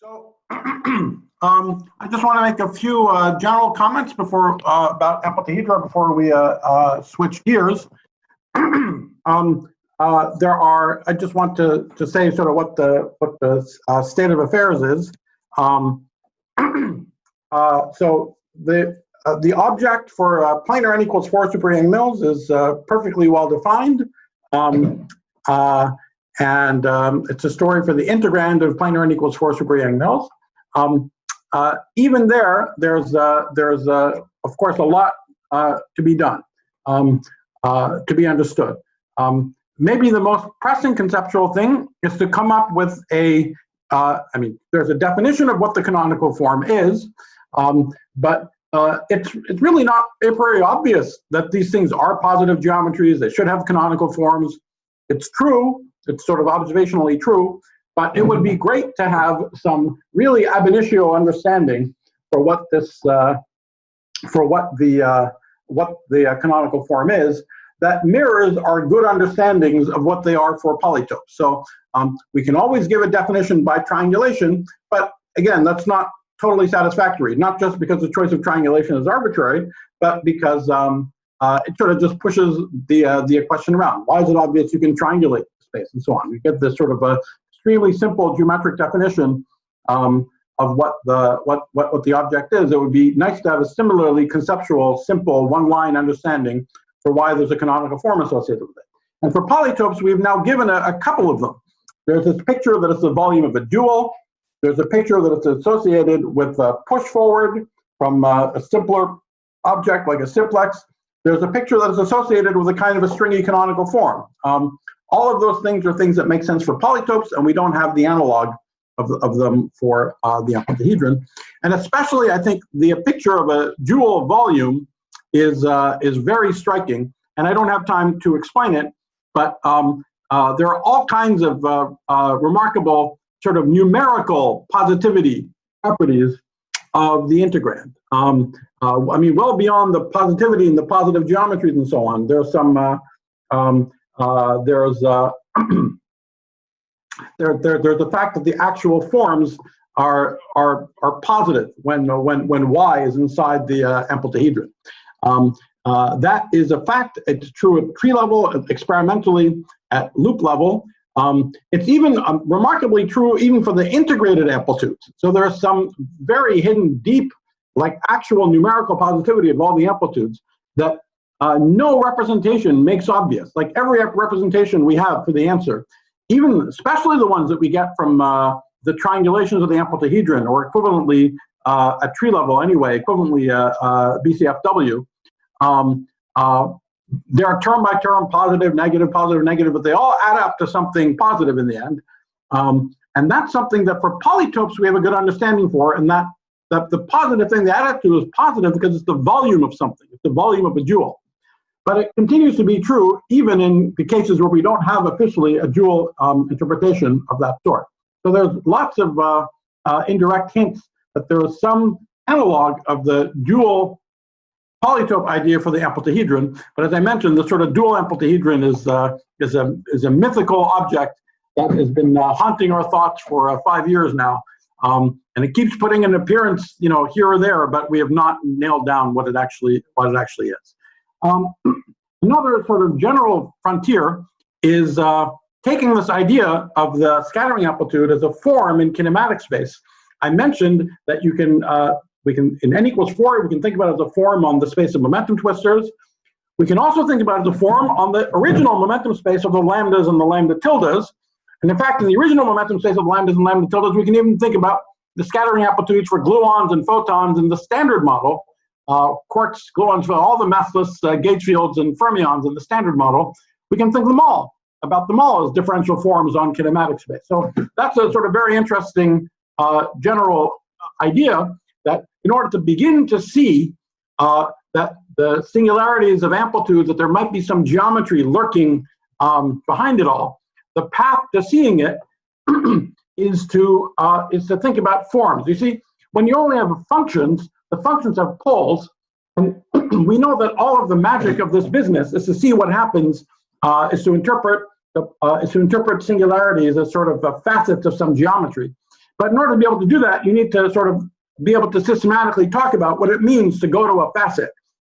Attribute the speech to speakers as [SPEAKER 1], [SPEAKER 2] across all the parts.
[SPEAKER 1] So I just want to make a few general comments before about amplitude before we switch gears. I just want to say sort of what the state of affairs is. So the object for planar n equals 4 super Yang mills is perfectly well defined. And it's a story for the integrand of planar n equals 4 super Yang mills. Even there's of course a lot to be done, to be understood. Maybe the most pressing conceptual thing is to come up with a, there's a definition of what the canonical form is, but it's really not very obvious that these things are positive geometries. They should have canonical forms. It's true. It's sort of observationally true, but it would be great to have some really ab initio understanding for what this, what the canonical form is, that mirrors our good understandings of what they are for polytopes. So we can always give a definition by triangulation, but again, that's not totally satisfactory, not just because the choice of triangulation is arbitrary, but because it sort of just pushes the question around. Why is it obvious you can triangulate space and so on? We get this sort of a extremely simple geometric definition of what the object is. It would be nice to have a similarly conceptual, simple, one-line understanding for why there's a canonical form associated with it. And for polytopes, we've now given a couple of them. There's this picture that it's the volume of a dual. There's a picture that it's associated with a push forward from a simpler object like a simplex. There's a picture that is associated with a kind of a stringy canonical form. All of those things are things that make sense for polytopes, and we don't have the analog of them for the amplitude. And especially, I think the picture of a dual volume is very striking, and I don't have time to explain it, but there are all kinds of remarkable sort of numerical positivity properties of the integrand. Well beyond the positivity and the positive geometries and so on. There's some there's the fact that the actual forms are positive when y is inside the amplitude. That is a fact. It's true at tree level, experimentally at loop level. It's even remarkably true even for the integrated amplitudes. So there are some very hidden, deep, like actual numerical positivity of all the amplitudes that no representation makes obvious. Like every representation we have for the answer, even especially the ones that we get from the triangulations of the amplituhedron, or equivalently at tree level anyway, equivalently BCFW, they are term by term, positive, negative, but they all add up to something positive in the end. And that's something that for polytopes we have a good understanding for, and that the positive thing they add up to is positive because it's the volume of something, it's the volume of a dual. But it continues to be true even in the cases where we don't have officially a dual interpretation of that sort. So there's lots of indirect hints that there is some analog of the dual polytope idea for the amplituhedron, but as I mentioned, the sort of dual amplituhedron is a mythical object that has been haunting our thoughts for 5 years now, and it keeps putting an appearance, here or there, but we have not nailed down what it actually is. Another sort of general frontier is taking this idea of the scattering amplitude as a form in kinematic space. I mentioned that you can. We can, in n equals 4, we can think about it as a form on the space of momentum twistors. We can also think about it as a form on the original momentum space of the lambdas and the lambda tildes. And in fact, in the original momentum space of lambdas and lambda tildes, we can even think about the scattering amplitudes for gluons and photons in the standard model. Quarks, gluons, for all the massless gauge fields and fermions in the standard model. We can think about them all as differential forms on kinematic space. So that's a sort of very interesting general idea, that in order to begin to see that the singularities of amplitudes, that there might be some geometry lurking behind it all, the path to seeing it is to think about forms. You see, when you only have functions, the functions have poles, and we know that all of the magic of this business is to see what happens, is to interpret singularities as sort of facets of some geometry. But in order to be able to do that, you need to sort of be able to systematically talk about what it means to go to a facet.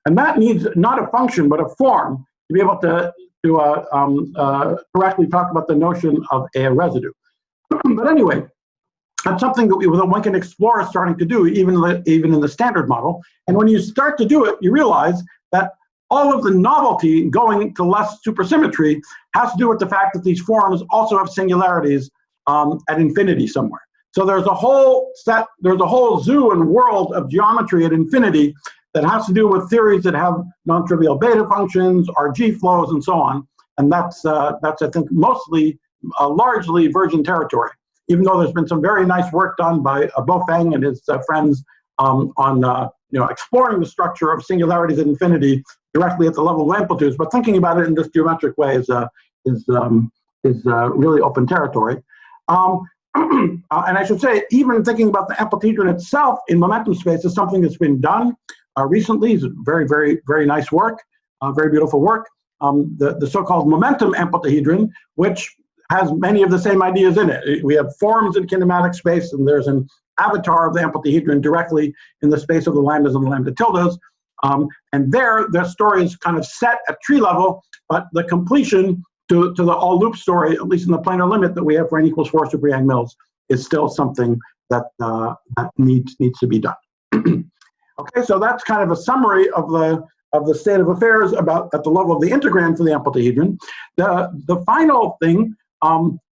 [SPEAKER 1] And that needs not a function, but a form to be able to correctly talk about the notion of a residue. But anyway, that's something that one can explore starting to do even in the standard model. And when you start to do it, you realize that all of the novelty going to less supersymmetry has to do with the fact that these forms also have singularities at infinity somewhere. So there's a whole zoo and world of geometry at infinity that has to do with theories that have non-trivial beta functions, RG flows, and so on. And that's I think, mostly, largely virgin territory, even though there's been some very nice work done by Huang and his friends on exploring the structure of singularities at infinity directly at the level of amplitudes. But thinking about it in this geometric way is really open territory. And I should say, even thinking about the amplitude itself in momentum space is something that's been done recently. It's very, very, very nice work, very beautiful work. The so-called momentum amplitude, which has many of the same ideas in it. We have forms in kinematic space, and there's an avatar of the amplitude directly in the space of the lambdas and the lambda tildes. And their story is kind of set at tree level, but the completion to the all loop story, at least in the planar limit that we have for n equals 4 super Yang-Mills, is still something that needs to be done. Okay, so that's kind of a summary of the state of affairs at the level of the integrand for the amplitude. The final thing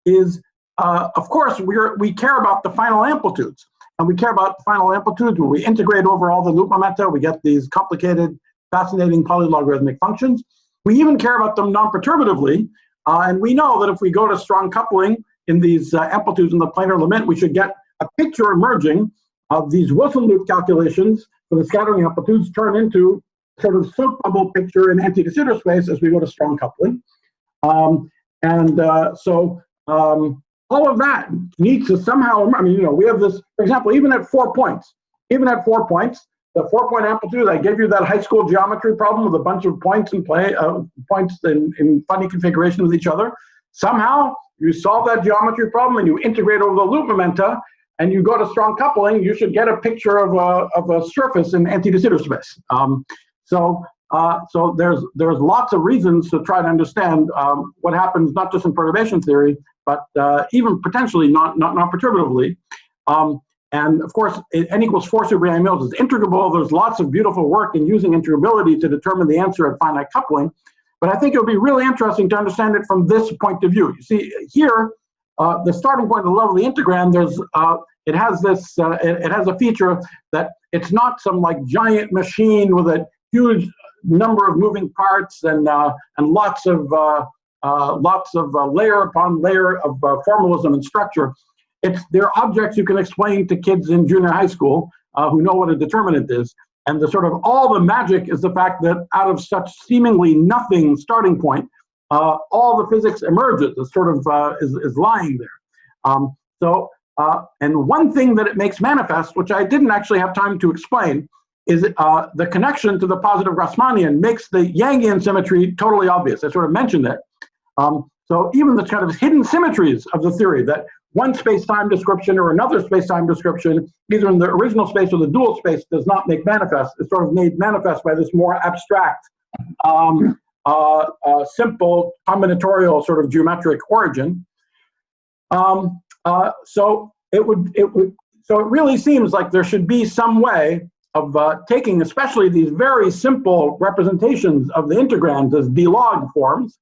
[SPEAKER 1] is, of course, we care about the final amplitudes, and we care about the final amplitudes when we integrate over all the loop momenta. We get these complicated, fascinating polylogarithmic functions. We even care about them non-perturbatively, and we know that if we go to strong coupling in these amplitudes in the planar limit, we should get a picture emerging of these Wilson loop calculations for the scattering amplitudes turn into sort of soap bubble picture in anti-de Sitter space as we go to strong coupling. So all of that needs to somehow, we have this, for example, even at 4 points, the 4-point amplitude, I gave you that high school geometry problem with a bunch of points in funny configuration with each other. Somehow you solve that geometry problem and you integrate over the loop momenta and you go to strong coupling, you should get a picture of a surface in anti-de Sitter space. So there's lots of reasons to try to understand what happens not just in perturbation theory, but even potentially not perturbatively. And of course, n equals 4 super Yang-Mills is integrable. There's lots of beautiful work in using integrability to determine the answer at finite coupling. But I think it would be really interesting to understand it from this point of view. You see, here, the starting point at the level of the integrand, it has a feature that it's not some like giant machine with a huge number of moving parts and lots of layer upon layer of formalism and structure. They're objects you can explain to kids in junior high school who know what a determinant is. And all the magic is the fact that out of such seemingly nothing starting point, all the physics emerges. It is lying there. And one thing that it makes manifest, which I didn't actually have time to explain, is the connection to the positive Grassmannian makes the Yangian symmetry totally obvious. I sort of mentioned it. So even the kind of hidden symmetries of the theory that one space-time description or another space-time description, either in the original space or the dual space, does not make manifest. It's sort of made manifest by this more abstract, simple, combinatorial sort of geometric origin. So it really seems like there should be some way of taking, especially these very simple representations of the integrands as d-log forms.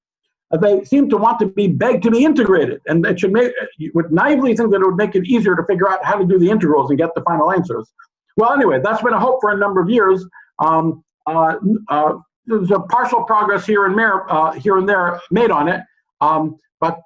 [SPEAKER 1] They seem to want to be begged to be integrated, and it should you would naively think that it would make it easier to figure out how to do the integrals and get the final answers. Well, anyway, that's been a hope for a number of years. There's a partial progress here and there made on it, but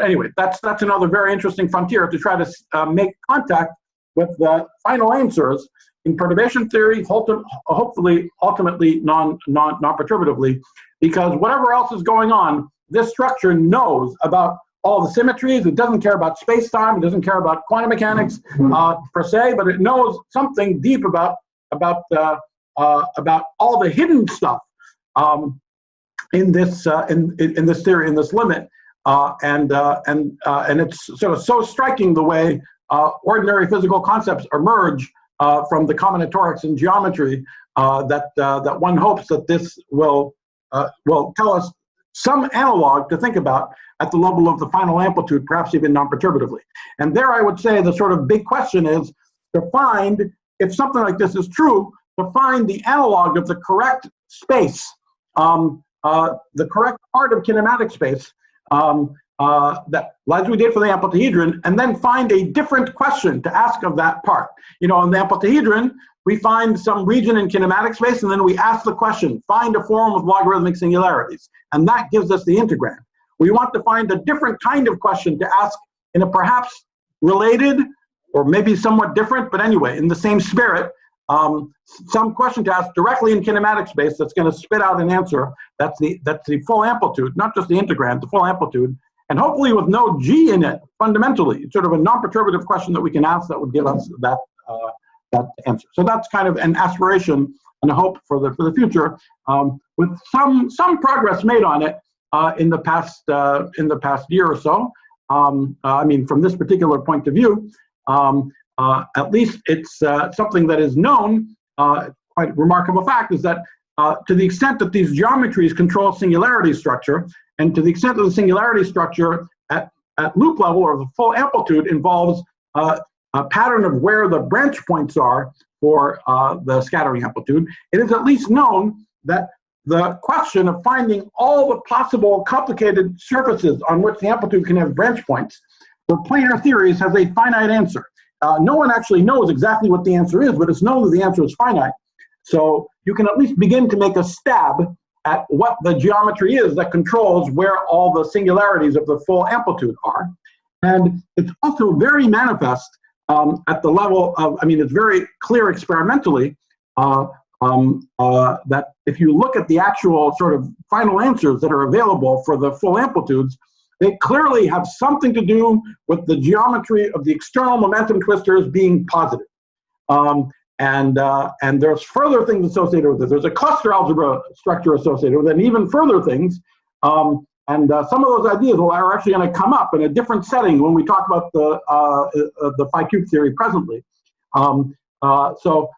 [SPEAKER 1] anyway, that's another very interesting frontier to try to make contact with the final answers in perturbation theory, hopefully ultimately non-perturbatively, because whatever else is going on, this structure knows about all the symmetries. It doesn't care about space-time. It doesn't care about quantum mechanics per se, but it knows something deep about all the hidden stuff in this theory, in this limit, and it's sort of so striking the way ordinary physical concepts emerge from the combinatorics in geometry that one hopes that this will tell us some analog to think about at the level of the final amplitude, perhaps even non-perturbatively. And there I would say the sort of big question is to find, if something like this is true, to find the analog of the correct space, the correct part of kinematic space, that, as we did for the amplituhedron, and then find a different question to ask of that part. You know, in the amplituhedron, we find some region in kinematic space, and then we ask the question, find a form of logarithmic singularities, and that gives us the integrand. We want to find a different kind of question to ask in a perhaps related, or maybe somewhat different, but anyway, in the same spirit, some question to ask directly in kinematic space that's going to spit out an answer that's the full amplitude, not just the integrand, the full amplitude, and hopefully with no g in it, fundamentally. It's sort of a non-perturbative question that we can ask that would give us that answer. So that's kind of an aspiration and a hope for the future, with some progress made on it in the past year or so. I mean, from this particular point of view, at least it's something that is known. Quite a remarkable fact is that to the extent that these geometries control singularity structure, and to the extent that the singularity structure at loop level or the full amplitude involves a pattern of where the branch points are for the scattering amplitude, it is at least known that the question of finding all the possible complicated surfaces on which the amplitude can have branch points for planar theories has a finite answer. No one actually knows exactly what the answer is, but it's known that the answer is finite. So you can at least begin to make a stab at what the geometry is that controls where all the singularities of the full amplitude are. And it's also very manifest at the level of, I mean, it's very clear experimentally that if you look at the actual sort of final answers that are available for the full amplitudes, they clearly have something to do with the geometry of the external momentum twistors being positive. And there's further things associated with this. There's a cluster algebra structure associated with it, and even further things. Some of those ideas are actually going to come up in a different setting when we talk about the phi cube theory presently. So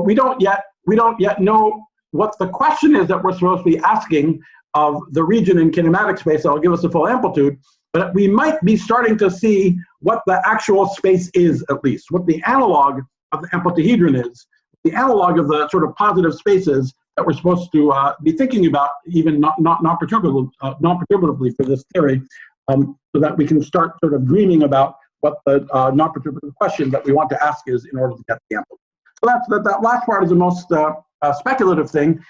[SPEAKER 1] we don't yet know what the question is that we're supposed to be asking of the region in kinematic space that will give us the full amplitude, but we might be starting to see what the actual space is, at least, what the analog of the amplituhedron is, the analog of the sort of positive spaces that we're supposed to be thinking about, even not non-perturbatively for this theory, so that we can start sort of dreaming about what the non-perturbative question that we want to ask is in order to get the amplitude. So that last part is the most speculative thing.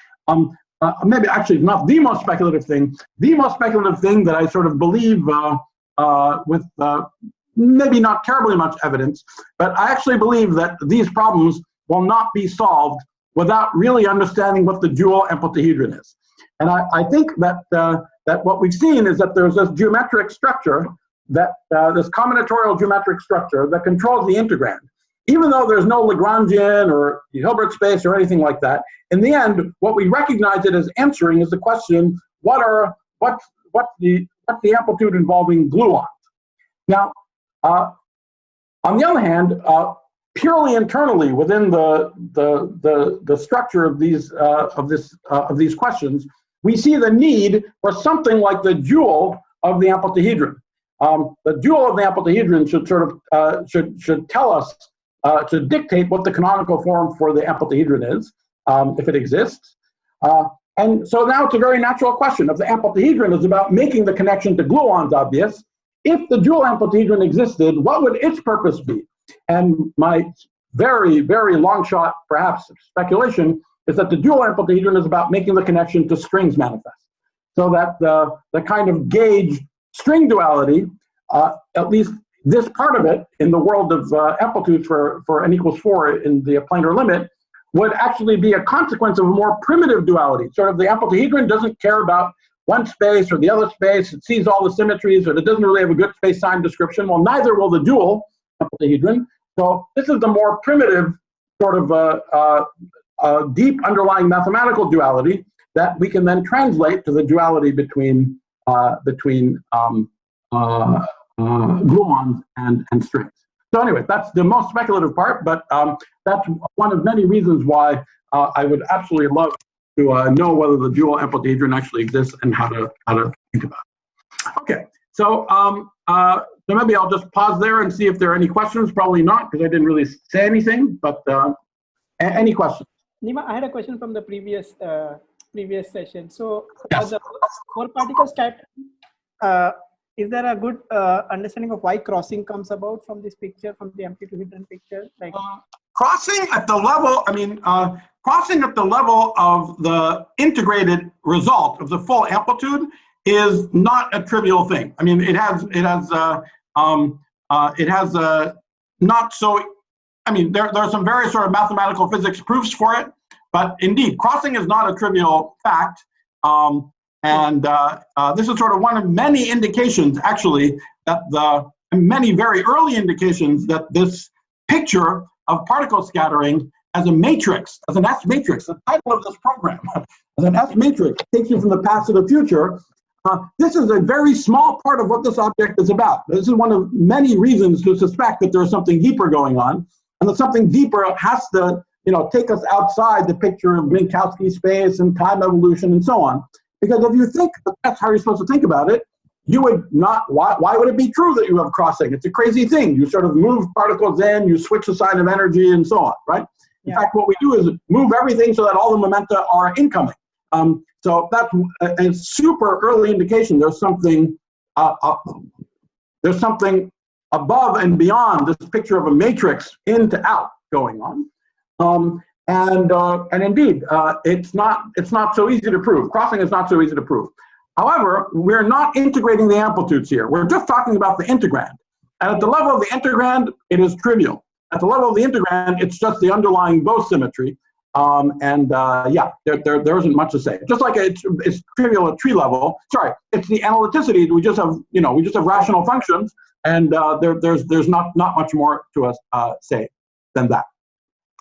[SPEAKER 1] Maybe actually not the most speculative thing. The most speculative thing that I sort of believe with maybe not terribly much evidence, but I actually believe that these problems will not be solved without really understanding what the dual amplituhedron is. And I think that that what we've seen is that there's this geometric structure, that this combinatorial geometric structure that controls the integrand. Even though there's no Lagrangian or Hilbert space or anything like that, in the end, what we recognize it as answering is the question: what's the amplitude involving gluons? Now, on the other hand, purely internally within the structure of these questions, we see the need for something like the dual of the amplituhedron. The dual of the amplituhedron should sort of should tell us, to dictate what the canonical form for the amplituhedron is, if it exists. And so now it's a very natural question. If the amplituhedron is about making the connection to gluons obvious, if the dual amplituhedron existed, what would its purpose be? And my very, very long shot, perhaps, speculation is that the dual amplituhedron is about making the connection to strings manifest. So that the kind of gauge string duality, at least this part of it in the world of amplitudes for n equals 4 in the planar limit, would actually be a consequence of a more primitive duality. Sort of the amplituhedron doesn't care about one space or the other space. It sees all the symmetries, but it doesn't really have a good space-time description. Well, neither will the dual amplituhedron. So this is the more primitive sort of deep underlying mathematical duality that we can then translate to the duality between gluons and strings. So anyway, that's the most speculative part, but that's one of many reasons why I would absolutely love to know whether the dual amplitude actually exists and how to think about it. Okay, so so maybe I'll just pause there and see if there are any questions. Probably not, because I didn't really say anything, but any questions?
[SPEAKER 2] Nima, I had a question from the previous session. So
[SPEAKER 1] yes.
[SPEAKER 2] the four particle scattering, is there a good understanding of why crossing comes about from this picture, from the amplitude picture? Like
[SPEAKER 1] crossing at the level, crossing at the level of the integrated result of the full amplitude is not a trivial thing. I mean, it has not so. I mean, there are some various sort of mathematical physics proofs for it, but indeed, crossing is not a trivial fact. This is sort of one of many indications, actually, that many very early indications that this picture of particle scattering as a matrix, as an S matrix, the title of this program, as an S matrix, takes you from the past to the future. This is a very small part of what this object is about. This is one of many reasons to suspect that there's something deeper going on, and that something deeper has to, take us outside the picture of Minkowski space and time evolution and so on. Because if you think that that's how you're supposed to think about it, you would not, why would it be true that you have crossing? It's a crazy thing. You sort of move particles in, you switch the sign of energy and so on, right? In fact, what we do is move everything so that all the momenta are incoming. So that's a super early indication there's something above and beyond this picture of a matrix in to out going on. And indeed, it's not so easy to prove. Crossing is not so easy to prove. However, we're not integrating the amplitudes here. We're just talking about the integrand. And at the level of the integrand, it is trivial. At the level of the integrand, it's just the underlying Bow symmetry. Yeah, there isn't much to say. Just like it's trivial at tree level. Sorry, it's the analyticity. We just have rational functions, and there's not much more to us say than that.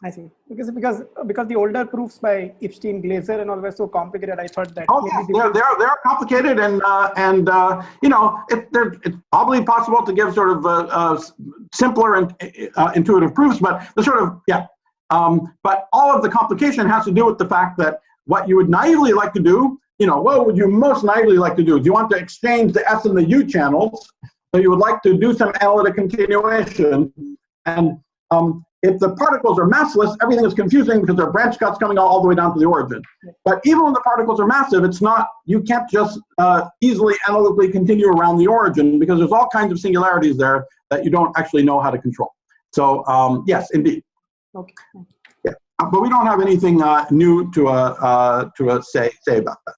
[SPEAKER 2] I see. Because the older proofs by Epstein, Glaser, and all were so complicated. I thought that.
[SPEAKER 1] Oh yeah, they're complicated, and it's probably possible to give sort of simpler and intuitive proofs, but the sort of but all of the complication has to do with the fact that what you would naively like to do, what would you most naively like to do? Do you want to exchange the S and the U channels? So you would like to do some analytic continuation, and if the particles are massless, everything is confusing because there are branch cuts coming all the way down to the origin. But even when the particles are massive, you can't just easily analytically continue around the origin because there's all kinds of singularities there that you don't actually know how to control. So yes, indeed.
[SPEAKER 2] Okay.
[SPEAKER 1] Yeah, but we don't have anything new to say about that.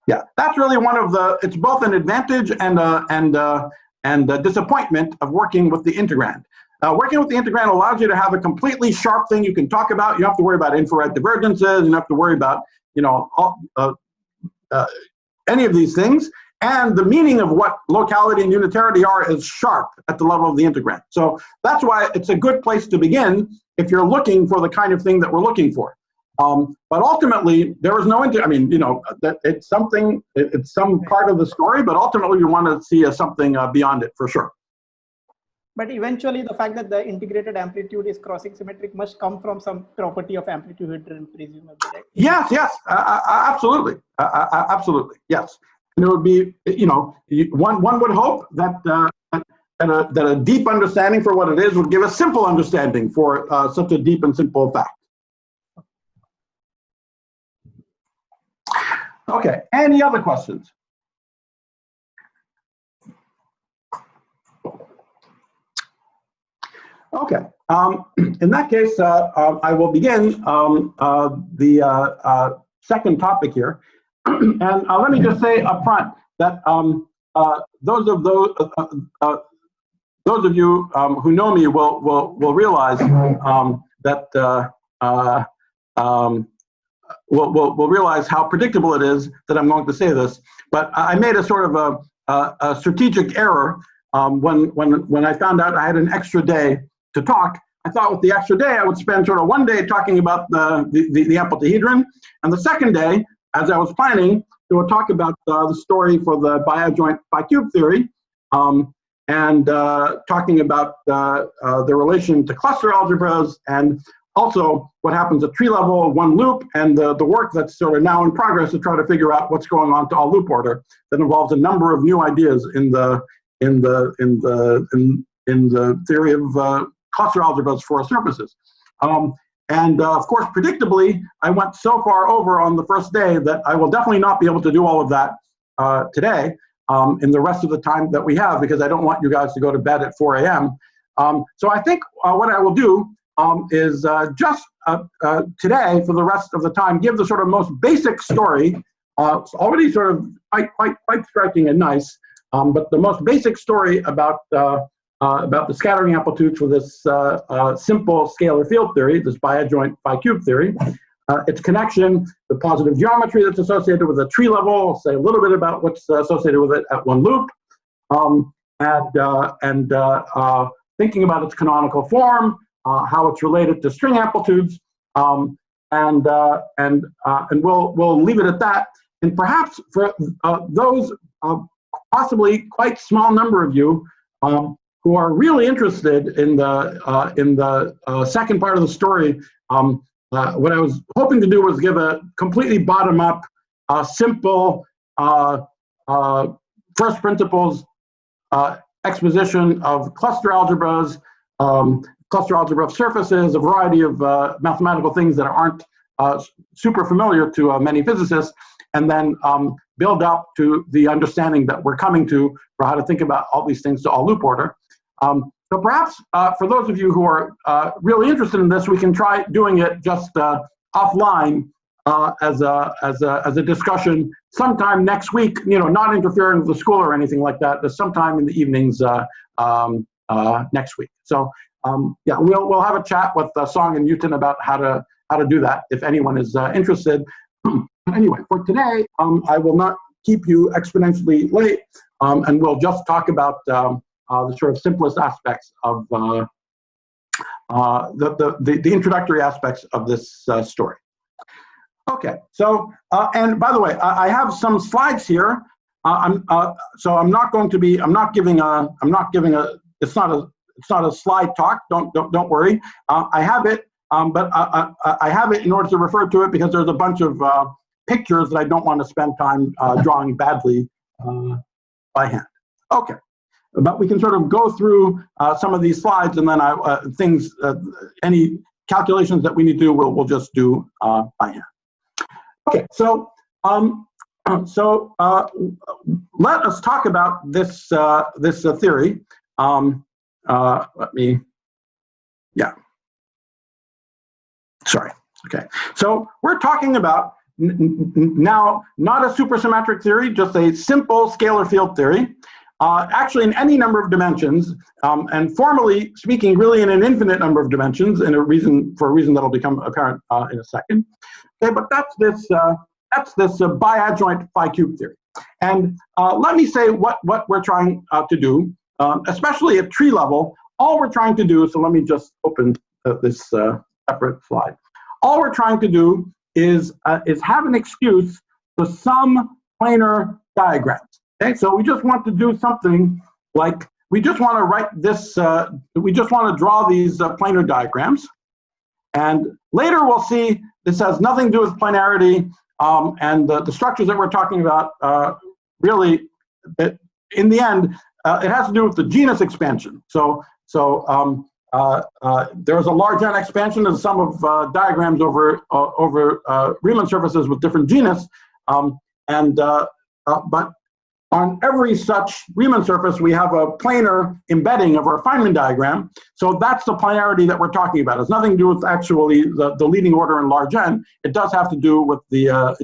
[SPEAKER 1] Yeah, that's really one of it's both an advantage and a disappointment of working with the integrand. Working with the integrand allows you to have a completely sharp thing you can talk about. You don't have to worry about infrared divergences. You don't have to worry about, any of these things. And the meaning of what locality and unitarity are is sharp at the level of the integrand. So that's why it's a good place to begin if you're looking for the kind of thing that we're looking for. But ultimately, there is no, that it's some part of the story, but ultimately you want to see something beyond it for sure.
[SPEAKER 2] But eventually, the fact that the integrated amplitude is crossing symmetric must come from some property of amplitude, presumably, right? Yes,
[SPEAKER 1] absolutely, absolutely, yes. And it would be, one would hope that a deep understanding for what it is would give a simple understanding for such a deep and simple fact. Okay, any other questions? Okay, in that case, I will begin the second topic here. And let me just say up front that those of you who know me will realize that will realize how predictable it is that I'm going to say this. But I made a sort of a strategic error when I found out I had an extra day to talk. I thought with the extra day I would spend sort of one day talking about the amplituhedron, and the second day, as I was planning, So we'll talk about the story for the bi-adjoint bi-cube theory, and talking about the relation to cluster algebras, and also what happens at tree level, one loop, and the work that's sort of now in progress to try to figure out what's going on to all loop order that involves a number of new ideas in the theory of cluster algebras for surfaces. Of course, predictably, I went so far over on the first day that I will definitely not be able to do all of that today in the rest of the time that we have, because I don't want you guys to go to bed at 4 a.m. So I think what I will do is just today, for the rest of the time, give the sort of most basic story. It's already sort of quite striking and nice, but the most basic story about the scattering amplitudes for this simple scalar field theory, this bi-adjoint bi-cube theory, its connection, the positive geometry that's associated with a tree level. I'll say a little bit about what's associated with it at one loop, thinking about its canonical form, how it's related to string amplitudes, and we'll leave it at that. And perhaps for those possibly quite small number of you who are really interested in the second part of the story, what I was hoping to do was give a completely bottom-up, simple, first principles exposition of cluster algebras, cluster algebra of surfaces, a variety of mathematical things that aren't super familiar to many physicists, and then build up to the understanding that we're coming to for how to think about all these things to all loop order. So perhaps for those of you who are really interested in this, we can try doing it just offline as a discussion sometime next week. You know, not interfering with the school or anything like that. But sometime in the evenings next week. So yeah, we'll have a chat with Song and Yutin about how to do that if anyone is interested. Anyway, for today, I will not keep you exponentially late, and we'll just talk about the sort of simplest aspects of the introductory aspects of this story. Okay, so and by the way, I have some slides here. So I'm not giving a. It's not a slide talk. Don't worry. I have it, but I have it in order to refer to it because there's a bunch of pictures that I don't want to spend time drawing badly by hand. Okay. But we can sort of go through some of these slides, and then any calculations that we need to do, we'll just do by hand. Okay, so let us talk about this theory. Okay, so we're talking about now not a supersymmetric theory, just a simple scalar field theory. Actually in any number of dimensions, and formally speaking, really in an infinite number of dimensions, and for a reason that'll become apparent in a second. Okay, but that's this bi-adjoint phi-cube theory. And let me say what we're trying to do, especially at tree level. All we're trying to do, so let me just open this separate slide. All we're trying to do is have an excuse to sum planar diagrams. Okay, so we just want to do something like, we just want to write this, we just want to draw these planar diagrams. And later we'll see this has nothing to do with planarity, and the structures that we're talking about really, in the end, it has to do with the genus expansion. So there's a large N expansion of the sum of diagrams over Riemann surfaces with different genus, but on every such Riemann surface, we have a planar embedding of our Feynman diagram. So that's the planarity that we're talking about. It's nothing to do with actually the leading order in large N. It does have to do with the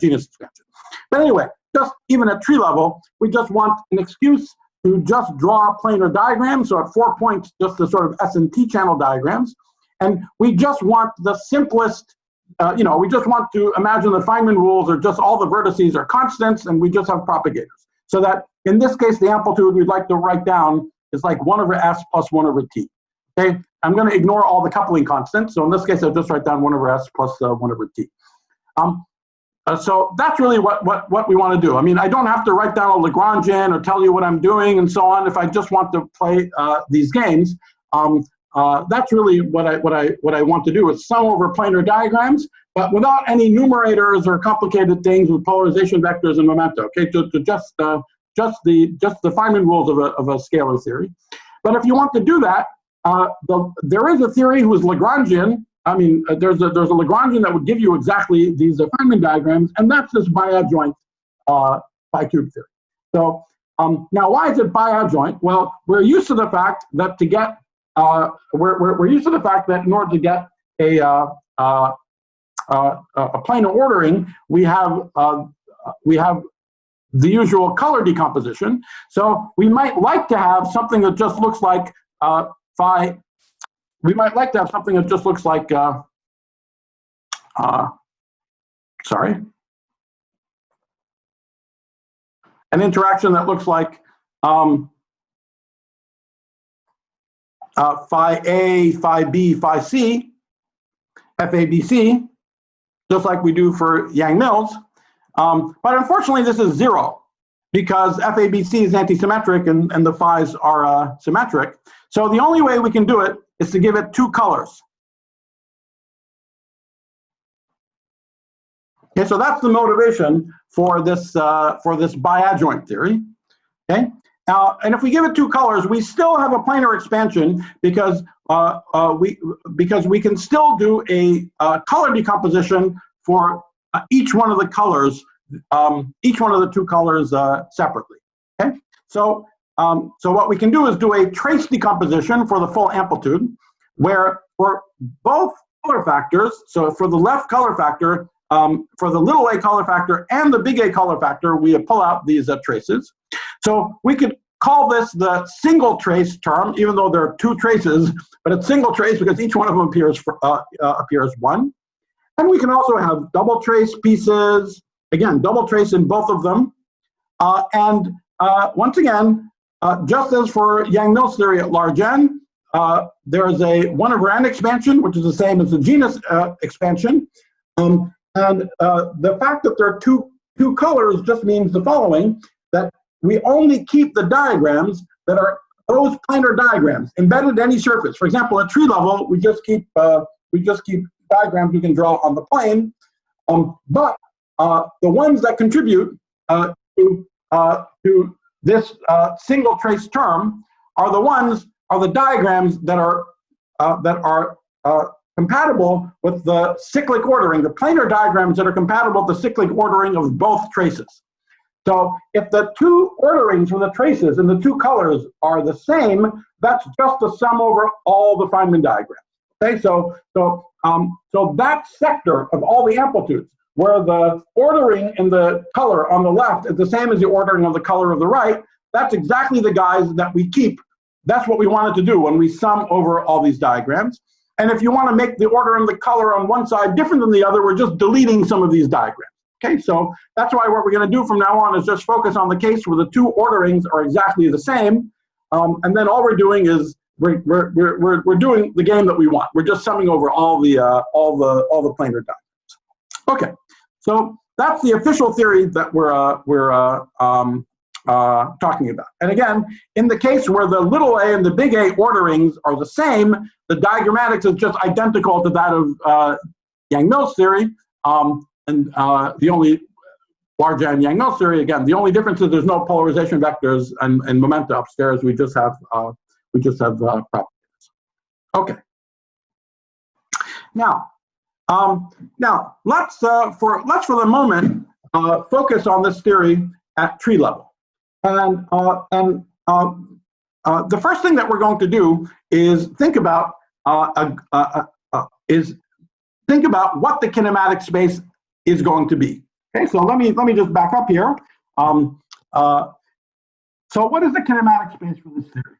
[SPEAKER 1] genus expansion. But anyway, just even at tree level, we just want an excuse to just draw planar diagrams. So at 4 points, just the sort of S and T channel diagrams, and we just want the simplest. We just want to imagine the Feynman rules are just all the vertices are constants, and we just have propagators. So that in this case, the amplitude we'd like to write down is like 1 over S plus 1 over T. Okay, I'm going to ignore all the coupling constants. So in this case, I'll just write down 1 over S plus 1 over T. So that's really what we want to do. I mean, I don't have to write down a Lagrangian or tell you what I'm doing and so on if I just want to play these games. That's really what I want to do is sum over planar diagrams, but without any numerators or complicated things with polarization vectors and momenta. Okay, just the Feynman rules of a scalar theory. But if you want to do that, there is a theory whose Lagrangian. I mean, there's a Lagrangian that would give you exactly these Feynman diagrams, and that's this biadjoint bi-cube theory. So now, why is it biadjoint? Well, we're used to the fact that to get we're used to the fact that in order to get a planar ordering, we have the usual color decomposition. So we might like to have something that just looks like phi. We might like to have something that just looks like, an interaction that looks like phi A, phi B, phi C, FABC, just like we do for Yang-Mills. But unfortunately, this is 0 because FABC is antisymmetric and the phi's are symmetric. So the only way we can do it is to give it 2 colors. Okay, so that's the motivation for this biadjoint theory. Okay, and if we give it 2 colors, we still have a planar expansion because we can still do a color decomposition for each one of the colors, each one of the 2 colors separately. Okay, so what we can do is do a trace decomposition for the full amplitude, where for both color factors, so for the left color factor, for the little a color factor and the big A color factor, we pull out these traces. So we could call this the single trace term, even though there are 2 traces, but it's single trace because each one of them appears 1. And we can also have double trace pieces, again, double trace in both of them. And once again, just as for Yang-Mills theory at large n, there is a 1/n expansion, which is the same as the genus expansion. And the fact that there are two colors just means the following, that we only keep the diagrams that are those planar diagrams embedded in any surface. For example, at tree level, we just keep diagrams we can draw on the plane. But the ones that contribute to this single trace term are the diagrams that are compatible with the cyclic ordering, the planar diagrams that are compatible with the cyclic ordering of both traces. So if the 2 orderings for the traces and the 2 colors are the same, that's just the sum over all the Feynman diagrams. Okay, so that sector of all the amplitudes, where the ordering in the color on the left is the same as the ordering of the color of the right, that's exactly the guys that we keep. That's what we wanted to do when we sum over all these diagrams. And if you want to make the order and the color on one side different than the other, we're just deleting some of these diagrams. Okay, so that's why what we're going to do from now on is just focus on the case where the 2 orderings are exactly the same, and then all we're doing is we're doing the game that we want. We're just summing over all the planar diagrams. Okay, so that's the official theory that we're talking about. And again, in the case where the little a and the big A orderings are the same, the diagrammatics is just identical to that of Yang-Mills theory. And the only large N Yang-Mills theory, again, the only difference is there's no polarization vectors and momenta upstairs. We just have properties. Okay. Now let's for the moment focus on this theory at tree level. And the first thing that we're going to do is think about what the kinematic space is going to be. Okay, so let me just back up here. So what is the kinematic space for this theory?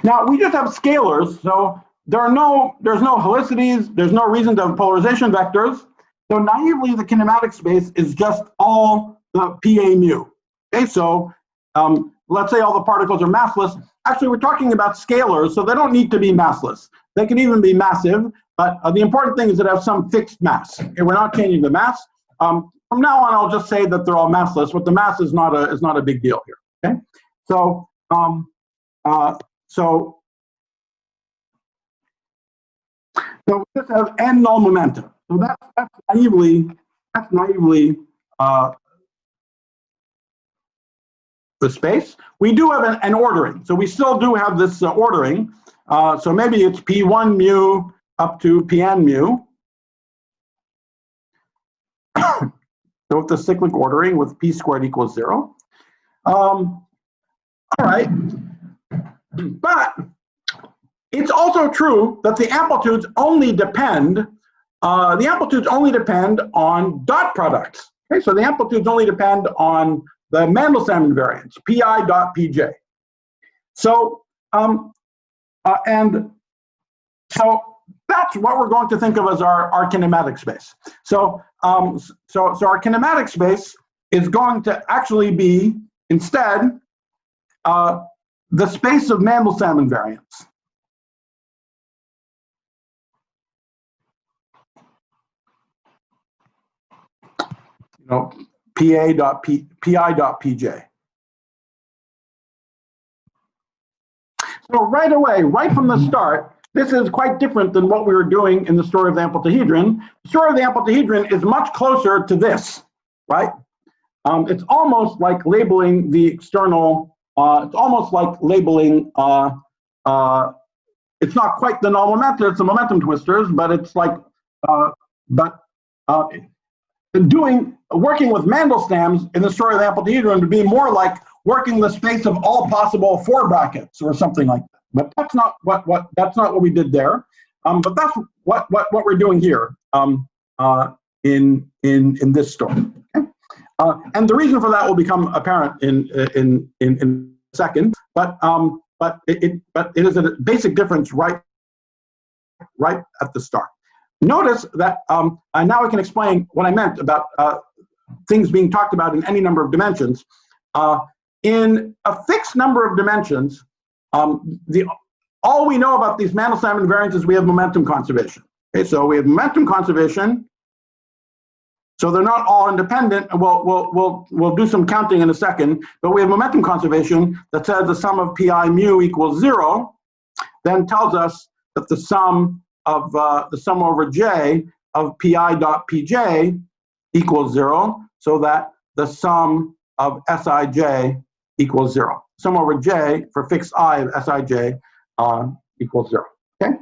[SPEAKER 1] Now we just have scalars, so there's no helicities, there's no reason to have polarization vectors. So naively, the kinematic space is just all the PA mu. Okay, so let's say all the particles are massless. Actually, we're talking about scalars, so they don't need to be massless. They can even be massive, but the important thing is that they have some fixed mass. Okay, we're not changing the mass. From now on, I'll just say that they're all massless, but the mass is not a big deal here. Okay, so we just have n null momentum. So that's naively the space. We do have an ordering, so we still do have this ordering. So maybe it's P1 mu up to Pn mu. So with the cyclic ordering with p squared equals 0. All right, but it's also true that the amplitudes only depend on dot products. Okay, so the amplitudes only depend on the Mandelstam invariance, pi dot pj. So and so that's what we're going to think of as our kinematic space. So so our kinematic space is going to actually be instead the space of Mandelstam invariance. pi dot pj. So right away, right from the start, this is quite different than what we were doing in the story of the amplituhedron. The story of the amplituhedron is much closer to this, right? It's almost like labeling the external. It's almost like labeling. It's not quite the null momentum. It's the momentum twistors, but it's like, working with Mandelstams in the story of the amplituhedron would be more like working the space of all possible 4 brackets or something like that. But that's not what we did there. But that's what we're doing here in this story. Okay? And the reason for that will become apparent in a second. But it is a basic difference right at the start. Notice that, and now I can explain what I meant about things being talked about in any number of dimensions. In a fixed number of dimensions, all we know about these Mandelstam invariants is we have momentum conservation. Okay, so we have momentum conservation. So they're not all independent, and we'll do some counting in a second. But we have momentum conservation that says the sum of pi mu equals 0, then tells us that the sum over j of pi dot pj equals 0, so that the sum of sij equals 0. Sum over j for fixed I of sij equals 0. Okay,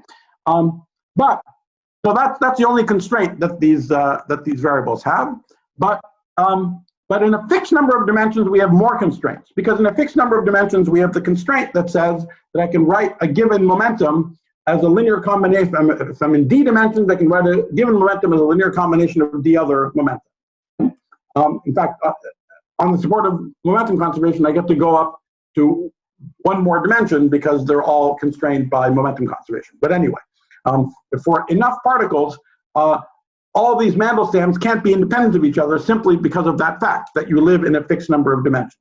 [SPEAKER 1] so that's the only constraint that these variables have. But in a fixed number of dimensions, we have more constraints, because in a fixed number of dimensions, we have the constraint that says that I can write a given momentum as a linear combination. If I'm in d dimensions, I can write a given momentum as a linear combination of d other momentum. In fact, on the support of momentum conservation, I get to go up to one more dimension because they're all constrained by momentum conservation. But anyway, for enough particles, all these Mandelstams can't be independent of each other simply because of that fact that you live in a fixed number of dimensions.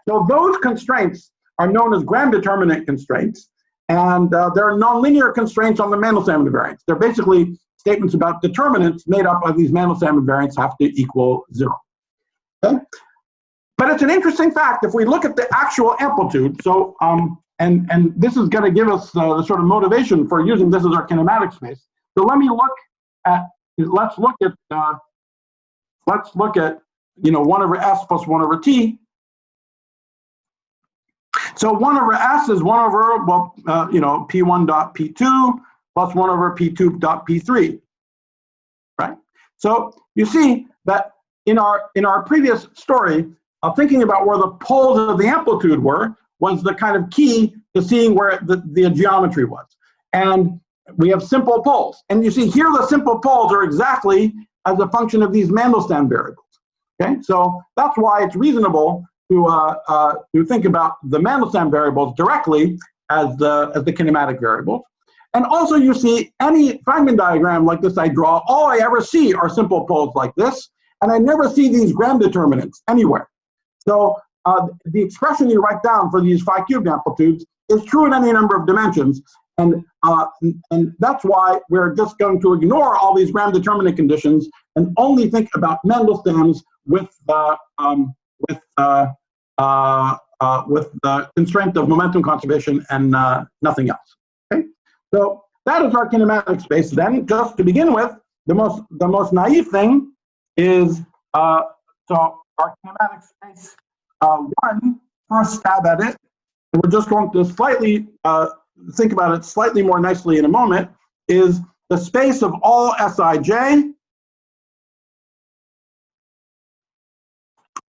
[SPEAKER 1] So those constraints are known as grand determinant constraints, and there are nonlinear constraints on the Mandelstam invariants. They're basically statements about determinants made up of these Mandelstam invariants have to equal 0. Okay? But it's an interesting fact if we look at the actual amplitude. So and this is going to give us the sort of motivation for using this as our kinematic space. So let's look at 1 over s plus 1 over t. So 1 over s is 1 over p1 dot p2 plus 1 over p2 dot p3, right? So you see that in our previous story, thinking about where the poles of the amplitude was the kind of key to seeing where the geometry was. And we have simple poles. And you see here the simple poles are exactly as a function of these Mandelstam variables. Okay, so that's why it's reasonable to think about the Mandelstam variables directly as the kinematic variables. And also you see any Feynman diagram like this I draw, all I ever see are simple poles like this, and I never see these grand determinants anywhere. So the expression you write down for these phi cubed amplitudes is true in any number of dimensions. And that's why we're just going to ignore all these Graham determinant conditions and only think about Mandel's with the constraint of momentum conservation and nothing else. Okay, so that is our kinematic space. Then, just to begin with, the most naive thing is so our kinematic space one, first stab at it, and we're just going to slightly think about it slightly more nicely in a moment, is the space of all Sij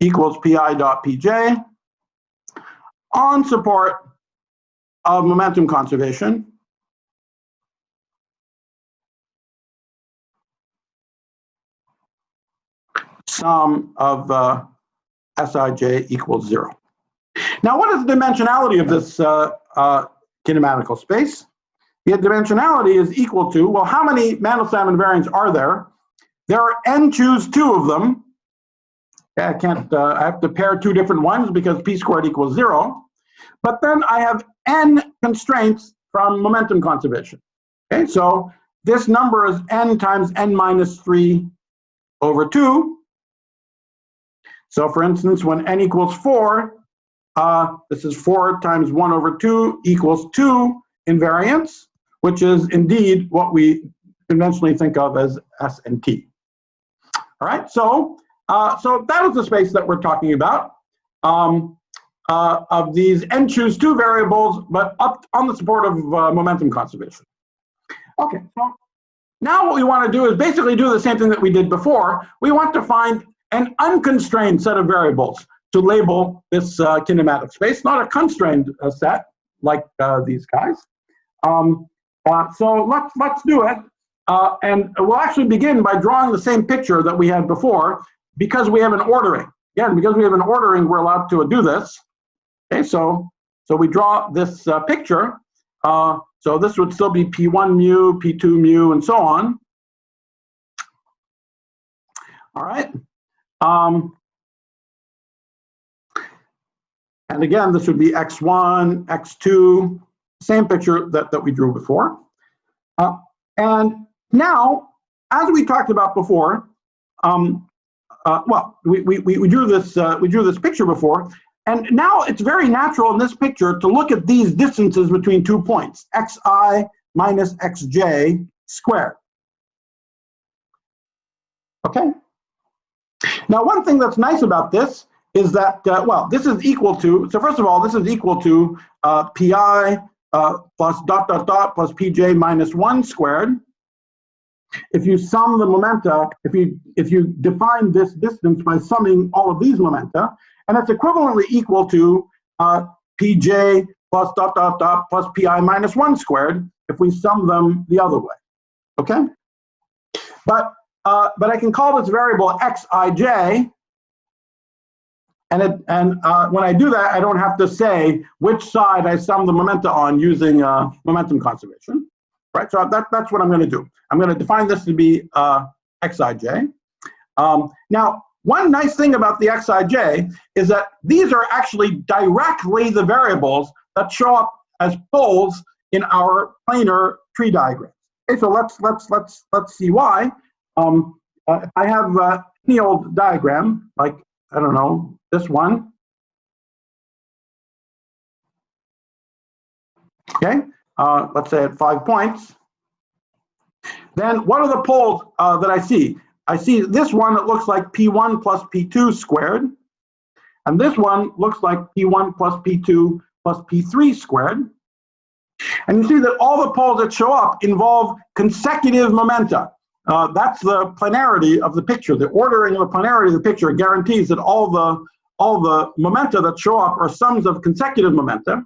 [SPEAKER 1] equals pi dot pj on support of momentum conservation sum of Sij equals 0. Now, what is the dimensionality of this kinematical space? The dimensionality is equal to, well, how many Mandelstam invariants are there? There are n choose 2 of them. I can't, I have to pair 2 different ones because p squared equals 0. But then I have n constraints from momentum conservation. Okay, so this number is n times n minus 3 over 2. So for instance, when n equals 4, this is 4 times 1 over 2 equals 2 invariants, which is indeed what we conventionally think of as S and T. All right, so that is the space that we're talking about of these n choose 2 variables, but up on the support of momentum conservation. Okay, so now what we want to do is basically do the same thing that we did before. We want to find an unconstrained set of variables to label this kinematic space, not a constrained set like these guys. So let's do it. And we'll actually begin by drawing the same picture that we had before because we have an ordering. Again, because we have an ordering, we're allowed to do this. Okay, so we draw this picture. So this would still be P1 mu, P2 mu, and so on. All right. And again, this would be X1, X2, same picture that we drew before. And now, as we talked about before, well, we drew this picture before, and now it's very natural in this picture to look at these distances between 2 points, xi minus xj squared. Okay. Now, one thing that's nice about this is that, well, this is equal to, so first of all, this is equal to pi plus dot dot dot plus pj minus 1 squared. If you sum the momenta, if you define this distance by summing all of these momenta, and it's equivalently equal to pj plus dot dot dot plus pi minus 1 squared if we sum them the other way. Okay? But I can call this variable xij, and when I do that, I don't have to say which side I sum the momenta on using momentum conservation, right? So that's what I'm going to do. I'm going to define this to be xij. Now, one nice thing about the xij is that these are actually directly the variables that show up as poles in our planar tree diagram. Okay, so let's see why. I have any old diagram, like, I don't know, this one. Okay, let's say at 5 points. Then what are the poles that I see? I see this one that looks like P1 plus P2 squared. And this one looks like P1 plus P2 plus P3 squared. And you see that all the poles that show up involve consecutive momenta. That's the planarity of the picture. The ordering of the planarity of the picture guarantees that all the momenta that show up are sums of consecutive momenta.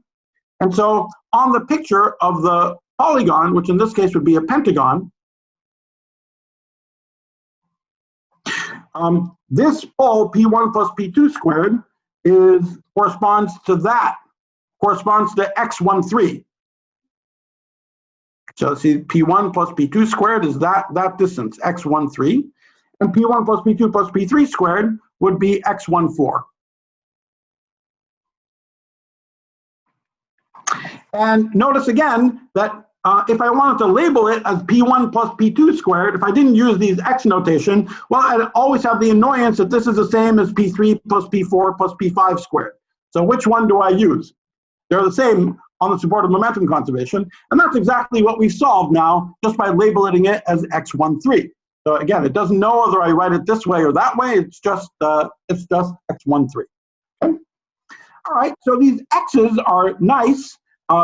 [SPEAKER 1] And so on the picture of the polygon, which in this case would be a pentagon, this pole P1 plus P2 squared corresponds to X13. So see, P1 plus P2 squared is that distance, X13, and P1 plus P2 plus P3 squared would be X14. And notice again that if I wanted to label it as P1 plus P2 squared, if I didn't use these X notation, well, I'd always have the annoyance that this is the same as P3 plus P4 plus P5 squared. So which one do I use? They're the same on the support of momentum conservation, and that's exactly what we've solved now just by labeling it as X13. So again, it doesn't know whether I write it this way or that way. It's just X13. Okay? All right. So these X's are nice.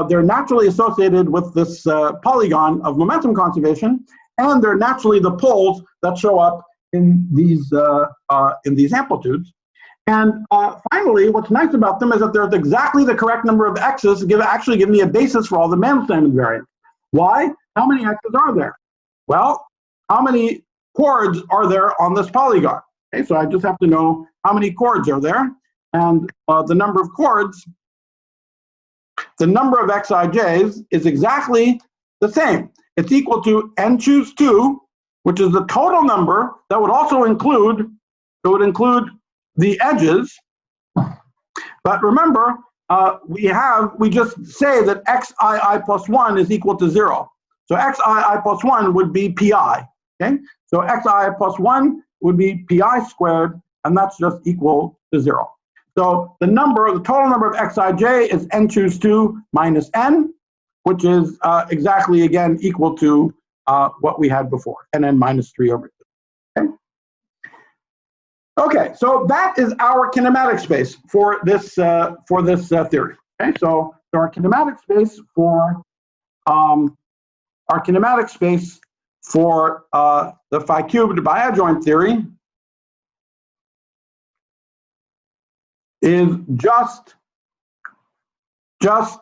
[SPEAKER 1] They're naturally associated with this polygon of momentum conservation, and they're naturally the poles that show up in these amplitudes. And finally, what's nice about them is that there's exactly the correct number of X's to actually give me a basis for all the Mann-Standard invariants. Why? How many X's are there? Well, how many chords are there on this polygon? Okay, so I just have to know how many chords are there, and the number of chords, the number of Xij's is exactly the same. It's equal to n choose 2, which is the total number that would also include, the edges. But remember, we just say that xii plus 1 is equal to 0. So xii plus 1 would be pi. Okay? So xi plus 1 would be pi squared, and that's just equal to 0. So the total number of xij is n choose 2 minus n, which is exactly, again, equal to what we had before, nn minus 3 over 2. Okay? Okay, so that is our kinematic space for this theory. Okay, so our kinematic space for the phi cubed biadjoint theory is just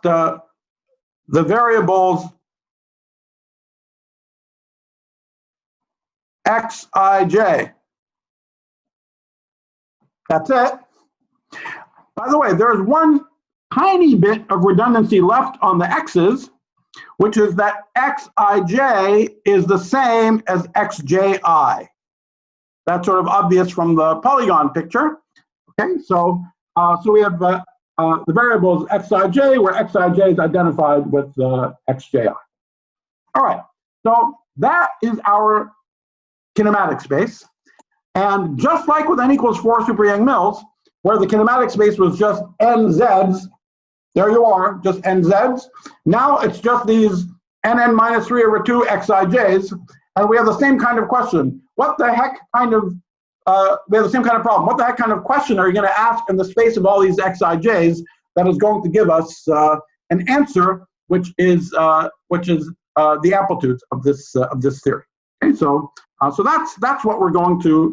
[SPEAKER 1] the variables xij. That's it. By the way, there's one tiny bit of redundancy left on the x's, which is that xij is the same as xji. That's sort of obvious from the polygon picture. Okay, so we have the variables xij, where xij is identified with xji. All right, so that is our kinematic space. And just like with n equals 4 super Yang-Mills, where the kinematic space was just nz's, there you are, just nz's. Now it's just these nn minus 3 over 2 xij's, and we have the same kind of question. What the heck kind of, we have the same kind of problem. What the heck kind of question are you going to ask in the space of all these xij's that is going to give us an answer, which is the amplitudes of this theory? Okay, so that's what we're going to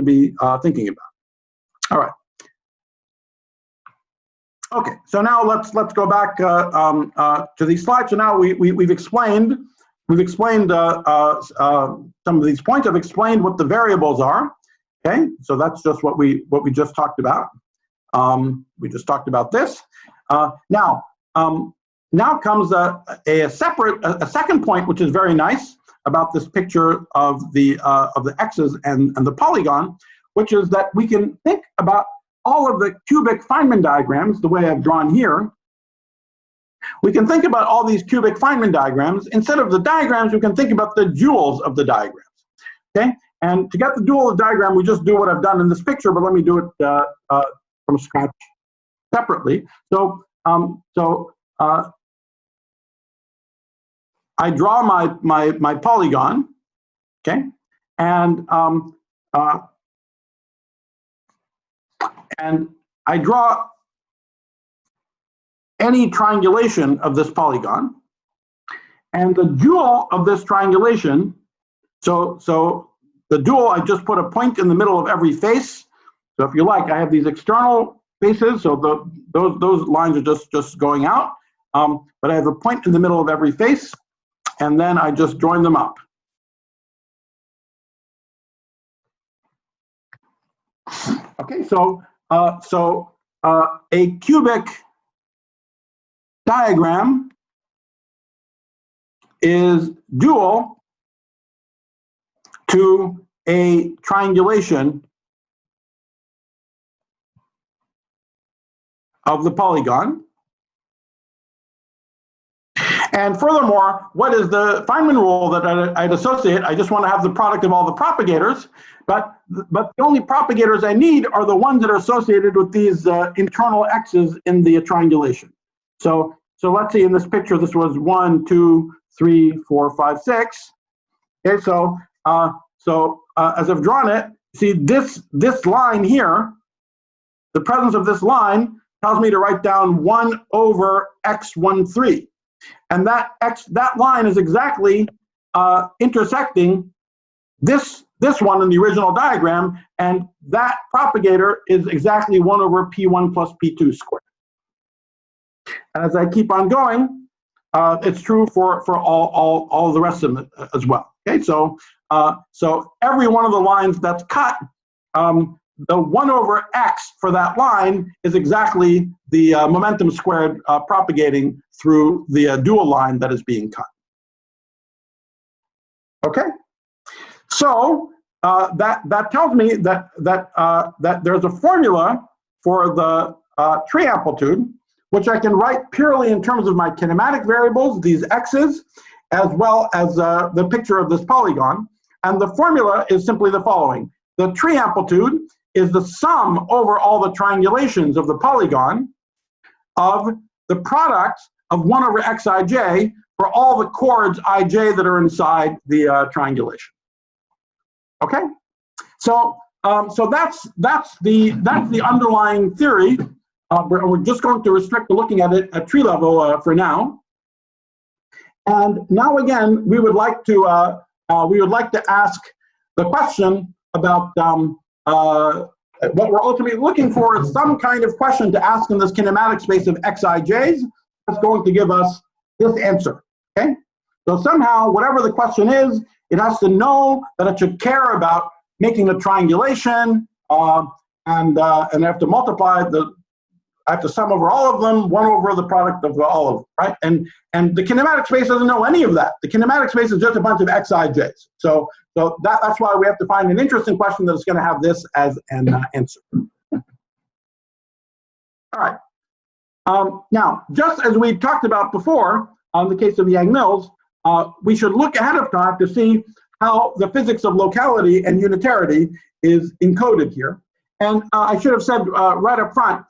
[SPEAKER 1] be thinking about. All right. Okay, so now let's go back to these slides. So now we've explained some of these points. I've explained what the variables are. Okay, so that's just what we just talked about. We just talked about this. Now comes a second point, which is very nice about this picture of the x's and the polygon, which is that we can think about all of the cubic Feynman diagrams the way I've drawn here. We can think about all these cubic Feynman diagrams. Instead of the diagrams, we can think about the duals of the diagrams. Okay, and to get the dual of the diagram, we just do what I've done in this picture, but let me do it from scratch separately. So I draw my polygon, okay, and I draw any triangulation of this polygon, and the dual of this triangulation. So the dual, I just put a point in the middle of every face. So if you like, I have these external faces, so those lines are just going out, but I have a point in the middle of every face, and then I just join them up. Okay, so a cubic diagram is dual to a triangulation of the polygon. And furthermore, what is the Feynman rule that I'd associate? I just want to have the product of all the propagators, but the only propagators I need are the ones that are associated with these internal x's in the triangulation. So let's see, in this picture, this was 1, 2, 3, 4, 5, 6. Okay, so as I've drawn it, see this line here, the presence of this line tells me to write down 1 over x13. And that line is exactly intersecting this one in the original diagram, and that propagator is exactly 1 over p1 plus p2 squared. As I keep on going, it's true for all the rest of it as well. Okay, so every one of the lines that's cut, the 1 over x for that line is exactly the momentum squared propagating through the dual line that is being cut. Okay, so that tells me that there's a formula for the tree amplitude, which I can write purely in terms of my kinematic variables, these x's, as well as the picture of this polygon. And the formula is simply the following. The tree amplitude is the sum over all the triangulations of the polygon of the product of 1 over xij for all the chords ij that are inside the triangulation. Okay, so that's the underlying theory. We're just going to restrict to looking at it at tree level for now. And now again, we would like to ask the question about what we're ultimately looking for is some kind of question to ask in this kinematic space of xij's that's going to give us this answer. Okay, so somehow whatever the question is, it has to know that it should care about making a triangulation, and I have to multiply I have to sum over all of them, 1 over the product of all of them, right? And the kinematic space doesn't know any of that. The kinematic space is just a bunch of xij's. So that's why we have to find an interesting question that's going to have this as an answer. All right. Now, just as we talked about before, on the case of Yang-Mills, we should look ahead of time to see how the physics of locality and unitarity is encoded here. And I should have said right up front,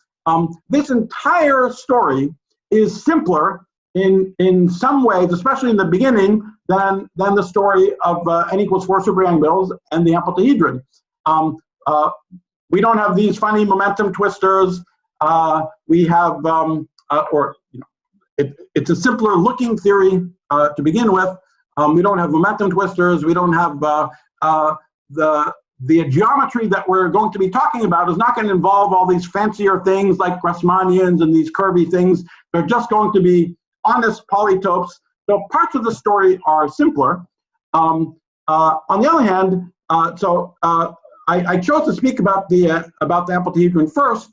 [SPEAKER 1] this entire story is simpler in some ways, especially in the beginning, than the story of n equals 4 super Yang-Mills and the amplituhedron. We don't have these funny momentum twisters. We have, it's a simpler looking theory to begin with. We don't have momentum twisters. We don't have the geometry that we're going to be talking about is not going to involve all these fancier things like Grassmannians and these curvy things. They're just going to be honest polytopes. So parts of the story are simpler. On the other hand, I chose to speak about the amplituhedron first,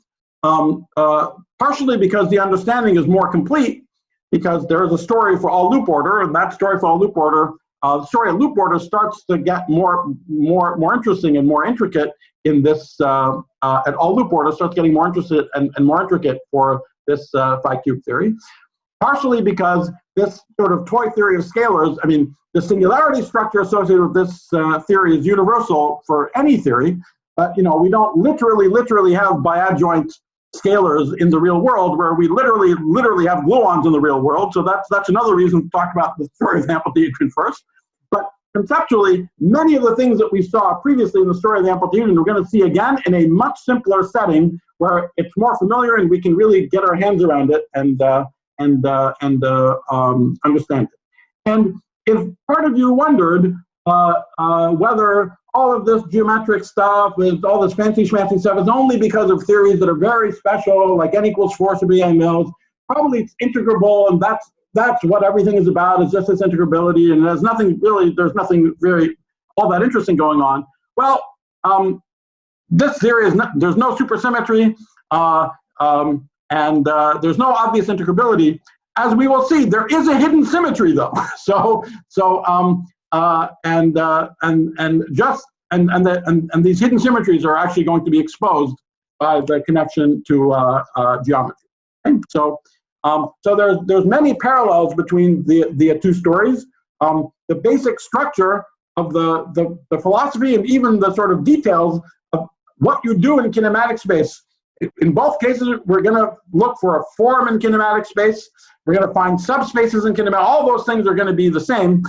[SPEAKER 1] partially because the understanding is more complete, because there is a story for all loop order, and that story for all loop order, the story of loop order starts to get more interesting and more intricate in this, at all loop order starts getting more interested and more intricate for this phi cube theory. Partially because this sort of toy theory of scalars, I mean, the singularity structure associated with this theory is universal for any theory, but we don't literally have biadjoint scalars in the real world where we literally have gluons in the real world. So that's another reason to talk about the story of the amplituhedron first. But conceptually, many of the things that we saw previously in the story of the amplituhedron, we're going to see again in a much simpler setting where it's more familiar and we can really get our hands around it and understand it. And if part of you wondered whether all of this geometric stuff, is all this fancy schmancy stuff, is only because of theories that are very special, like n equals 4 super Yang-Mills, probably it's integrable, and that's what everything is about, is just this integrability, and there's nothing very all that interesting going on. Well, this theory is not, there's no supersymmetry, and there's no obvious integrability. As we will see, there is a hidden symmetry though. And these hidden symmetries are actually going to be exposed by the connection to geometry. And so So there's many parallels between the two stories. The basic structure of the philosophy and even the sort of details of what you do in kinematic space. In both cases, we're going to look for a form in kinematic space. We're going to find subspaces in kinematic. All those things are going to be the same.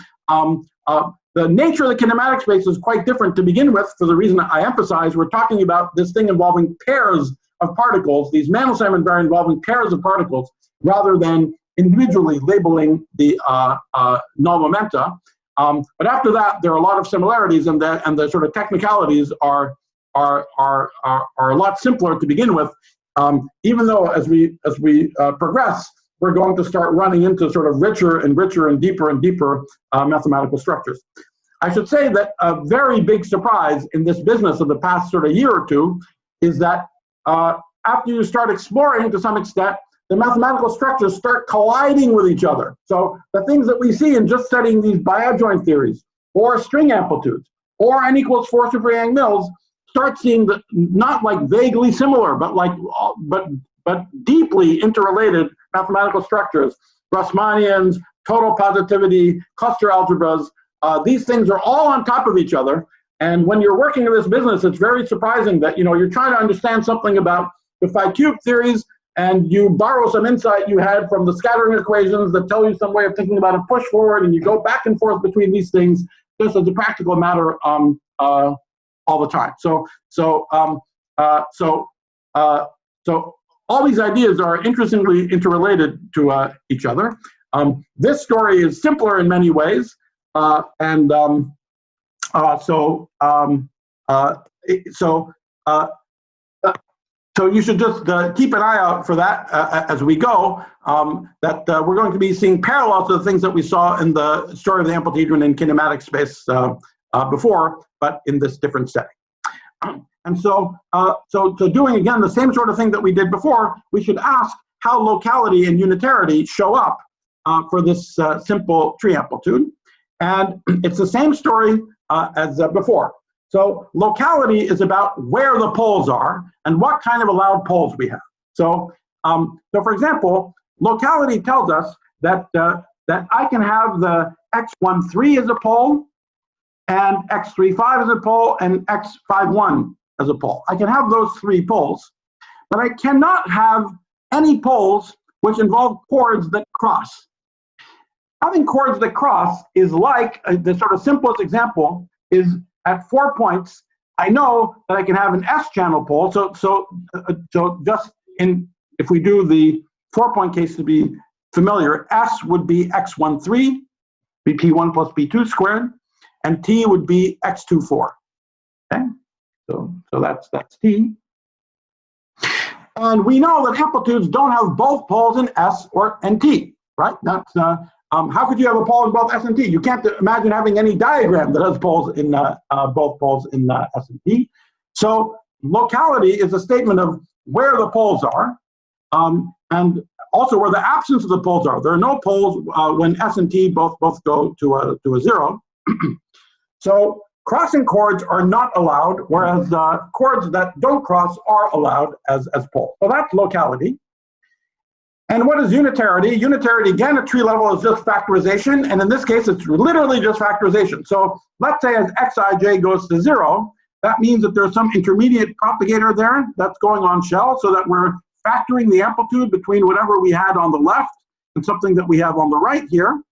[SPEAKER 1] The nature of the kinematic space is quite different to begin with, for the reason I emphasize. We're talking about this thing involving pairs of particles, these Mandel-Simon invariant involving pairs of particles, rather than individually labeling the null momenta. But after that, there are a lot of similarities, and the sort of technicalities are a lot simpler to begin with. Even though as we progress, we're going to start running into sort of richer and deeper mathematical structures. I should say that a very big surprise in this business of the past sort of year or two is that after you start exploring to some extent, the mathematical structures start colliding with each other. So the things that we see in just studying these bi-adjoint theories, or string amplitudes, or n equals 4 super Yang-Mills, start seeing that not like vaguely similar, but deeply interrelated mathematical structures. Grassmannians, total positivity, cluster algebras, these things are all on top of each other. And when you're working in this business, it's very surprising that you're trying to understand something about the phi cube theories, and you borrow some insight you had from the scattering equations that tell you some way of thinking about a push forward, and you go back and forth between these things just as a practical matter all the time. So all these ideas are interestingly interrelated to each other. This story is simpler in many ways, so you should just keep an eye out for that as we go, that we're going to be seeing parallels to the things that we saw in the story of the amplitude in kinematic space before, but in this different setting. And so doing again the same sort of thing that we did before, we should ask how locality and unitarity show up for this simple tree amplitude. And it's the same story as before. So locality is about where the poles are and what kind of allowed poles we have. So for example, locality tells us that I can have the x13 as a pole, and x35 as a pole, and x51 as a pole. I can have those three poles, but I cannot have any poles which involve chords that cross. Having chords that cross is like, the sort of simplest example is at 4 points, I know that I can have an S-channel pole. So just if we do the 4-point case to be familiar, S would be x13, be P1 plus P2 squared, and T would be x24. Okay, so that's T. And we know that amplitudes don't have both poles in S and T, right? That's how could you have a pole in both S and T? You can't imagine having any diagram that has poles in both poles in S and T. So locality is a statement of where the poles are, and also where the absence of the poles are. There are no poles when S and T both go to a 0. So crossing chords are not allowed, whereas chords that don't cross are allowed as poles. So that's locality. And what is unitarity? Unitarity, again, at tree level is just factorization, and in this case, it's literally just factorization. So let's say as xij goes to 0, that means that there's some intermediate propagator there that's going on shell, so that we're factoring the amplitude between whatever we had on the left and something that we have on the right here.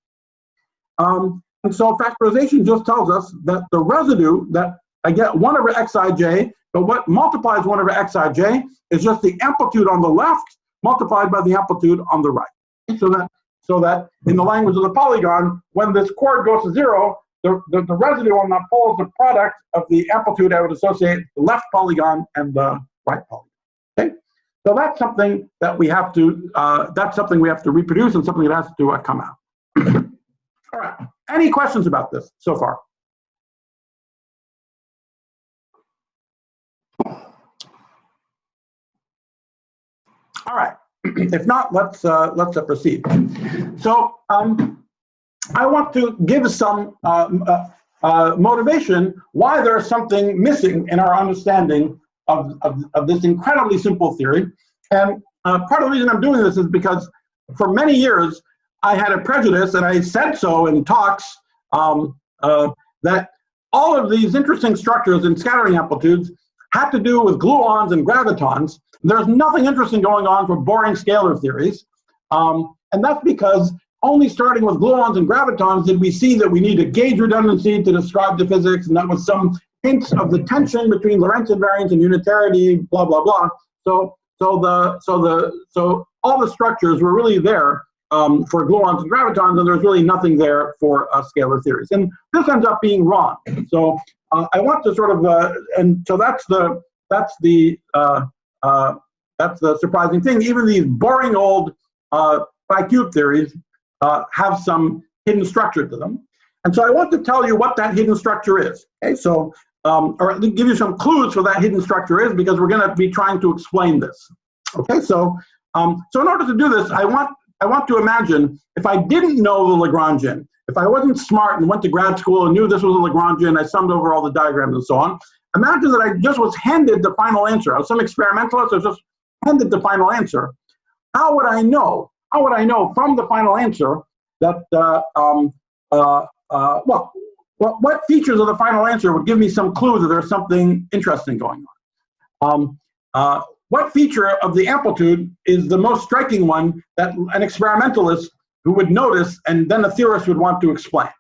[SPEAKER 1] And so factorization just tells us that the residue that I get 1 over xij, but what multiplies 1 over xij is just the amplitude on the left multiplied by the amplitude on the right. So that in the language of the polygon, when this chord goes to 0, the residue on that pole is the product of the amplitude I would associate the left polygon and the right polygon. Okay, so that's something that we have to reproduce, and something that has to come out. All right. Any questions about this so far? All right. If not, let's proceed. So I want to give some motivation why there's something missing in our understanding of this incredibly simple theory. And part of the reason I'm doing this is because for many years, I had a prejudice, and I said so in talks, that all of these interesting structures in scattering amplitudes had to do with gluons and gravitons. There's nothing interesting going on for boring scalar theories. And that's because only starting with gluons and gravitons did we see that we need a gauge redundancy to describe the physics, and that was some hints of the tension between Lorentz invariance and unitarity, blah, blah, blah. So all the structures were really there for gluons and gravitons, and there's really nothing there for scalar theories. And this ends up being wrong. So I want to sort of, and so that's the surprising thing. Even these boring old phi-cube theories have some hidden structure to them. And so I want to tell you what that hidden structure is. Okay, so, or give you some clues for that hidden structure is, because we're going to be trying to explain this. Okay, so so in order to do this, I want to imagine if I didn't know the Lagrangian, if I wasn't smart and went to grad school and knew this was a Lagrangian, I summed over all the diagrams and so on. Imagine that I just was handed the final answer. I was some experimentalist, I was just handed the final answer. How would I know? How would I know from the final answer that, what features of the final answer would give me some clue that there's something interesting going on? What feature of the amplitude is the most striking one that an experimentalist who would notice and then a theorist would want to explain?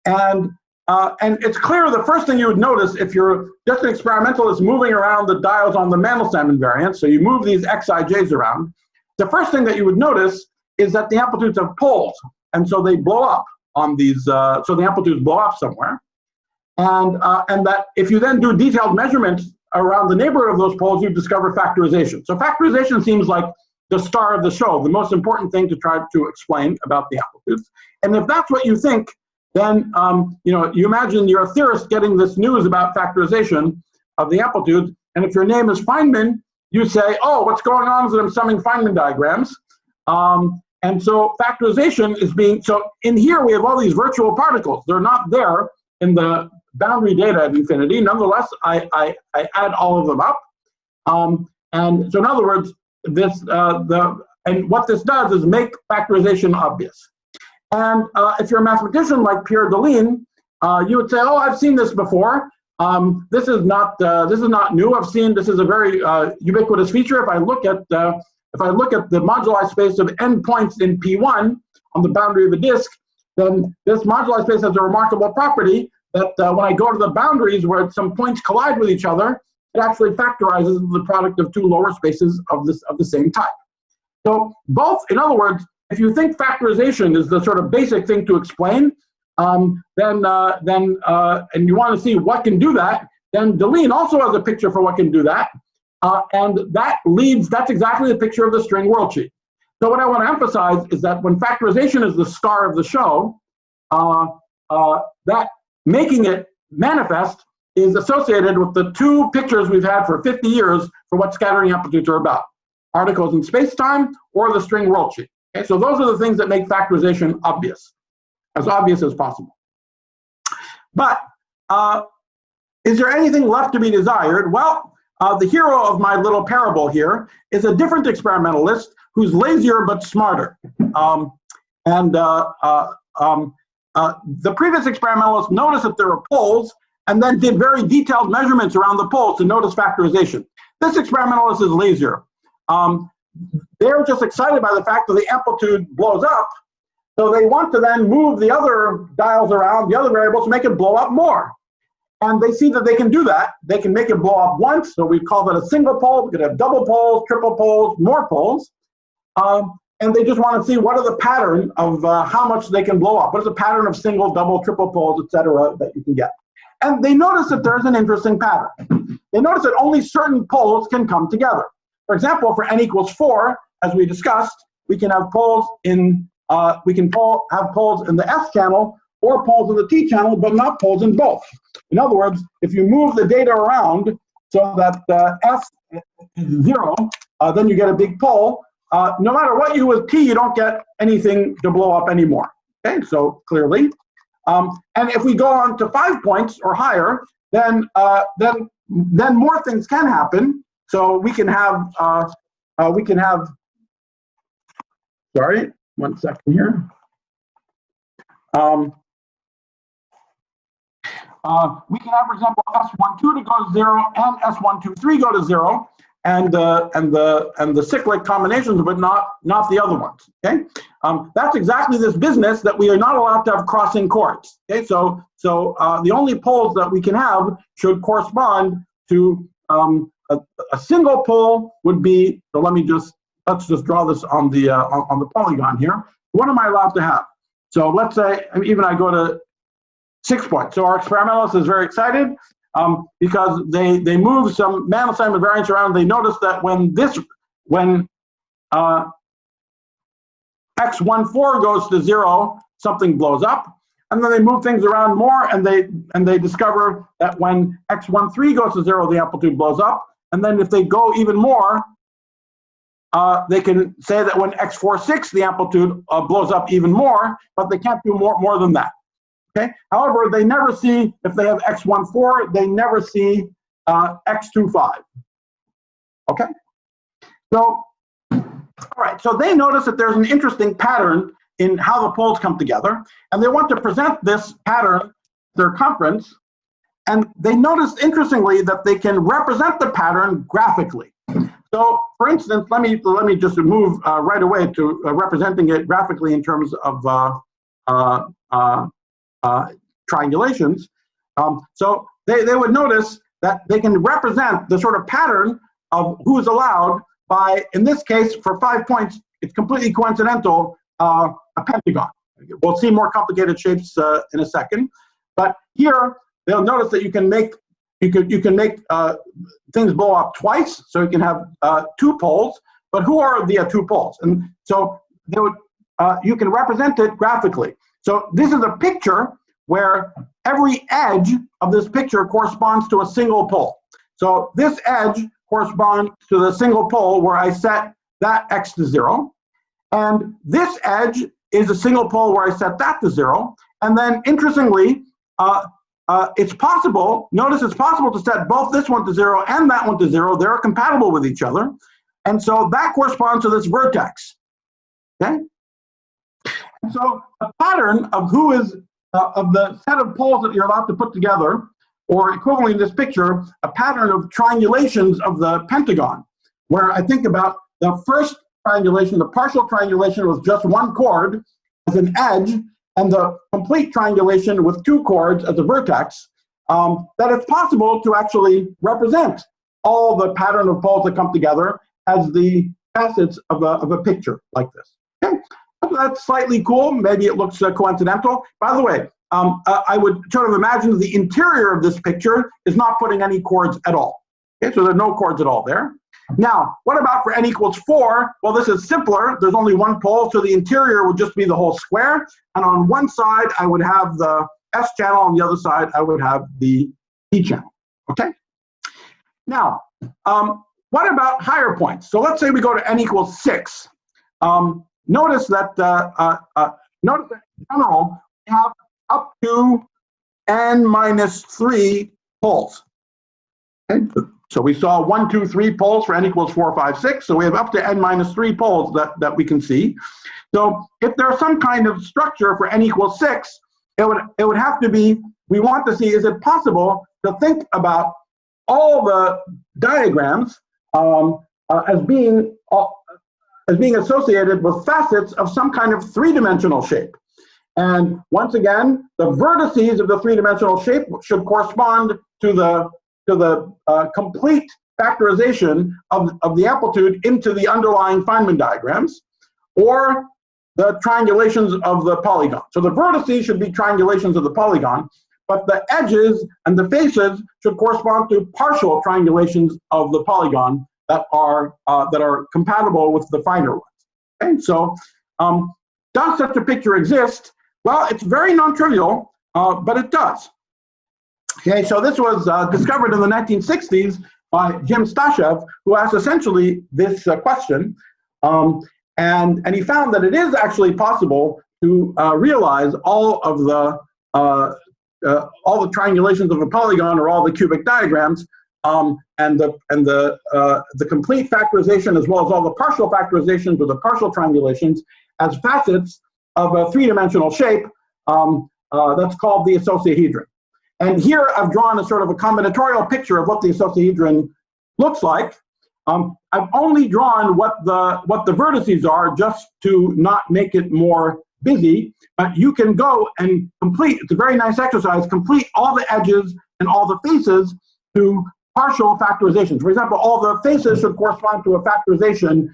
[SPEAKER 1] And it's clear the first thing you would notice if you're just an experimentalist moving around the dials on the Mandelstam invariant, so you move these xij's around, the first thing that you would notice is that the amplitudes have poles, and so they blow up on these, so the amplitudes blow up somewhere. And that if you then do detailed measurements around the neighborhood of those poles, you discover factorization. So factorization seems like the star of the show, the most important thing to try to explain about the amplitudes. And if that's what you think, then you imagine you're a theorist getting this news about factorization of the amplitudes. And if your name is Feynman, you say, oh, what's going on is that I'm summing Feynman diagrams. And so factorization is being, so in here we have all these virtual particles. They're not there in the boundary data at infinity. Nonetheless, I add all of them up. And so in other words, this and what this does is make factorization obvious. And if you're a mathematician like Pierre Deligne, you would say, oh, I've seen this before. This is not new. I've seen this is a very ubiquitous feature. If I look at the moduli space of n points in P1 on the boundary of a disk, then this moduli space has a remarkable property that when I go to the boundaries where some points collide with each other, it actually factorizes the product of two lower spaces of the same type. So both, in other words, if you think factorization is the sort of basic thing to explain, and you want to see what can do that, then Deligne also has a picture for what can do that. And that's exactly the picture of the string world sheet. So what I want to emphasize is that when factorization is the star of the show, that making it manifest is associated with the two pictures we've had for 50 years for what scattering amplitudes are about: particles in space-time or the string world sheet. Okay, so those are the things that make factorization obvious as possible. But is there anything left to be desired? Well, the hero of my little parable here is a different experimentalist who's lazier but smarter. The previous experimentalist noticed that there were poles and then did very detailed measurements around the poles to notice factorization. This experimentalist is lazier. They're just excited by the fact that the amplitude blows up, so they want to then move the other dials around, the other variables, to make it blow up more. And they see that they can do that. They can make it blow up once, so we call that a single pole. We could have double poles, triple poles, more poles. And they just want to see what are the pattern of how much they can blow up. What is the pattern of single, double, triple poles, etc., that you can get? And they notice that there's an interesting pattern. They notice that only certain poles can come together. For example, for n equals 4, as we discussed, we can have poles in have poles in the S channel or poles in the T channel, but not poles in both. In other words, if you move the data around so that S is 0, then you get a big pole. No matter what you do with T, you don't get anything to blow up anymore. Okay, so clearly. And if we go on to 5 points or higher, then more things can happen. So we can have sorry, 1 second here. We can have, for example, S12 to go to 0 and S123 go to 0, and the cyclic combinations, but not the other ones. Okay, that's exactly this business that we are not allowed to have crossing chords. Okay, so the only poles that we can have should correspond to a single pole would be. So let's just draw this on the polygon here. What am I allowed to have? So let's say even I go to 6 points. So our experimentalist is very excited because they move some man assignment variance around. They notice that when x14 goes to 0, something blows up, and then they move things around more, and they discover that when x13 goes to 0, the amplitude blows up, and then if they go even more, they can say that when x46, the amplitude blows up even more, but they can't do more than that. Okay. However, they never see, if they have x14, they never see x25. Okay. So, all right. So they notice that there's an interesting pattern in how the poles come together, and they want to present this pattern, circumference, and they notice, interestingly, that they can represent the pattern graphically. So, for instance, let me just move right away to representing it graphically in terms of triangulations. So they would notice that they can represent the sort of pattern of who is allowed by, in this case, for 5 points, it's completely coincidental, a pentagon. We'll see more complicated shapes in a second, but here they'll notice that you can make things blow up twice, so you can have 2 poles. But who are the 2 poles? And so they would you can represent it graphically. So this is a picture where every edge of this picture corresponds to a single pole. So this edge corresponds to the single pole where I set that x to 0. And this edge is a single pole where I set that to 0. And then interestingly, it's possible, notice it's possible to set both this one to 0 and that one to 0. They're compatible with each other. And so that corresponds to this vertex. Okay? And so the pattern of who is, of the set of poles that you're allowed to put together, or equivalently in this picture, a pattern of triangulations of the pentagon, where I think about the first triangulation, the partial triangulation with just 1 chord as an edge, and the complete triangulation with 2 chords as a vertex, that it's possible to actually represent all the pattern of poles that come together as the facets of a picture like this. Okay? That's slightly cool. Maybe it looks coincidental. By the way, I would sort of imagine the interior of this picture is not putting any chords at all. Okay, so there are no chords at all there. Now, what about for n equals 4? Well, this is simpler. There's only 1 pole, so the interior would just be the whole square. And on one side, I would have the S channel. On the other side, I would have the P channel. Okay? Now, what about higher points? So let's say we go to n equals 6. Notice that in general, we have up to n minus 3 poles. Okay? So we saw 1, 2, 3 poles for n equals 4, 5, 6. So we have up to n minus 3 poles that we can see. So if there's some kind of structure for n equals 6, it would have to be, we want to see, is it possible to think about all the diagrams as being associated with facets of some kind of 3-dimensional shape. And once again, the vertices of the 3-dimensional shape should correspond to the complete factorization of the amplitude into the underlying Feynman diagrams, or the triangulations of the polygon. So the vertices should be triangulations of the polygon, but the edges and the faces should correspond to partial triangulations of the polygon that are compatible with the finer ones. Okay, so does such a picture exist? Well, it's very non-trivial, but it does. Okay, so this was discovered in the 1960s by Jim Stashev, who asked essentially this question, and he found that it is actually possible to realize all the triangulations of a polygon or all the cubic diagrams, and the complete factorization as well as all the partial factorizations or the partial triangulations, as facets of a three-dimensional shape that's called the icosahedron. And here I've drawn a sort of a combinatorial picture of what the icosahedron looks like. I've only drawn what the vertices are just to not make it more busy, but you can go and complete, it's a very nice exercise, complete all the edges and all the faces to partial factorizations. For example, all the faces should correspond to a factorization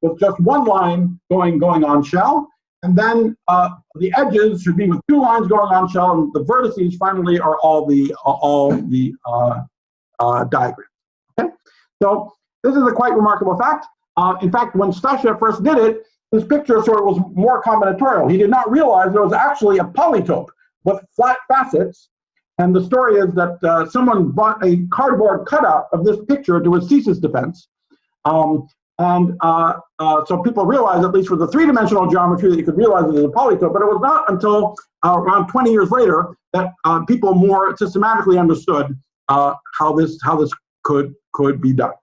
[SPEAKER 1] with just one line going on shell, and then the edges should be with two lines going on shell, and the vertices finally are all the diagrams. Okay, so this is a quite remarkable fact. In fact, when Stasha first did it, this picture sort of was more combinatorial. He did not realize there was actually a polytope with flat facets. And the story is that someone brought a cardboard cutout of this picture to his thesis defense. So people realized, at least with the three-dimensional geometry, that you could realize it as a polytope. But it was not until around 20 years later that people more systematically understood how this could be done.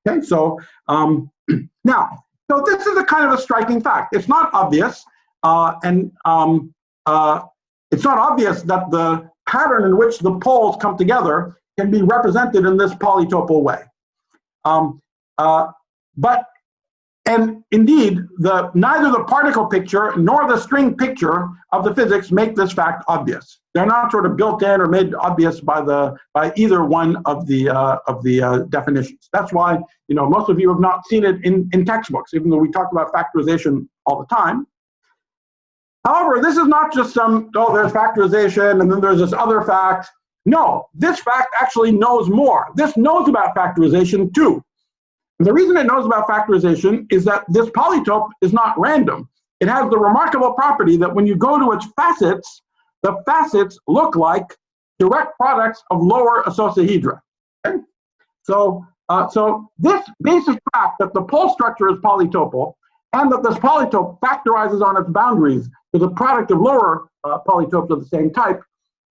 [SPEAKER 1] Okay, so now, so this is a kind of a striking fact. It's not obvious, it's not obvious that the pattern in which the poles come together can be represented in this polytopal way. And indeed, neither the particle picture nor the string picture of the physics make this fact obvious. They're not sort of built in or made obvious by either one of the definitions. That's why, you know, most of you have not seen it in textbooks, even though we talk about factorization all the time. However, this is not just some, oh, there's factorization and then there's this other fact. No, this fact actually knows more. This knows about factorization too. And the reason it knows about factorization is that this polytope is not random. It has the remarkable property that when you go to its facets, the facets look like direct products of lower icosahedra. Okay? So this basic fact that the pole structure is polytopal and that this polytope factorizes on its boundaries to the product of lower polytopes of the same type,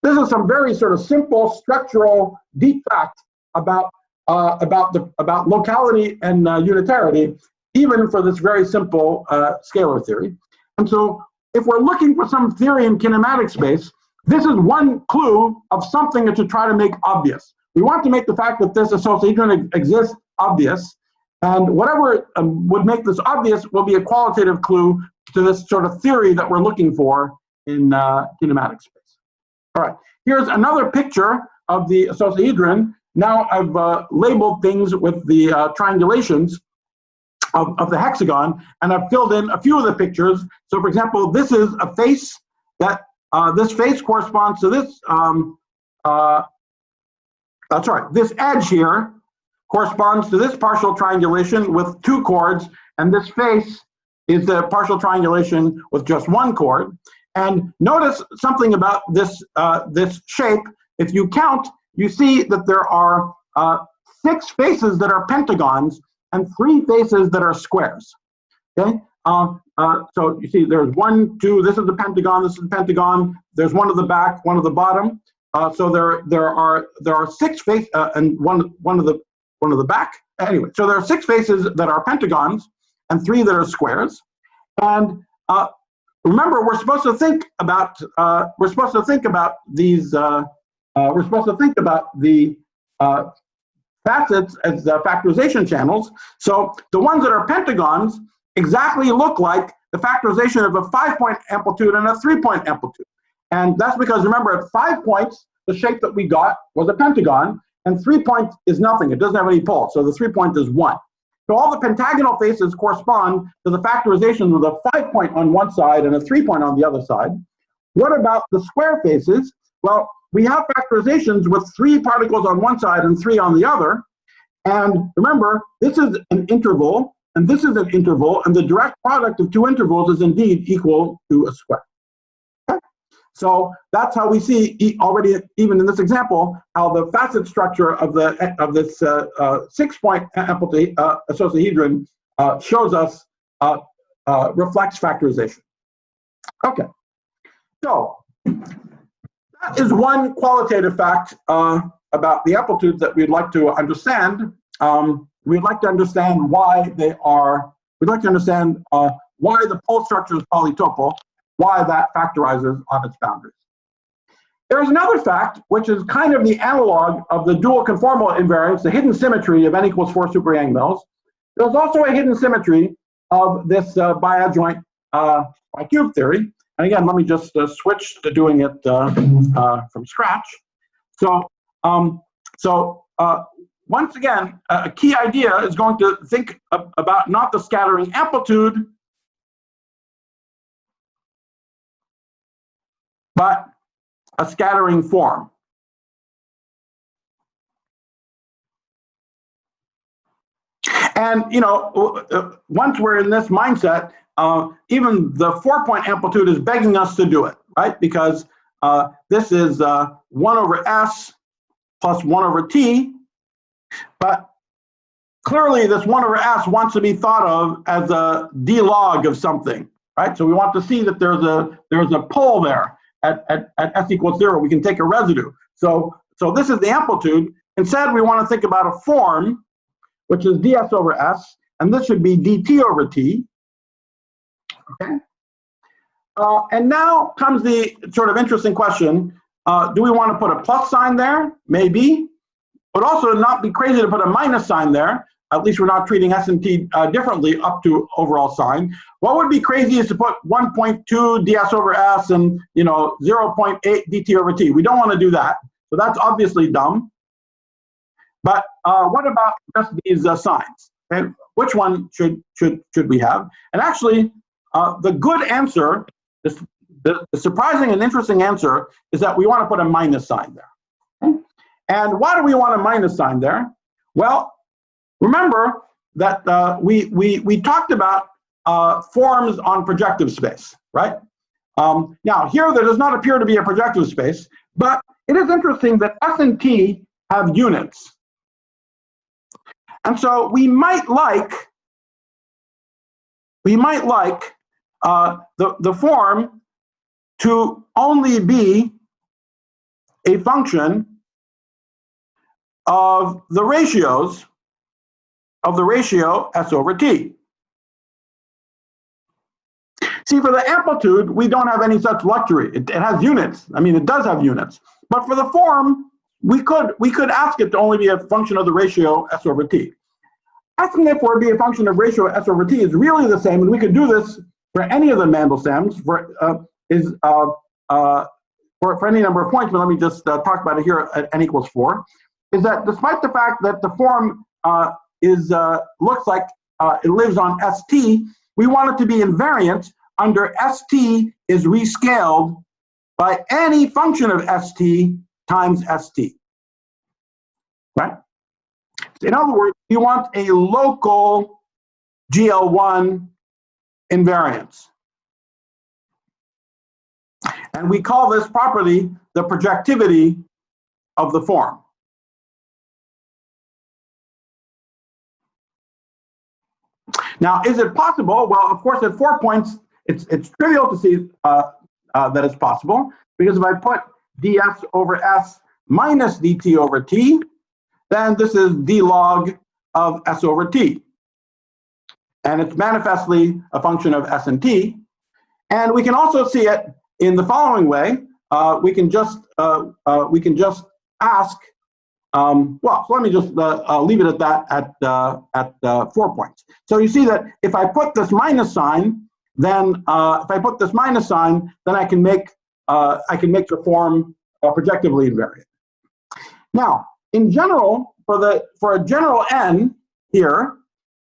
[SPEAKER 1] this is some very sort of simple structural deep fact about locality and unitarity, even for this very simple scalar theory. And so if we're looking for some theory in kinematic space, this is one clue of something to try to make obvious. We want to make the fact that this icosahedron exists obvious, and whatever would make this obvious will be a qualitative clue to this sort of theory that we're looking for in kinematic space. All right, here's another picture of the icosahedron. Now I've labeled things with the triangulations of the hexagon, and I've filled in a few of the pictures. So for example, this is a face that, this face corresponds to this, this edge here corresponds to this partial triangulation with two chords, and this face is the partial triangulation with just one chord. And notice something about this, this shape. If you count, you see that there are 6 faces that are pentagons and 3 faces that are squares. Okay, so you see there's 1, 2. This is the pentagon. This is the pentagon. There's one at the back, one at the bottom. So there are 6 faces and one of the back. Anyway, so there are 6 faces that are pentagons and 3 that are squares. And remember, we're supposed to think about these. We're supposed to think about the facets as factorization channels. So the ones that are pentagons exactly look like the factorization of a 5-point amplitude and a 3-point amplitude. And that's because, remember, at 5 points, the shape that we got was a pentagon, and 3 points is nothing. It doesn't have any poles, so the 3 point is 1. So all the pentagonal faces correspond to the factorization of a 5-point on one side and a 3-point on the other side. What about the square faces? Well, we have factorizations with 3 particles on one side and 3 on the other. And remember, this is an interval, and this is an interval, and the direct product of 2 intervals is indeed equal to a square. Okay? So that's how we see already, even in this example, how the facet structure of this 6-point amplitude icosahedron shows us reflects factorization. Okay, so that is one qualitative fact about the amplitudes that we'd like to understand. We'd like to understand why they are. We'd like to understand why the pole structure is polytopic, why that factorizes on its boundaries. There's another fact, which is kind of the analog of the dual conformal invariance, the hidden symmetry of n equals 4 super Yang mills. There's also a hidden symmetry of this bi-adjoint bi-cube theory. And again, let me just switch to doing it from scratch. So, once again, a key idea is going to think about not the scattering amplitude, but a scattering form. And once we're in this mindset, even the 4-point amplitude is begging us to do it, right? Because this is 1 over s plus 1 over t, but clearly this 1 over s wants to be thought of as a d log of something, right? So we want to see that there's a pole there at s equals 0. We can take a residue. So this is the amplitude. Instead, we want to think about a form, which is ds over s, and this should be dt over t. Okay. And now comes the sort of interesting question: do we want to put a plus sign there? Maybe. But also not be crazy to put a minus sign there. At least we're not treating s and t differently up to overall sign. What would be crazy is to put 1.2 ds over s and 0.8 dt over t. We don't want to do that. So that's obviously dumb. But what about just these signs? Okay? Which one should we have? And actually, the good answer, the surprising and interesting answer, is that we want to put a minus sign there. Okay? And why do we want a minus sign there? Well, remember that we talked about forms on projective space, right? Now, here there does not appear to be a projective space, but it is interesting that s and t have units. And so we might like the form to only be a function of the ratios of the ratio s over t. See, for the amplitude, we don't have any such luxury. It has units. I mean, it does have units. But for the form, we could ask it to only be a function of the ratio s over t. Asking it for it to be a function of ratio s over t is really the same, and we could do this for any of the Mandelstems for any number of points. But let me just talk about it here at n equals 4. Is that despite the fact that the form looks like it lives on st, we want it to be invariant under st is rescaled by any function of st times st, right? In other words, you want a local GL1 invariance. And we call this property the projectivity of the form. Now, is it possible? Well, of course, at 4 points, it's trivial to see that it's possible, because if I put ds over s minus dt over t, then this is d log of s over t. And it's manifestly a function of s and t. And we can also see it in the following way. We can just ask, well, so let me just leave it at that at 4 points. So you see that if I put this minus sign, then I can make the form projectively invariant. Now, in general, for a general n here,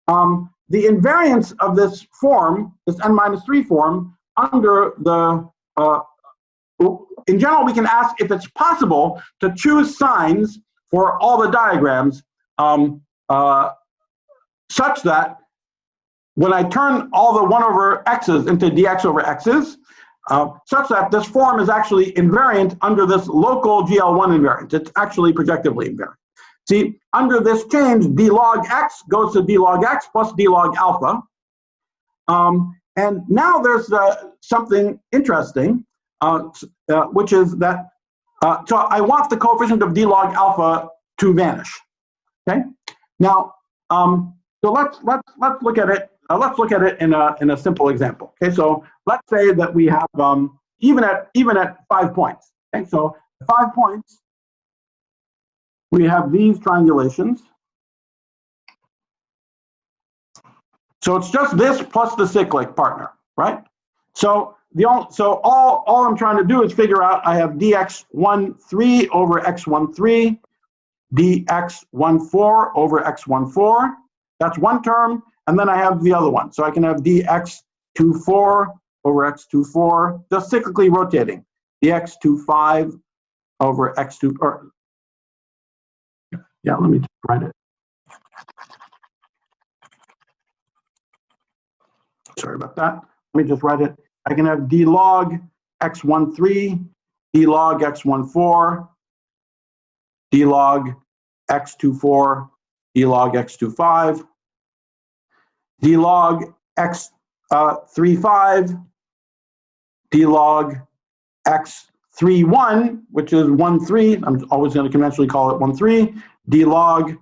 [SPEAKER 1] the invariance of this form, this n-3 form, under the in general, we can ask if it's possible to choose signs for all the diagrams such that when I turn all the 1 over x's into dx over x's, such that this form is actually invariant under this local GL1 invariance. It's actually projectively invariant. See, under this change, d log x goes to d log x plus d log alpha. And now there's something interesting, which is that, so I want the coefficient of d log alpha to vanish. Okay. Now, so let's look at it let's look at it in a simple example. Okay, so let's say that we have even at 5 points. Okay, so 5 points, we have these triangulations. So it's just this plus the cyclic partner, right? So all I'm trying to do is figure out I have dx13 over x13, dx14 over x14. That's one term, and then I have the other one. So I can have dx24 over x24, just cyclically rotating. dx25 over x2, or yeah, let me just write it. Sorry about that. Let me just write it. I can have d log x13, d log x14, d log x24, d log x25, d log x35, d log x31, which is 1,3. I'm always going to conventionally call it 1,3. D log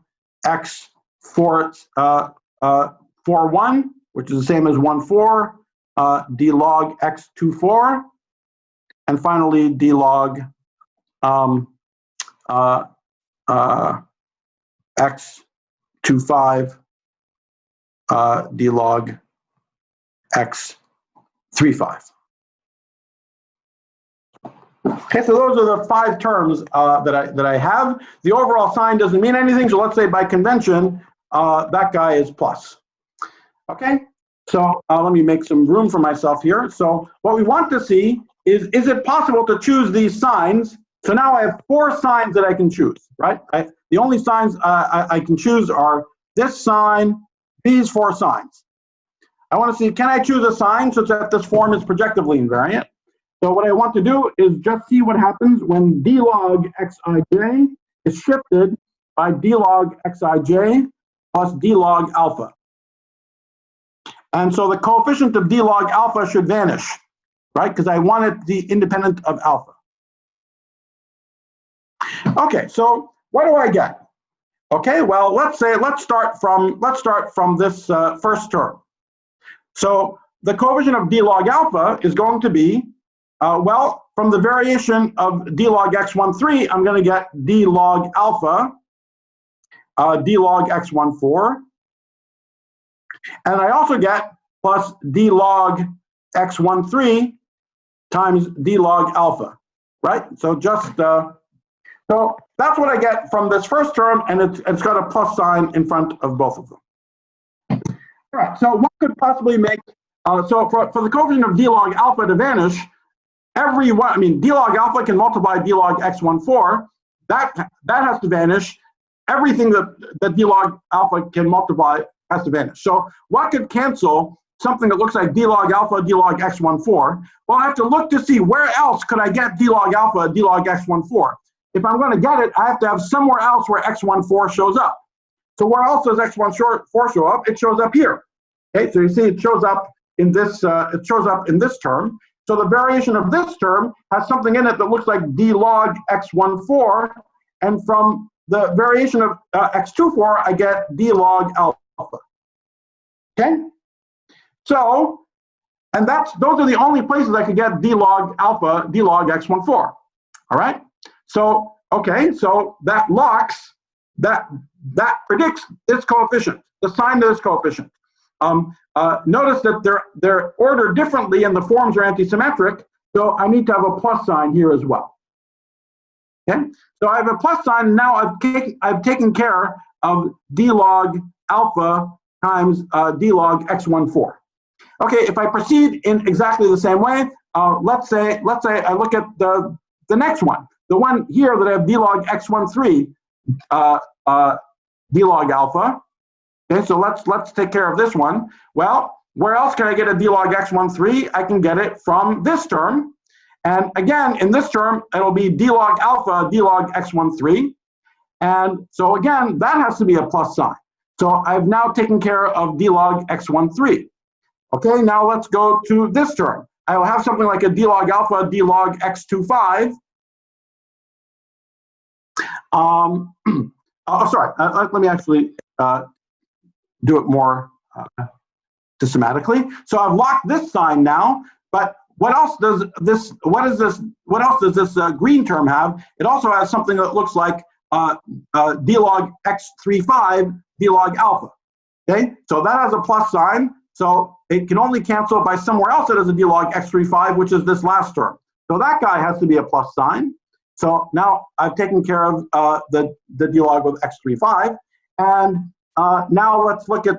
[SPEAKER 1] x41, which is the same as 1,4. D log x24, and finally d log x25, d log x35. Okay, so those are the 5 terms that I have. The overall sign doesn't mean anything, so let's say by convention that guy is plus. Okay, so let me make some room for myself here. So what we want to see is it possible to choose these signs? So now I have 4 signs that I can choose, right? The only signs I can choose are this sign, these 4 signs. I want to see, can I choose a sign such that this form is projectively invariant? So what I want to do is just see what happens when d log xij is shifted by d log xij plus d log alpha. And so the coefficient of d log alpha should vanish, right? Because I want it to be independent of alpha. Okay, so what do I get? Okay, well, let's start from this first term. So the coefficient of d log alpha is going to be, well, from the variation of d log x13, I'm going to get d log alpha, d log x14, and I also get plus d log x13 times d log alpha, right? So just so that's what I get from this first term, and it's got a plus sign in front of both of them. All right, so what could possibly make, so for the coefficient of d log alpha to vanish, d log alpha can multiply d log x14, that has to vanish. Everything that d log alpha can multiply has to vanish. So what could cancel something that looks like d log alpha, d log x14? Well, I have to look to see where else could I get d log alpha, d log x14. If I'm going to get it, I have to have somewhere else where x14 shows up. So where else does x14 show up? It shows up here. Okay, so you see it shows up in this. It shows up in this term. So the variation of this term has something in it that looks like d log x14, and from the variation of x24, I get d log alpha. Okay, so and those are the only places I could get d log alpha, d log x14. All right. So okay, so that locks that predicts this coefficient, the sign of this coefficient. Notice that they're ordered differently and the forms are antisymmetric, so I need to have a plus sign here as well. Okay, so I have a plus sign. Now I've taken care of d log alpha times d log x14. Okay, if I proceed in exactly the same way, let's say I look at the next one, the one here that I have d log x13, d log alpha. Okay, so let's take care of this one. Well, where else can I get a d log x13? I can get it from this term. And again, in this term, it'll be d log alpha, d log x13. And so again, that has to be a plus sign. So I've now taken care of d log x13. Okay, now let's go to this term. I will have something like a d log alpha, d log x25. Sorry, let me actually do it more systematically. So I've locked this sign now, but what else does this green term have? It also has something that looks like d log x35 d log alpha. Okay, so that has a plus sign, so it can only cancel by somewhere else that has a d log x35, which is this last term. So that guy has to be a plus sign. So now I've taken care of the d log with x35, and now let's look at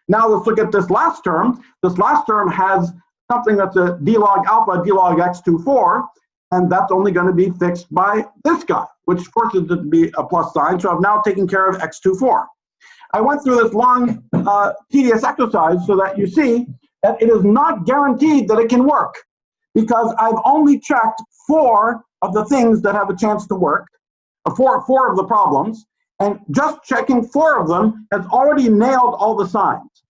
[SPEAKER 1] now let's look at this last term. This last term has something that's a d log alpha d log x24, and that's only going to be fixed by this guy, which forces it to be a plus sign. So I've now taken care of x24. I went through this long, tedious exercise so that you see that it is not guaranteed that it can work, because I've only checked 4 of the things that have a chance to work, four of the problems, and just checking 4 of them has already nailed all the signs.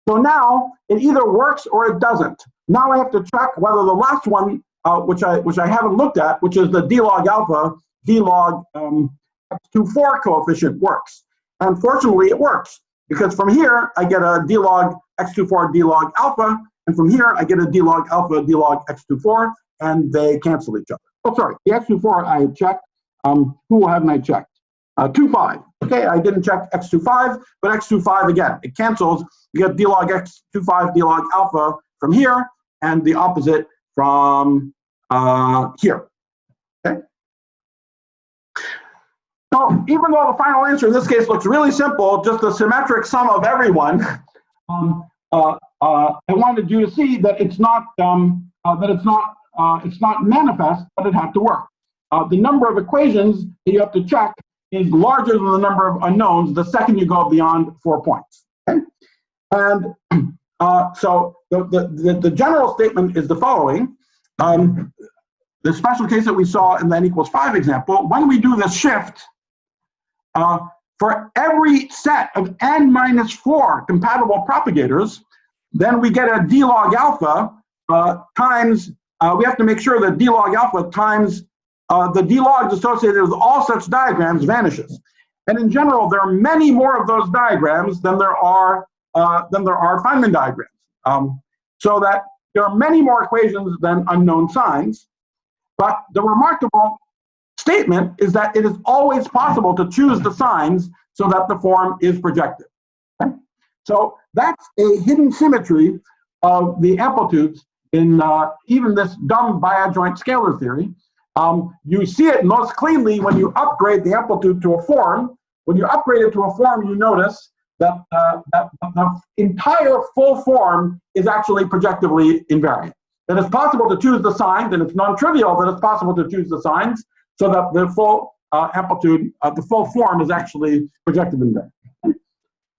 [SPEAKER 1] So now it either works or it doesn't. Now I have to check whether the last one, which I haven't looked at, which is the d log alpha d log x24 coefficient, works. And fortunately it works, because from here I get a d log x24 d log alpha, and from here I get a d log alpha d log x24, and they cancel each other. Oh, sorry, the x24 I had checked. Who haven't I checked? 25. Okay, I didn't check x25, but x25 again, it cancels. You get d log x25 d log alpha from here, and the opposite from here. Okay. So even though the final answer in this case looks really simple, just the symmetric sum of everyone, I wanted you to see that it's not it's not manifest, but it had to work. The number of equations that you have to check is larger than the number of unknowns the second you go beyond 4 points. Okay? And so the general statement is the following. The special case that we saw in the n equals 5 example, when we do this shift, for every set of n minus 4 compatible propagators, then we get a d log alpha times, we have to make sure that d log alpha times the d logs associated with all such diagrams vanishes. And in general, there are many more of those diagrams than there are Feynman diagrams. So that there are many more equations than unknown signs. But the remarkable statement is that it is always possible to choose the signs so that the form is projective. Okay? So that's a hidden symmetry of the amplitudes in even this dumb bi-adjoint scalar theory. You see it most cleanly when you upgrade the amplitude to a form. When you upgrade it to a form, you notice that, that the entire full form is actually projectively invariant. That it's possible to choose the signs, and it's non-trivial that it's possible to choose the signs, so that the full amplitude of the full form is actually projective invariant.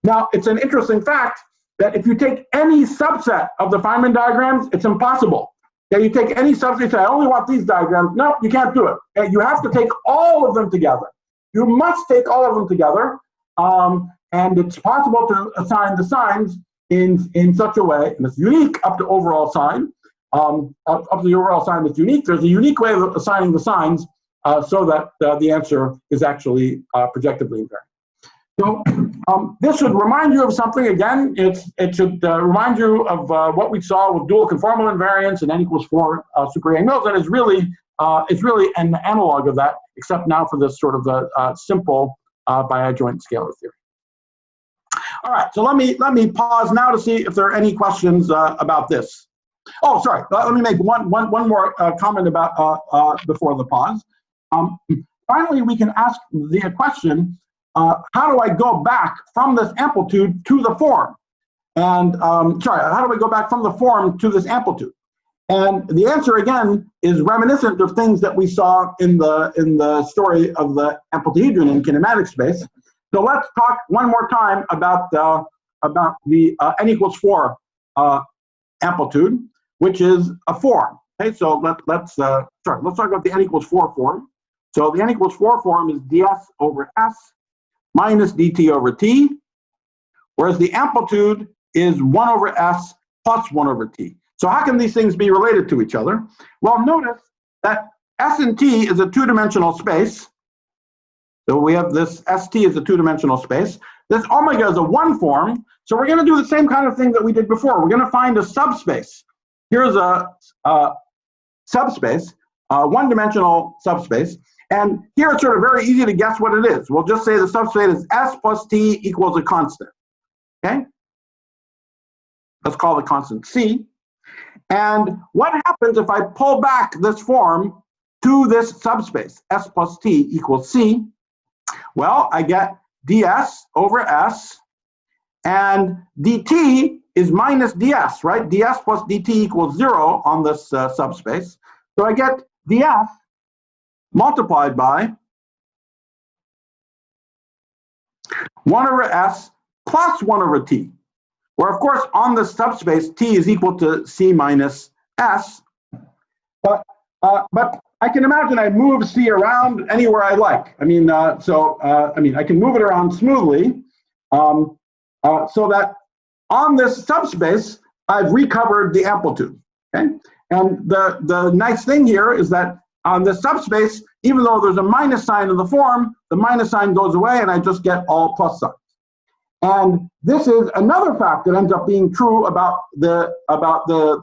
[SPEAKER 1] Now, it's an interesting fact that if you take any subset of the Feynman diagrams, it's impossible. Okay, you take any subset, you say, I only want these diagrams. No, you can't do it. Okay, you have to take all of them together. You must take all of them together, and it's possible to assign the signs in such a way, and it's unique up to overall sign, up to the overall sign that's unique. There's a unique way of assigning the signs so that the answer is actually projectively invariant. So this should remind you of something. Again, it should remind you of what we saw with dual conformal invariance and n equals 4 super-Yang-Mills, and it's really an analog of that, except now for this sort of simple bi-adjoint scalar theory. All right, so let me pause now to see if there are any questions about this. Oh, sorry. Let me make one more comment about before the pause. Finally, we can ask the question: how do I go back from this amplitude to the form? And how do I go back from the form to this amplitude? And the answer again is reminiscent of things that we saw in the story of the amplituhedron in kinematic space. So let's talk one more time about the n equals 4 amplitude, which is a form. Okay, so let's talk about the n equals 4 form. So the n equals 4 form is ds over s minus dt over t, whereas the amplitude is 1 over s plus 1 over t. So how can these things be related to each other? Well, notice that s and t is a two-dimensional space. So we have this st is a two-dimensional space. This omega is a one form, so we're going to do the same kind of thing that we did before. We're going to find a subspace. Here's a subspace, one-dimensional subspace, and here it's sort of very easy to guess what it is. We'll just say the subspace is S plus T equals a constant, okay? Let's call the constant C. And what happens if I pull back this form to this subspace, S plus T equals C? Well, I get ds over S, and dt is minus ds, right? ds plus dt equals 0 on this subspace. So I get ds multiplied by 1 over S plus 1 over T, where of course on the subspace T is equal to C minus S, but I can imagine I move C around anywhere I like. I mean, I can move it around smoothly, so that on this subspace I've recovered the amplitude. Okay, and the nice thing here is that on the subspace, even though there's a minus sign in the form, the minus sign goes away, and I just get all plus signs. And this is another fact that ends up being true about the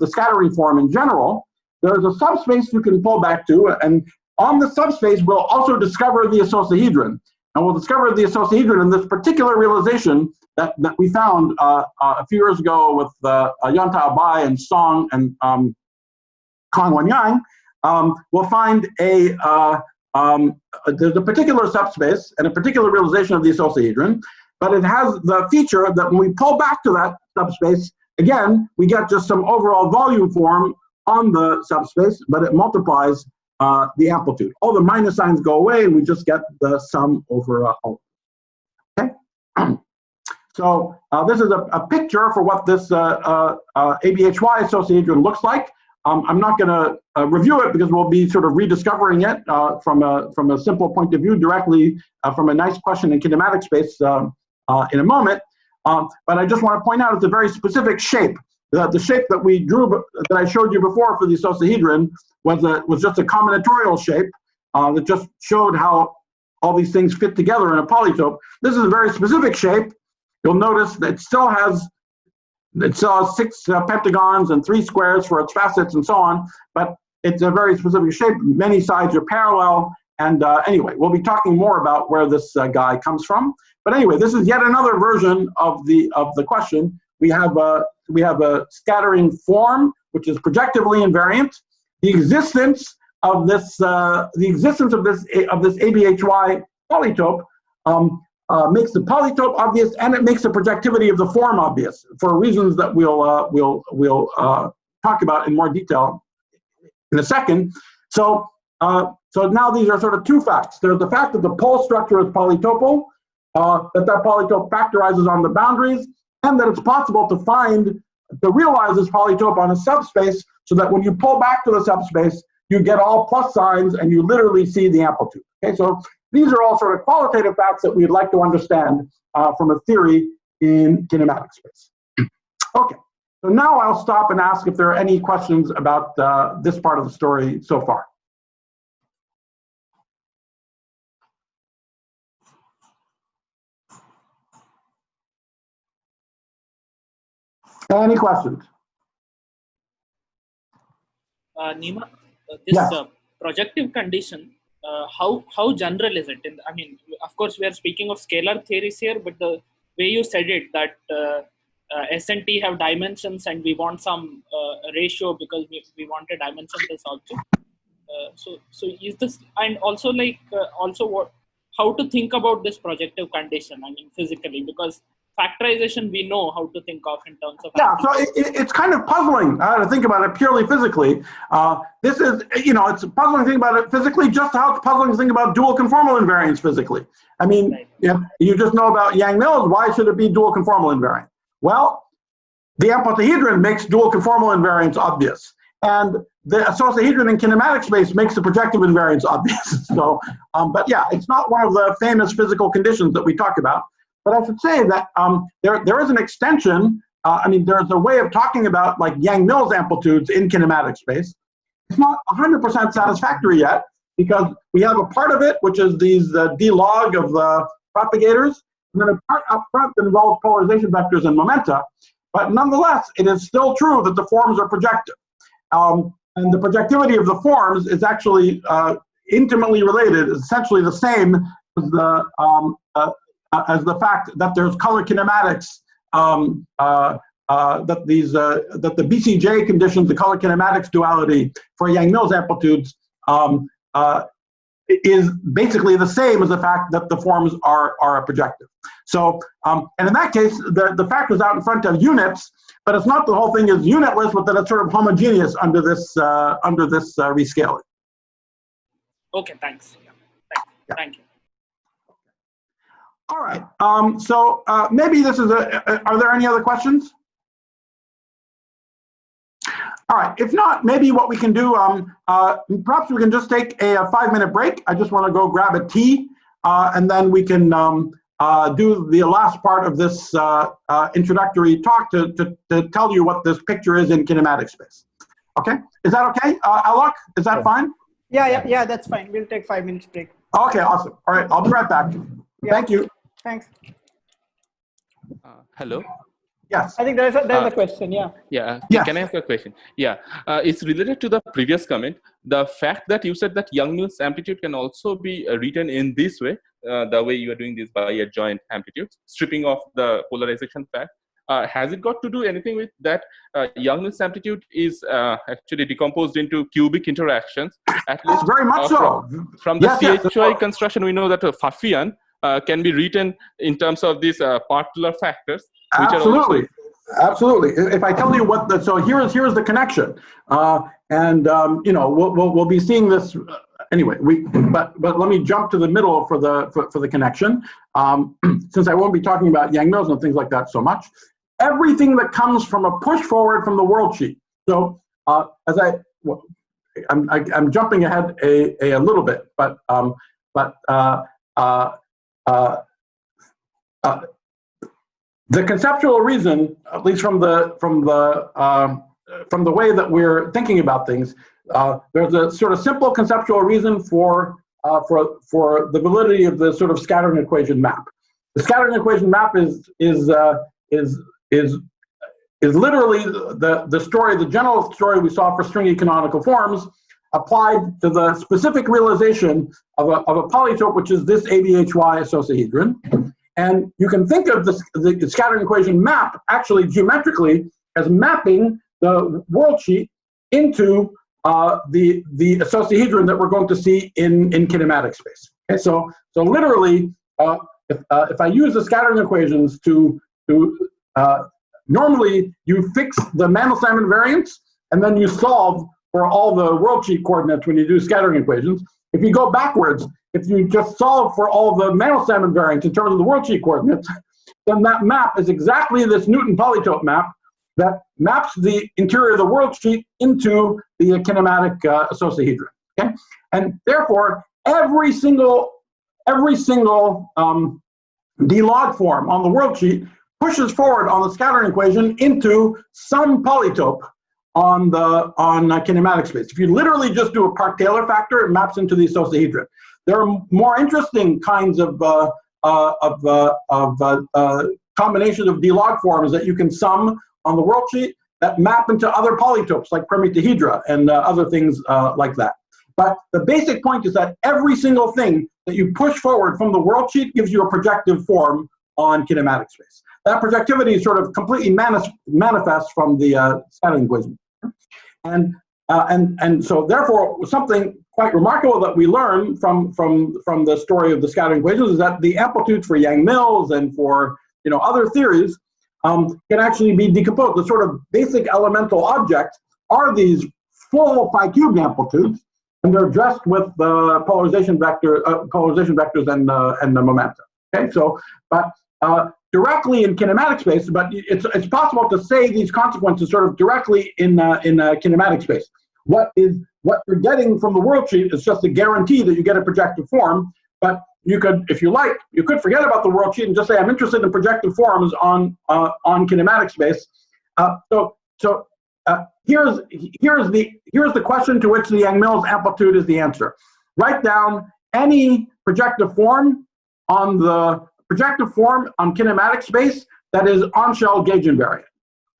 [SPEAKER 1] scattering form in general. There's a subspace you can pull back to, and on the subspace we'll also discover the isosahedron. And we'll discover the isosahedron in this particular realization that we found a few years ago with Yantao Bai and Song and Kong Yang. We'll find there's a particular subspace and a particular realization of the isosahedron, but it has the feature that when we pull back to that subspace, again, we get just some overall volume form on the subspace, but it multiplies the amplitude. All the minus signs go away, and we just get the sum over all. Okay? So this is a picture for what this ABHY isosahedron looks like. I'm not going to review it because we'll be sort of rediscovering it from a simple point of view directly from a nice question in kinematic space in a moment. But I just want to point out it's a very specific shape. The shape that we drew, that I showed you before for the isosahedron, was just a combinatorial shape that just showed how all these things fit together in a polytope. This is a very specific shape. You'll notice that it still has 6 pentagons and 3 squares for its facets and so on, but it's a very specific shape. Many sides are parallel, and anyway, we'll be talking more about where this guy comes from. But anyway, this is yet another version of the question. We have a scattering form which is projectively invariant. The existence of this ABHY polytope makes the polytope obvious, and it makes the projectivity of the form obvious for reasons that we'll talk about in more detail in a second. So now these are sort of two facts. There's the fact that the pole structure is polytopal, that polytope factorizes on the boundaries, and that it's possible to realize this polytope on a subspace, so that when you pull back to the subspace, you get all plus signs and you literally see the amplitude. Okay, so these are all sort of qualitative facts that we'd like to understand from a theory in kinematic space. Okay, so now I'll stop and ask if there are any questions about this part of the story so far. Any questions?
[SPEAKER 3] Nima, this yes. Projective condition, how general is it? I mean, of course, we are speaking of scalar theories here, but the way you said it, that S and T have dimensions and we want some ratio because we want a dimensionless object. So is this, and also how to think about this projective condition, I mean, physically, because factorization we know how to think of in terms of.
[SPEAKER 1] Yeah, so it's kind of puzzling to think about it purely physically. This is, it's puzzling to think about it physically, just how it's puzzling to think about dual conformal invariance physically. I mean, right. You just know about Yang-Mills, why should it be dual conformal invariant? Well, the amplituhedron makes dual conformal invariance obvious. And the isosahedron in kinematic space makes the projective invariance obvious. So, but yeah, it's not one of the famous physical conditions that we talk about. But I should say that there is an extension. There's a way of talking about like Yang-Mills amplitudes in kinematic space. It's not 100% satisfactory yet, because we have a part of it, which is these d log of the propagators, and then a part up front that involves polarization vectors and momenta. But nonetheless, it is still true that the forms are projective. And the projectivity of the forms is actually intimately related, essentially the same as the fact that there's color kinematics, that the BCJ conditions, the color kinematics duality for Yang-Mills amplitudes is basically the same as the fact that the forms are projective. So, and in that case, the factors out in front have units, but it's not the whole thing is unitless, but that it's sort of homogeneous under this rescaling.
[SPEAKER 3] Okay, thanks. Yeah. Thank you.
[SPEAKER 1] All right. So maybe this is are there any other questions? All right. If not, maybe what we can do, perhaps we can just take a 5-minute break. I just want to go grab a tea, and then we can do the last part of this introductory talk to tell you what this picture is in kinematic space. Okay. Is that okay, Alok? Is that fine?
[SPEAKER 2] Yeah, that's fine. We'll take 5 minutes break.
[SPEAKER 1] Okay, awesome. All right, I'll be right back.
[SPEAKER 2] Yeah.
[SPEAKER 1] Thank you.
[SPEAKER 2] Thanks.
[SPEAKER 4] Hello.
[SPEAKER 1] Yes.
[SPEAKER 2] I think there's a question. Yeah.
[SPEAKER 4] Yeah.
[SPEAKER 1] Yes.
[SPEAKER 4] Can I ask a question? Yeah. It's related to the previous comment. The fact that you said that Yang-Mills amplitude can also be written in this way, the way you are doing this by adjoint amplitudes, stripping off the polarization fact. Has it got to do anything with that? Yang-Mills amplitude is actually decomposed into cubic interactions. At least
[SPEAKER 1] very much so.
[SPEAKER 4] From the CHY construction, we know that a Pfaffian can be written in terms of these particular factors.
[SPEAKER 1] Absolutely. Absolutely. If I tell you what so here's the connection, and you know we'll be seeing this anyway. But let me jump to the middle for the connection, since I won't be talking about Yang-Mills and things like that so much. Everything that comes from a push forward from the world sheet. So as I'm jumping ahead a little bit, but the conceptual reason, at least from the way that we're thinking about things, there's a sort of simple conceptual reason for the validity of the sort of scattering equation map. The scattering equation map is literally the story, the general story we saw for stringy canonical forms, applied to the specific realization of a polytope, which is this ABHY isosahedron. And you can think of the scattering equation map actually geometrically as mapping the world sheet into the isosahedron that we're going to see in kinematic space. Okay, so literally, if I use the scattering equations normally you fix the Mandelstam invariants and then you solve for all the world sheet coordinates when you do scattering equations. If you go backwards, if you just solve for all the Mandelstam invariants in terms of the world sheet coordinates, then that map is exactly this Newton polytope map that maps the interior of the world sheet into the kinematic isosahedron. Okay, and therefore every single d-log form on the world sheet pushes forward on the scattering equation into some polytope on kinematic space. If you literally just do a Park-Taylor factor, it maps into the isosahedron. There are more interesting kinds of combinations of d-log forms that you can sum on the world sheet that map into other polytopes like permutahedra and other things like that. But the basic point is that every single thing that you push forward from the world sheet gives you a projective form on kinematic space. That projectivity is sort of completely manifest from the scattering equation. And so therefore something quite remarkable that we learn from the story of the scattering equations is that the amplitudes for Yang-Mills and for other theories can actually be decomposed. The sort of basic elemental objects are these full phi cubed amplitudes, and they're dressed with the polarization vectors and the momenta. Okay, so but directly in kinematic space, but it's possible to say these consequences sort of directly in kinematic space. What you're getting from the world sheet is just a guarantee that you get a projective form, but you could, if you like, you could forget about the world sheet and just say, I'm interested in projective forms on kinematic space. Here's the question to which the Yang-Mills amplitude is the answer. Write down any projective form on the projective form on kinematic space that is on-shell gauge invariant.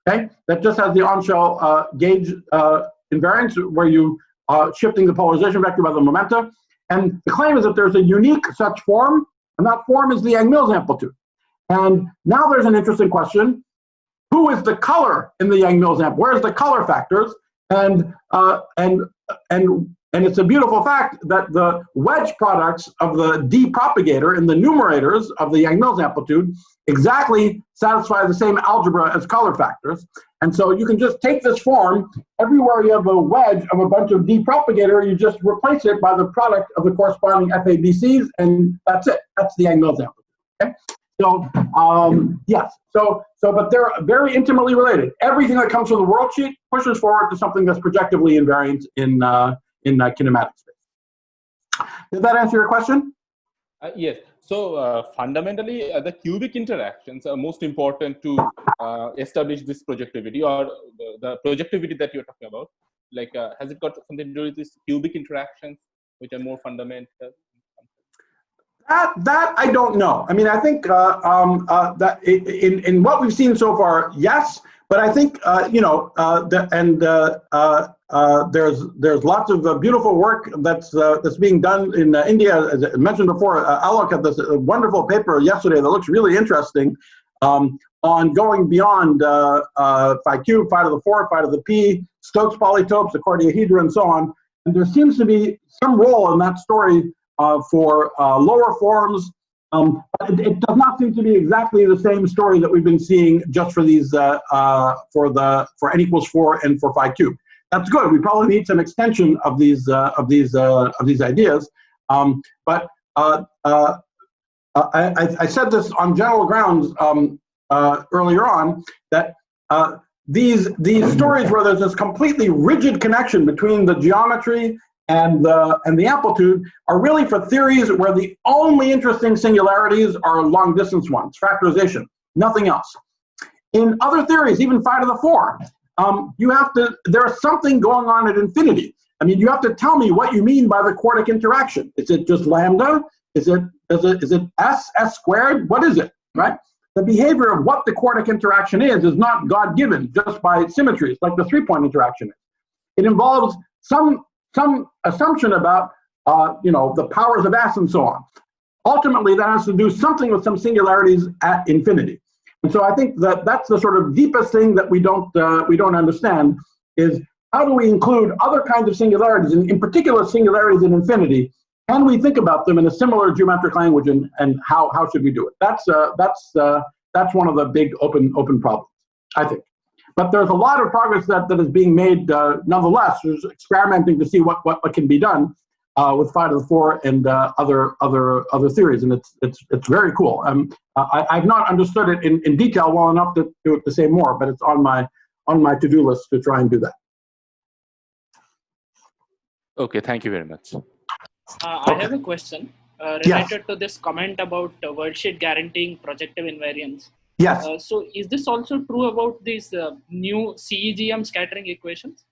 [SPEAKER 1] Okay, that just has the on-shell gauge invariance where you shifting the polarization vector by the momenta. And the claim is that there's a unique such form, and that form is the Yang-Mills amplitude. And now there's an interesting question: who is the color in the Yang-Mills amp? Where's the color factors? And it's a beautiful fact that the wedge products of the D propagator in the numerators of the Yang-Mills amplitude exactly satisfy the same algebra as color factors. And so you can just take this form, everywhere you have a wedge of a bunch of D propagator, you just replace it by the product of the corresponding FABCs, and that's it. That's the Yang-Mills amplitude. Okay? So, yes, but they're very intimately related. Everything that comes from the world sheet pushes forward to something that's projectively invariant in kinematic space. Did that answer your question?
[SPEAKER 4] Yes. So fundamentally, the cubic interactions are most important to establish this projectivity, or the projectivity that you're talking about. Like, has it got something to do with these cubic interactions, which are more fundamental?
[SPEAKER 1] That I don't know. I mean, I think that in what we've seen so far, yes. But I think there's lots of beautiful work that's being done in India. As I mentioned before, Alok had this wonderful paper yesterday that looks really interesting on going beyond phi cube, phi to the 4, phi to the p, Stokes polytopes, accordiahedra, and so on. And there seems to be some role in that story for lower forms. It does not seem to be exactly the same story that we've been seeing just for these for n equals 4 and for phi cube. That's good. We probably need some extension of these ideas. But I said this on general grounds earlier on, that these stories where there's this completely rigid connection between the geometry and the amplitude are really for theories where the only interesting singularities are long distance ones, factorization, nothing else. In other theories, even phi to the 4, there's something going on at infinity. I mean, you have to tell me what you mean by the quartic interaction. Is it just lambda? Is it s squared? What is it, right? The behavior of what the quartic interaction is not God-given just by symmetries, like the 3-point interaction is. It involves some assumption about the powers of S and so on. Ultimately, that has to do something with some singularities at infinity. And so I think that that's the sort of deepest thing that we don't understand, is how do we include other kinds of singularities, in particular singularities in infinity? Can we think about them in a similar geometric language, and how should we do it? That's one of the big open problems, I think. But there's a lot of progress that is being made nonetheless. There's experimenting to see what can be done with phi to the 4 and other theories, and it's very cool. I've not understood it in detail well enough to say more, but it's on my to-do list to try and do that.
[SPEAKER 4] Okay, thank you very much.
[SPEAKER 3] I have a question related to this comment about worldsheet guaranteeing projective invariance.
[SPEAKER 1] Yes.
[SPEAKER 3] So is this also true about these new CEGM scattering equations?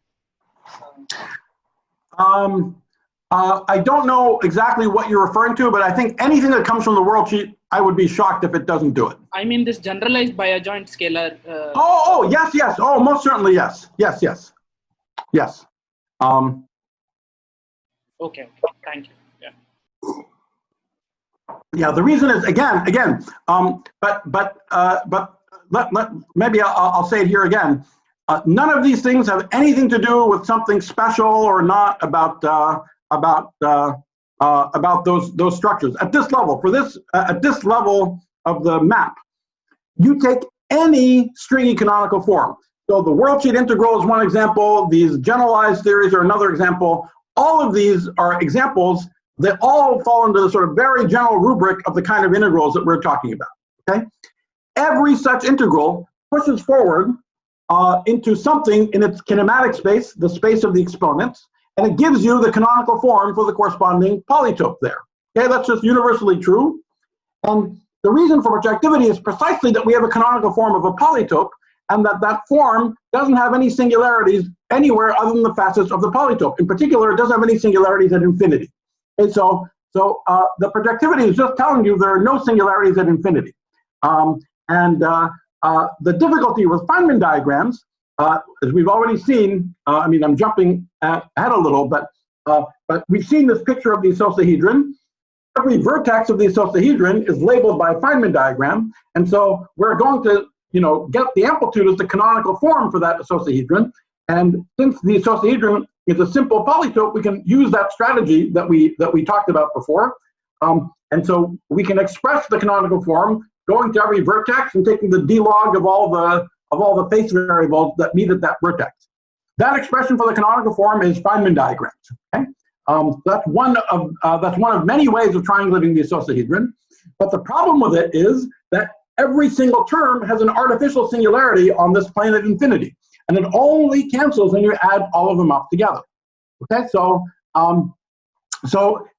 [SPEAKER 1] I don't know exactly what you're referring to, but I think anything that comes from the worldsheet, I would be shocked if it doesn't do it.
[SPEAKER 3] I mean this generalized bi-adjoint scalar.
[SPEAKER 1] Yes. Oh, most certainly, yes. Yes.
[SPEAKER 3] Okay, thank you.
[SPEAKER 1] Yeah, the reason is again, maybe I'll say it here again. None of these things have anything to do with something special or not about those structures at this level. At this level of the map, you take any stringy canonical form. So the worldsheet integral is one example. These generalized theories are another example. All of these are examples that all fall into the sort of very general rubric of the kind of integrals that we're talking about, okay? Every such integral pushes forward into something in its kinematic space, the space of the exponents, and it gives you the canonical form for the corresponding polytope there. Okay, that's just universally true. And the reason for projectivity is precisely that we have a canonical form of a polytope, and that form doesn't have any singularities anywhere other than the facets of the polytope. In particular, it doesn't have any singularities at infinity. And so So the projectivity is just telling you there are no singularities at infinity. The difficulty with Feynman diagrams, as we've already seen, I mean, I'm jumping ahead a little, but we've seen this picture of the isosahedron. Every vertex of the isosahedron is labeled by a Feynman diagram, and so we're going to, get the amplitude as the canonical form for that isosahedron. And since the isosahedron is a simple polytope, we can use that strategy that we talked about before, and so we can express the canonical form going to every vertex and taking the d-log of all the face variables that meet at that vertex. That expression for the canonical form is Feynman diagrams. Okay, that's one of many ways of triangulating the isosahedron. But the problem with it is that every single term has an artificial singularity on this plane at infinity, and it only cancels when you add all of them up together. Okay, so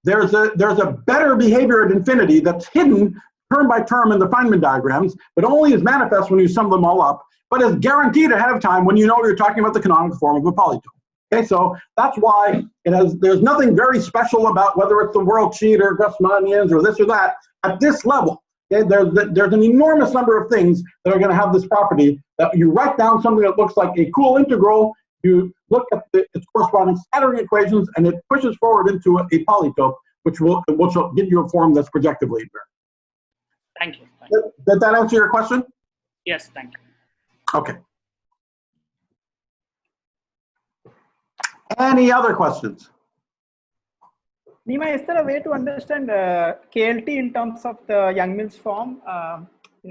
[SPEAKER 1] there's a better behavior at infinity that's hidden term by term in the Feynman diagrams, but only is manifest when you sum them all up, but is guaranteed ahead of time when you know you're talking about the canonical form of a polytope. Okay, so that's why there's nothing very special about whether it's the world sheet or Grassmannians or this or that at this level. Okay, there's an enormous number of things that are going to have this property that you write down something that looks like a cool integral, you look at its corresponding scattering equations, and it pushes forward into a polytope, which will give you a form that's projectively invariant.
[SPEAKER 3] Thank you.
[SPEAKER 1] Did that answer your question?
[SPEAKER 3] Yes, thank you.
[SPEAKER 1] Okay. Any other questions?
[SPEAKER 2] Nima, is there a way to understand KLT in terms of the Yang-Mills form?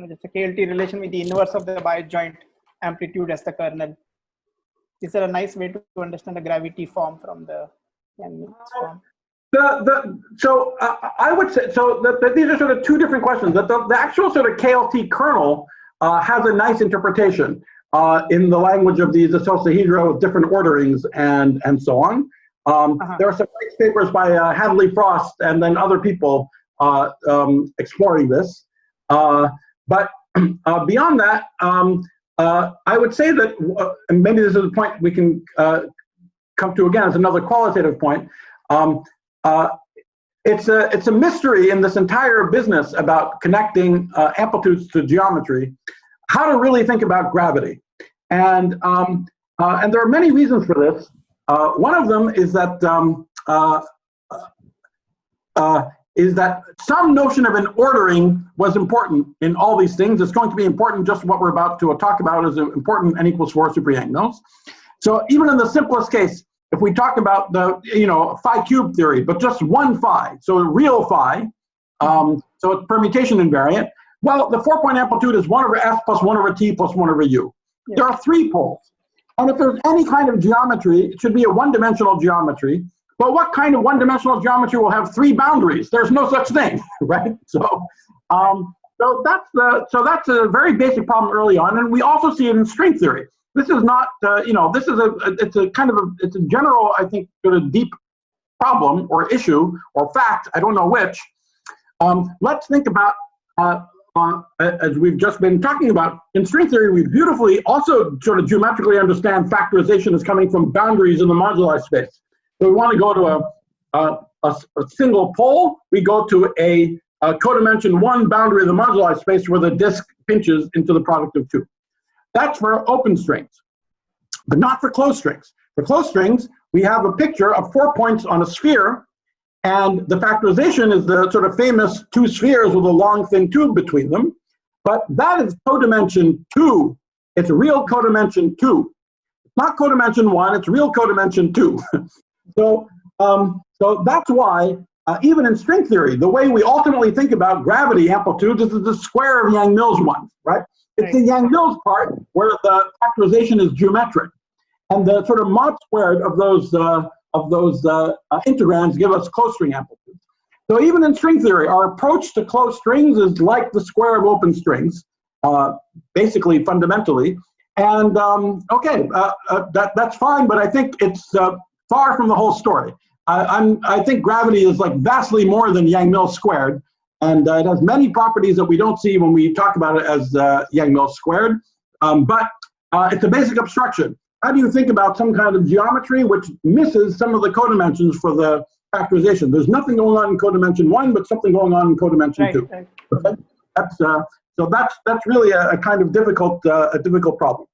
[SPEAKER 2] Just a KLT relation with the inverse of the bias-joint amplitude as the kernel. Is there a nice way to understand the gravity form from the Yang-Mills form?
[SPEAKER 1] So I would say, these are sort of two different questions. That the actual sort of KLT kernel has a nice interpretation in the language of these isosahedra with different orderings and so on. There are some nice papers by Hadley Frost and then other people exploring this. But beyond that, I would say that, and maybe this is a point we can come to again as another qualitative point. It's a mystery in this entire business about connecting amplitudes to geometry, how to really think about gravity. And there are many reasons for this. One of them is that some notion of an ordering was important in all these things. It's going to be important. Just what we're about to talk about is important n equals 4 super Yang-Mills. So even in the simplest case, if we talk about the phi cube theory, but just one phi, so a real phi, so it's permutation invariant. Well, the 4-point amplitude is 1 over f plus 1 over t plus 1 over u. Yeah. There are 3 poles. And if there's any kind of geometry, it should be a one-dimensional geometry. But what kind of one-dimensional geometry will have 3 boundaries? There's no such thing, right? So that's a very basic problem early on, and we also see it in string theory. This is not, it's a general, I think, sort of deep problem or issue or fact, I don't know which. Let's think about, as we've just been talking about, in string theory, we beautifully also sort of geometrically understand factorization is coming from boundaries in the moduli space. So we want to go to a single pole, we go to a codimension 1 boundary in the moduli space where the disk pinches into the product of 2. That's for open strings, but not for closed strings. For closed strings, we have a picture of 4 points on a sphere, and the factorization is the sort of famous 2 spheres with a long thin tube between them. But that is codimension 2. It's real codimension 2. It's not codimension 1, it's real codimension 2. So that's why, even in string theory, the way we ultimately think about gravity amplitudes is the square of Yang-Mills ones, right? It's the Yang-Mills part where the factorization is geometric, and the sort of mod squared of those integrands give us closed string amplitudes. So even in string theory, our approach to closed strings is like the square of open strings, basically fundamentally. And that's fine, but I think it's far from the whole story. I think gravity is like vastly more than Yang-Mills squared. And it has many properties that we don't see when we talk about it as Yang-Mills squared. But it's a basic abstraction. How do you think about some kind of geometry which misses some of the codimensions for the factorization. There's nothing going on in codimension 1, but something going on in codimension 2.
[SPEAKER 2] Right.
[SPEAKER 1] Okay? That's really a kind of difficult problem.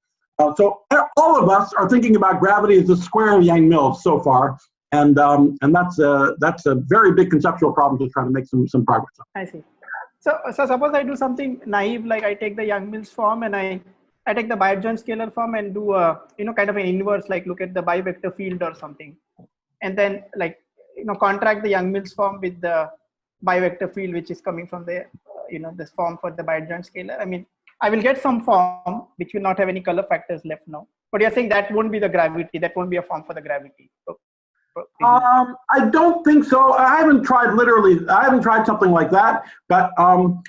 [SPEAKER 1] So all of us are thinking about gravity as a square of Yang-Mills so far, and that's a very big conceptual problem to try to make some progress on.
[SPEAKER 2] I see. So suppose I do something naive, like I take the Yang-Mills form and I take the bi-adjoint scalar form and do a kind of an inverse, like look at the bi-vector field or something, and then like contract the Yang-Mills form with the bi-vector field which is coming from the this form for the bi-adjoint scalar. I mean, I will get some form which will not have any color factors left now. But you're saying that won't be the gravity. That won't be a form for the gravity.
[SPEAKER 1] I don't think so. I haven't tried something like that. But for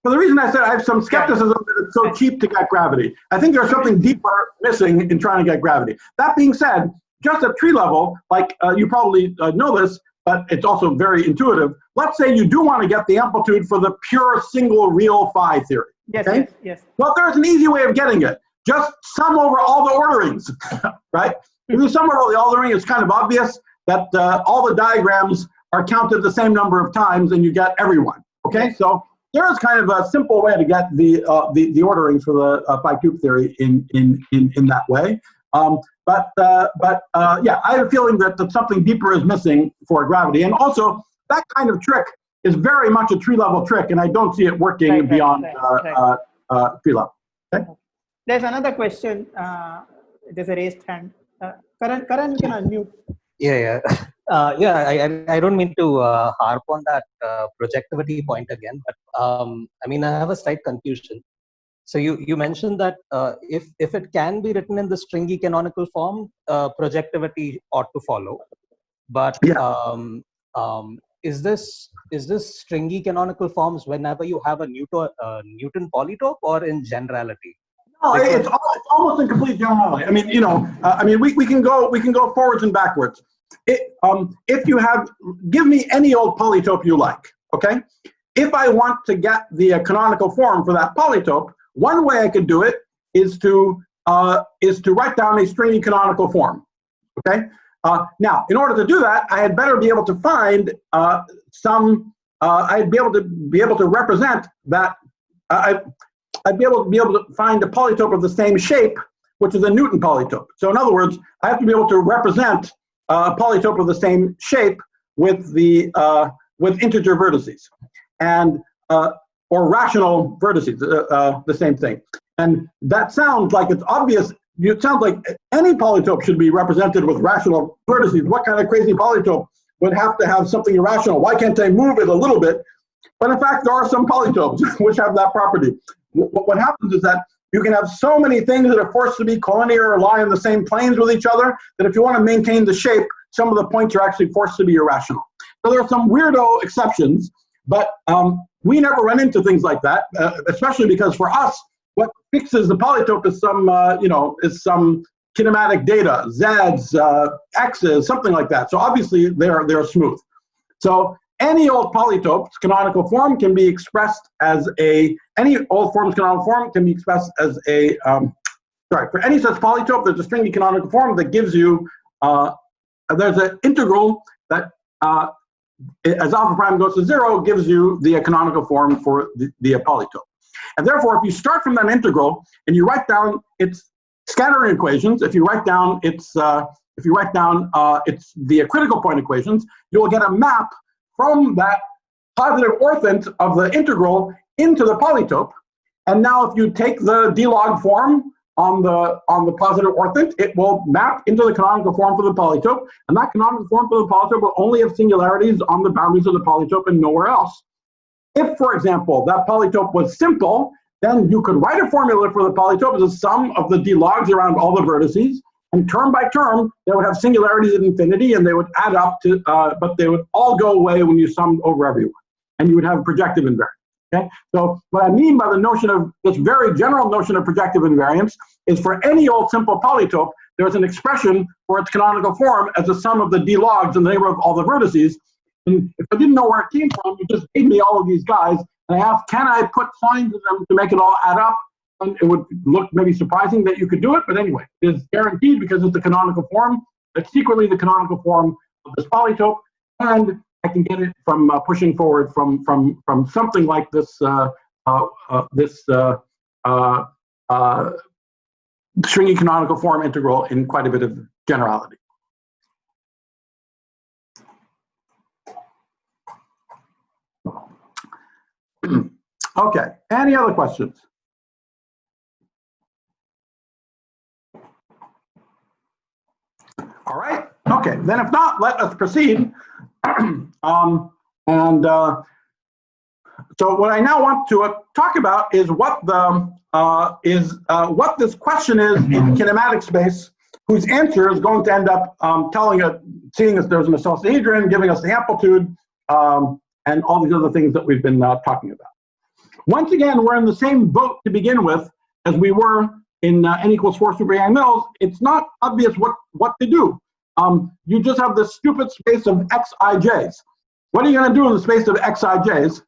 [SPEAKER 1] the reason I said I have some skepticism that it's so cheap to get gravity. I think there's something deeper missing in trying to get gravity. That being said, just at tree level, like you probably know this, but it's also very intuitive. Let's say you do want to get the amplitude for the pure single real phi theory.
[SPEAKER 2] Yes,
[SPEAKER 1] okay?
[SPEAKER 2] yes.
[SPEAKER 1] Well, there's an easy way of getting it. Just sum over all the orderings, right? If you sum over all the ordering, it's kind of obvious that all the diagrams are counted the same number of times, and you get everyone. Okay, so there is kind of a simple way to get the orderings for the phi cube theory in that way. Yeah, I have a feeling that something deeper is missing for gravity, and also that kind of trick is very much a tree-level trick, and I don't see it working beyond tree level. Okay?
[SPEAKER 2] There's another question. There's a raised hand. Karan, you can unmute.
[SPEAKER 5] Yeah. I don't mean to harp on that projectivity point again, but I mean, I have a slight confusion. So you mentioned that if it can be written in the stringy canonical form, projectivity ought to follow. But is this stringy canonical forms whenever you have a Newton polytope, or in generality?
[SPEAKER 1] No, it's almost in complete generality. I mean, we can go forwards and backwards. If you give me any old polytope you like, okay? If I want to get the canonical form for that polytope, one way I could do it is to write down a stringy canonical form, okay? Now, in order to do that, I had better be able to find I'd be able to represent that. I'd be able to find a polytope of the same shape, which is a Newton polytope. So in other words, I have to be able to represent a polytope of the same shape with integer vertices, and or rational vertices, the same thing. And that sounds like it's obvious. It sounds like any polytope should be represented with rational vertices. What kind of crazy polytope would have to have something irrational? Why can't I move it a little bit? But in fact, there are some polytopes which have that property. What happens is that you can have so many things that are forced to be collinear or lie on the same planes with each other that if you want to maintain the shape, some of the points are actually forced to be irrational. So there are some weirdo exceptions, but we never run into things like that, especially because for us, what fixes the polytope is some kinematic data, z's, x's, something like that. So obviously they're smooth. So any old polytope's canonical form can be expressed as any old form's canonical form can be expressed as for any such polytope, there's a stringy canonical form that gives you, there's an integral that, as alpha prime goes to 0, gives you the canonical form for the polytope. And therefore, if you start from that integral and you write down its scattering equations, if you write down its the critical point equations, you will get a map from that positive orthant of the integral into the polytope. And now if you take the d-log form on the positive orthant, it will map into the canonical form for the polytope, and that canonical form for the polytope will only have singularities on the boundaries of the polytope and nowhere else. If, for example, that polytope was simple, then you could write a formula for the polytope as a sum of the d-logs around all the vertices, and term by term, they would have singularities at infinity, and they would add up to, but they would all go away when you summed over everyone, and you would have projective invariance. Okay, so what I mean by the notion of this very general notion of projective invariance is for any old simple polytope, there's an expression for its canonical form as a sum of the d-logs in the neighborhood of all the vertices. And if I didn't know where it came from, you just gave me all of these guys, and I asked, can I put signs in them to make it all add up? And it would look maybe surprising that you could do it, but anyway, it's guaranteed because it's the canonical form. It's secretly the canonical form this polytope, and I can get it from pushing forward from something like this stringy canonical form integral in quite a bit of generality. Okay, any other questions? All right, okay, then if not, let us proceed. So what I now want to talk about is what what this question is in kinematic space, whose answer is going to end up seeing if there's an isosahedron, giving us the amplitude, and all these other things that we've been talking about. Once again, we're in the same boat to begin with as we were in n equals 4 super Yang-Mills. It's not obvious what to do. You just have this stupid space of xij's. What are you going to do in the space of xij's?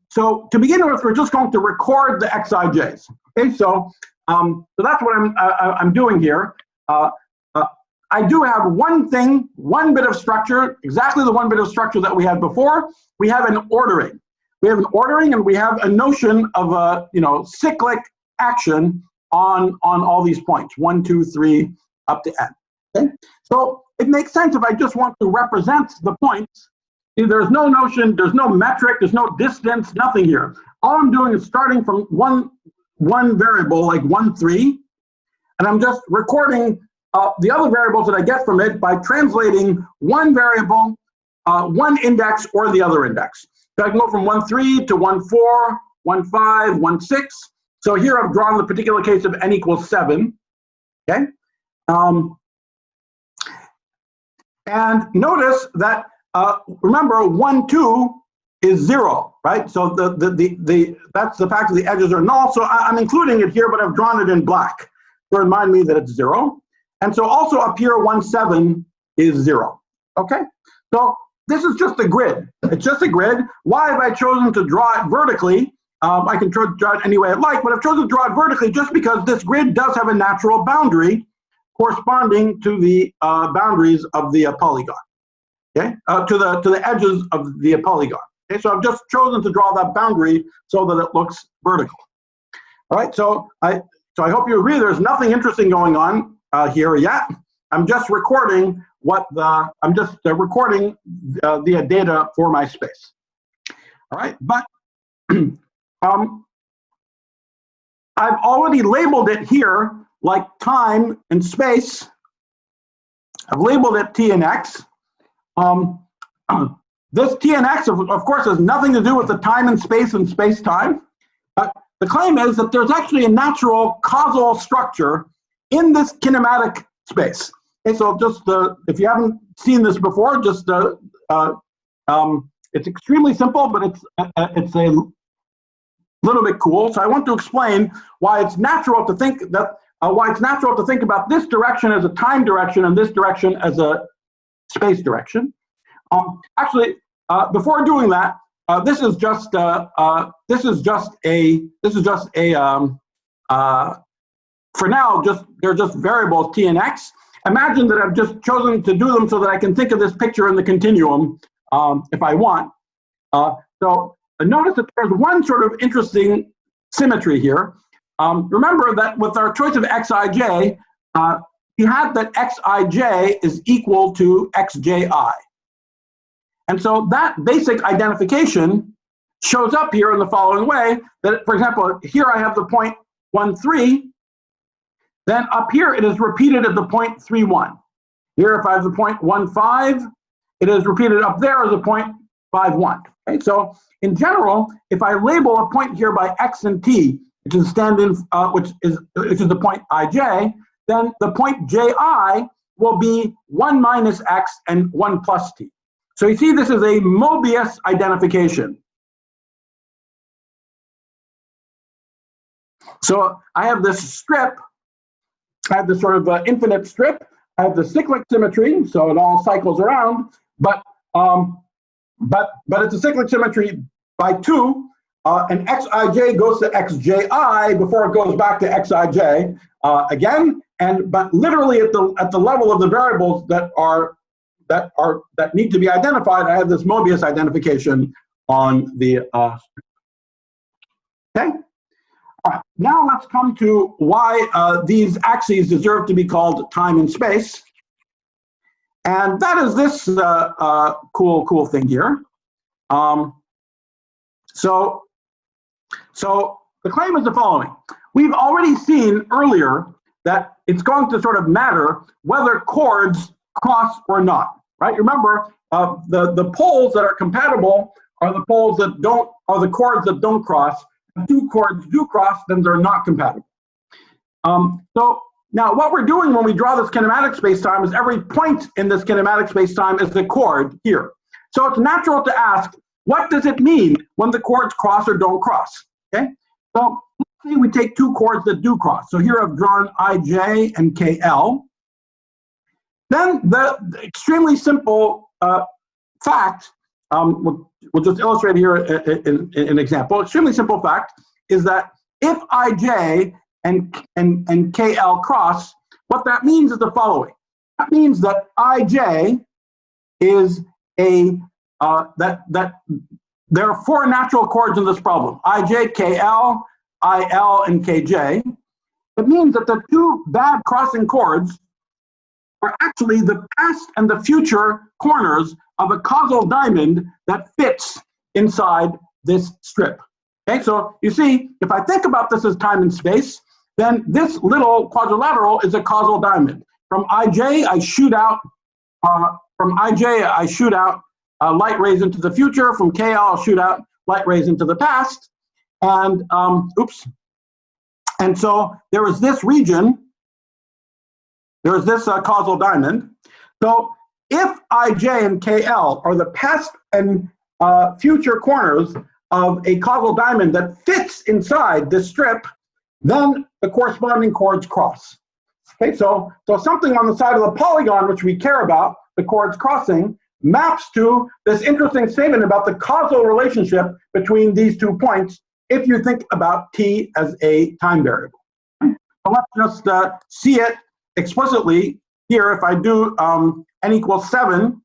[SPEAKER 1] So to begin with, we're just going to record the xij's. Okay, so that's what I'm doing here. I do have one bit of structure, exactly the one bit of structure that we had before. We have an ordering. We have an ordering, and we have a notion of a cyclic action on all these points, 1, 2, 3, up to n. Okay, so it makes sense if I just want to represent the points. There's no notion, there's no metric, there's no distance, nothing here. All I'm doing is starting from one variable, like 1, 3, and I'm just recording the other variables that I get from it by translating one variable, one index, or the other index. So I can go from 1, 3 to 1, 4, 1, 5, 1, 6. So here I've drawn the particular case of n equals 7. Okay, and notice that remember 1, 2 is 0, right? So that's the fact that the edges are null. So I'm including it here, but I've drawn it in black to remind me that it's 0. And so also up here 1, 7 is 0. Okay, so this is just a grid. It's just a grid. Why have I chosen to draw it vertically? I can draw it any way I like, but I've chosen to draw it vertically just because this grid does have a natural boundary corresponding to the boundaries of the polygon. Okay, to the edges of the polygon. Okay, so I've just chosen to draw that boundary so that it looks vertical. All right, so I hope you agree. There's nothing interesting going on here yet. I'm just recording the data for my space. All right, but I've already labeled it here like time and space. I've labeled it T and X. This T and X, of course, has nothing to do with the time and space-time. But the claim is that there's actually a natural causal structure in this kinematic space. Okay, so just if you haven't seen this before, just it's extremely simple, but it's a little bit cool. So I want to explain why it's natural to think that about this direction as a time direction and this direction as a space direction. Actually, before doing that, this is just for now, they're just variables T and X. Imagine that I've just chosen to do them so that I can think of this picture in the continuum if I want. So notice that there's one sort of interesting symmetry here. Remember that with our choice of xij, we had that xij is equal to xji. And so that basic identification shows up here in the following way, that, for example, here I have the point 1, 3, then up here it is repeated at the point 3, 1. Here, if I have the point 1, 5, it is repeated up there as a point 5, 1. Okay? So in general, if I label a point here by x and t, which is the point ij, then the point ji will be 1 minus x and 1 plus t. So you see, this is a Mobius identification. So I have this strip, I have this sort of infinite strip, I have the cyclic symmetry, so it all cycles around, but it's a cyclic symmetry by 2, and xij goes to xji before it goes back to xij again, but literally at the level of the variables that are that need to be identified. I have this Mobius identification on the okay. Now let's come to why these axes deserve to be called time and space, and that is this cool thing here. So the claim is the following. We've already seen earlier that it's going to sort of matter whether chords cross or not, right? Remember, the poles that are compatible are the poles that don't, are the chords that don't cross. If two chords do cross, then they're not compatible. So now what we're doing when we draw this kinematic spacetime is every point in this kinematic spacetime is the chord here. So it's natural to ask, what does it mean when the chords cross or don't cross? Okay, so let's say we take two chords that do cross. So here I've drawn IJ and KL. Then the extremely simple fact, we'll just illustrate here in an example. Extremely simple fact is that if IJ and KL cross, what that means is the following. That means that IJ is a that there are four natural chords in this problem: IJ, KL, IL, and KJ. It means that the two bad crossing chords are actually the past and the future corners of a causal diamond that fits inside this strip. Okay, so you see, if I think about this as time and space, then this little quadrilateral is a causal diamond. From IJ, I shoot out light rays into the future. From KL, I'll shoot out light rays into the past. And and so there is this region. There is this causal diamond. So if IJ and KL are the past and future corners of a causal diamond that fits inside this strip, then the corresponding chords cross. Okay, so something on the side of the polygon which we care about, the chords crossing, maps to this interesting statement about the causal relationship between these 2 points if you think about t as a time variable. So let's just see it explicitly here. If I do n equals 7,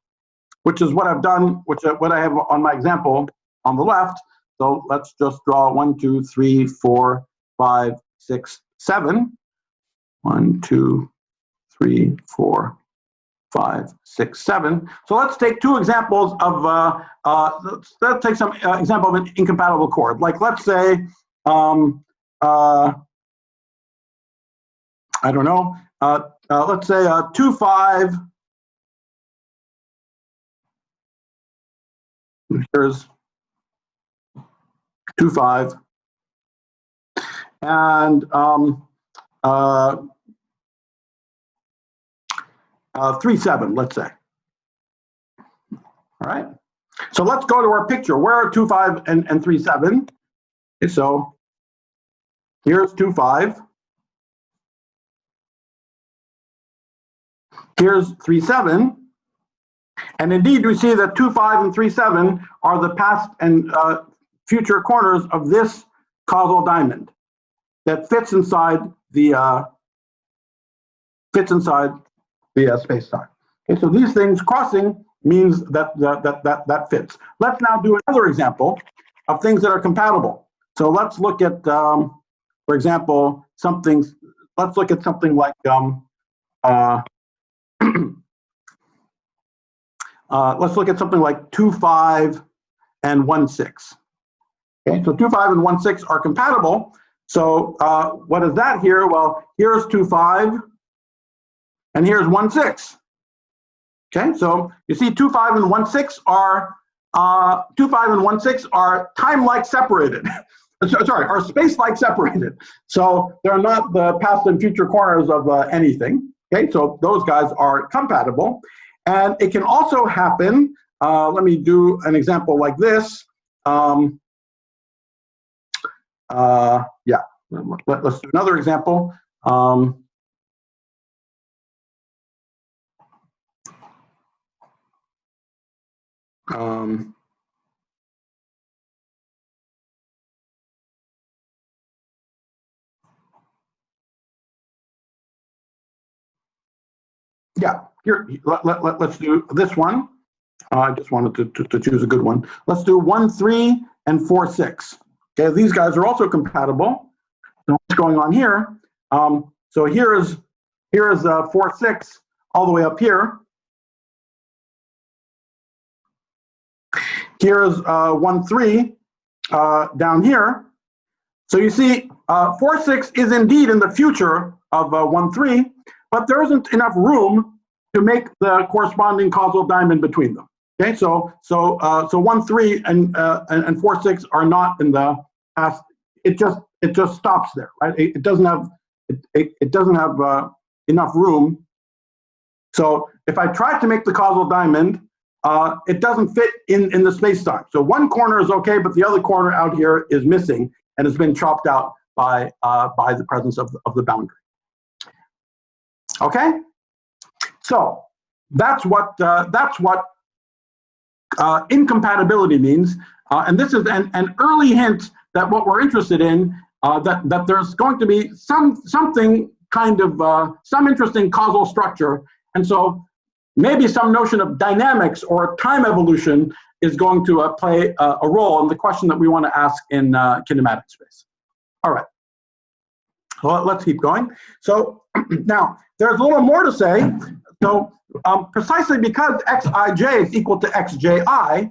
[SPEAKER 1] which is what I've done, what I have on my example on the left. So let's just draw 1, 2, 3, 4, 5, 6, 7. 1, 2, 3, 4, 5, 6, 7. So let's take two examples of let's take some example of an incompatible chord. Like let's say I don't know. Let's say 2, 5. Here's 2, 5, and 3, 7. Let's say. All right. So let's go to our picture. Where are 2, 5, and 3, 7? Okay, so here's 2, 5. Here's 3, 7. And indeed, we see that 2, 5, and 3, 7 are the past and future corners of this causal diamond that fits inside the space-time. Okay, so these things crossing means that fits. Let's now do another example of things that are compatible. So let's look at, for example, let's look at something like let's look at something like 2, 5, and 1, 6. Okay, so 2, 5, and 1, 6 are compatible. So what is that here? Well, here's 2, 5, and here's 1, 6. Okay, so you see 2, 5, and 1, 6 are 2, 5, and 1, 6 are time-like separated. Sorry, are space-like separated. So they're not the past and future corners of anything. Okay, so those guys are compatible. And it can also happen, let me do an example like this. Yeah, let's do another example. Yeah, here, let's do this one. I just wanted to choose a good one. Let's do 1, 3, and 4, 6. Okay, these guys are also compatible. So what's going on here? So here's 4, 6 all the way up here. Here's 1, 3 down here. So you see, 4, 6 is indeed in the future of 1, 3, but there isn't enough room to make the corresponding causal diamond between them. Okay, so 1, 3 and 4, 6 are not in the past. It just stops there, right? It doesn't have enough room. So if I try to make the causal diamond, it doesn't fit in the space-time. So one corner is okay, but the other corner out here is missing and has been chopped out by the presence of the boundary. Okay, so that's what incompatibility means, and this is an early hint that what we're interested in, that there's going to be something kind of some interesting causal structure, and so maybe some notion of dynamics or time evolution is going to play a role in the question that we want to ask in kinematic space. All right, well, let's keep going. So now there's a little more to say. So precisely because xij is equal to xji,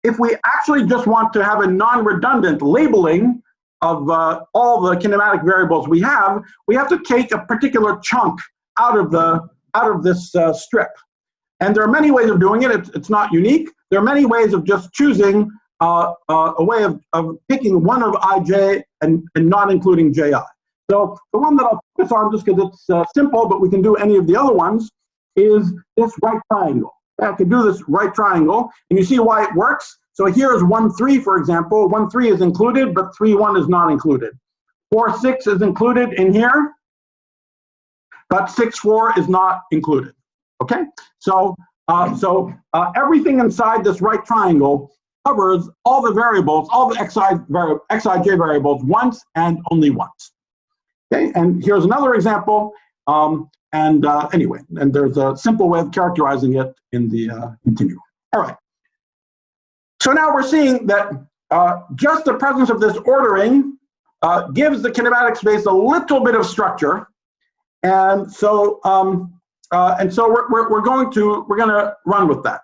[SPEAKER 1] if we actually just want to have a non-redundant labeling of all the kinematic variables we have to take a particular chunk out of this strip. And there are many ways of doing it. It's not unique. There are many ways of just choosing a way of picking one of ij and not including ji. So the one that I'll focus on, just because it's simple, but we can do any of the other ones, is this right triangle. I can do this right triangle, and you see why it works. So here's 1, 3, for example. 1, 3 is included, but 3, 1 is not included. 4, 6 is included in here, but 6, 4 is not included. Okay, so everything inside this right triangle covers all the variables, all the xij variables once and only once. Okay, and here's another example. Anyway, and there's a simple way of characterizing it in the continuum. All right. So now we're seeing that just the presence of this ordering gives the kinematic space a little bit of structure, and so we're going to run with that.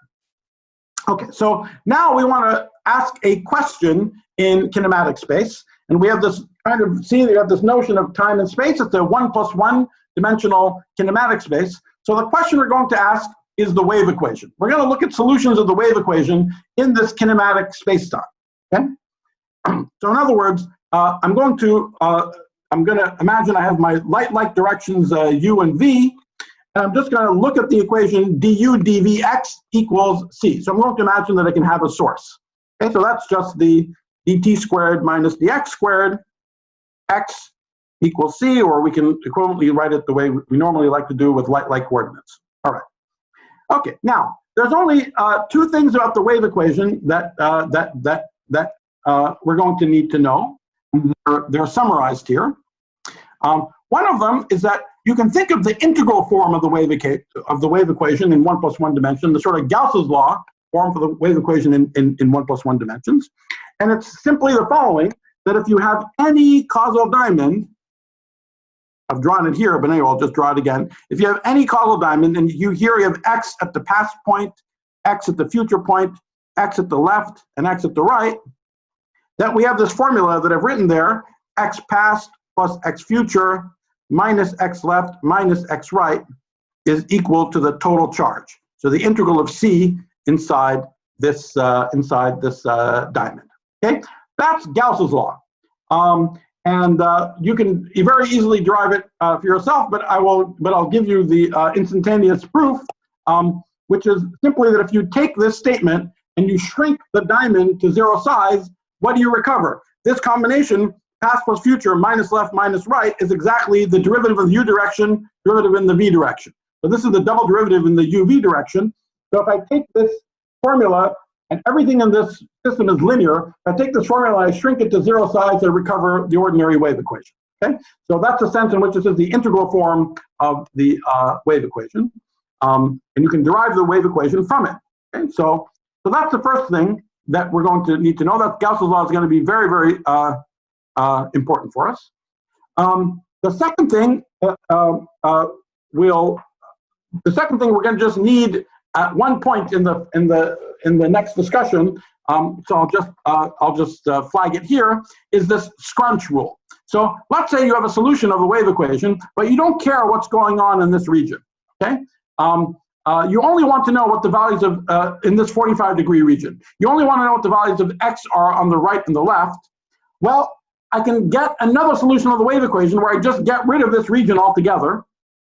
[SPEAKER 1] Okay. So now we want to ask a question in kinematic space, and we have this kind of we have this notion of time and space. It's a 1 + 1 dimensional kinematic space. So the question we're going to ask is the wave equation. We're going to look at solutions of the wave equation in this kinematic space-time. Okay. So in other words, I'm going to imagine I have my light-like directions u and v, and I'm just going to look at the equation du dvx equals c. So I'm going to imagine that I can have a source. Okay, so that's just the dt squared minus dx squared, x equals c, or we can equivalently write it the way we normally like to do with light-like coordinates. All right. Okay. Now there's only two things about the wave equation that we're going to need to know. They're summarized here. One of them is that you can think of the integral form of the wave equation in 1 + 1 dimension, the sort of Gauss's law form for the wave equation in 1 + 1 dimensions, and it's simply the following: that if you have any causal diamond, I've drawn it here, but anyway, I'll just draw it again. If you have any causal diamond, and you have x at the past point, x at the future point, x at the left, and x at the right, that we have this formula that I've written there: x past plus x future minus x left minus x right is equal to the total charge. So the integral of c inside this diamond. Okay, that's Gauss's law. You can very easily derive it for yourself, but I'll give you the instantaneous proof, which is simply that if you take this statement and you shrink the diamond to 0 size, what do you recover? This combination, past plus future minus left minus right, is exactly the derivative of the u direction, derivative in the v direction. So this is the double derivative in the uv direction. So if I take this formula, and everything in this system is linear, if I take this formula, I shrink it to 0 size, I recover the ordinary wave equation. Okay, so that's the sense in which this is the integral form of the wave equation. and you can derive the wave equation from it. Okay? So that's the first thing that we're going to need to know. That Gauss's law is going to be very, very important for us. The second thing we're going to just need at one point in the next discussion. So I'll just flag it here, is this scrunch rule. So let's say you have a solution of the wave equation, but you don't care what's going on in this region. Okay. You only want to know what the values of in this 45-degree region. You only want to know what the values of x are on the right and the left. Well, I can get another solution of the wave equation where I just get rid of this region altogether.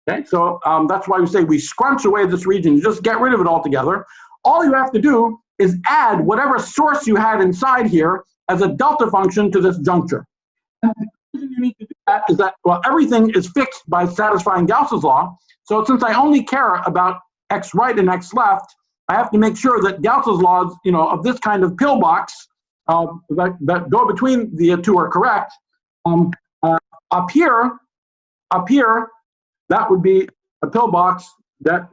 [SPEAKER 1] Okay, so that's why we say we scrunch away this region. You just get rid of it altogether. All you have to do is add whatever source you had inside here as a delta function to this juncture. And the reason you need to do that is that, well, everything is fixed by satisfying Gauss's law. So since I only care about x right and x left, I have to make sure that Gauss's laws, of this kind of pillbox that go between the two are correct. Up here, that would be a pillbox that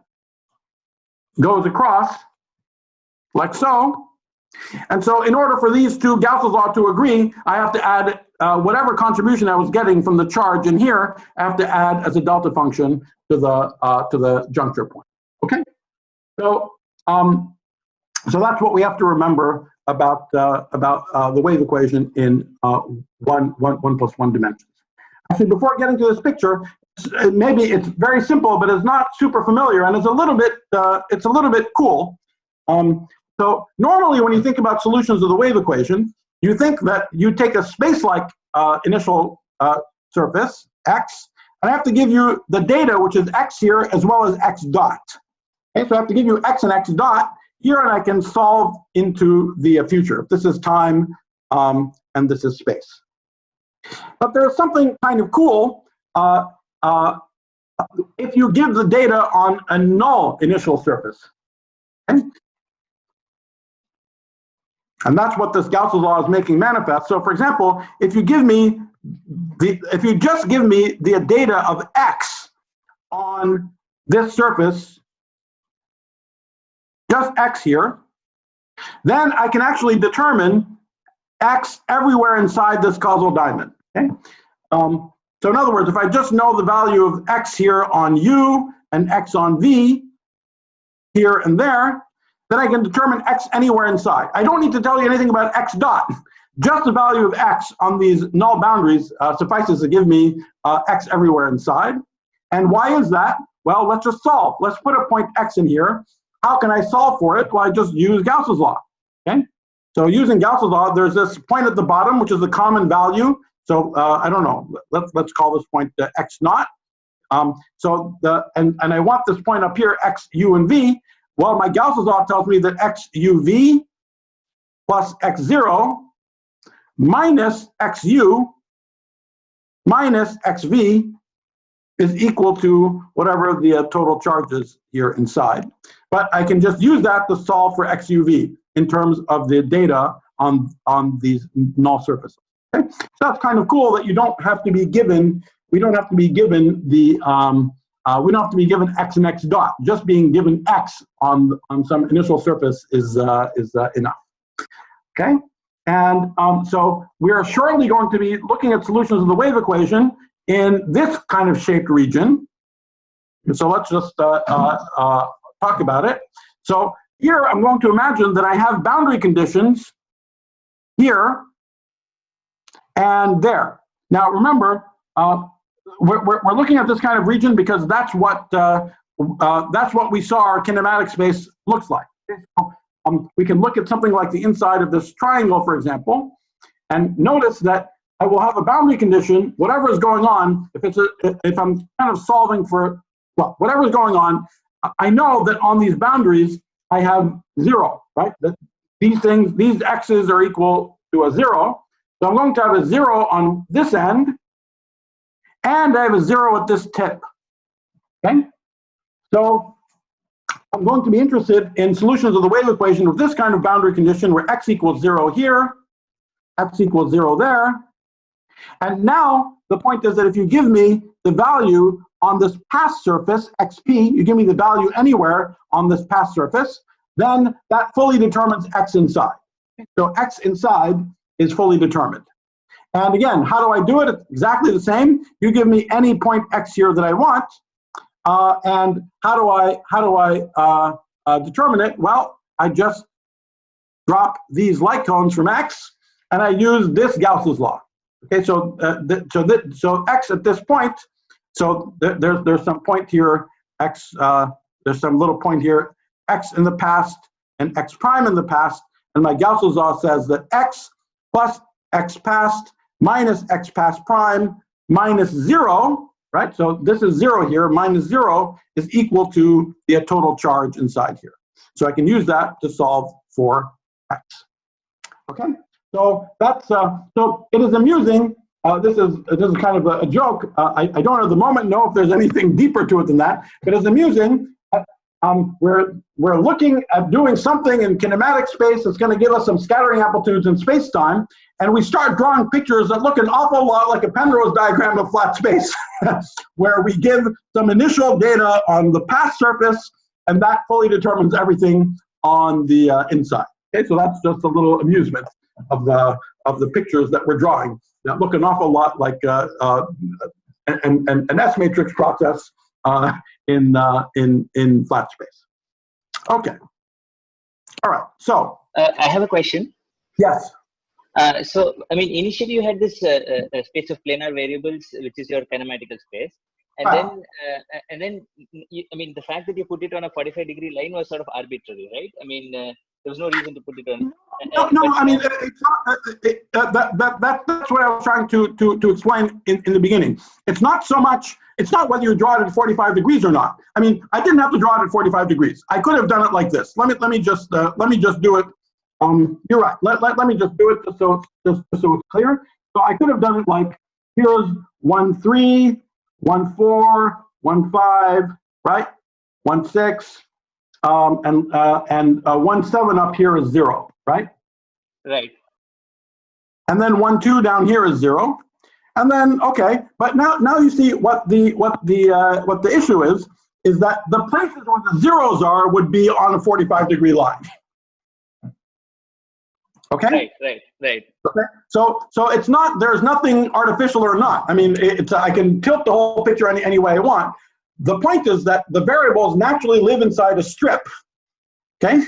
[SPEAKER 1] goes across like so. And so in order for these two Gauss's law to agree, I have to add whatever contribution I was getting from the charge in here, I have to add as a delta function to the juncture point. Okay? So so that's what we have to remember about the wave equation in 1 + 1 dimensions. Actually, before getting to this picture, maybe it's very simple, but it's not super familiar, and it's a little bit cool. So normally, when you think about solutions of the wave equation, you think that you take a space-like initial surface x, and I have to give you the data, which is x here as well as x dot. Okay, so I have to give you x and x dot here, and I can solve into the future. This is time, and this is space. But there's something kind of cool if you give the data on a null initial surface. Okay? And that's what this Gauss's law is making manifest. So for example, if you just give me the data of x on this surface, just x here, then I can actually determine x everywhere inside this causal diamond. Okay? So in other words, if I just know the value of x here on u and x on v here and there, then I can determine x anywhere inside. I don't need to tell you anything about x dot. Just the value of x on these null boundaries suffices to give me x everywhere inside. And why is that? Well, let's just solve. Let's put a point x in here. How can I solve for it? Well, I just use Gauss's law. Okay? So using Gauss's law, there's this point at the bottom, which is the common value. So I don't know. Let's call this point x naught. And I want this point up here, x, u, and v. Well, my Gauss's law tells me that x u v plus x0 minus xu minus xv is equal to whatever the total charge is here inside. But I can just use that to solve for xuv in terms of the data on these null surfaces. Okay? So that's kind of cool that you don't have to be given. We don't have to be given the. We don't have to be given x and x dot. Just being given x on some initial surface is enough. Okay, and so we are shortly going to be looking at solutions of the wave equation in this kind of shaped region. So let's just talk about it. So here I'm going to imagine that I have boundary conditions here and there. Now remember, we're looking at this kind of region because that's what we saw our kinematic space looks like. Okay? So, we can look at something like the inside of this triangle, for example, and notice that I will have a boundary condition, whatever is going on. If I'm kind of solving for, well, whatever is going on, I know that on these boundaries I have 0, right? That these x's are equal to a 0. So I'm going to have a 0 on this end, and I have a 0 at this tip. Okay? So I'm going to be interested in solutions of the wave equation with this kind of boundary condition where x equals 0 here, x equals 0 there. And now the point is that if you give me the value on this pass surface, xp, you give me the value anywhere on this pass surface, then that fully determines x inside. So x inside is fully determined. And again, how do I do it? It's exactly the same. You give me any point x here that I want, and how do I determine it? Well, I just drop these light cones from x, and I use this Gauss's law. Okay, so so x at this point. So there's some point here, x. There's some little point here, x in the past and x prime in the past, and my Gauss's law says that x plus x past minus x past prime minus 0, right? So this is 0 here, minus 0 is equal to the total charge inside here. So I can use that to solve for x. Okay, so that's so it is amusing. This is kind of a joke. I don't at the moment know if there's anything deeper to it than that, but it's amusing. We're looking at doing something in kinematic space that's going to give us some scattering amplitudes in space-time, and we start drawing pictures that look an awful lot like a Penrose diagram of flat space, where we give some initial data on the pass surface, and that fully determines everything on the inside. Okay, so that's just a little amusement of the pictures that we're drawing that look an awful lot like an S matrix process in flat space. Okay. All right. So
[SPEAKER 6] I have a question.
[SPEAKER 1] yes.
[SPEAKER 6] So I mean, initially you had this space of planar variables, which is your kinematical space, and then you, I mean, the fact that you put it on a 45-degree line was sort of arbitrary, right? I mean, there was no reason to put it on.
[SPEAKER 1] No, I mean, it's not, that's what I was trying to explain in the beginning. It's not so much, it's not whether you draw it at 45 degrees or not. I mean, I didn't have to draw it at 45 degrees. I could have done it like this. Let me just do it. You're right. Let me just do it just so it's clear. So I could have done it like, here's 1, 3, 1, 4, 1, 5, right? 1, 6. And 1, 7 up here is 0, right?
[SPEAKER 6] Right.
[SPEAKER 1] And then 1, 2 down here is 0. And then, okay, but now you see what the issue is that the places where the zeros are would be on a 45-degree line. Okay?
[SPEAKER 6] Right.
[SPEAKER 1] Okay. So it's not, there's nothing artificial or not. I mean, I can tilt the whole picture any way I want. The point is that the variables naturally live inside a strip, okay?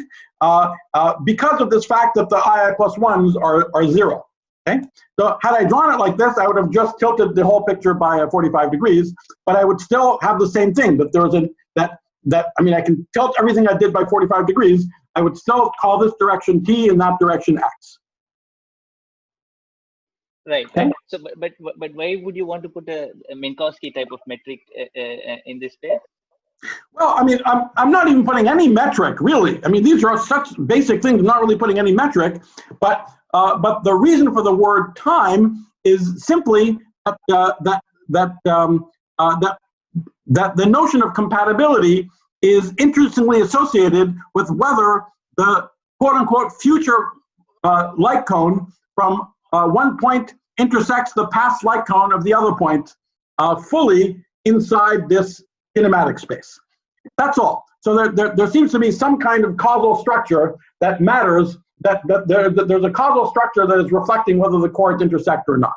[SPEAKER 1] Because of this fact that the II plus 1s are 0, okay? So had I drawn it like this, I would have just tilted the whole picture by 45 degrees, but I would still have the same thing. But there's I mean, I can tilt everything I did by 45 degrees. I would still call this direction T and that direction X.
[SPEAKER 6] Right.
[SPEAKER 1] Okay.
[SPEAKER 6] So, but why would you want to put a Minkowski type of metric in this space?
[SPEAKER 1] Well, I mean, I'm not even putting any metric, really. I mean, these are such basic things, not really putting any metric. But the reason for the word time is simply that the notion of compatibility is interestingly associated with whether the quote-unquote future light cone from one point intersects the past light cone of the other point fully inside this kinematic space. That's all. So there seems to be some kind of causal structure that matters, that there's a causal structure that is reflecting whether the chords intersect or not.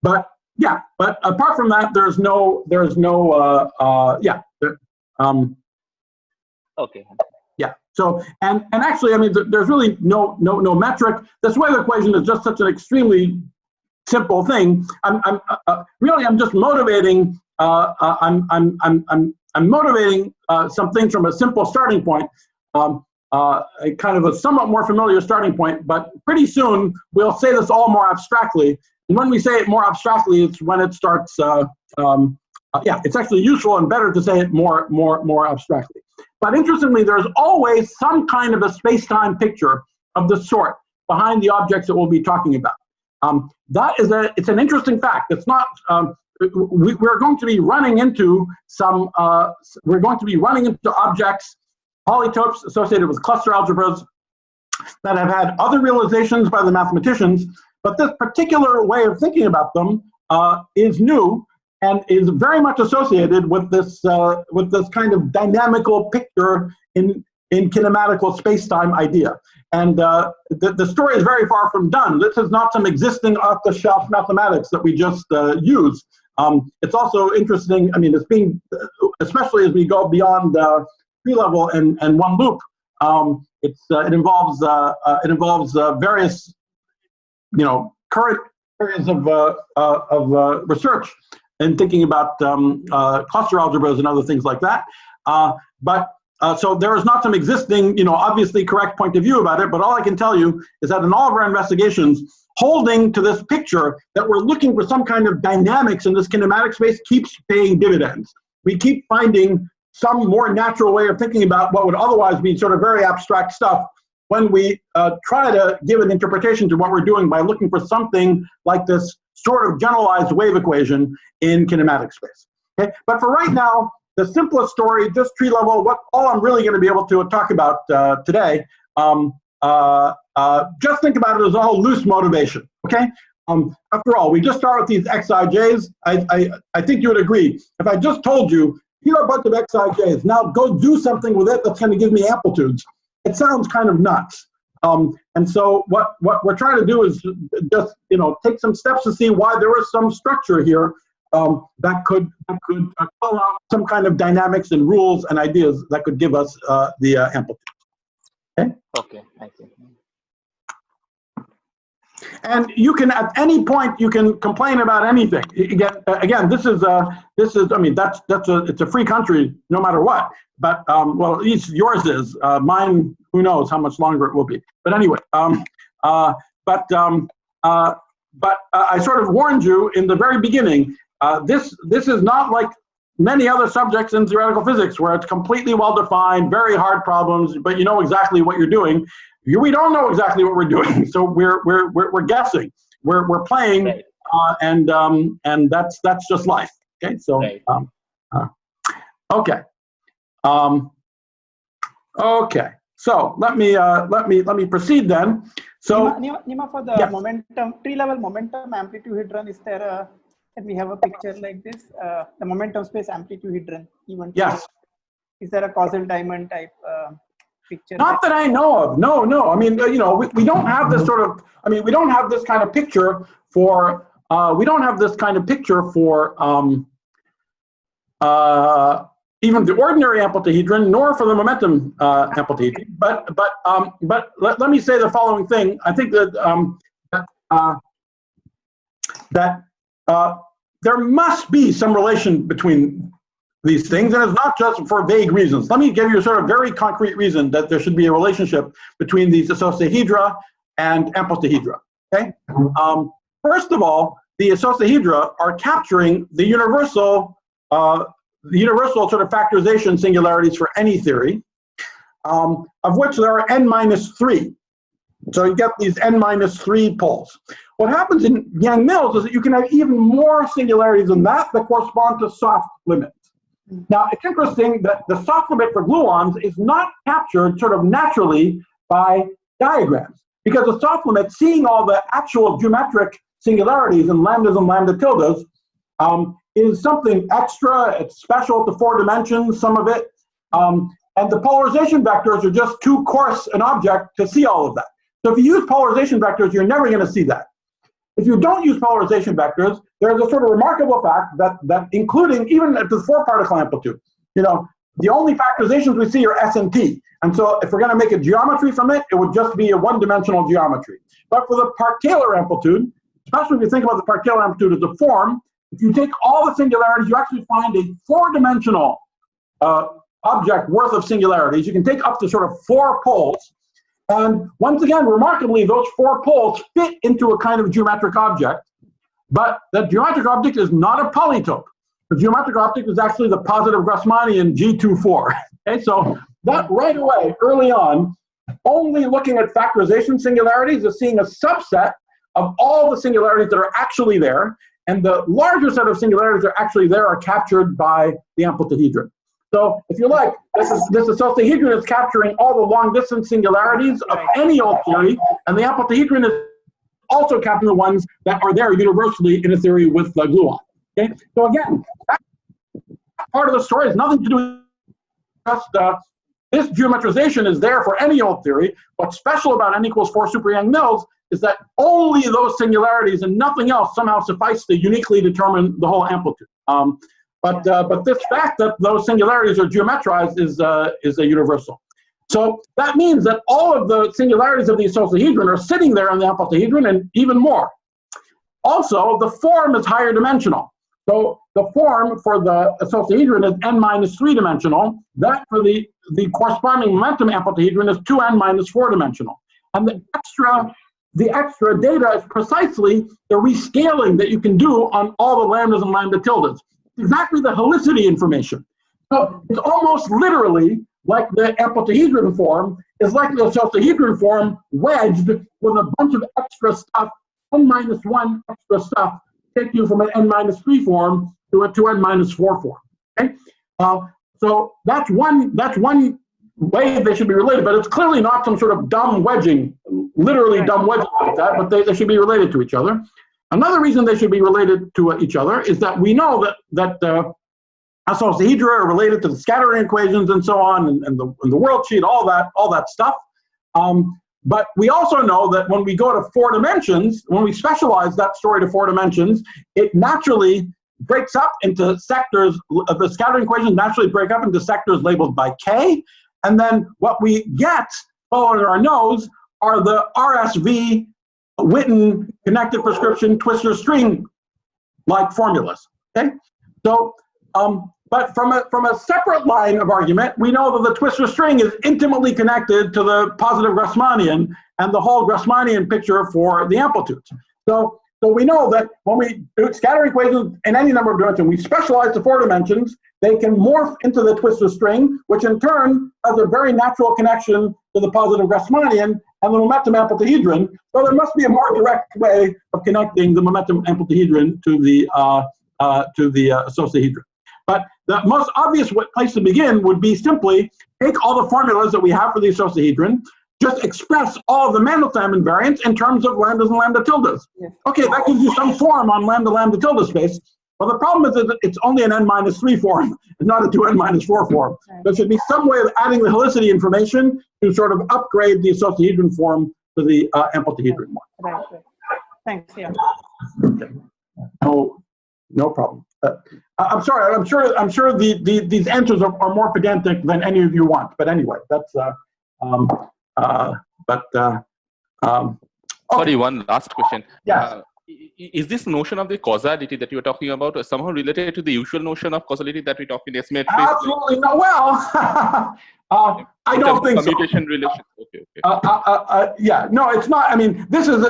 [SPEAKER 1] But yeah, but apart from that, there's no
[SPEAKER 6] Okay.
[SPEAKER 1] Yeah. So and actually, I mean, there's really no metric. This wave equation is just such an extremely simple thing. I'm just motivating. I'm motivating some things from a simple starting point, a kind of a somewhat more familiar starting point. But pretty soon we'll say this all more abstractly. And when we say it more abstractly, it's when it starts. It's actually useful and better to say it more abstractly. But interestingly, there's always some kind of a space-time picture of the sort behind the objects that we'll be talking about. It's an interesting fact. It's not. We're going to be running into some. We're going to be running into objects, polytopes associated with cluster algebras that have had other realizations by the mathematicians. But this particular way of thinking about them is new. and is very much associated with this kind of dynamical picture in kinematical space-time idea. And the story is very far from done. This is not some existing off-the-shelf mathematics that we just use. It's also interesting. I mean, it's being, especially as we go beyond tree level and one loop. It involves various, current areas of research and thinking about cluster algebras and other things like that. So there is not some existing, obviously correct point of view about it, but all I can tell you is that in all of our investigations, holding to this picture that we're looking for some kind of dynamics in this kinematic space keeps paying dividends. We keep finding some more natural way of thinking about what would otherwise be sort of very abstract stuff when we try to give an interpretation to what we're doing by looking for something like this sort of generalized wave equation in kinematic space. Okay? But for right now, the simplest story, just tree level, all I'm really going to be able to talk about today, just think about it as all loose motivation, okay? After all, we just start with these xij's. I think you would agree. If I just told you, here are a bunch of xij's, now go do something with it that's going to give me amplitudes, it sounds kind of nuts. And so what we're trying to do is just, take some steps to see why there is some structure here that could call out some kind of dynamics and rules and ideas that could give us the amplitude. Okay? Okay, I see. And you can, at any point, you can complain about anything. Again, this is. I mean, it's a free country, no matter what. But well, at least yours is. Mine, who knows how much longer it will be. But anyway, but I sort of warned you in the very beginning. This is not like many other subjects in theoretical physics where it's completely well-defined, very hard problems, but you know exactly what you're doing. Here we don't know exactly what we're doing, so we're guessing, we're playing, right. And that's just life. Okay, so right. Okay, okay. So let me proceed then. So
[SPEAKER 2] Nima, for the momentum, tree-level momentum amplitude-hedron, is there a? Can we have a picture like this? The momentum space amplitude-hedron. Yes. Is there a causal diamond type picture?
[SPEAKER 1] Not that I know of. No. I mean, we don't have this sort of. I mean, we don't have this kind of picture for. We don't have this kind of picture for even the ordinary amplitude-hedron, nor for the momentum amplitude. But let me say the following thing. I think that there must be some relation between these things, and it's not just for vague reasons. Let me give you a sort of very concrete reason that there should be a relationship between these isosahedra and amplitude-hedra. Okay. First of all, the isosahedra are capturing the universal sort of factorization singularities for any theory, of which there are n-3. So you get these n-3 poles. What happens in Yang-Mills is that you can have even more singularities than that correspond to soft limits. Now, it's interesting that the soft limit for gluons is not captured sort of naturally by diagrams, because the soft limit, seeing all the actual geometric singularities in lambdas and lambda tildes, is something extra. It's special to 4 dimensions, some of it. And the polarization vectors are just too coarse an object to see all of that. So if you use polarization vectors, you're never going to see that. If you don't use polarization vectors, there's a sort of remarkable fact that including even at the 4-particle amplitude, the only factorizations we see are S and T. And so if we're going to make a geometry from it, it would just be a 1-dimensional geometry. But for the Park-Taylor amplitude, especially if you think about the Park-Taylor amplitude as a form, if you take all the singularities, you actually find a 4-dimensional object worth of singularities. You can take up to sort of 4 poles. And once again, remarkably, those 4 poles fit into a kind of geometric object, but the geometric object is not a polytope. The geometric object is actually the positive Grassmannian G24. Okay, so that right away, early on, only looking at factorization singularities is seeing a subset of all the singularities that are actually there, and the larger set of singularities that are actually there are captured by the amplitude-hedron. So if you like, this isosahedron is capturing all the long-distance singularities of any old theory, and the amplitude-hedron is also capturing the ones that are there universally in a theory with the gluon. Okay, so again, that part of the story has nothing to do with just this geometrization is there for any old theory. What's special about n equals 4 super Yang-Mills is that only those singularities and nothing else somehow suffice to uniquely determine the whole amplitude. But this fact that those singularities are geometrized is a universal. So that means that all of the singularities of the isosahedron are sitting there in the amplituhedron and even more. Also, the form is higher dimensional. So the form for the isosahedron is n-3 dimensional. That for the corresponding momentum amplituhedron is 2n-4 dimensional. And the extra data is precisely the rescaling that you can do on all the lambdas and lambda tildes. Exactly the helicity information. So it's almost literally like the amplituhedron form is like the isosahedron form wedged with a bunch of extra stuff, n-1 extra stuff, take you from an n-3 form to a 2n-4 form. Okay? So that's one way they should be related, but it's clearly not some sort of dumb wedging, literally dumb wedging like that, but they should be related to each other. Another reason they should be related to each other is that we know that isosahedra are related to the scattering equations and so on, and the world sheet, all that stuff. But we also know that when we go to 4 dimensions, when we specialize that story to 4 dimensions, it naturally breaks up into sectors. The scattering equations naturally break up into sectors labeled by K, and then what we get following our nose are the RSV Witten connected prescription twistor string like formulas. Okay, so but from a separate line of argument, we know that the twistor string is intimately connected to the positive Grassmannian and the whole Grassmannian picture for the amplitudes. So we know that when we do scattering equations in any number of dimensions, we specialize to 4 dimensions, they can morph into the twistor string, which in turn has a very natural connection to the positive Grassmannian and the momentum amplituhedron. So there must be a more direct way of connecting the momentum amplituhedron to the isosahedron. But the most obvious place to begin would be simply take all the formulas that we have for the isosahedron, just express all of the Mandelstam invariants in terms of lambdas and lambda tildes.
[SPEAKER 2] Yes.
[SPEAKER 1] Okay, that gives you some form on lambda tilde space. Well, the problem is that it's only an n-3 form, and not a 2n-4 form. There should be some way of adding the helicity information to sort of upgrade the isosahedron form to the amplituhedron one.
[SPEAKER 2] Right. Thanks. Yeah.
[SPEAKER 1] Okay. No problem. I'm sorry. I'm sure these answers are more pedantic than any of you want. But anyway, that's
[SPEAKER 4] Sorry, one last question.
[SPEAKER 1] Yes.
[SPEAKER 4] Is this notion of the causality that you were talking about somehow related to the usual notion of causality that we talk in symmetries?
[SPEAKER 1] Absolutely no. Well, I don't think so.
[SPEAKER 4] Commutation relation. Okay.
[SPEAKER 1] Yeah. No, it's not. I mean, this is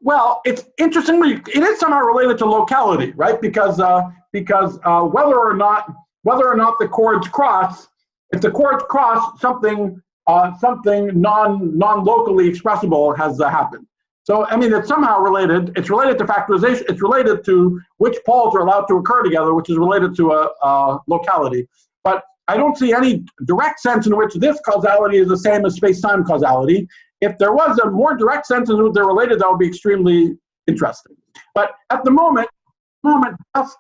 [SPEAKER 1] well, it's interestingly, it is somehow related to locality, right? Because whether or not the chords cross, if the chords cross, something non-locally expressible has happened. So I mean, it's somehow related. It's related to factorization. It's related to which poles are allowed to occur together, which is related to a locality. But I don't see any direct sense in which this causality is the same as space-time causality. If there was a more direct sense in which they're related, that would be extremely interesting. But at the moment, just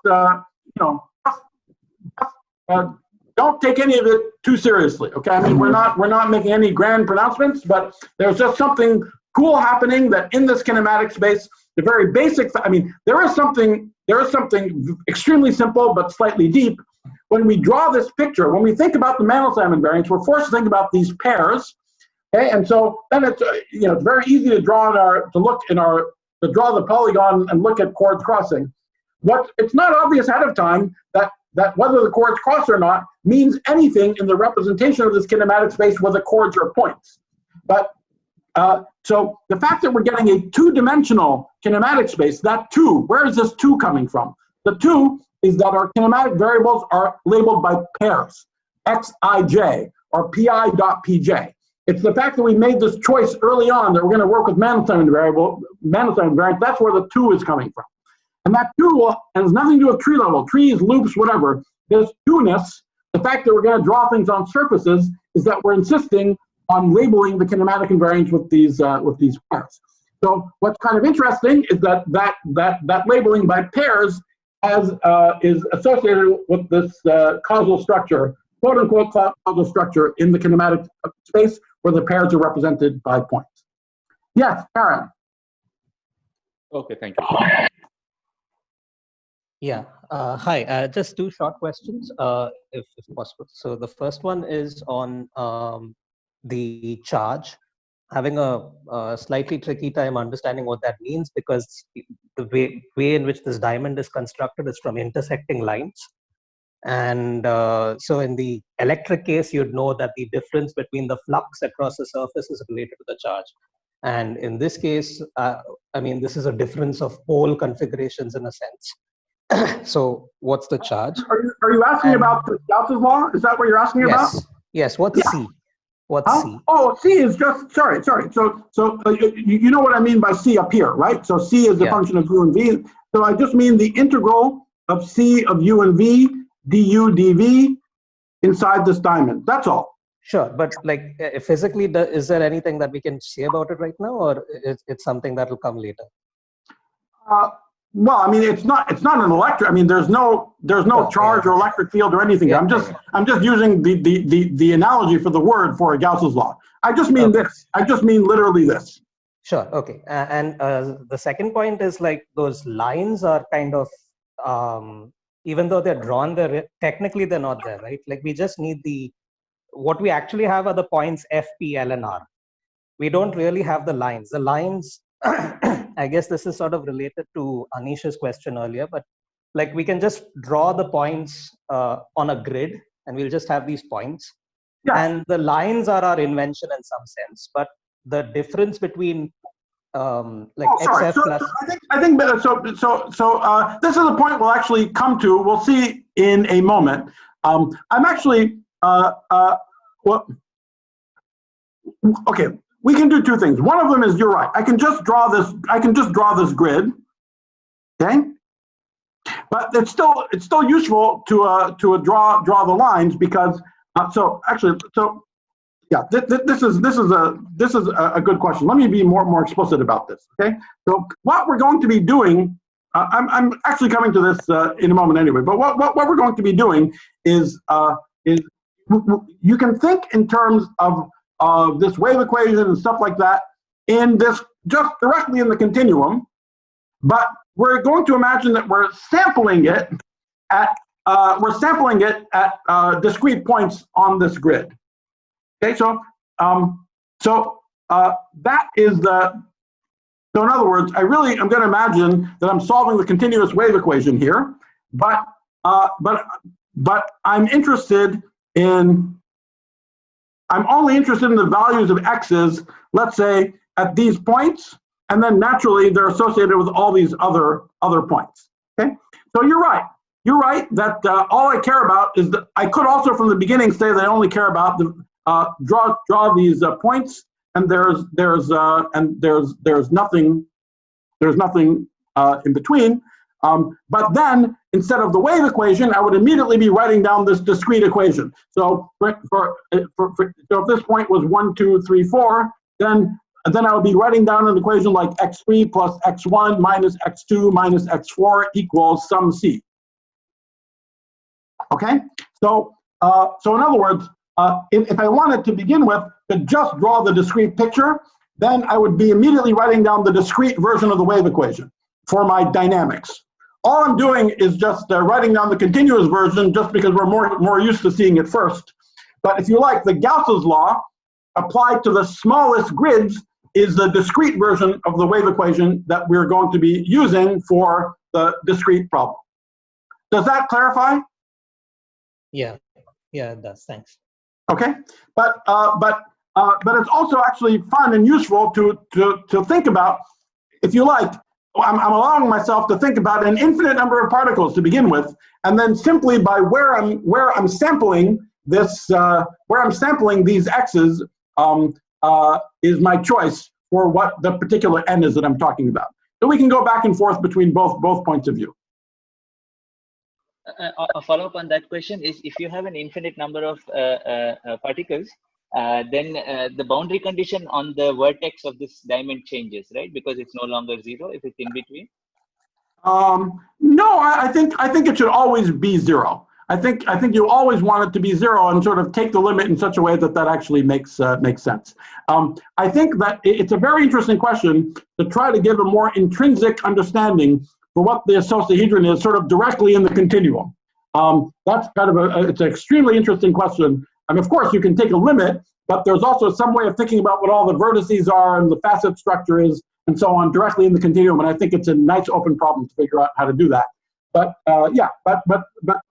[SPEAKER 1] don't take any of it too seriously. Okay, I mean, we're not making any grand pronouncements, but there's just something cool happening that in this kinematic space, the very basic. I mean, there is something extremely simple but slightly deep. When we draw this picture, when we think about the Mandelstam invariants, we're forced to think about these pairs. Okay, and so then it's it's very easy to draw to draw the polygon and look at chords crossing. It's not obvious ahead of time that whether the chords cross or not means anything in the representation of this kinematic space where the chords are points. But so the fact that we're getting a 2-dimensional kinematic space, that 2, where is this 2 coming from? The 2 is that our kinematic variables are labeled by pairs, xij or pi.pj. It's the fact that we made this choice early on that we're going to work with Mandelstam invariant. That's where the 2 is coming from. And that 2 has nothing to do with tree level, trees, loops, whatever. This 2-ness, the fact that we're going to draw things on surfaces, is that we're insisting on labeling the kinematic invariants with these pairs. So what's kind of interesting is that labeling by pairs is associated with this causal structure, quote unquote causal structure in the kinematic space where the pairs are represented by points. Yes, Karen.
[SPEAKER 4] Okay, thank you.
[SPEAKER 5] Yeah. Hi. Just two short questions, if possible. So the first one is on the charge. Having a slightly tricky time understanding what that means, because the way in which this diamond is constructed is from intersecting lines. And so in the electric case, you'd know that the difference between the flux across the surface is related to the charge. And in this case, I mean, this is a difference of pole configurations in a sense. So what's the charge?
[SPEAKER 1] Are you asking about the Gauss's law? Is that what you're asking about?
[SPEAKER 5] Yes. What's C? What's C?
[SPEAKER 1] Oh, C is just, sorry. So you know what I mean by C up here, right? So C is a function of U and V. So I just mean the integral of C of U and V du dv inside this diamond. That's all.
[SPEAKER 5] Sure, but like physically, is there anything that we can say about it right now, or it's something that will come later?
[SPEAKER 1] Well, I mean, it's not an electric. I mean, there's no charge or electric field or anything. I'm just using the analogy for the word for a Gauss's law. I just mean this. I just mean literally this.
[SPEAKER 5] Sure. Okay. And the second point is like those lines are kind of even though they're drawn there, technically they're not there, right? Like we just need what we actually have are the points F, P, L, and R. We don't really have the lines. The lines, I guess this is sort of related to Anisha's question earlier, but like we can just draw the points on a grid and we'll just have these points. Yeah. And the lines are our invention in some sense, but the difference between XF plus.
[SPEAKER 1] I think so this is a point we'll actually come to. We'll see in a moment. I'm actually okay. We can do two things. One of them is you're right. I can just draw this grid. Okay. But it's still useful to draw the lines because yeah, this is a good question. Let me be more explicit about this. Okay, so what we're going to be doing, I'm actually coming to this in a moment anyway. But what we're going to be doing is you can think in terms of this wave equation and stuff like that in this just directly in the continuum, but we're going to imagine that we're sampling it at discrete points on this grid. Okay, so that is so in other words, I'm going to imagine that I'm solving the continuous wave equation here, but I'm only interested in the values of x's, let's say at these points, and then naturally they're associated with all these other points. Okay, so you're right. You're right that all I care about is that I could also from the beginning say that I only care about the draw these points, and there's nothing in between. But then instead of the wave equation, I would immediately be writing down this discrete equation. So so if this point was 1, 2, 3, 4, then I would be writing down an equation like x3 plus x1 minus x2 minus x4 equals sum c. Okay, so in other words, if I wanted to begin with to just draw the discrete picture, then I would be immediately writing down the discrete version of the wave equation for my dynamics. All I'm doing is just writing down the continuous version just because we're more used to seeing it first. But if you like, the Gauss's law applied to the smallest grids is the discrete version of the wave equation that we're going to be using for the discrete problem. Does that clarify?
[SPEAKER 5] Yeah, it does. Thanks.
[SPEAKER 1] Okay, but it's also actually fun and useful to think about, if you like. I'm allowing myself to think about an infinite number of particles to begin with, and then simply by where I'm sampling this, where I'm sampling these x's is my choice for what the particular n is that I'm talking about. So we can go back and forth between both points of view.
[SPEAKER 6] A follow-up on that question is, if you have an infinite number of particles, then the boundary condition on the vertex of this diamond changes, right? Because it's no longer 0 if it's in between.
[SPEAKER 1] No, I think it should always be 0. I think you always want it to be 0 and sort of take the limit in such a way that that actually makes sense. I think that it's a very interesting question to try to give a more intrinsic understanding for what the icosahedron is, sort of directly in the continuum. That's kind of it's an extremely interesting question. I mean, of course, you can take a limit, but there's also some way of thinking about what all the vertices are and the facet structure is, and so on, directly in the continuum. And I think it's a nice open problem to figure out how to do that. But yeah, but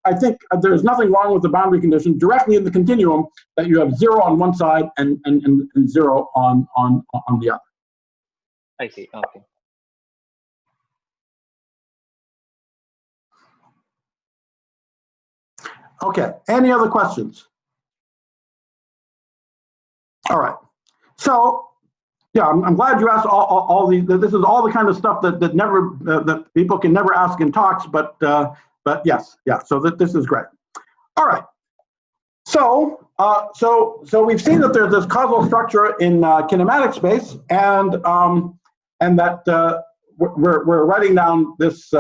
[SPEAKER 1] I think there's nothing wrong with the boundary condition directly in the continuum that you have 0 on one side and 0 on the other.
[SPEAKER 6] I see. Okay.
[SPEAKER 1] Okay. Any other questions? All right. So yeah, I'm glad you asked all these. This is all the kind of stuff that never that people can never ask in talks. But yes, yeah. So this is great. All right. So so we've seen that there's this causal structure in kinematic space, and that we're writing down this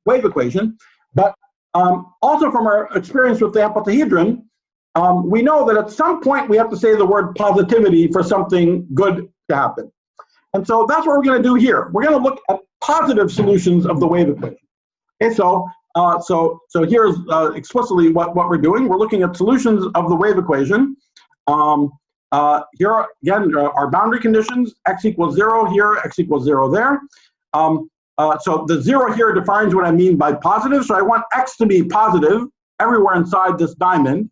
[SPEAKER 1] wave equation. But also from our experience with the amplituhedron, we know that at some point we have to say the word positivity for something good to happen. And so that's what we're going to do here. We're going to look at positive solutions of the wave equation. Okay, so here's explicitly what we're doing. We're looking at solutions of the wave equation. Here again our boundary conditions: x equals 0 here, x equals 0 there. So the 0 here defines what I mean by positive. So I want x to be positive everywhere inside this diamond,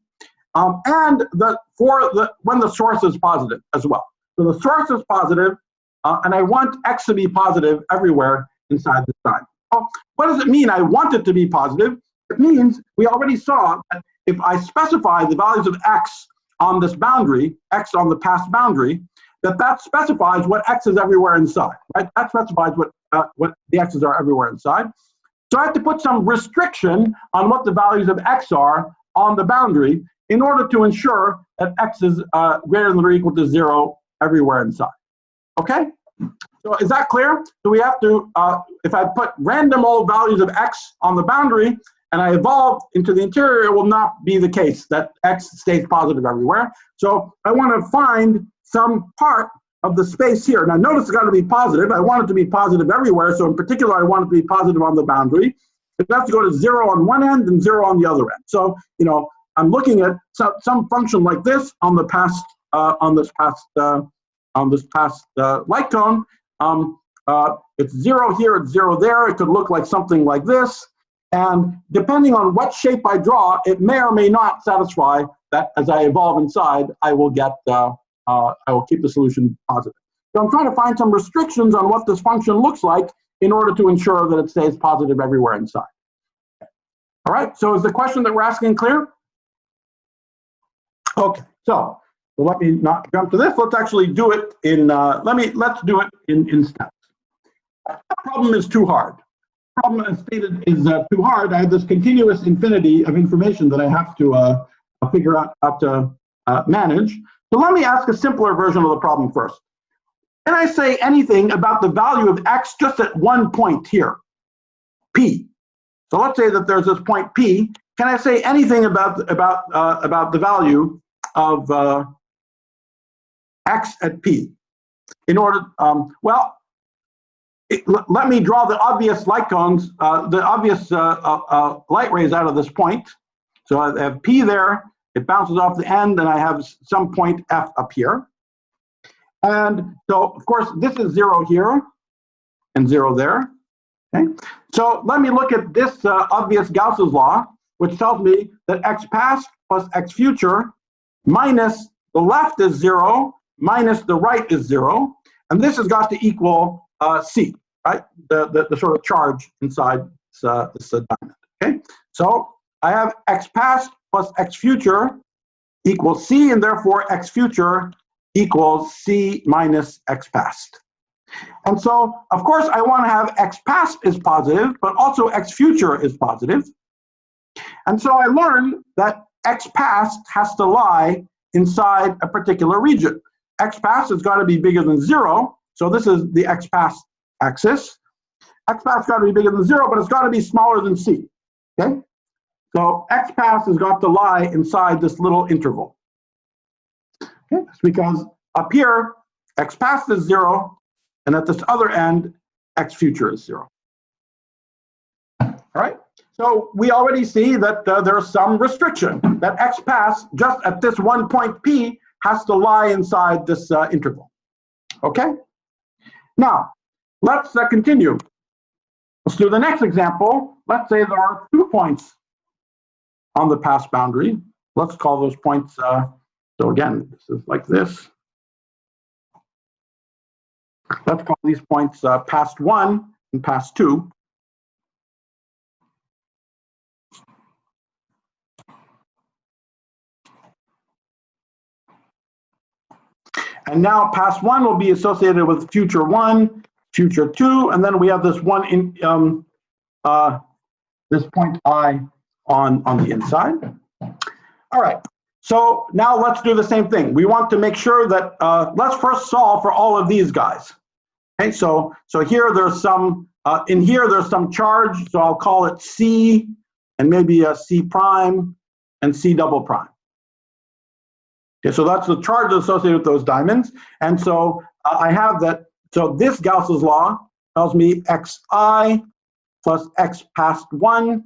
[SPEAKER 1] and when the source is positive as well. So the source is positive, and I want x to be positive everywhere inside this diamond. So what does it mean I want it to be positive? It means we already saw that if I specify the values of x on this boundary, x on the past boundary, that specifies what x is everywhere inside, right? That specifies what the x's are everywhere inside. So I have to put some restriction on what the values of x are on the boundary in order to ensure that x is greater than or equal to 0 everywhere inside. Okay? So is that clear? So we have to, if I put random old values of x on the boundary and I evolve into the interior, it will not be the case that x stays positive everywhere. So I want to find some part of the space here. Now notice it's got to be positive. I want it to be positive everywhere. So in particular, I want it to be positive on the boundary. It has to go to 0 on one end and 0 on the other end. So, you know, I'm looking at some function like this on the past light cone. It's 0 here, it's 0 there. It could look like something like this. And depending on what shape I draw, it may or may not satisfy that as I evolve inside, I will get, I will keep the solution positive. So I'm trying to find some restrictions on what this function looks like in order to ensure that it stays positive everywhere inside. All right, so is the question that we're asking clear? Okay, so let me not jump to this. Let's actually do it in, let's do it in steps. That problem is too hard. The problem as stated is too hard. I have this continuous infinity of information that I have to figure out how to manage. So let me ask a simpler version of the problem first. Can I say anything about the value of x just at one point here, P? So let's say that there's this point P. Can I say anything about the value of x at P? In order, well, let me draw the obvious light cones, the obvious light rays out of this point. So I have P there. It bounces off the end, and I have some point F up here. And so, of course, this is 0 here and 0 there. Okay. So let me look at this obvious Gauss's law, which tells me that x past plus x future minus the left is 0 minus the right is 0. And this has got to equal C, right? The sort of charge inside this diamond. Okay. So I have x past plus x future equals C, and therefore x future equals C minus x past. And so, of course, I want to have x past is positive, but also x future is positive. And so I learned that x past has to lie inside a particular region. X pass has got to be bigger than 0. So this is the X pass axis. X pass got to be bigger than 0, but it's got to be smaller than C. Okay? So X pass has got to lie inside this little interval. Okay? It's because up here, X pass is 0, and at this other end, X future is 0. All right? So we already see that there's some restriction, that X pass just at this one point P has to lie inside this interval. Okay? Now, let's continue. Let's do the next example. Let's say there are 2 points on the pass boundary. Let's call those points, so again, this is like this. Let's call these points pass 1 and pass 2. And now pass 1 will be associated with future 1, future 2, and then we have this one in this point I on the inside. All right. So now let's do the same thing. We want to make sure that let's first solve for all of these guys. Okay. So here there's some in here there's some charge. So I'll call it C and maybe a C prime and C double prime. Okay, so that's the charge associated with those diamonds. And so I have that. So this Gauss's law tells me xi plus x past 1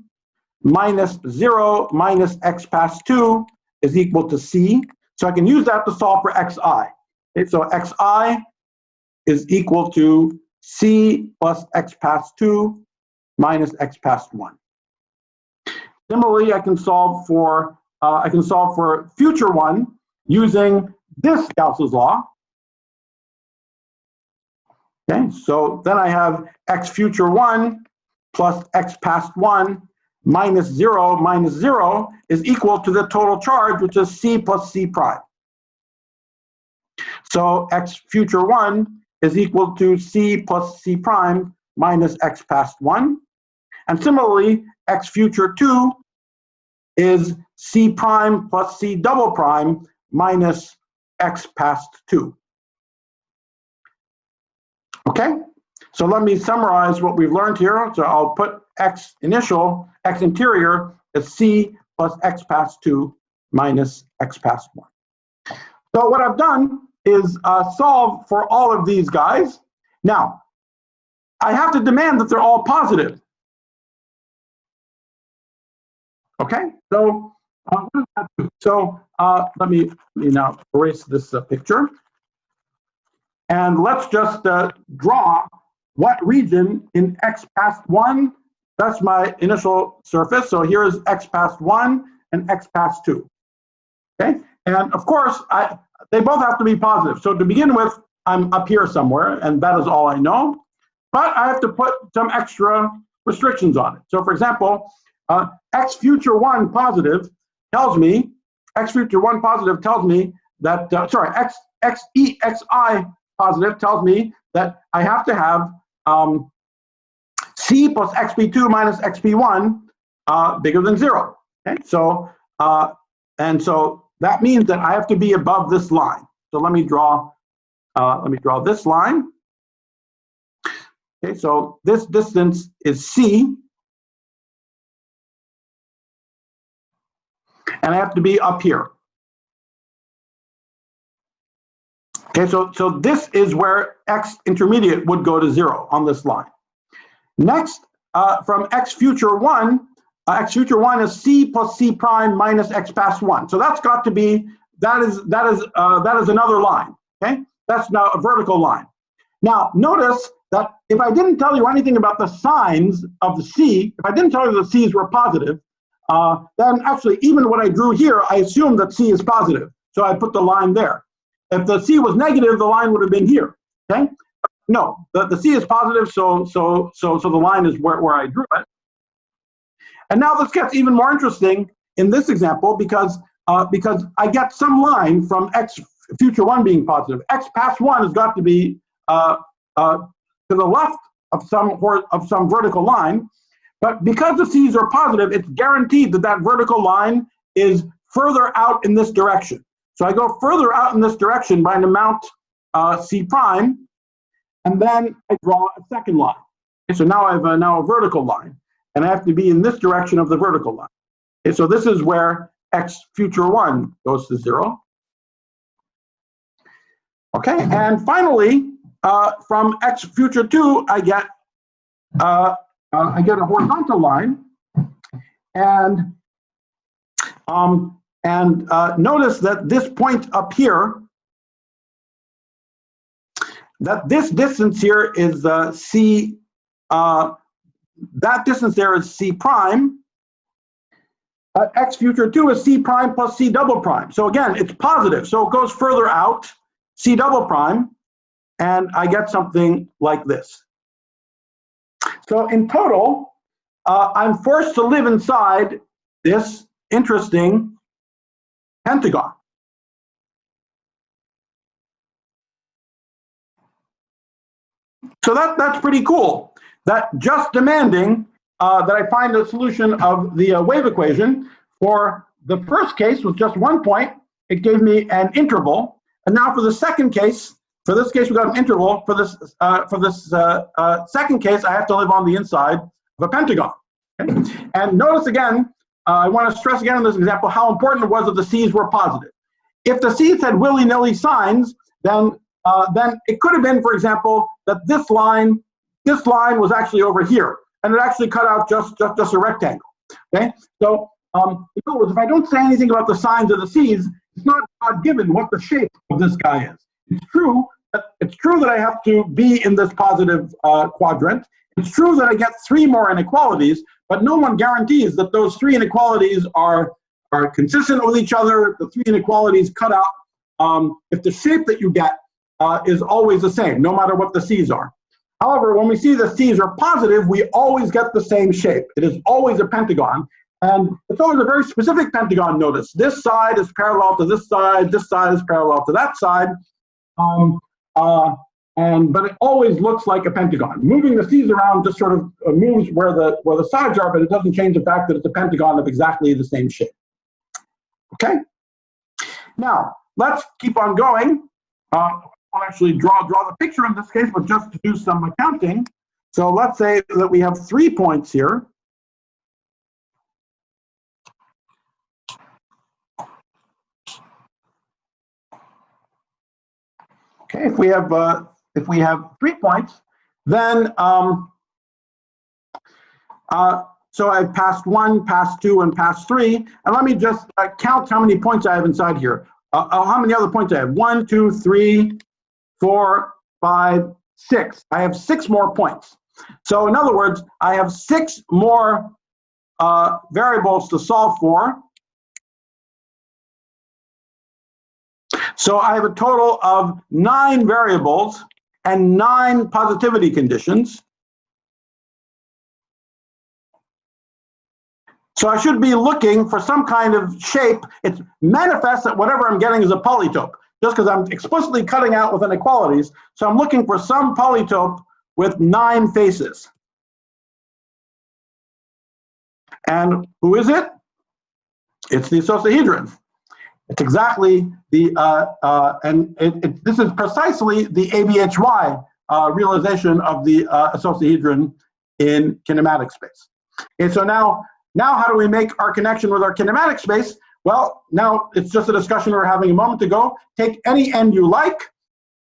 [SPEAKER 1] minus 0 minus x past 2 is equal to C. So I can use that to solve for xi. Okay, so xi is equal to C plus x past 2 minus x past 1. Similarly, I can solve for future 1 using this Gauss's law. Okay, so then I have x future 1 plus x past 1 minus 0 is equal to the total charge, which is C plus C prime. So x future 1 is equal to C plus C prime minus x past 1. And similarly, x future 2 is C prime plus C double prime minus x past 2. Okay, so let me summarize what we've learned here. So I'll put x initial, x interior is C plus x past 2 minus x past 1. So what I've done is solve for all of these guys. Now, I have to demand that they're all positive. Okay, so what does that do? So let me now erase this picture. And let's just draw what region in x past 1, that's my initial surface. So here's x past 1 and x past 2. Okay, and of course, they both have to be positive. So to begin with, I'm up here somewhere, and that is all I know. But I have to put some extra restrictions on it. So for example, x future 1 positive tells me, that, sorry, xi positive tells me that I have to have C plus xp2 minus xp1 bigger than 0. Okay, so and so that means that I have to be above this line. So let me draw this line. Okay, so this distance is C, and I have to be up here. Okay, so this is where x intermediate would go to 0 on this line. Next, from x future 1 is C plus C prime minus x past 1. So that's got to be, that is another line. Okay, that's now a vertical line. Now notice that if I didn't tell you anything about the signs of the C, if I didn't tell you the C's were positive, then actually even what I drew here, I assumed that C is positive. So I put the line there. If the C was negative, the line would have been here. Okay? No, the C is positive, so the line is where I drew it. And now this gets even more interesting in this example because I get some line from x future 1 being positive. X past 1 has got to be to the left of some vertical line, but because the C's are positive, it's guaranteed that that vertical line is further out in this direction. So I go further out in this direction by an amount C prime, and then I draw a second line. Okay, so now I have now a vertical line, and I have to be in this direction of the vertical line. Okay, so this is where x future 1 goes to 0. Okay, and finally, from x future 2, I get a horizontal line, and notice that this point up here, that this distance here is c. That distance there is c prime. X future 2 is c prime plus c double prime. So again, it's positive. So it goes further out, c double prime, and I get something like this. So in total, I'm forced to live inside this interesting pentagon. So that's pretty cool. That just demanding that I find a solution of the wave equation for the first case with just 1 point, it gave me an interval. And now for the second case, for this case we got an interval. For this second case, I have to live on the inside of a pentagon. Okay? And notice again, I want to stress again in this example how important it was that the C's were positive. If the C's had willy-nilly signs, then it could have been, for example, that this line was actually over here, and it actually cut out just a rectangle. Okay, so in other words, if I don't say anything about the signs of the C's, it's not given what the shape of this guy is. It's true that I have to be in this positive quadrant. It's true that I get 3 more inequalities, but no one guarantees that those 3 inequalities are consistent with each other. The 3 inequalities cut out if the shape that you get is always the same, no matter what the C's are. However, when we see the C's are positive, we always get the same shape. It is always a pentagon, and it's always a very specific pentagon. Notice this side is parallel to this side is parallel to that side, but it always looks like a pentagon. Moving the C's around just sort of moves where the sides are, but it doesn't change the fact that it's a pentagon of exactly the same shape. Okay. Now let's keep on going. I'll actually draw the picture in this case, but just to do some accounting. So let's say that we have 3 points here. Okay, if we have 3 points, then so I've passed 1, passed 2, and passed 3, and let me just count how many points I have inside here. How many other points I have? 1, 2, 3, 4, 5, 6. I have 6 more points. So in other words, I have 6 more variables to solve for. So I have a total of 9 variables and 9 positivity conditions. So I should be looking for some kind of shape. It manifests that whatever I'm getting is a polytope, just because I'm explicitly cutting out with inequalities. So I'm looking for some polytope with 9 faces. And who is it? It's the icosahedron. It's exactly the, this is precisely the ABHY realization of the icosahedron in kinematic space. Okay, so now how do we make our connection with our kinematic space? Well, now it's just a discussion we were having a moment ago. Take any n you like,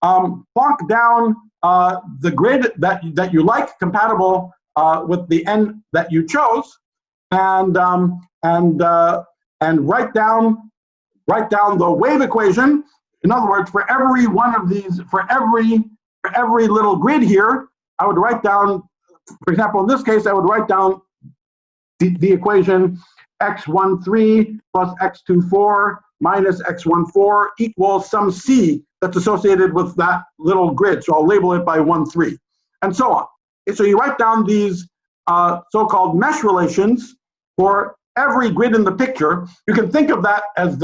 [SPEAKER 1] plonk down the grid that you like, compatible with the n that you chose, and write down the wave equation. In other words, for every one of these, for every little grid here, I would write down, for example, in this case, I would write down the equation x13 plus x24 minus x14 equals some c that's associated with that little grid. So I'll label it by 1, 3, and so on. Okay, so you write down these so-called mesh relations for every grid in the picture. You can think of that as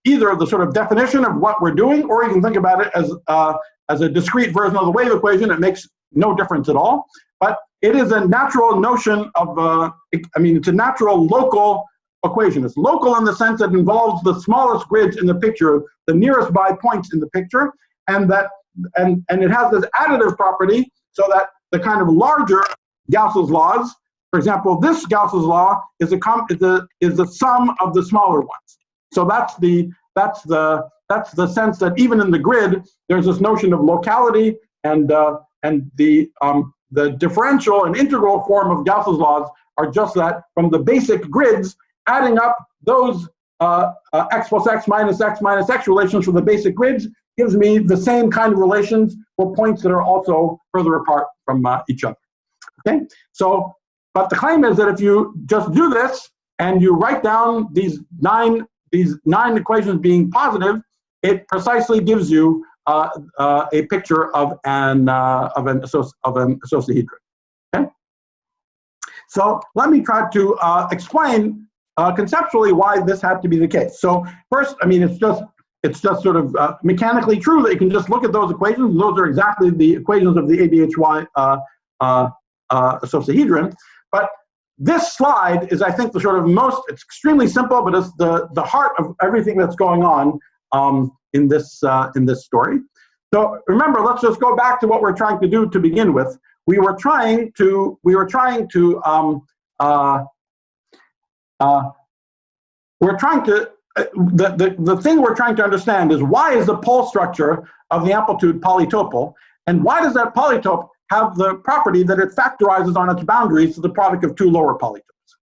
[SPEAKER 1] either the sort of definition of what we're doing, or you can think about it as a discrete version of the wave equation. It makes no difference at all. But it is a natural notion of, it's a natural local equation. It's local in the sense that it involves the smallest grids in the picture, the nearest by points in the picture, and it has this additive property so that the kind of larger Gauss's laws, for example, this Gauss's law is the sum of the smaller ones. So that's the sense that even in the grid, there's this notion of locality, and the differential and integral form of Gauss's laws are just that from the basic grids, adding up those x plus x minus x relations from the basic grids gives me the same kind of relations for points that are also further apart from each other. Okay, so but the claim is that if you just do this and you write down these nine equations being positive, it precisely gives you a picture of an icosahedron. Okay, so let me try to explain conceptually why this had to be the case. So first, I mean, it's just sort of mechanically true that you can just look at those equations. Those are exactly the equations of the ABHY icosahedron. But this slide is, I think, the sort of most, it's extremely simple, but it's the heart of everything that's going on in this story. So remember, let's just go back to what we're trying to do to begin with. The thing we're trying to understand is why is the pole structure of the amplitude polytopal, and why does that polytope have the property that it factorizes on its boundaries to the product of two lower polytopes?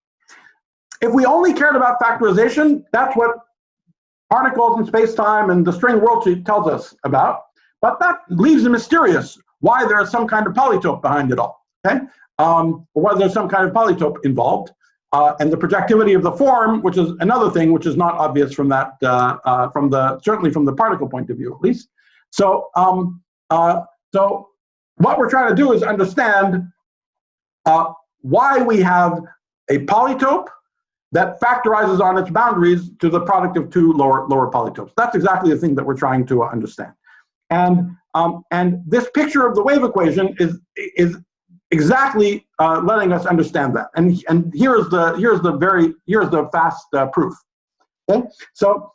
[SPEAKER 1] If we only cared about factorization, that's what particles in space-time and the string world sheet tells us about, but that leaves it mysterious why there is some kind of polytope behind it all, okay? Or whether there's some kind of polytope involved. And the projectivity of the form, which is another thing which is not obvious from that, certainly from the particle point of view, at least. So, so what we're trying to do is understand why we have a polytope that factorizes on its boundaries to the product of two lower polytopes. That's exactly the thing that we're trying to understand. And this picture of the wave equation is exactly letting us understand that. And here's the fast proof. Okay, so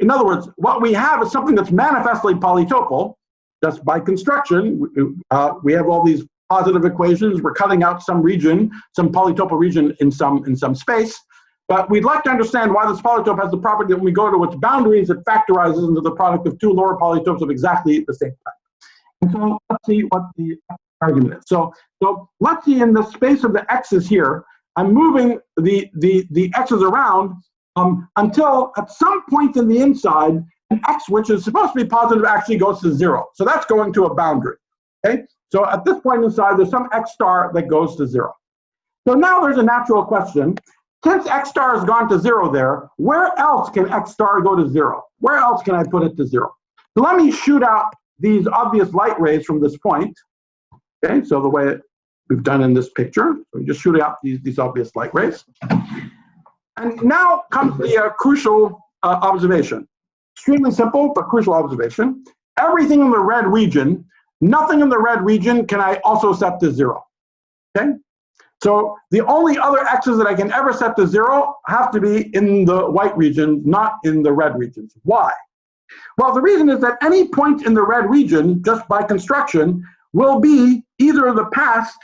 [SPEAKER 1] in other words, what we have is something that's manifestly polytopal. Just by construction, we have all these positive equations. We're cutting out some region, some polytopal region in some space. But we'd like to understand why this polytope has the property that when we go to its boundaries, it factorizes into the product of two lower polytopes of exactly the same type. And so let's see what the argument is. So let's see in the space of the x's here, I'm moving the x's around until at some point in the inside, an x which is supposed to be positive actually goes to 0. So that's going to a boundary. Okay. So at this point inside, there's some x star that goes to 0. So now there's a natural question. Since x star has gone to 0 there, where else can x star go to 0? Where else can I put it to 0? So let me shoot out these obvious light rays from this point. Okay, so the way we've done in this picture, so we just shoot out these obvious light rays. And now comes the crucial observation. Extremely simple, but crucial observation. Everything in the red region, nothing in the red region can I also set to 0. Okay? So the only other x's that I can ever set to 0 have to be in the white region, not in the red regions. Why? Well, the reason is that any point in the red region, just by construction, will be either the past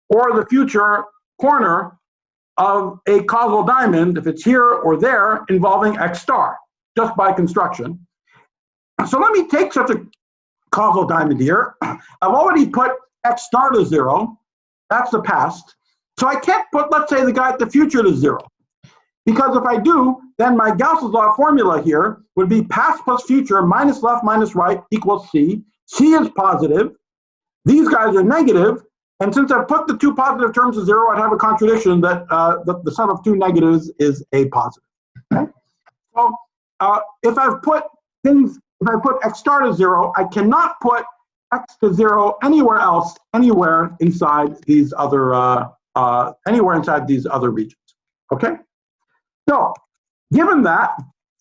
[SPEAKER 1] or the future corner of a causal diamond, if it's here or there, involving x star, just by construction. So let me take such a causal diamond here. I've already put x star to 0. That's the past. So I can't put, let's say, the guy at the future to 0. Because if I do, then my Gauss's law formula here would be past plus future minus left minus right equals C. C is positive. These guys are negative. And since I've put the two positive terms to 0, I'd have a contradiction that the sum of two negatives is a positive. Okay? So if I put x star to 0, I cannot put x to 0 anywhere else, anywhere inside these other regions. Okay. So given that,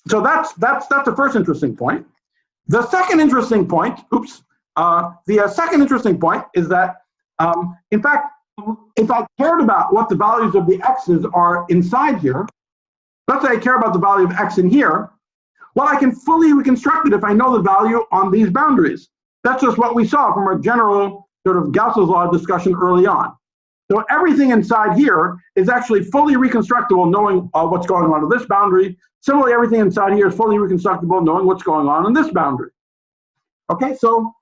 [SPEAKER 1] so that's the first interesting point. The second interesting point, the second interesting point is that in fact if I cared about what the values of the x's are inside here, let's say I care about the value of x in here, well, I can fully reconstruct it if I know the value on these boundaries. That's just what we saw from our general sort of Gauss's law discussion early on. So everything inside here is actually fully reconstructible knowing what's going on in this boundary. Similarly, everything inside here is fully reconstructible knowing what's going on in this boundary. Okay, so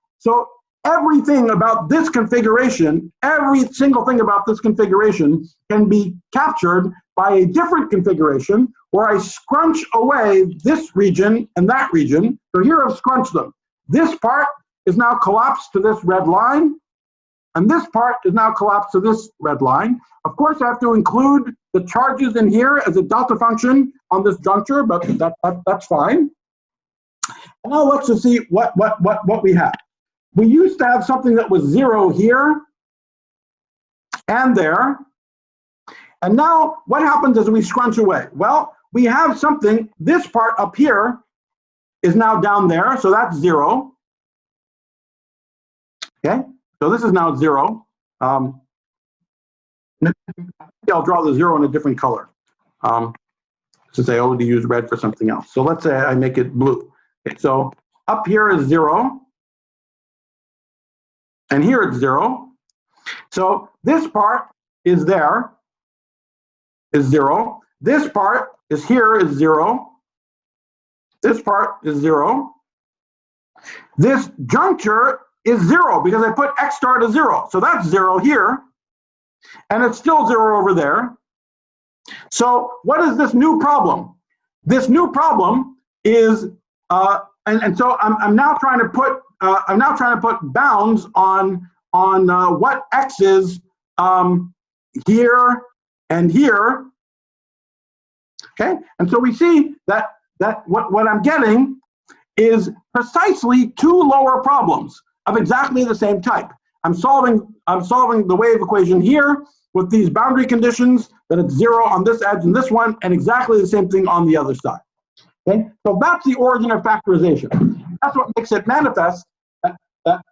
[SPEAKER 1] everything about this configuration, every single thing about this configuration can be captured by a different configuration where I scrunch away this region and that region. So here I've scrunched them. This part is now collapsed to this red line, and this part is now collapsed to this red line. Of course, I have to include the charges in here as a delta function on this juncture, but that's fine. And now let's just see what we have. We used to have something that was 0 here and there. And now what happens as we scrunch away? Well, we have something, this part up here is now down there, so that's 0. Okay, so this is now 0. I'll draw the 0 in a different color, since I already used red for something else. So let's say I make it blue. Okay, so up here is 0. And here it's 0. So this part is there, is 0. This part is here is 0. This part is 0. This juncture is 0 because I put x star to 0. So that's 0 here. And it's still 0 over there. So what is this new problem? This new problem is, and so I'm now trying to put bounds on what x is here and here. Okay, and so we see that what I'm getting is precisely 2 lower problems of exactly the same type. I'm solving the wave equation here with these boundary conditions that it's 0 on this edge and this one, and exactly the same thing on the other side. Okay, so that's the origin of factorization. That's what makes it manifest that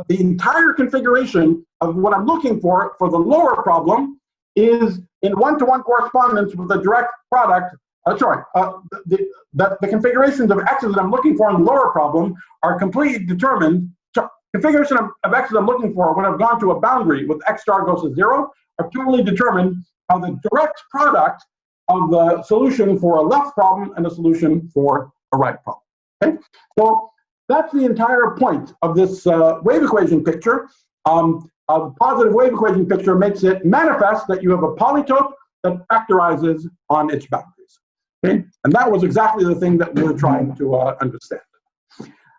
[SPEAKER 1] the entire configuration of what I'm looking for the lower problem is in one-to-one correspondence with the direct product. The configurations of x's that I'm looking for in the lower problem are completely determined. So configuration of x's I'm looking for when I've gone to a boundary with x star goes to 0 are totally determined by the direct product of the solution for a left problem and a solution for a right problem. Okay, so that's the entire point of this wave equation picture. A positive wave equation picture makes it manifest that you have a polytope that factorizes on its boundaries. Okay, and that was exactly the thing that we were trying to understand.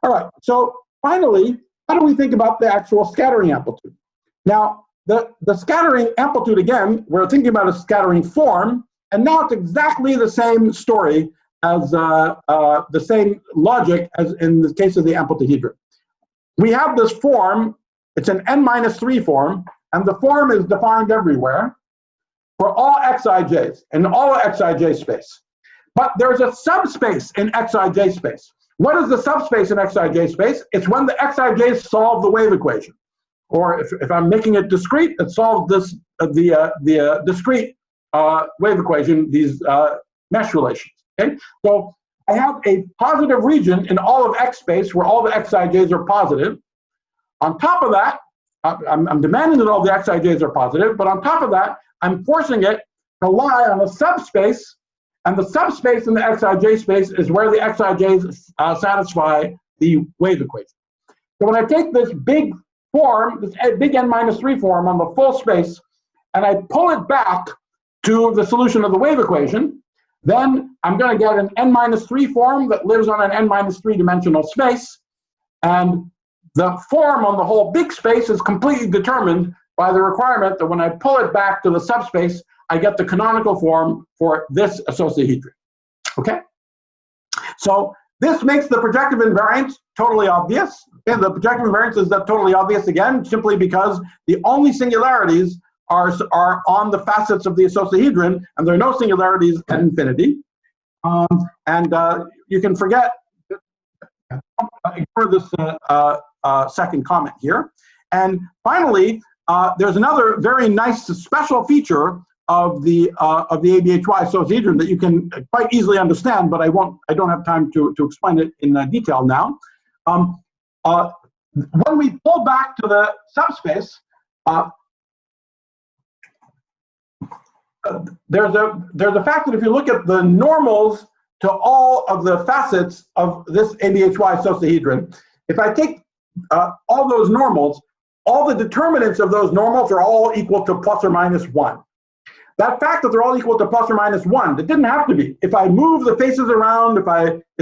[SPEAKER 1] All right, so finally, how do we think about the actual scattering amplitude? Now, the scattering amplitude, again, we're thinking about a scattering form, and now it's exactly the same story as the same logic as in the case of the amplituhedron. We have this form, it's an n-3 form, and the form is defined everywhere for all xij's, in all xij space. But there's a subspace in xij space. What is the subspace in xij space? It's when the xij's solve the wave equation. Or if I'm making it discrete, it solves this the discrete wave equation, these mesh relations. Okay, so I have a positive region in all of x space where all the xij's are positive. On top of that, I'm demanding that all the xij's are positive, but on top of that, I'm forcing it to lie on a subspace, and the subspace in the xij space is where the xij's satisfy the wave equation. So when I take this big form, this big n-3 form on the full space, and I pull it back to the solution of the wave equation, then I'm going to get an n-3 form that lives on an n-3 dimensional space, and the form on the whole big space is completely determined by the requirement that when I pull it back to the subspace, I get the canonical form for this associahedron. Okay? So this makes the projective invariance totally obvious. Okay, the projective invariance is totally obvious again, simply because the only singularities are on the facets of the associahedron, and there are no singularities at infinity. You can forget, ignore this second comment here. And finally, there's another very nice special feature of the ABHY association that you can quite easily understand, but I don't have time to explain it in detail now. When we pull back to the subspace, there's a fact that if you look at the normals to all of the facets of this ABHY association, if I take all those normals, all the determinants of those normals are all equal to plus or minus 1. That fact that they're all equal to plus or minus 1, that didn't have to be. If I move the faces around, if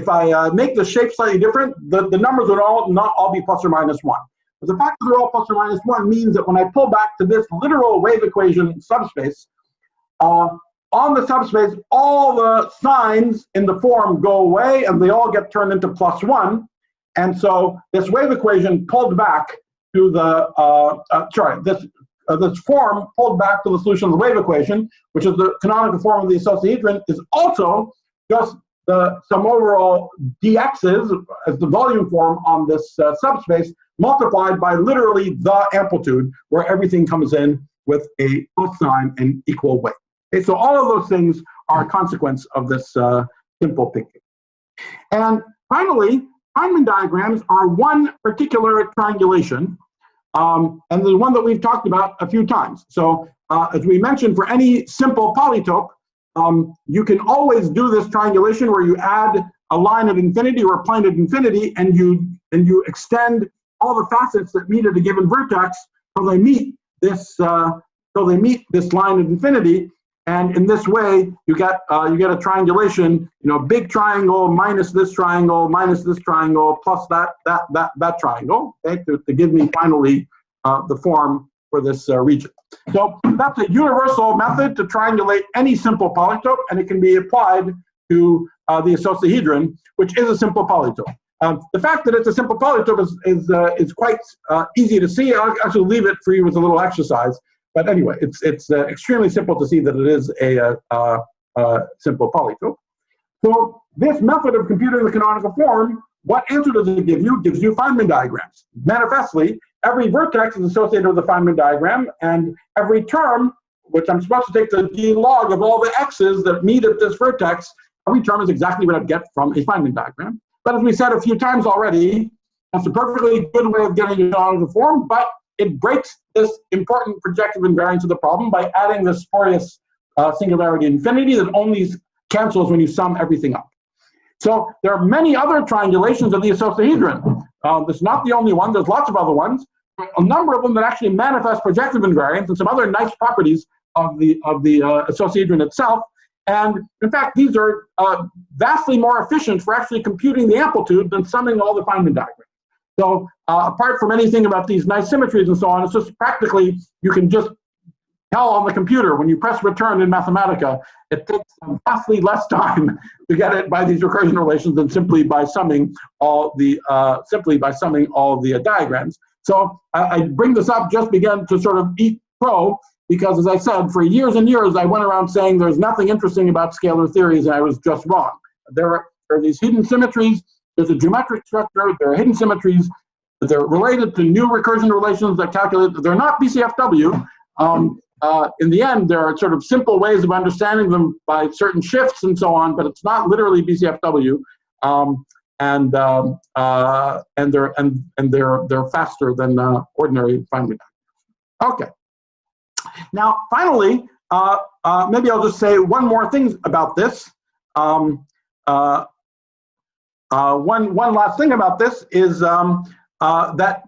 [SPEAKER 1] I make the shape slightly different, the numbers would not all be plus or minus 1. But the fact that they're all plus or minus 1 means that when I pull back to this literal wave equation subspace, on the subspace, all the signs in the form go away and they all get turned into plus 1. And so this wave equation pulled back to the, this form pulled back to the solution of the wave equation, which is the canonical form of the association, is also just some overall dx's as the volume form on this subspace multiplied by literally the amplitude, where everything comes in with a plus sign and equal weight. Okay, so all of those things are a consequence of this simple picking. And finally, Feynman diagrams are one particular triangulation, and the one that we've talked about a few times. So as we mentioned, for any simple polytope, you can always do this triangulation where you add a line at infinity or a plane at infinity, and you extend all the facets that meet at a given vertex till they meet this line at infinity. And in this way, you get a triangulation, big triangle minus this triangle plus that triangle, okay, to give me finally the form for this region. So that's a universal method to triangulate any simple polytope, and it can be applied to the icosahedron, which is a simple polytope. The fact that it's a simple polytope is quite easy to see. I'll actually leave it for you as a little exercise. But anyway, it's extremely simple to see that it is a simple polytope. So this method of computing the canonical form, what answer does it give you? It gives you Feynman diagrams. Manifestly, every vertex is associated with a Feynman diagram, and every term, which I'm supposed to take the d log of all the x's that meet at this vertex, every term is exactly what I'd get from a Feynman diagram. But as we said a few times already, that's a perfectly good way of getting a canonical form, but it breaks this important projective invariance of the problem by adding this spurious singularity infinity that only cancels when you sum everything up. So there are many other triangulations of the icosahedron. This is not the only one. There's lots of other ones. A number of them that actually manifest projective invariance and some other nice properties of the icosahedron itself. And in fact, these are vastly more efficient for actually computing the amplitude than summing all the Feynman diagrams. So apart from anything about these nice symmetries and so on, it's just practically, you can just tell on the computer, when you press return in Mathematica, it takes vastly less time to get it by these recursion relations than simply by summing all the diagrams. So I bring this up just began to sort of eat crow, because as I said, for years and years, I went around saying there's nothing interesting about scalar theories, and I was just wrong. There are these hidden symmetries. There's a geometric structure, there are hidden symmetries, they're related to new recursion relations that calculate, they're not BCFW. In the end, there are sort of simple ways of understanding them by certain shifts and so on, but it's not literally BCFW. And they're faster than ordinary Feynman. Okay. Now, finally, maybe I'll just say one more thing about this. One last thing about this is that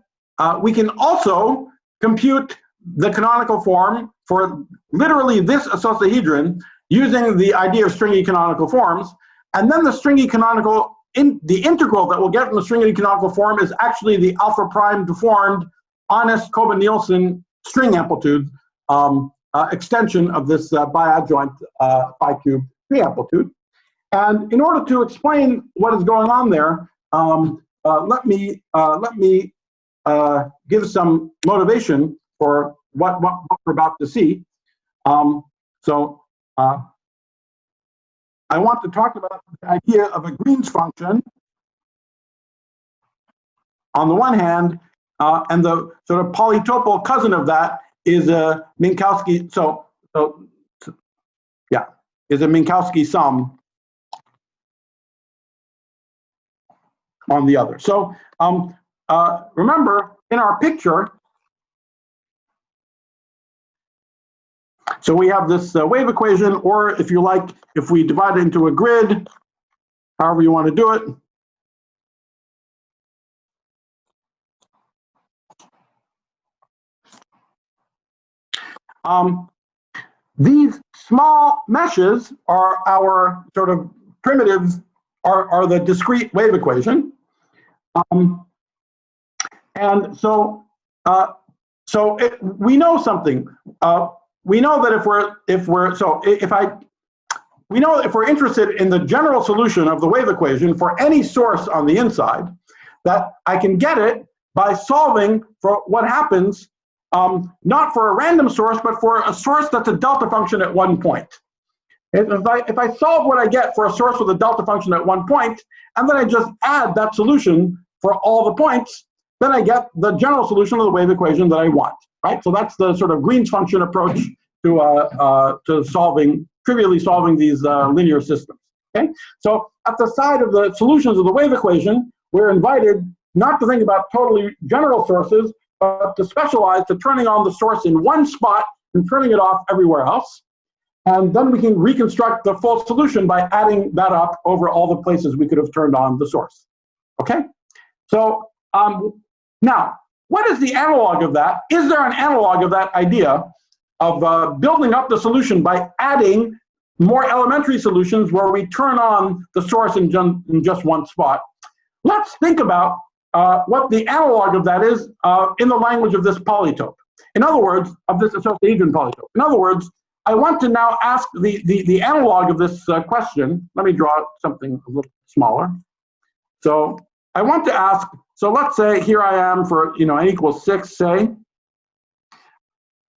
[SPEAKER 1] we can also compute the canonical form for literally this icosahedron using the idea of stringy canonical forms, and then the stringy canonical, the integral that we'll get from the stringy canonical form is actually the alpha prime deformed honest Kobe-Nielsen string amplitude extension of this bi-adjoint phi cube tree amplitude. And in order to explain what is going on there, let me give some motivation for what we're about to see. I want to talk about the idea of a Green's function on the one hand, and the sort of polytopal cousin of that is a Minkowski. Is a Minkowski sum on the other. So remember, in our picture, so we have this wave equation, or if you like, if we divide it into a grid, however you want to do it. These small meshes are our sort of primitives, are the discrete wave equation. And so, we know something. We know that we know if we're interested in the general solution of the wave equation for any source on the inside, that I can get it by solving for what happens, not for a random source, but for a source that's a delta function at one point. If I solve what I get for a source with a delta function at one point, and then I just add that solution for all the points, then I get the general solution of the wave equation that I want, right? So that's the sort of Green's function approach to trivially solving these linear systems, okay? So at the side of the solutions of the wave equation, we're invited not to think about totally general sources, but to specialize to turning on the source in one spot and turning it off everywhere else. And then we can reconstruct the full solution by adding that up over all the places we could have turned on the source, okay? So now, what is the analog of that? Is there an analog of that idea of building up the solution by adding more elementary solutions where we turn on the source in just one spot? Let's think about what the analog of that is in the language of this polytope. In other words, of this association polytope. In other words, I want to now ask the analog of this question. Let me draw something a little smaller. So I want to ask, so let's say here I am for, n equals 6, say.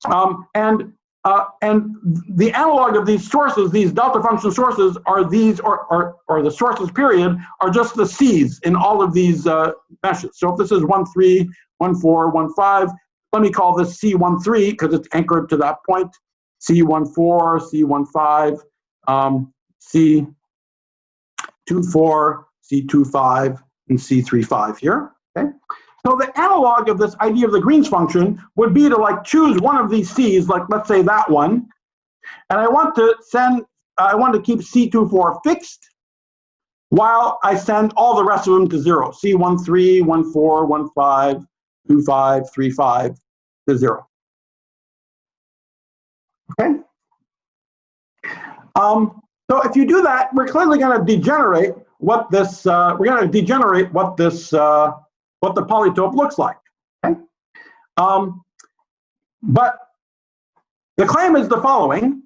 [SPEAKER 1] And the analog of these sources, these delta function sources, are these, or the sources period, are just the C's in all of these meshes. So if this is 1, 3, 1, 4, 1, 5, let me call this C13 because it's anchored to that point. C14, C15, C24, C25, and C35 here, okay? So the analog of this idea of the Green's function would be to like choose one of these C's, like let's say that one, and I want to keep C24 fixed while I send all the rest of them to 0. C13, 14, 15, 25, 35 to 0. Okay. So if you do that, we're clearly going to degenerate what this. What the polytope looks like. Okay. But the claim is the following.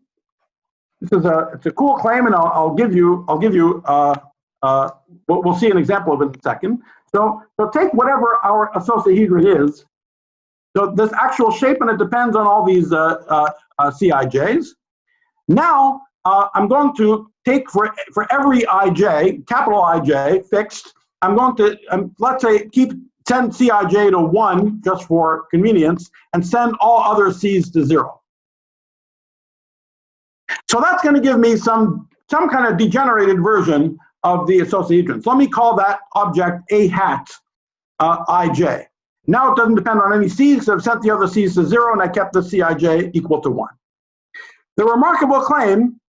[SPEAKER 1] It's a cool claim, and I'll give you. We'll see an example of it in a second. So take whatever our associahedron is. So this actual shape, and it depends on all theseCij's. Now I'm going to take for every ij, capital Ij fixed, I'm going to let's say send Cij to 1 just for convenience, and send all other C's to 0. So that's going to give me some kind of degenerated version of the associahedron. So let me call that object A hat Ij. Now it doesn't depend on any C's, so I've sent the other C's to 0, and I kept the Cij equal to 1. The remarkable claim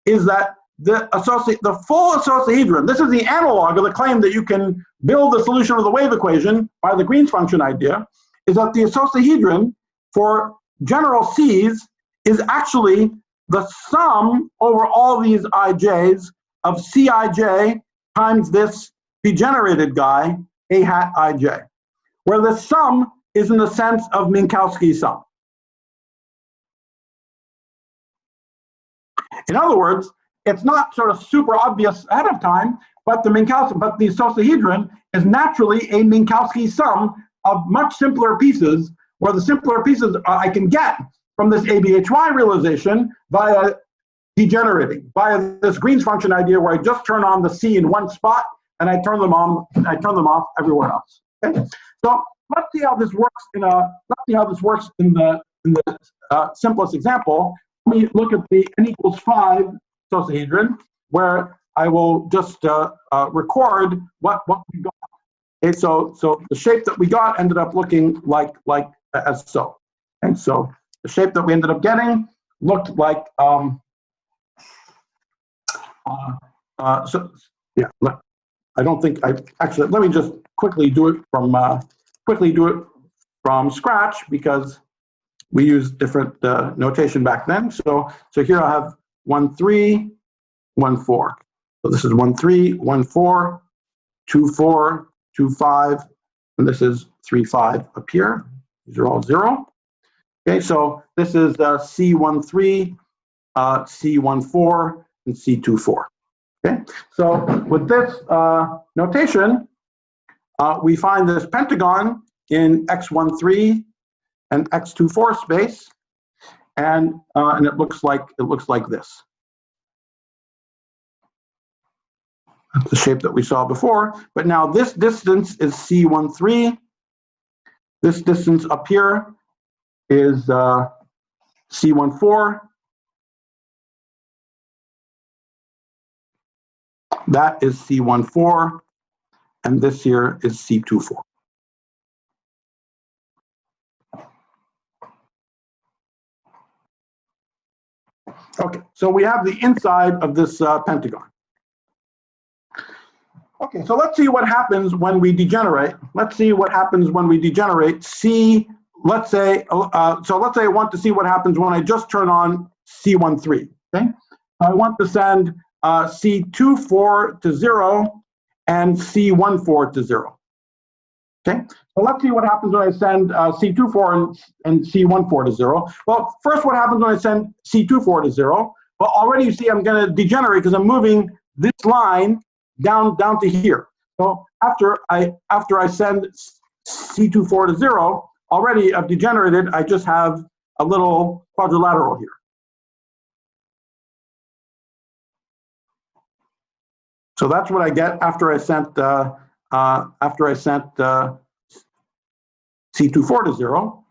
[SPEAKER 1] is that the full associahedron, this is the analog of the claim that you can build the solution of the wave equation by the Green's function idea, is that the associahedron for general C's is actually the sum over all these ij's of Cij times this degenerated guy, A hat Ij, where the sum is in the sense of Minkowski sum. In other words, it's not sort of super obvious ahead of time, but the associahedron is naturally a Minkowski sum of much simpler pieces, where the simpler pieces I can get from this ABHY realization via degenerating, via this Green's function idea where I just turn on the C in one spot and I turn them on, I turn them off everywhere else. Okay? So let's see how this works in the simplest example. Let me look at the n equals 5 dodecahedron, where I will just record what we got. Okay, so the shape that we got ended up looking like as so. And so the shape that we ended up getting looked like so yeah. I don't think I actually. Let me just quickly do it from scratch, because we used different notation back then. So here I have 1 3 1 4. So this is 1 3 1 4 2 4 2 5, and this is 3 5 up here. These are all 0. Okay, so this is C13, C14, and C24. Okay, so with this notation, we find this pentagon in X13 and X24 space, and it looks like this. That's the shape that we saw before, but now this distance is C13. This distance up here is C14. That is C14, and this here is C24. Okay, so we have the inside of this pentagon. Okay, so let's see what happens when we degenerate. Let's see what happens when we degenerate C. Let's say I want to see what happens when I just turn on C13. Okay, I want to send C24 to 0 and C14 to 0. Okay, so let's see what happens when I send C24 and C14 to 0. Well, first, what happens when I send C24 to 0? Well, already you see I'm going to degenerate because I'm moving this line down to here. So after I send C24 to 0, already I've degenerated. I just have a little quadrilateral here. So that's what I get after I sent C24 to 0.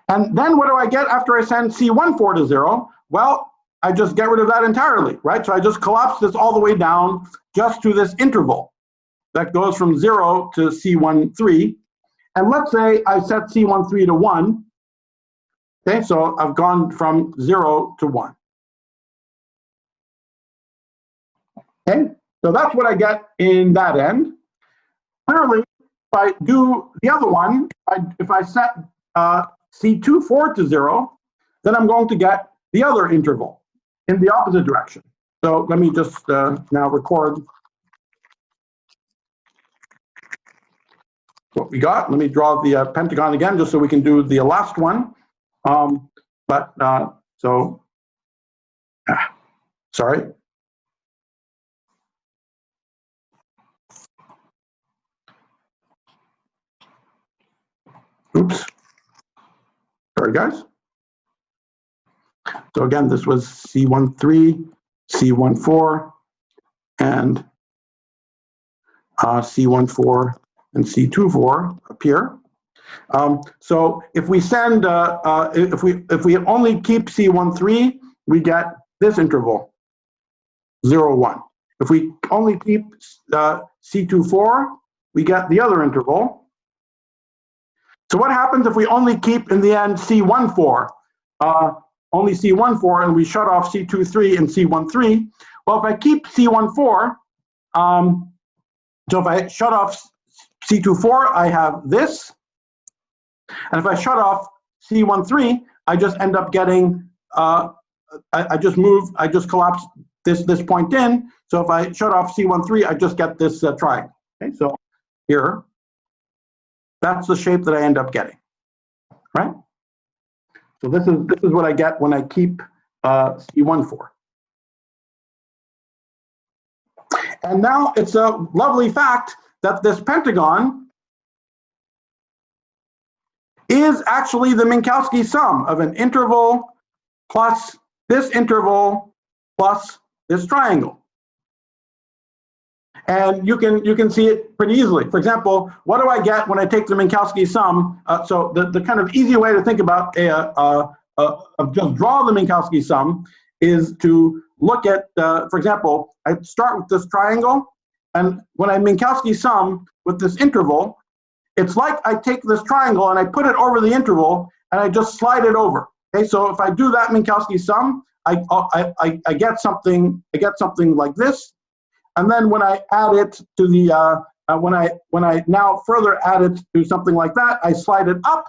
[SPEAKER 1] And then what do I get after I send C14 to 0? Well, I just get rid of that entirely, right? So I just collapse this all the way down just to this interval that goes from 0 to C13. And let's say I set C13 to 1. Okay, so I've gone from 0 to 1. Okay, so that's what I get in that end. Clearly, if I do the other one, if I set C24 to 0, then I'm going to get the other interval in the opposite direction. So let me just now record what we got. Let me draw the pentagon again, just so we can do the last one. Sorry. Oops. Sorry, guys. So again, this was C13, C14, and C14 and C24 up here. So if we send, if we only keep C13, we get this interval, 0, 1. If we only keep C24, we get the other interval. So what happens if we only keep, in the end, C14? Only C14, and we shut off C23 and C13. Well, if I keep C14, so if I shut off C24, I have this. And if I shut off C13, I just end up getting, I just collapse this point in. So if I shut off C13, I just get this triangle. Okay, so here, that's the shape that I end up getting, right? So this is what I get when I keep C14. And now it's a lovely fact that this pentagon is actually the Minkowski sum of an interval plus this interval plus this triangle. And you can see it pretty easily. For example, what do I get when I take the Minkowski sum? So the kind of easy way to think about just draw the Minkowski sum is to look at, for example, I start with this triangle, and when I Minkowski sum with this interval, it's like I take this triangle and I put it over the interval and I just slide it over. Okay, so if I do that Minkowski sum, I get something like this, and then when I add it to the when I now further add it to something like that, I slide it up,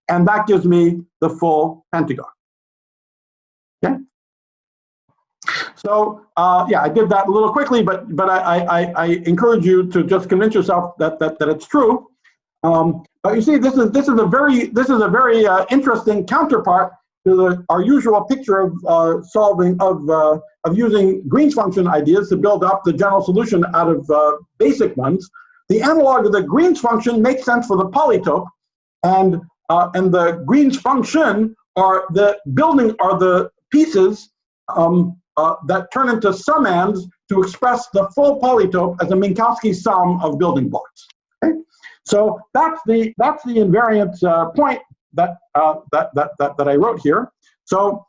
[SPEAKER 1] and that gives me the full pentagon. Okay. So yeah, I did that a little quickly, but I encourage you to just convince yourself that it's true. But you see, this is a very interesting counterpart to our usual picture of using Green's function ideas to build up the general solution out of basic ones. The analog of the Green's function makes sense for the polytope, and the Green's function are the pieces that turn into summands to express the full polytope as a Minkowski sum of building blocks. Okay? So that's the invariant point that I wrote here. So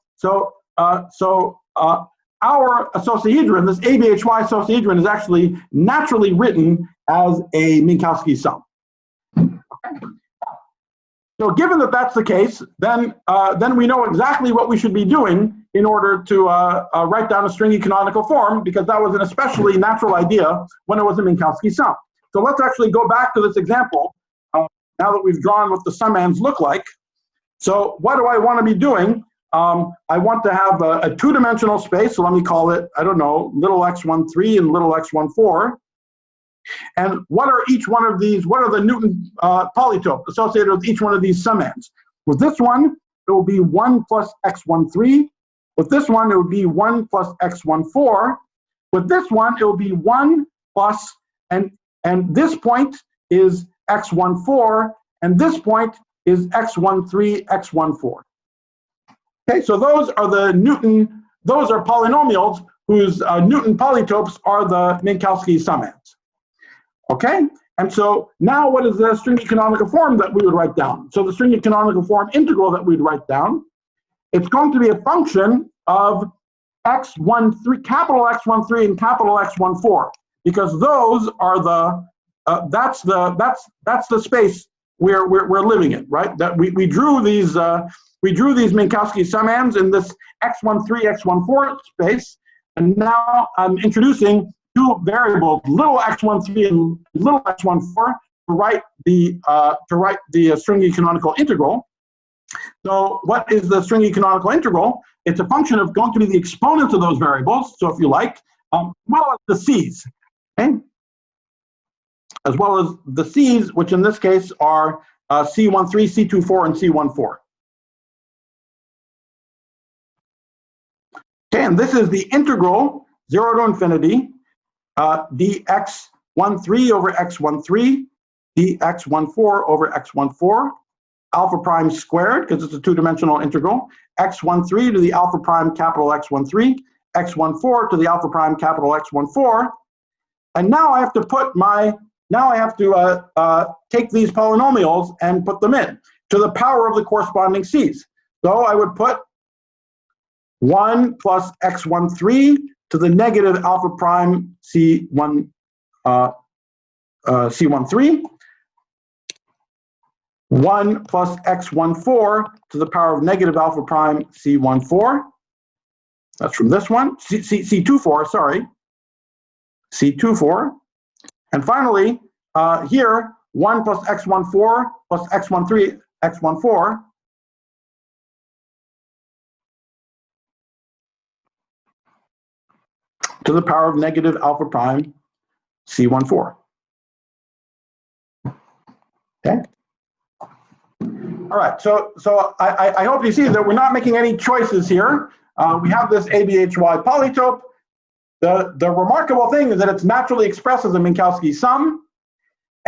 [SPEAKER 1] our associahedron, this ABHY associahedron, is actually naturally written as a Minkowski sum. Okay. So given that that's the case, then we know exactly what we should be doing in order to write down a stringy canonical form, because that was an especially natural idea when it was a Minkowski sum. So let's actually go back to this example now that we've drawn what the summands look like. So what do I want to be doing? I want to have a two-dimensional space, so let me call it, I don't know, little x13 and little x14. And what are each one of these, what are the Newton polytope associated with each one of these summands? With this one, it will be 1 plus x13. With this one, it would be 1 plus x14. With this one, it will be 1 plus, and this point is x14, and this point is x13, x14. Okay, so those are those are polynomials whose Newton polytopes are the Minkowski summands. Okay, and so now what is the stringy canonical form that we would write down? So the stringy canonical form integral that we'd write down, it's going to be a function of x13, capital X13 and capital X14, because those are that's the space we're living in, right? That we drew these Minkowski summands in this x13, x14 space, and now I'm introducing two variables, little x13 and little x14, to write the stringy canonical integral. So what is the stringy canonical integral? It's a function of going to be the exponents of those variables. So if you like, well as the c's, okay? As well as the c's, which in this case are C13, C24, and C14. Okay, and this is the integral 0 to infinity dx13 over x13, dx14 over x14, alpha prime squared, because it's a two-dimensional integral, x13 to the alpha prime capital X13, x14 to the alpha prime capital X14, and now I have to take these polynomials and put them in to the power of the corresponding c's. So I would put 1 plus x13 to the negative alpha prime C13, 1 plus x14 to the power of negative alpha prime C14. That's from this one, C24, sorry, C24. And finally, here, 1 plus x14 plus x13, x14, to the power of negative alpha prime C14. Okay. All right, so I hope you see that we're not making any choices here. We have this ABHY polytope. The remarkable thing is that it's naturally expressed as a Minkowski sum.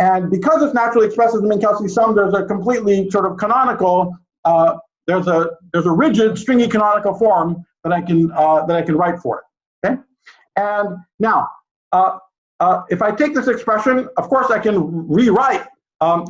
[SPEAKER 1] And because it's naturally expressed as a Minkowski sum, there's a completely sort of canonical, there's a rigid stringy canonical form that I can write for it. Okay. And now, if I take this expression, of course I can rewrite.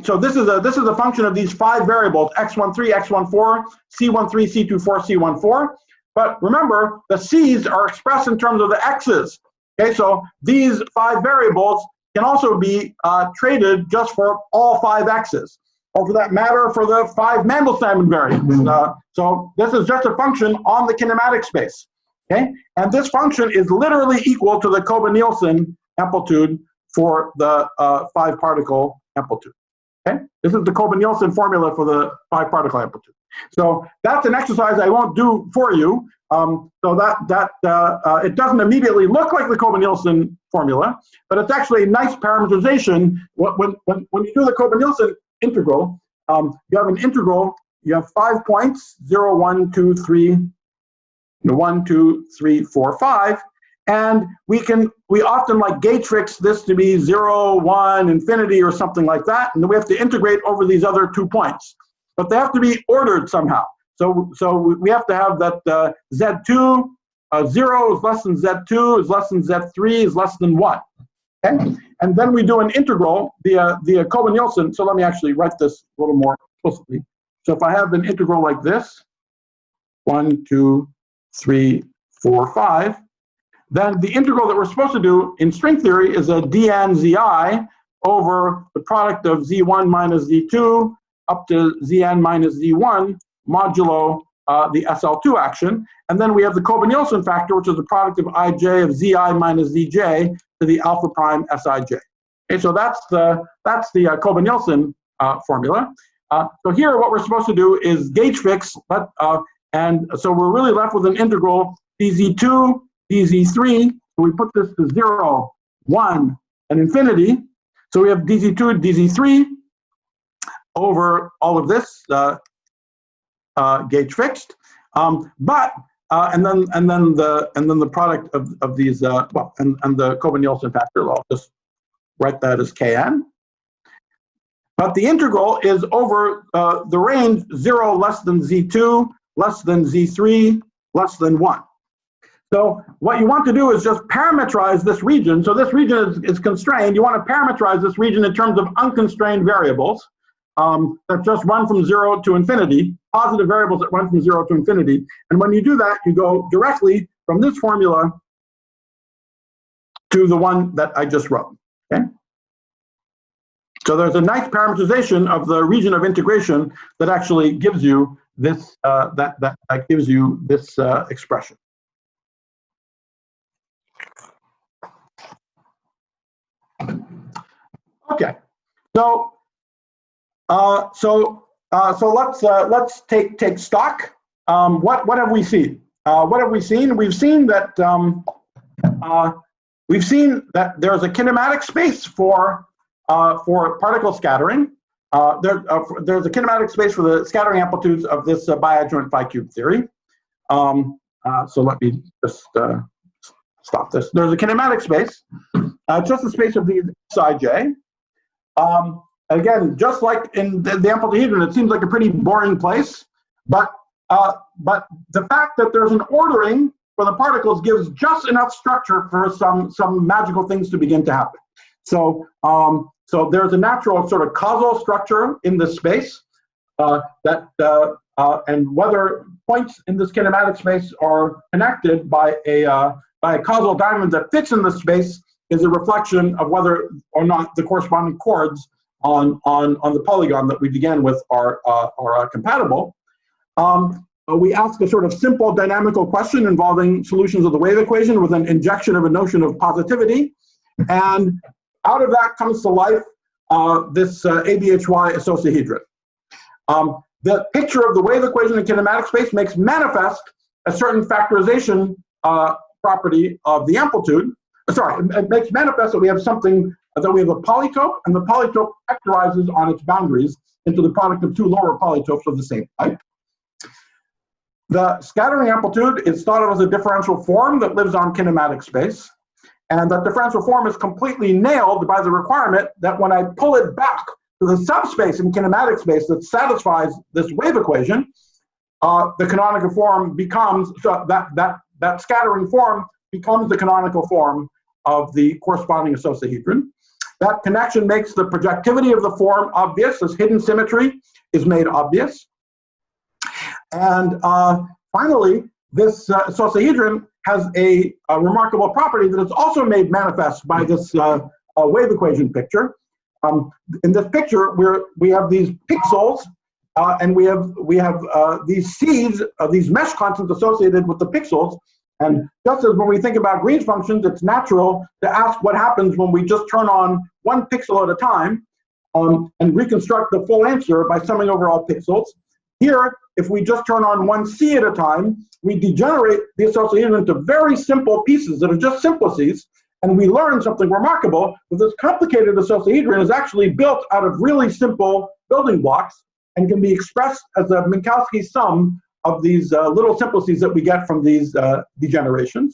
[SPEAKER 1] So this is a function of these 5 variables: x13, x14, c13, c24, c14. But remember, the c's are expressed in terms of the x's. Okay, so these 5 variables can also be traded just for all 5 x's, or for that matter, for the 5 Mandelstam invariants. So this is just a function on the kinematic space. Okay, and this function is literally equal to the Kobe-Nielsen amplitude for the 5-particle amplitude. Okay, this is the Kobe-Nielsen formula for the 5-particle amplitude. So that's an exercise I won't do for you. So it doesn't immediately look like the Kobe-Nielsen formula, but it's actually a nice parameterization. When you do the Kobe-Nielsen integral, you have an integral. You have 5 points: 0, 1, 2, 3, 1, 2, 3, 4, 5. And we often like gauge fix this to be 0, 1, infinity, or something like that. And then we have to integrate over these other 2 points. But they have to be ordered somehow. So we have to have that Z2, 0 is less than Z2, is less than Z3, is less than 1. Okay? And then we do an integral, the Kobe-Nielsen. So let me actually write this a little more explicitly. So if I have an integral like this, 1, 2, 3, 4, 5, then the integral that we're supposed to do in string theory is a dn zi over the product of z1 minus z2 up to zn minus z1 modulo the SL2 action. And then we have the Kobe-Nielsen factor, which is the product of ij of zi minus zj to the alpha prime sij. Okay, so that's the Kobe-Nielsen formula. So here what we're supposed to do is gauge fix, and so we're really left with an integral dz2, dz3, so we put this to 0, 1, and infinity. So we have dz2, dz3 over all of this gauge fixed, and then the product of these and the Kobe-Nielsen factor. I'll just write that as kn. But the integral is over the range 0 less than z2, less than z3, less than 1. So what you want to do is just parameterize this region. So this region is constrained. You want to parameterize this region in terms of unconstrained variables that just run from 0 to infinity, positive variables that run from 0 to infinity. And when you do that, you go directly from this formula to the one that I just wrote. Okay? So there's a nice parameterization of the region of integration that actually gives you this that gives you this expression. Okay, so let's take stock. What have we seen? What have we seen? We've seen that there's a kinematic space for particle scattering. There's a kinematic space for the scattering amplitudes of this bi-adjoint phi cube theory. So let me just stop this. There's a kinematic space, just the space of these Sij. Again, just like in the amplitude, it seems like a pretty boring place, but the fact that there's an ordering for the particles gives just enough structure for some magical things to begin to happen. So there's a natural sort of causal structure in this space and whether points in this kinematic space are connected by a causal diamond that fits in this space is a reflection of whether or not the corresponding chords on the polygon that we began with are compatible. We ask a sort of simple dynamical question involving solutions of the wave equation with an injection of a notion of positivity. And out of that comes to life this ABHY isosahedron. The picture of the wave equation in kinematic space makes manifest a certain factorization property of the amplitude. Sorry, it makes manifest that we have something, that we have a polytope, and the polytope factorizes on its boundaries into the product of 2 lower polytopes of the same type. The scattering amplitude is thought of as a differential form that lives on kinematic space. And that differential form is completely nailed by the requirement that when I pull it back to the subspace in kinematic space that satisfies this wave equation, the canonical form becomes, so that scattering form becomes the canonical form of the corresponding isosahedron. That connection makes the projectivity of the form obvious, as hidden symmetry is made obvious. And finally, this isosahedron has a remarkable property that is also made manifest by this wave equation picture. In this picture, we have these pixels, and we have these seeds, these mesh constants associated with the pixels. And just as when we think about Green's functions, it's natural to ask what happens when we just turn on one pixel at a time and reconstruct the full answer by summing over all pixels. Here, if we just turn on one C at a time, we degenerate the isosahedron into very simple pieces that are just simplices, and we learn something remarkable, that this complicated isosahedron is actually built out of really simple building blocks and can be expressed as a Minkowski sum of these little simplices that we get from these degenerations.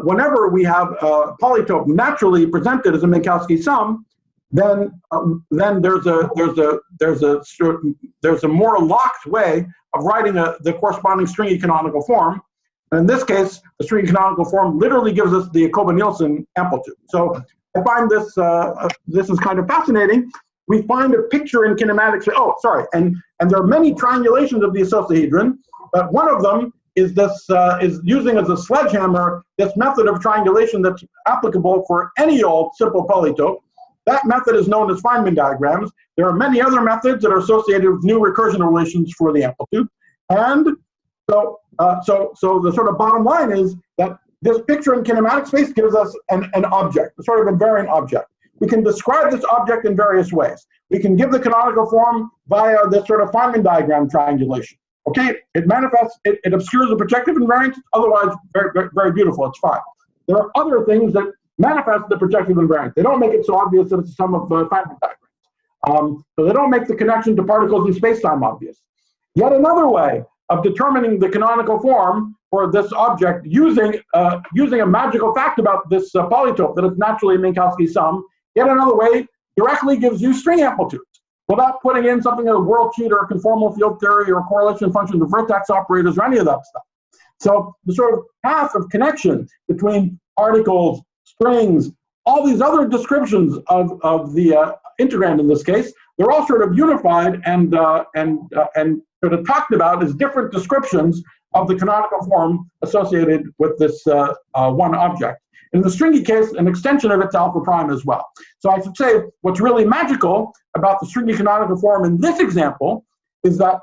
[SPEAKER 1] Whenever we have a polytope naturally presented as a Minkowski sum, then there's a more locked way of writing the corresponding stringy canonical form. And in this case, the stringy canonical form literally gives us the Jacobi-Nielsen amplitude. So I find this is kind of fascinating. We find a picture in kinematics. Oh, sorry, and there are many triangulations of the isosahedron, but one of them is this is using as a sledgehammer this method of triangulation that's applicable for any old simple polytope. That method is known as Feynman diagrams. There are many other methods that are associated with new recursion relations for the amplitude. And so the sort of bottom line is that this picture in kinematic space gives us an object, a sort of invariant object. We can describe this object in various ways. We can give the canonical form via this sort of Feynman diagram triangulation. Okay, it manifests, it obscures the projective invariant, otherwise very, very, very beautiful, it's fine. There are other things that manifest the projective invariant. They don't make it so obvious that it's a sum of Feynman diagrams. So they don't make the connection to particles in spacetime obvious. Yet another way of determining the canonical form for this object using a magical fact about this polytope, that it's naturally a Minkowski sum, yet another way directly gives you string amplitudes without putting in something like a worldsheet or a conformal field theory or correlation functions or vertex operators or any of that stuff. So the sort of path of connection between particles, strings, all these other descriptions of the integrand in this case, they're all sort of unified and sort of talked about as different descriptions of the canonical form associated with this one object. In the stringy case, an extension of its alpha prime as well. So I should say what's really magical about the stringy canonical form in this example is that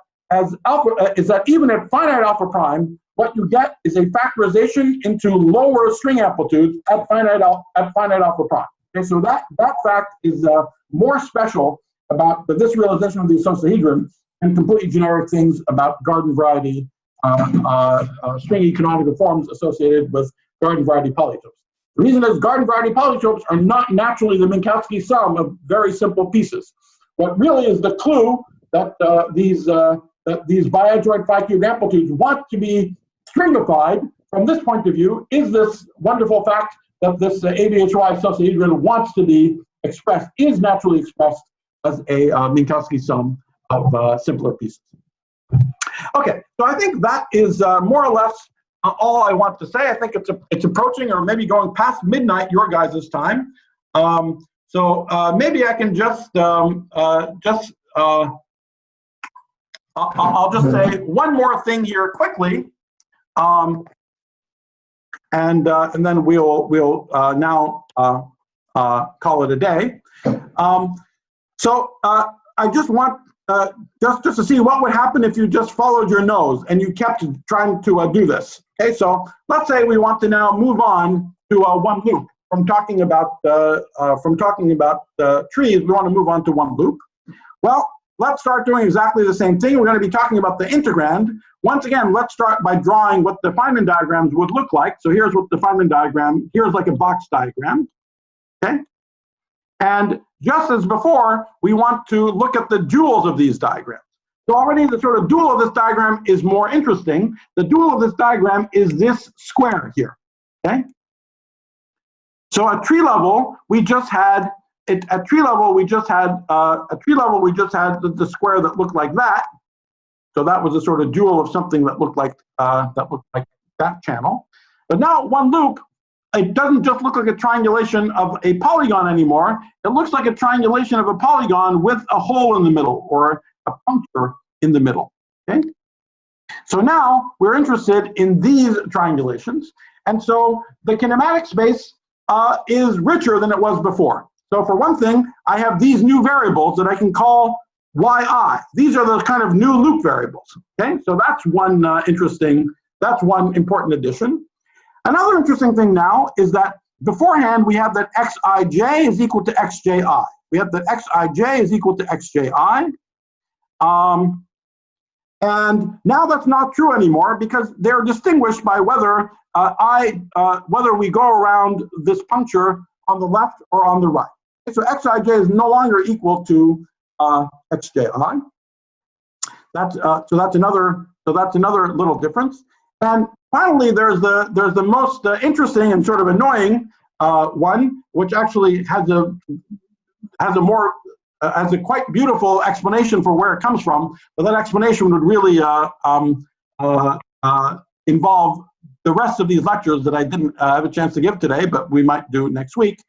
[SPEAKER 1] even at finite alpha prime, what you get is a factorization into lower string amplitudes at finite alpha prime. Okay, so that fact is more special about this realization of the isosahedron and completely generic things about garden variety stringy canonical forms associated with garden variety polytopes. The reason is garden variety polytopes are not naturally the Minkowski sum of very simple pieces. What really is the clue that these bi-adjoint phi-cubed amplitudes want to be stringified from this point of view is this wonderful fact that this ABHY isosahedron wants to be expressed, is naturally expressed as a Minkowski sum of simpler pieces. Okay, so I think that is more or less all I want to say. I think it's approaching or maybe going past midnight your guys' time. So maybe I can I'll just say one more thing here quickly, and then we'll now call it a day. So I just want just to see what would happen if you just followed your nose and you kept trying to do this. Okay, so let's say we want to now move on to one loop. From talking about trees, we want to move on to one loop. Well, let's start doing exactly the same thing. We're going to be talking about the integrand. Once again, let's start by drawing what the Feynman diagrams would look like. So here's what the Feynman diagram, here's like a box diagram, okay? And just as before, we want to look at the duals of these diagrams. So already the sort of dual of this diagram is more interesting. The dual of this diagram is this square here, okay? So at tree level, we just had the square that looked like that. So that was a sort of dual of something that looked like that channel. But now one loop, it doesn't just look like a triangulation of a polygon anymore. It looks like a triangulation of a polygon with a hole in the middle, or a puncture in the middle. Okay. So now we're interested in these triangulations, and so the kinematic space is richer than it was before. So for one thing, I have these new variables that I can call yi. These are the kind of new loop variables. Okay, so that's one that's one important addition. Another interesting thing now is that beforehand we have that xij is equal to xji. We have that xij is equal to xji. And now that's not true anymore, because they're distinguished by whether whether we go around this puncture on the left or on the right. So xij is no longer equal to xji. So that's another little difference. And finally, there's the most interesting and sort of annoying one, which actually has a quite beautiful explanation for where it comes from, but that explanation would really involve the rest of these lectures that I didn't have a chance to give today, but we might do next week.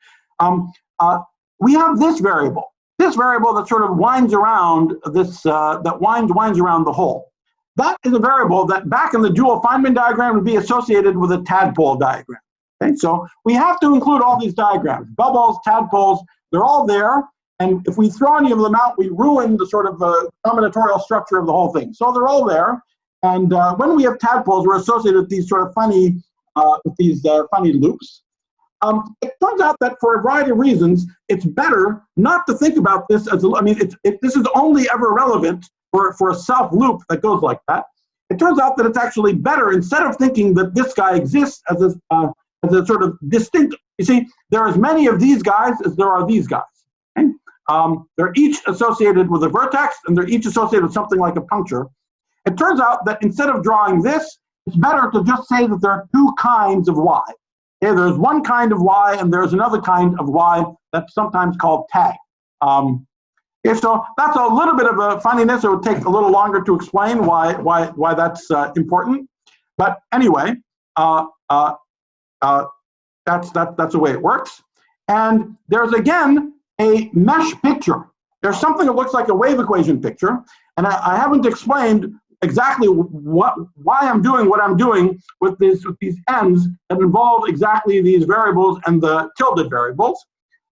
[SPEAKER 1] We have this variable that sort of winds around this, that winds around the hole. That is a variable that back in the dual Feynman diagram would be associated with a tadpole diagram. Okay, so we have to include all these diagrams, bubbles, tadpoles, they're all there. And if we throw any of them out, we ruin the sort of combinatorial structure of the whole thing. So they're all there. And when we have tadpoles, we're associated with these sort of funny, funny loops. It turns out that for a variety of reasons, it's better not to think about this as this is only ever relevant for a self loop that goes like that. It turns out that it's actually better, instead of thinking that this guy exists as a sort of distinct. You see, there are as many of these guys as there are these guys. Okay? They're each associated with a vertex, and they're each associated with something like a puncture. It turns out that instead of drawing this, it's better to just say that there are two kinds of y. Okay, there's one kind of y, and there's another kind of y that's sometimes called tag. Okay, so that's a little bit of a funniness. It would take a little longer to explain why that's important. But anyway, that's the way it works. And there's again a mesh picture. There's something that looks like a wave equation picture, and I haven't explained exactly why I'm doing what I'm doing with these ends that involve exactly these variables and the tilde variables.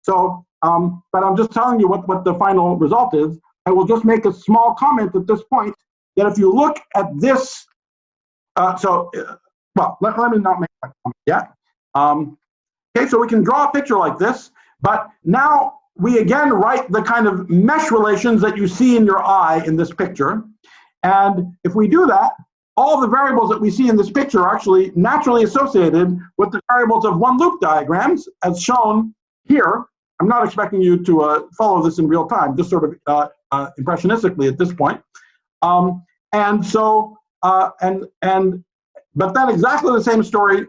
[SPEAKER 1] So, but I'm just telling you what the final result is. I will just make a small comment at this point that if you look at this, well, let me not make that comment yet. Okay, so we can draw a picture like this, but now we again write the kind of mesh relations that you see in your eye in this picture. And if we do that, all the variables that we see in this picture are actually naturally associated with the variables of one loop diagrams, as shown here. I'm not expecting you to follow this in real time, just sort of impressionistically at this point. And so, but then exactly the same story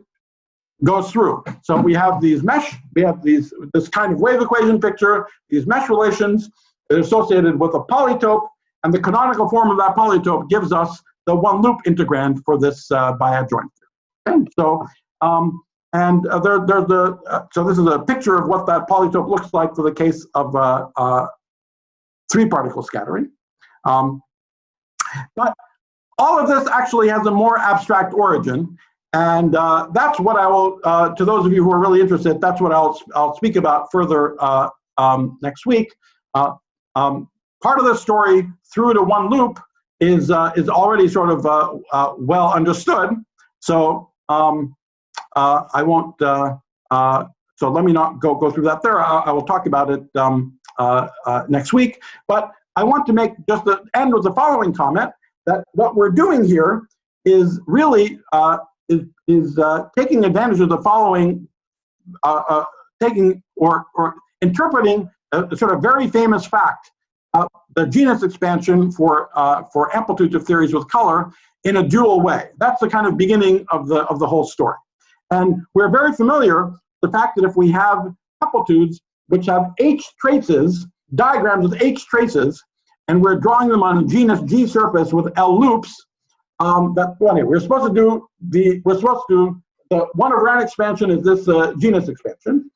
[SPEAKER 1] goes through. So we have these mesh, we have this kind of wave equation picture, these mesh relations that are associated with a polytope, and the canonical form of that polytope gives us the one loop integrand for this bi-adjoint. Okay, so so this is a picture of what that polytope looks like for the case of three-particle scattering. But all of this actually has a more abstract origin, and that's what I will, to those of you who are really interested, that's what I'll speak about further next week. Part of the story through to one loop is already sort of well understood. So I won't. So let me not go through that there. I will talk about it next week. But I want to make just the end with the following comment, that what we're doing here is really taking advantage of the following, taking or interpreting a sort of very famous fact. The genus expansion for amplitudes of theories with color in a dual way. That's the kind of beginning of the whole story. And we're very familiar with the fact that if we have amplitudes which have H traces, diagrams with H traces, and we're drawing them on a genus G surface with L loops, we're supposed to the one over n expansion is this genus expansion.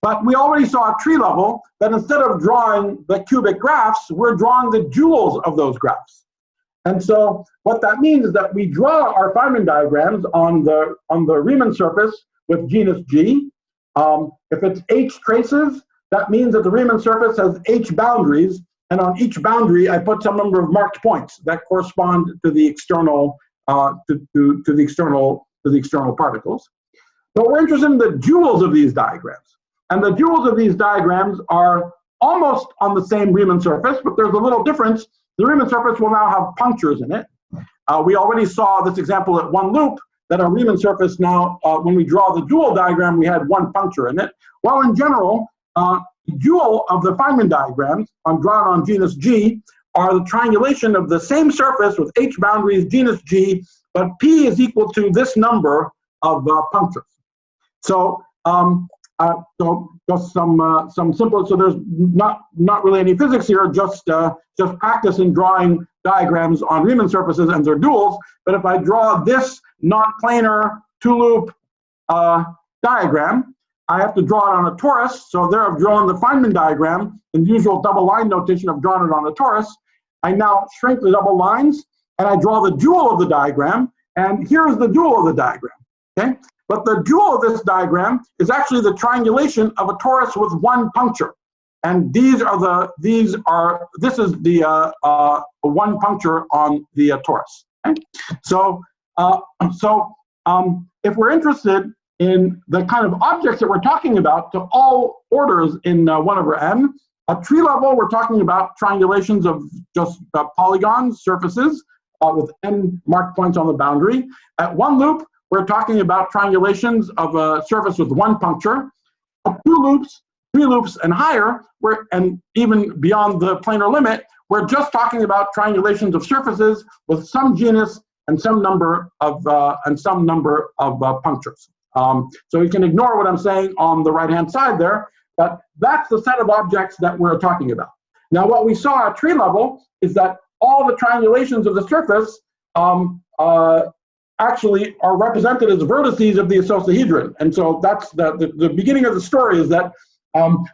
[SPEAKER 1] But we already saw at tree level that instead of drawing the cubic graphs, we're drawing the duals of those graphs. And so what that means is that we draw our Feynman diagrams on the Riemann surface with genus G. If it's H traces, that means that the Riemann surface has H boundaries, and on each boundary I put some number of marked points that correspond to the external to the external particles. But we're interested in the duals of these diagrams. And the duals of these diagrams are almost on the same Riemann surface, but there's a little difference. The Riemann surface will now have punctures in it. We already saw this example at one loop, that our Riemann surface now, when we draw the dual diagram, we had one puncture in it. Well, in general, the dual of the Feynman diagrams, drawn on genus G, are the triangulation of the same surface with H boundaries, genus G, but P is equal to this number of punctures. So, just some simple. So there's not really any physics here. Just practice in drawing diagrams on Riemann surfaces and their duals. But if I draw this not planar two-loop diagram, I have to draw it on a torus. So there I've drawn the Feynman diagram in the usual double line notation. I've drawn it on a torus. I now shrink the double lines and I draw the dual of the diagram. And here's the dual of the diagram. Okay. But the dual of this diagram is actually the triangulation of a torus with one puncture. And this is the one puncture on the torus. Okay? So if we're interested in the kind of objects that we're talking about to all orders in 1 over n, at tree level, we're talking about triangulations of just polygons, surfaces, with n marked points on the boundary. At one loop, we're talking about triangulations of a surface with one puncture. At 2 loops, 3 loops, and higher, and even beyond the planar limit, we're just talking about triangulations of surfaces with some genus and some number of punctures. So you can ignore what I'm saying on the right-hand side there, but that's the set of objects that we're talking about. Now, what we saw at tree level is that all the triangulations of the surface actually are represented as vertices of the isosahedron. And so that's the beginning of the story, is that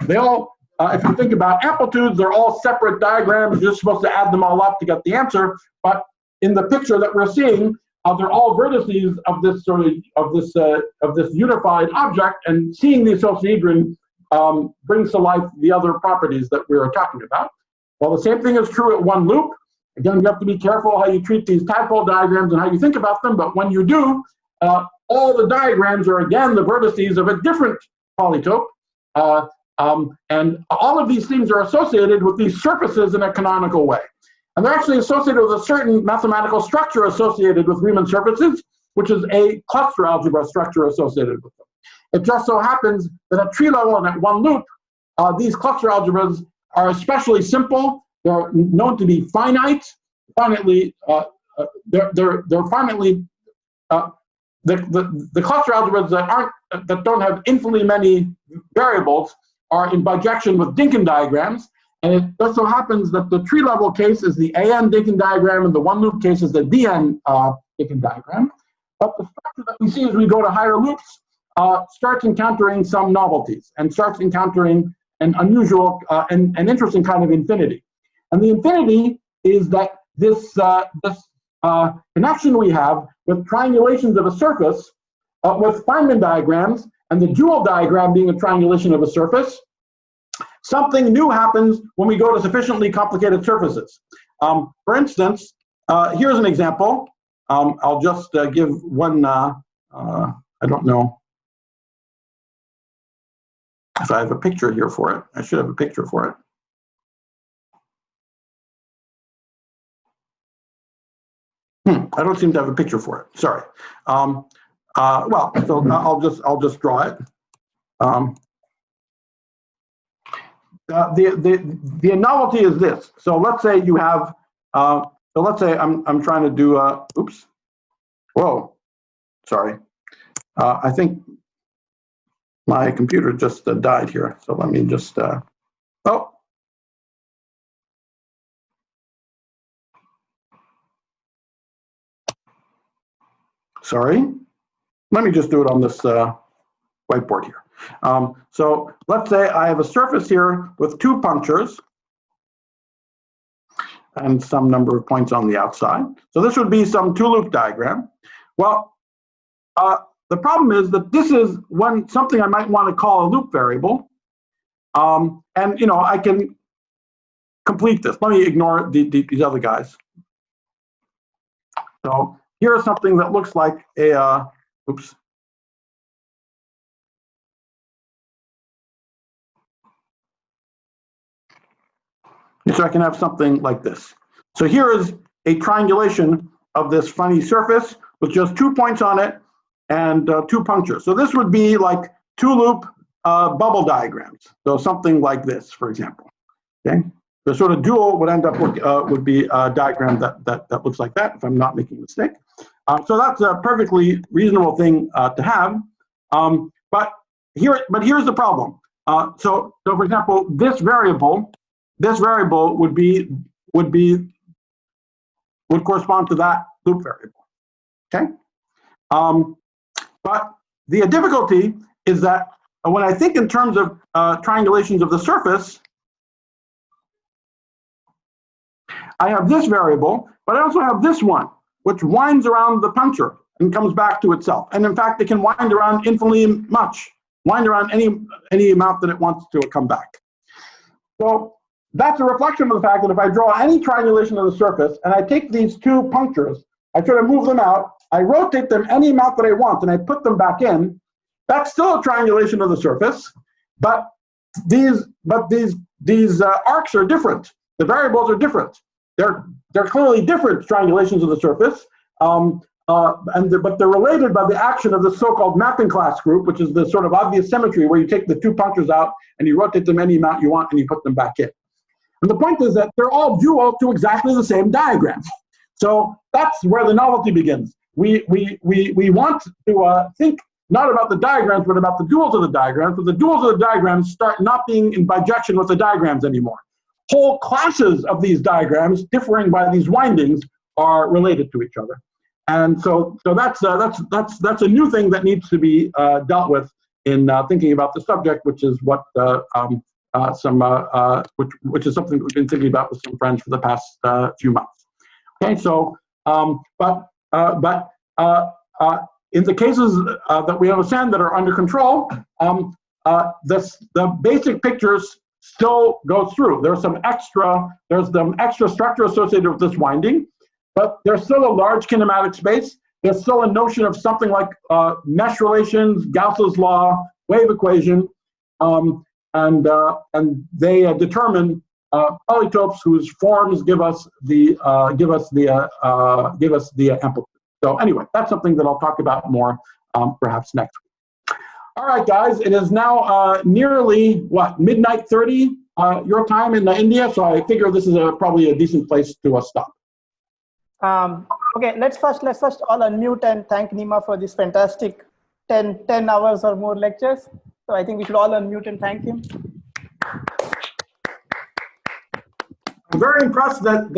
[SPEAKER 1] they all, if you think about amplitudes, they're all separate diagrams. You're supposed to add them all up to get the answer. But in the picture that we're seeing, they're all vertices of this of this unified object, and seeing the isosahedron brings to life the other properties that we were talking about. Well, the same thing is true at one loop. Again, you have to be careful how you treat these tadpole diagrams and how you think about them, but when you do, all the diagrams are again the vertices of a different polytope, and all of these things are associated with these surfaces in a canonical way. And they're actually associated with a certain mathematical structure associated with Riemann surfaces, which is a cluster algebra structure associated with them. It just so happens that at tree level and at one loop, these cluster algebras are especially simple. They're known to be finite, finitely. They're finitely. The cluster algebras that don't have infinitely many variables are in bijection with Dynkin diagrams, and it just so happens that the tree level case is the AN Dynkin diagram, and the one loop case is the DN Dynkin diagram. But the structure that we see as we go to higher loops starts encountering some novelties and starts encountering an unusual and interesting kind of infinity. And the infinity is that this connection we have with triangulations of a surface with Feynman diagrams, and the dual diagram being a triangulation of a surface, something new happens when we go to sufficiently complicated surfaces. For instance, here's an example. I'll just give one, I don't know if I have a picture here for it. I should have a picture for it. I don't seem to have a picture for it. Sorry. Well, so I'll just draw it. The novelty is this. So let's say you have. So let's say I'm trying to do. Oops. Whoa. Sorry. I think my computer just died here. So let me just. Oh. Sorry. let me just do it on this whiteboard here. So let's say I have a surface here with two punctures and some number of points on the outside. So this would be some two-loop diagram. Well, the problem is that this is something I might want to call a loop variable. And I can complete this. Let me ignore these other guys. So here's something that looks like a, oops. So I can have something like this. So here is a triangulation of this funny surface with just 2 points on it and 2 punctures. So this would be like two-loop bubble diagrams. So something like this, for example. Okay. The sort of dual would end up would be a diagram that looks like that, if I'm not making a mistake. So that's a perfectly reasonable thing to have. But here's the problem. So for example, this variable would correspond to that loop variable. Okay. But the difficulty is that when I think in terms of triangulations of the surface, I have this variable, but I also have this one, which winds around the puncture and comes back to itself. And in fact, it can wind around infinitely much, wind around any amount that it wants to come back. So that's a reflection of the fact that if I draw any triangulation of the surface and I take these 2 punctures, I try to move them out, I rotate them any amount that I want, and I put them back in, that's still a triangulation of the surface, but these arcs are different. The variables are different. They're clearly different triangulations of the surface, but they're related by the action of the so-called mapping class group, which is the sort of obvious symmetry where you take the 2 punctures out and you rotate them any amount you want and you put them back in. And the point is that they're all dual to exactly the same diagram. So that's where the novelty begins. We want to think not about the diagrams, but about the duals of the diagrams, but the duals of the diagrams start not being in bijection with the diagrams anymore. Whole classes of these diagrams, differing by these windings, are related to each other. And so that's a new thing that needs to be dealt with in thinking about the subject, which is what which is something that we've been thinking about with some friends for the past few months. Okay, so in the cases that we understand that are under control, the basic pictures still goes through. There's some extra structure associated with this winding, but there's still a large kinematic space. There's still a notion of something like mesh relations, Gauss's law, wave equation, and they determine polytopes whose forms give us the amplitude. So anyway, that's something that I'll talk about more perhaps next week. All right, guys, it is now nearly what, midnight 30 your time in India. So I figure this is probably a decent place to stop.
[SPEAKER 2] Okay, let's first all unmute and thank Nima for this fantastic 10 hours or more lectures. So I think we should all unmute and thank him.
[SPEAKER 1] I'm very impressed that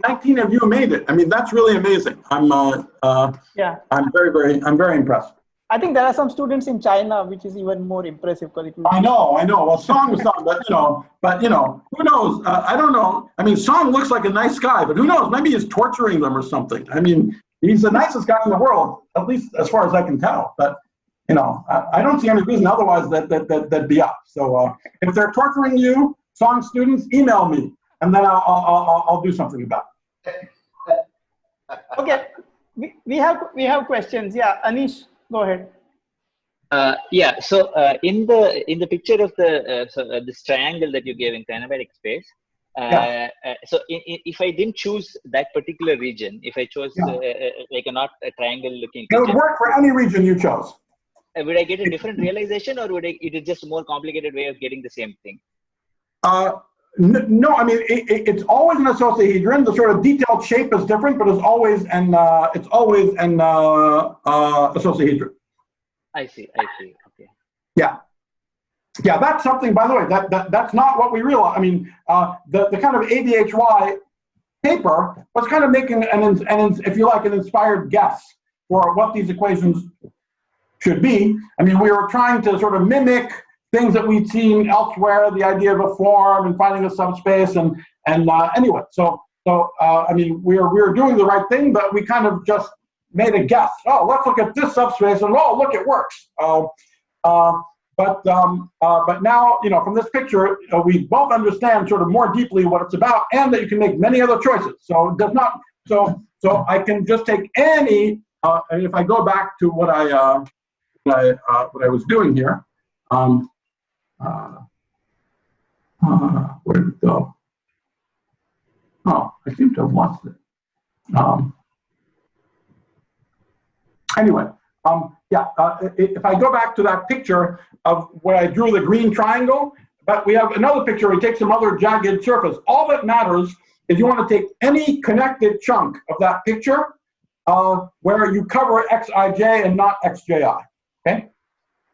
[SPEAKER 1] 19 of you made it. I mean, that's really amazing. I'm very impressed.
[SPEAKER 2] I think there are some students in China, which is even more impressive.
[SPEAKER 1] I know. Well, Song was Song, but who knows? I don't know. I mean, Song looks like a nice guy, but who knows? Maybe he's torturing them or something. I mean, he's the nicest guy in the world, at least as far as I can tell. But I don't see any reason otherwise that'd be up. So if they're torturing you, Song students, email me, and then I'll do something about it.
[SPEAKER 2] Okay, we have questions. Yeah, Anish. Go ahead.
[SPEAKER 6] Yeah. So in the picture of this triangle that you gave in kinematic space, so if I didn't choose that particular region, if I chose like not a triangle looking,
[SPEAKER 1] it would work for any region you chose.
[SPEAKER 6] Would I get a different realization, or it is just a more complicated way of getting the same thing?
[SPEAKER 1] No, I mean it's always an associahedron. The sort of detailed shape is different, but it's always an associahedron.
[SPEAKER 6] I see. Okay.
[SPEAKER 1] Yeah, that's something. By the way, that's not what we realize. I mean, the kind of ABHY paper was kind of making an if you like, an inspired guess for what these equations should be. I mean, we were trying to sort of mimic things that we'd seen elsewhere, the idea of a form and finding a subspace, and anyway, so I mean, we were doing the right thing, but we kind of just made a guess. Oh, let's look at this subspace, and oh, look, it works. But now, you know, from this picture, we both understand sort of more deeply what it's about, and that you can make many other choices. So it does not. So I can just take any. And if I go back to what I was doing here, where did it go? Oh, I seem to have lost it. Anyway, if I go back to that picture of where I drew the green triangle, but we have another picture where we take some other jagged surface. All that matters is you want to take any connected chunk of that picture where you cover xij and not xji, okay?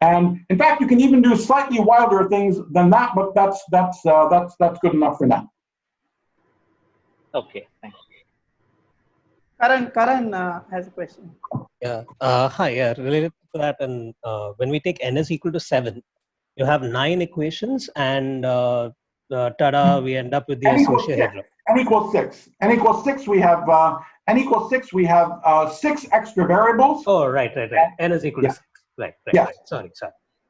[SPEAKER 1] And in fact, you can even do slightly wilder things than that, but that's good enough for now.
[SPEAKER 6] Okay, thanks.
[SPEAKER 2] Karan has a question.
[SPEAKER 5] Yeah. Hi. Yeah. Related to that, and when we take n is equal to 7, you have 9 equations, and tada, we end up with the associated.
[SPEAKER 1] N equals 6. N equals 6. We have n equals 6. We have 6 extra variables.
[SPEAKER 5] Oh, right. N is equal to 6. Right.
[SPEAKER 1] Yeah.
[SPEAKER 5] Right. Sorry.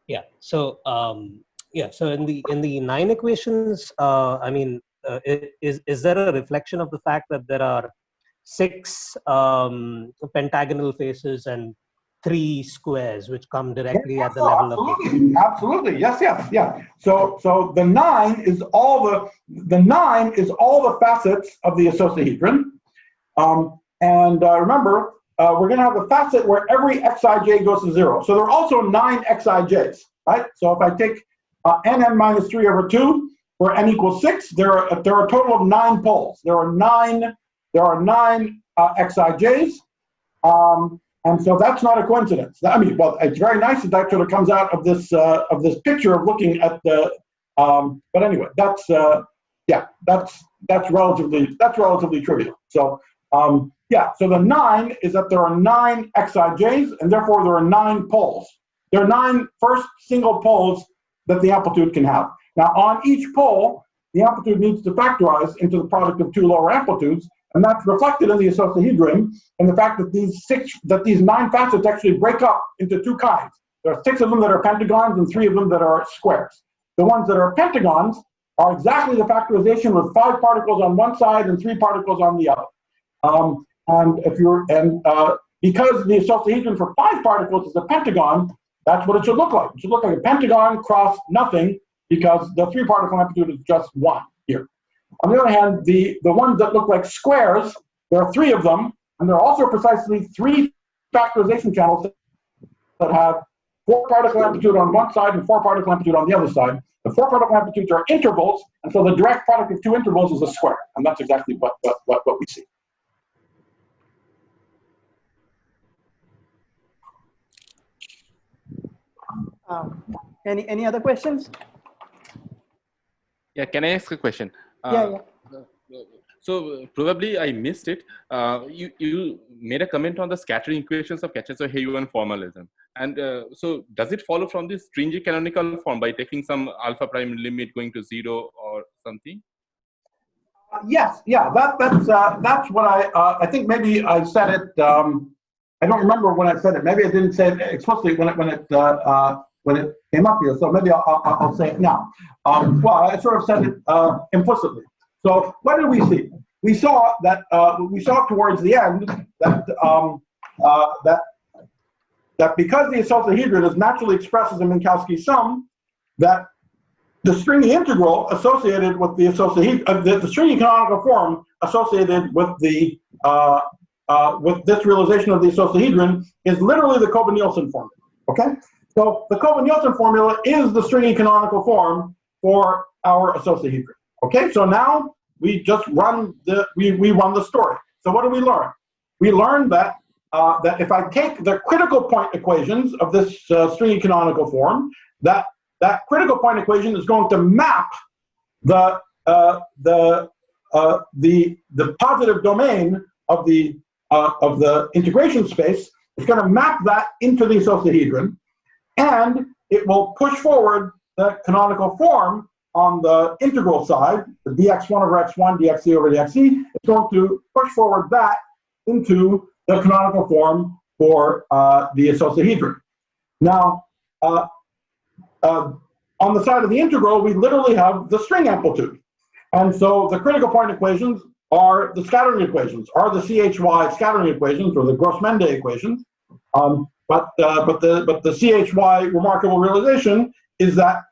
[SPEAKER 5] Yeah. So So in the 9 equations, I mean, is there a reflection of the fact that there are 6 pentagonal faces and 3 squares which come directly at the level of the...
[SPEAKER 1] Absolutely. Yes. So the 9 is all the facets of the icosahedron. Remember, we're going to have a facet where every xij goes to 0. So there are also 9 xij's, right? So if I take nn minus 3 over 2, where n equals 6, there are a total of 9 poles. There are 9 xij's. And so that's not a coincidence. I mean, well, it's very nice that that sort of comes out of this picture of looking at the. But anyway, that's relatively trivial. So so the 9 is that there are 9 xij's, and therefore there are 9 poles. There are 9 first single poles that the amplitude can have. Now, on each pole, the amplitude needs to factorize into the product of 2 lower amplitudes. And that's reflected in the icosahedron, and the fact that these 9 facets actually break up into 2 kinds. There are 6 of them that are pentagons and 3 of them that are squares. The ones that are pentagons are exactly the factorization with 5 particles on one side and 3 particles on the other. Because the icosahedron for 5 particles is a pentagon, that's what it should look like. It should look like a pentagon cross nothing, because the 3 particle amplitude is just 1 here. On the other hand, the ones that look like squares, there are 3 of them, and there are also precisely 3 factorization channels that have 4 particle amplitude on one side and 4 particle amplitude on the other side. The 4 particle amplitudes are intervals, and so the direct product of 2 intervals is a square, and that's exactly what we see.
[SPEAKER 2] Any other questions?
[SPEAKER 4] Yeah, can I ask a question?
[SPEAKER 2] Yeah.
[SPEAKER 4] So probably I missed it. You made a comment on the scattering equations of Katchatzer-Huang formalism. And so does it follow from this stringy canonical form by taking some alpha prime limit going to 0 or something?
[SPEAKER 1] Yes, yeah, that's what I think maybe I said it. I don't remember when I said it. Maybe I didn't say it explicitly when it came up here. So maybe I'll say it now. Well, I sort of said it implicitly. So what did we see? We saw that towards the end that because the icosahedron is naturally expressed as a Minkowski sum, that the stringy integral associated with the icosahedron, the stringy canonical form associated with the with this realization of the icosahedron is literally the Kobe-Nielsen formula. Okay, so the Kobe-Nielsen formula is the stringy canonical form for our icosahedron. Okay, so now we just run we run the story. So what do we learn? We learned that that if I take the critical point equations of this stringy canonical form, that critical point equation is going to map the positive domain of the integration space It's going to map that into the icosahedron, and it will push forward the canonical form on the integral side, the dx1 over x1, dxc over dxc. It's going to push forward that into the canonical form for the icosahedron. Now, on the side of the integral, we literally have the string amplitude. And so the critical point equations are the scattering equations, are the CHY scattering equations, or the Gross-Mende equations. But the CHY remarkable realization is that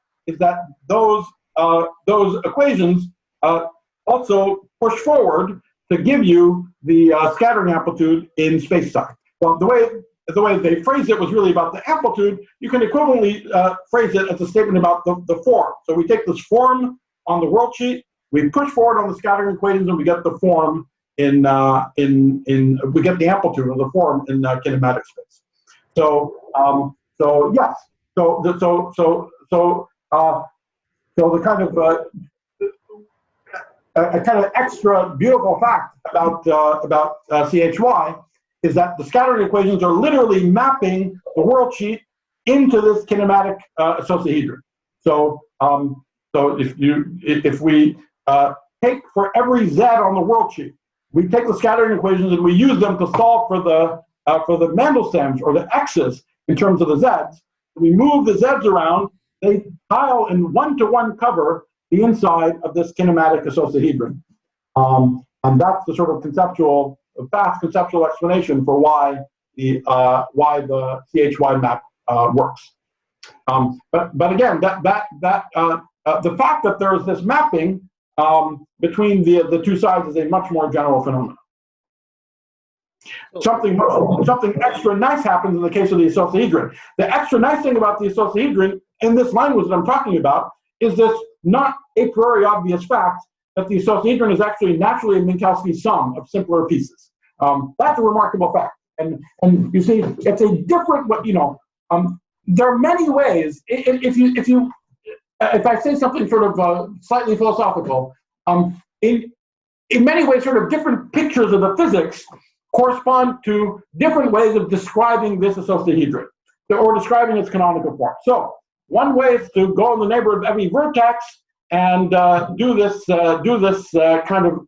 [SPEAKER 1] those equations also push forward to give you the scattering amplitude in space-time. Well, the way they phrased it was really about the amplitude. You can equivalently phrase it as a statement about the form. So we take this form on the worldsheet, we push forward on the scattering equations, and we get the form we get the amplitude of the form in kinematic space. So yes. So the kind of a kind of extra beautiful fact about CHY is that the scattering equations are literally mapping the worldsheet into this kinematic icosahedron. So if we take for every z on the worldsheet, we take the scattering equations and we use them to solve for the Mandelstams, or the x's, in terms of the z's. We move the z's around, they tile in one-to-one cover the inside of this kinematic icosahedron. And that's the sort of fast conceptual explanation for why the CHY map works. But again, the fact that there is this mapping between the two sides is a much more general phenomenon. Something extra nice happens in the case of the icosahedron. The extra nice thing about the icosahedron in this language that I'm talking about is this not a priori obvious fact that the icosahedron is actually naturally a Minkowski sum of simpler pieces. That's a remarkable fact. And you see, it's a different, there are many ways. If I say something sort of slightly philosophical, in many ways, sort of different pictures of the physics correspond to different ways of describing this icosahedron, or describing its canonical form. So one way is to go in the neighborhood of every vertex and do this kind of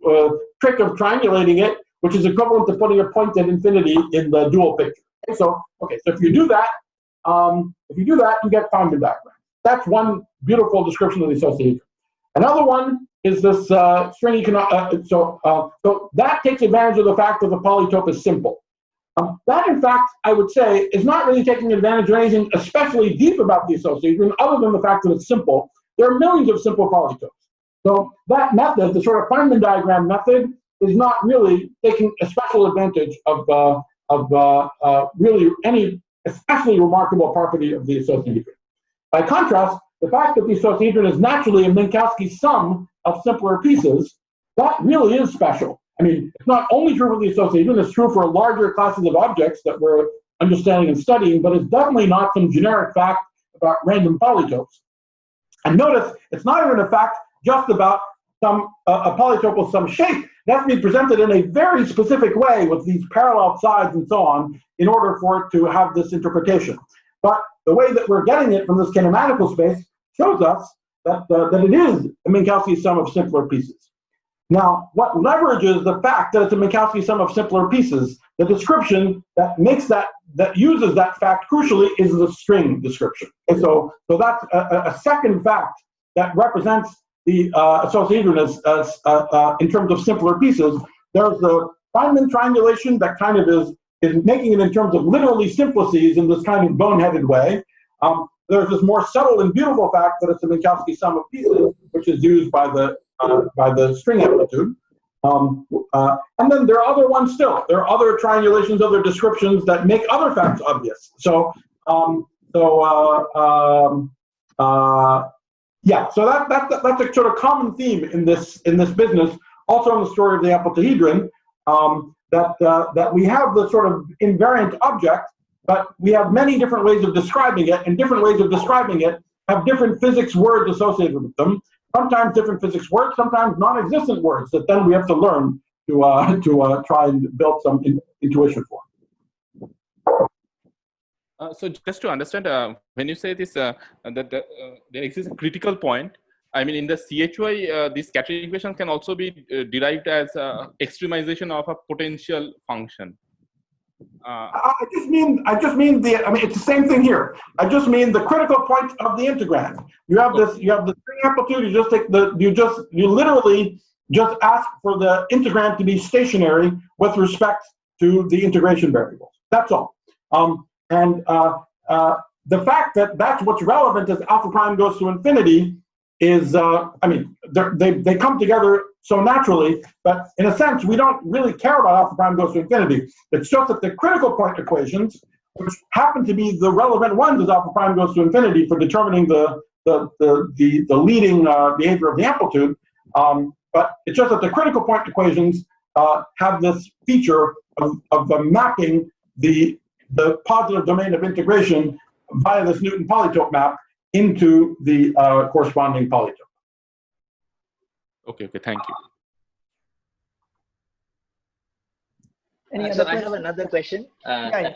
[SPEAKER 1] trick of triangulating it, which is equivalent to putting a point at infinity in the dual picture. Okay, so if you do that, you get Feynman diagram. That's one beautiful description of the icosahedron. Another one is this string so that takes advantage of the fact that the polytope is simple. That, in fact, I would say, is not really taking advantage of anything especially deep about the icosahedron, other than the fact that it's simple. There are millions of simple polytopes. So that method, the sort of Feynman diagram method, is not really taking a special advantage of really any especially remarkable property of the icosahedron. By contrast, the fact that the icosahedron is naturally a Minkowski sum of simpler pieces, that really is special. I mean, it's not only true for the icosahedron, it's true for larger classes of objects that we're understanding and studying, but it's definitely not some generic fact about random polytopes. And notice, it's not even a fact just about a polytope with some shape. It has to be presented in a very specific way with these parallel sides and so on in order for it to have this interpretation. But the way that we're getting it from this kinematical space shows us that it is a Minkowski sum of simpler pieces. Now, what leverages the fact that it's a Minkowski sum of simpler pieces, the description that makes that uses that fact crucially is the string description. And so that's a second fact that represents the icosahedron as in terms of simpler pieces. There's the Feynman triangulation that kind of is making it in terms of literally simplices in this kind of boneheaded way. There's this more subtle and beautiful fact that it's a Minkowski sum of pieces, which is used by the string amplitude. And then there are other ones still. There are other triangulations, other descriptions that make other facts obvious. Yeah, so that's a sort of common theme in this business. Also in the story of the amplituhedron, that we have the sort of invariant object, but we have many different ways of describing it, and different ways of describing it have different physics words associated with them. Sometimes different physics words, sometimes non-existent words that then we have to learn to try and build some intuition for.
[SPEAKER 4] So just to understand, when you say this, that there exists a critical point, I mean, in the CHY, this scattering equation can also be derived as extremization of a potential function.
[SPEAKER 1] I just mean I mean, it's the same thing here. I just mean the critical point of the integrand. You have this, you have the string amplitude. You just take you literally just ask for the integrand to be stationary with respect to the integration variables. That's all. The fact that that's what's relevant as alpha prime goes to infinity is, I mean, they come together so naturally, but in a sense, we don't really care about alpha prime goes to infinity. It's just that the critical point equations, which happen to be the relevant ones as alpha prime goes to infinity for determining the leading behavior of the amplitude, but it's just that the critical point equations have this feature of mapping the positive domain of integration via this Newton polytope map into the corresponding polytope.
[SPEAKER 4] Okay, thank you.
[SPEAKER 2] Any
[SPEAKER 6] So
[SPEAKER 2] other
[SPEAKER 6] I have another question.
[SPEAKER 2] Yeah.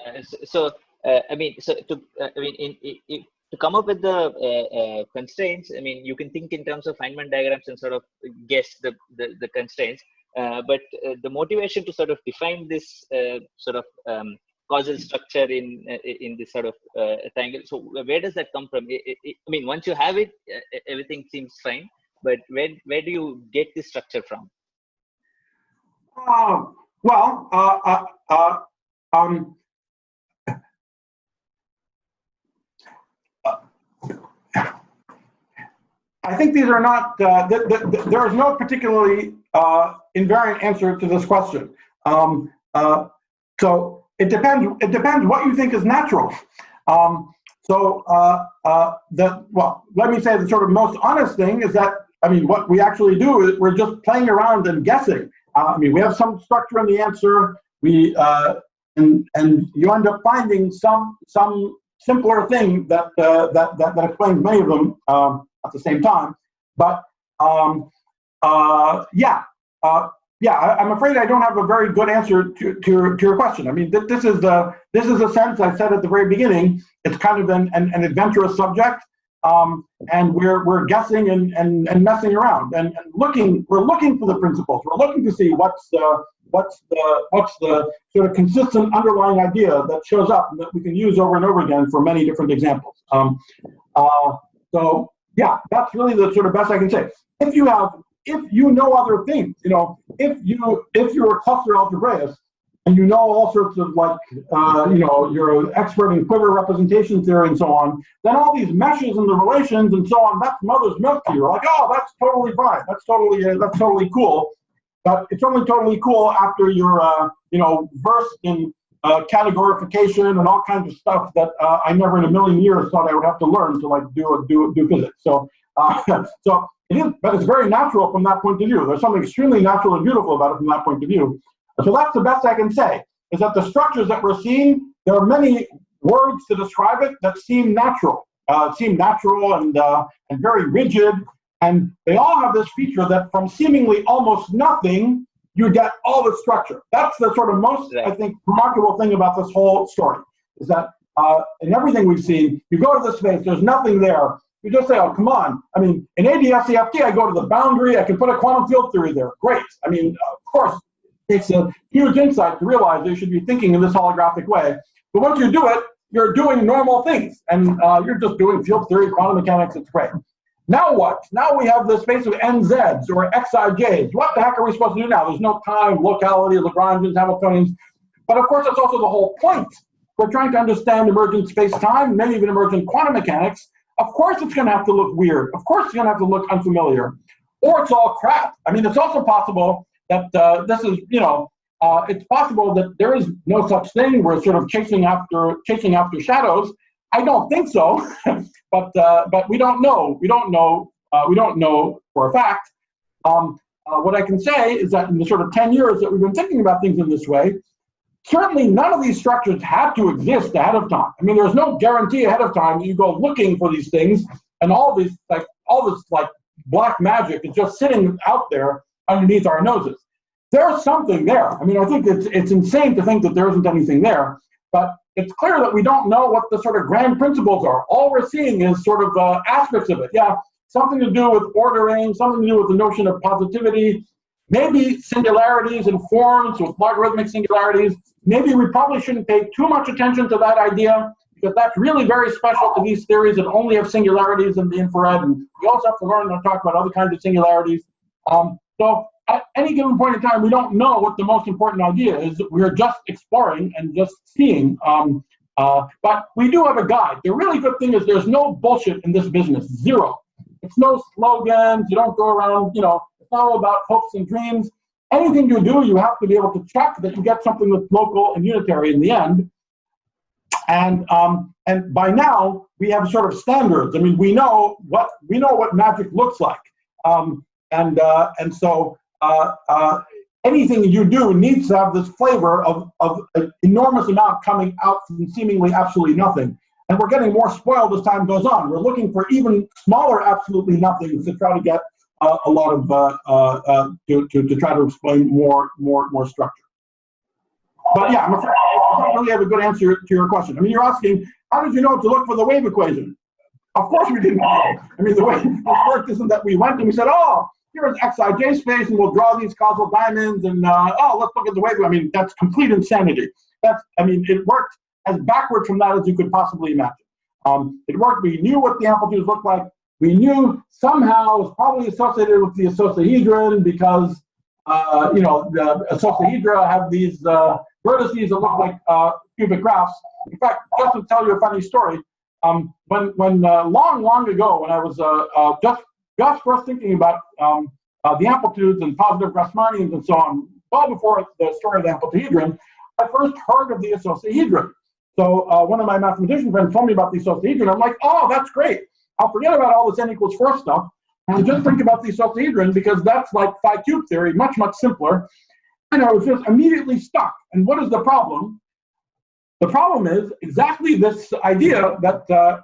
[SPEAKER 6] I mean, to come up with the constraints, I mean, you can think in terms of Feynman diagrams and sort of guess the constraints. But the motivation to sort of define this sort of causal structure in this sort of triangle. So where does that come from? I mean, once you have it, everything seems fine. But where do you get this structure from?
[SPEAKER 1] I think these are not. There is no particularly invariant answer to this question. So it depends. It depends what you think is natural. Let me say the sort of most honest thing is that, I mean, what we actually do is we're just playing around and guessing. I mean, we have some structure in the answer. We and you end up finding some simpler thing that explains many of them at the same time. But I'm afraid I don't have a very good answer to your question. I mean, this is a sense, I said at the very beginning, it's kind of an adventurous subject, and we're guessing and messing around and looking. We're looking for the principles. We're looking to see what's the sort of consistent underlying idea that shows up and that we can use over and over again for many different examples. So yeah, that's really the sort of best I can say. If you know other things, you know, if you're a cluster algebraist and you know all sorts of you're an expert in quiver representation theory and so on, then all these meshes and the relations and so on, that's mother's milk to you. You're like, oh, that's totally fine. That's totally cool. But it's only totally cool after you're versed in categorification and all kinds of stuff that I never in a million years thought I would have to learn to do physics. So it is, but it's very natural from that point of view. There's something extremely natural and beautiful about it from that point of view. So that's the best I can say, is that the structures that we're seeing, there are many words to describe it that seem natural, and very rigid, and they all have this feature that from seemingly almost nothing, you get all the structure. That's the sort of most, I think, remarkable thing about this whole story, is that in everything we've seen, you go to the space, there's nothing there. You just say, oh, come on. I mean, in ADS-CFT, I go to the boundary, I can put a quantum field theory there. Great. I mean, of course, it takes a huge insight to realize you should be thinking in this holographic way. But once you do it, you're doing normal things. And you're just doing field theory, quantum mechanics, it's great. Now what? Now we have the space of NZs or XIJs. What the heck are we supposed to do now? There's no time, locality, Lagrangians, Hamiltonians. But of course, that's also the whole point. We're trying to understand emergent space-time, maybe even emergent quantum mechanics. Of course it's going to have to look weird. Of course it's going to have to look unfamiliar. Or it's all crap. I mean, it's also possible that this is, it's possible that there is no such thing. We're sort of chasing after shadows. I don't think so, but we don't know. We don't know for a fact. What I can say is that in the sort of 10 years that we've been thinking about things in this way, certainly none of these structures had to exist ahead of time. I mean, there's no guarantee ahead of time that you go looking for these things and all this black magic is just sitting out there underneath our noses. There's something there. I mean, I think it's insane to think that there isn't anything there, but it's clear that we don't know what the sort of grand principles are. All we're seeing is sort of aspects of it. Yeah, something to do with ordering, something to do with the notion of positivity, maybe singularities and forms with logarithmic singularities. Maybe we probably shouldn't pay too much attention to that idea, because that's really very special to these theories that only have singularities in the infrared. And we also have to learn to talk about other kinds of singularities. So at any given point in time, we don't know what the most important idea is. We're just exploring and just seeing. But we do have a guide. The really good thing is there's no bullshit in this business, zero. It's no slogans. You don't go around, it's not all about hopes and dreams. Anything you do, you have to be able to check that you get something that's local and unitary in the end. And by now we have sort of standards. I mean, we know what magic looks like. And so anything you do needs to have this flavor of an enormous amount coming out from seemingly absolutely nothing. And we're getting more spoiled as time goes on. We're looking for even smaller absolutely nothings to try to get a lot of to try to explain more structure. But yeah, I'm afraid I don't really have a good answer to your question. I mean, you're asking, how did you know to look for the wave equation? Of course we didn't know. I mean, the way this worked isn't that we went and we said, oh, here's Xij space, and we'll draw these causal diamonds, and let's look at the wave. I mean, that's complete insanity. It worked as backward from that as you could possibly imagine. It worked. We knew what the amplitudes looked like. We knew somehow it was probably associated with the isosahedron because, the isosahedra have these vertices that look like cubic graphs. In fact, just to tell you a funny story, when long ago, when I was just first thinking about the amplitudes and positive Grassmannians and so on, well before the story of the amplituhedron, I first heard of the isosahedron. So one of my mathematician friends told me about the isosahedron. I'm like, oh, that's great. I'll forget about all this n equals 4 stuff and just think about the isosahedron, because that's like phi cube theory, much simpler. And I was just immediately stuck. And what is the problem? The problem is exactly this idea that the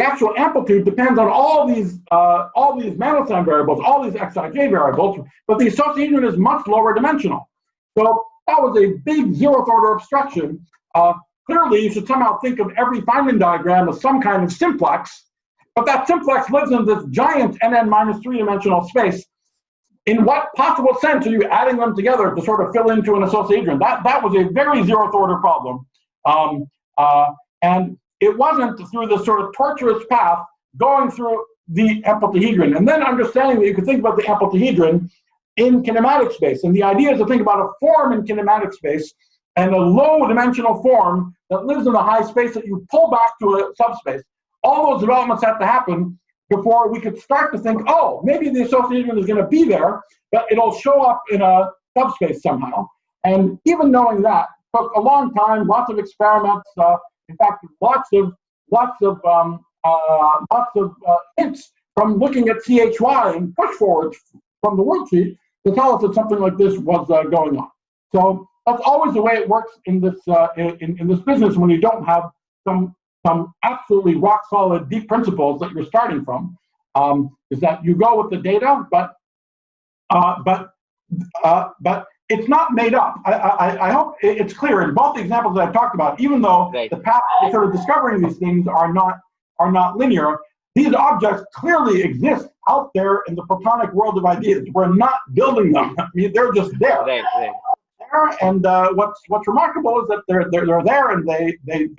[SPEAKER 1] actual amplitude depends on all these Mandelstam variables, all these Xij variables, but the isosahedron is much lower dimensional. So that was a big zeroth order abstraction. Clearly, you should somehow think of every Feynman diagram as some kind of simplex, but that simplex lives in this giant nn-3 dimensional space. In what possible sense are you adding them together to sort of fill into an isosahedron? That was a very zeroth order problem. And it wasn't through this sort of tortuous path going through the amplituhedron and then understanding that you could think about the amplituhedron in kinematic space. And the idea is to think about a form in kinematic space and a low dimensional form that lives in a high space that you pull back to a subspace. All those developments had to happen before we could start to think, oh, maybe the isosahedron is going to be there, but it'll show up in a subspace somehow. And even knowing that took a long time, lots of experiments. In fact, lots of hints from looking at CHY and push forwards from the worksheet to tell us that something like this was going on. So that's always the way it works in this in this business when you don't have some absolutely rock solid deep principles that you're starting from. Is that you go with the data, but it's not made up. I hope it's clear in both the examples that I've talked about, even though the path to sort of discovering these things are not linear, these objects clearly exist out there in the platonic world of ideas. We're not building them. I mean, they're just there. Right. And what's remarkable is that they're there and they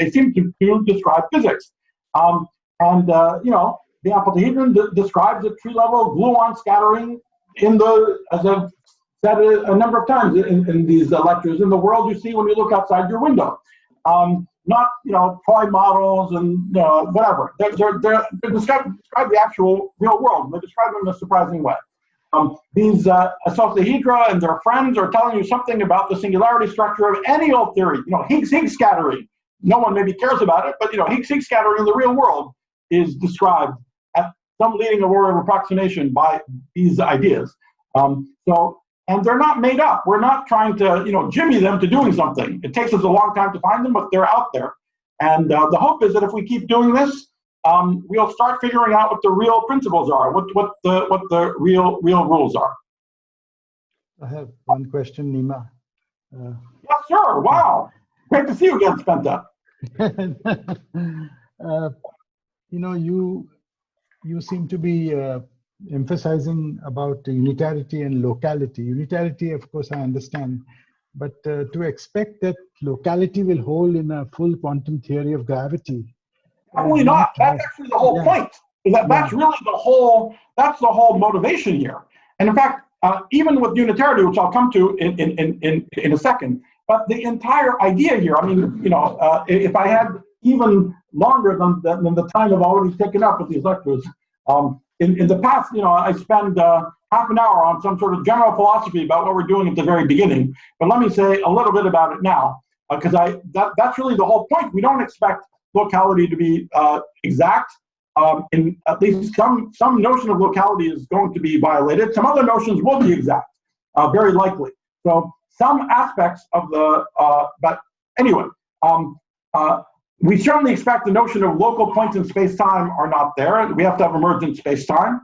[SPEAKER 1] seem to describe physics. The amplituhedron describes at tree level gluon scattering as I've said a number of times in these lectures, in the world you see when you look outside your window. Not toy models and whatever. They describe the actual real world. They describe them in a surprising way. These isosahedra and their friends are telling you something about the singularity structure of any old theory. Higgs scattering. No one maybe cares about it, but Higgs scattering in the real world is described at some leading order of approximation by these ideas. And they're not made up. We're not trying to jimmy them to doing something. It takes us a long time to find them, but they're out there. And the hope is that if we keep doing this, we'll start figuring out what the real principles are, what the real rules are.
[SPEAKER 7] I have one question, Nima.
[SPEAKER 1] Yes, sir. Wow. Great to see you again, Spenta.
[SPEAKER 7] You seem to be emphasizing about unitarity and locality. Unitarity, of course, I understand, but to expect that locality will hold in a full quantum theory of gravity.
[SPEAKER 1] Probably not. That's actually the whole point. That's really that's the whole motivation here. And in fact, even with unitarity, which I'll come to in a second, but the entire idea here, I mean, if I had even longer than the time I've already taken up with these lectures, in the past, I spend half an hour on some sort of general philosophy about what we're doing at the very beginning. But let me say a little bit about it now, because that's really the whole point. We don't expect locality to be exact. In at least some notion of locality is going to be violated. Some other notions will be exact, very likely. So some aspects of but anyway, we certainly expect the notion of local points in space-time are not there. We have to have emergent space-time.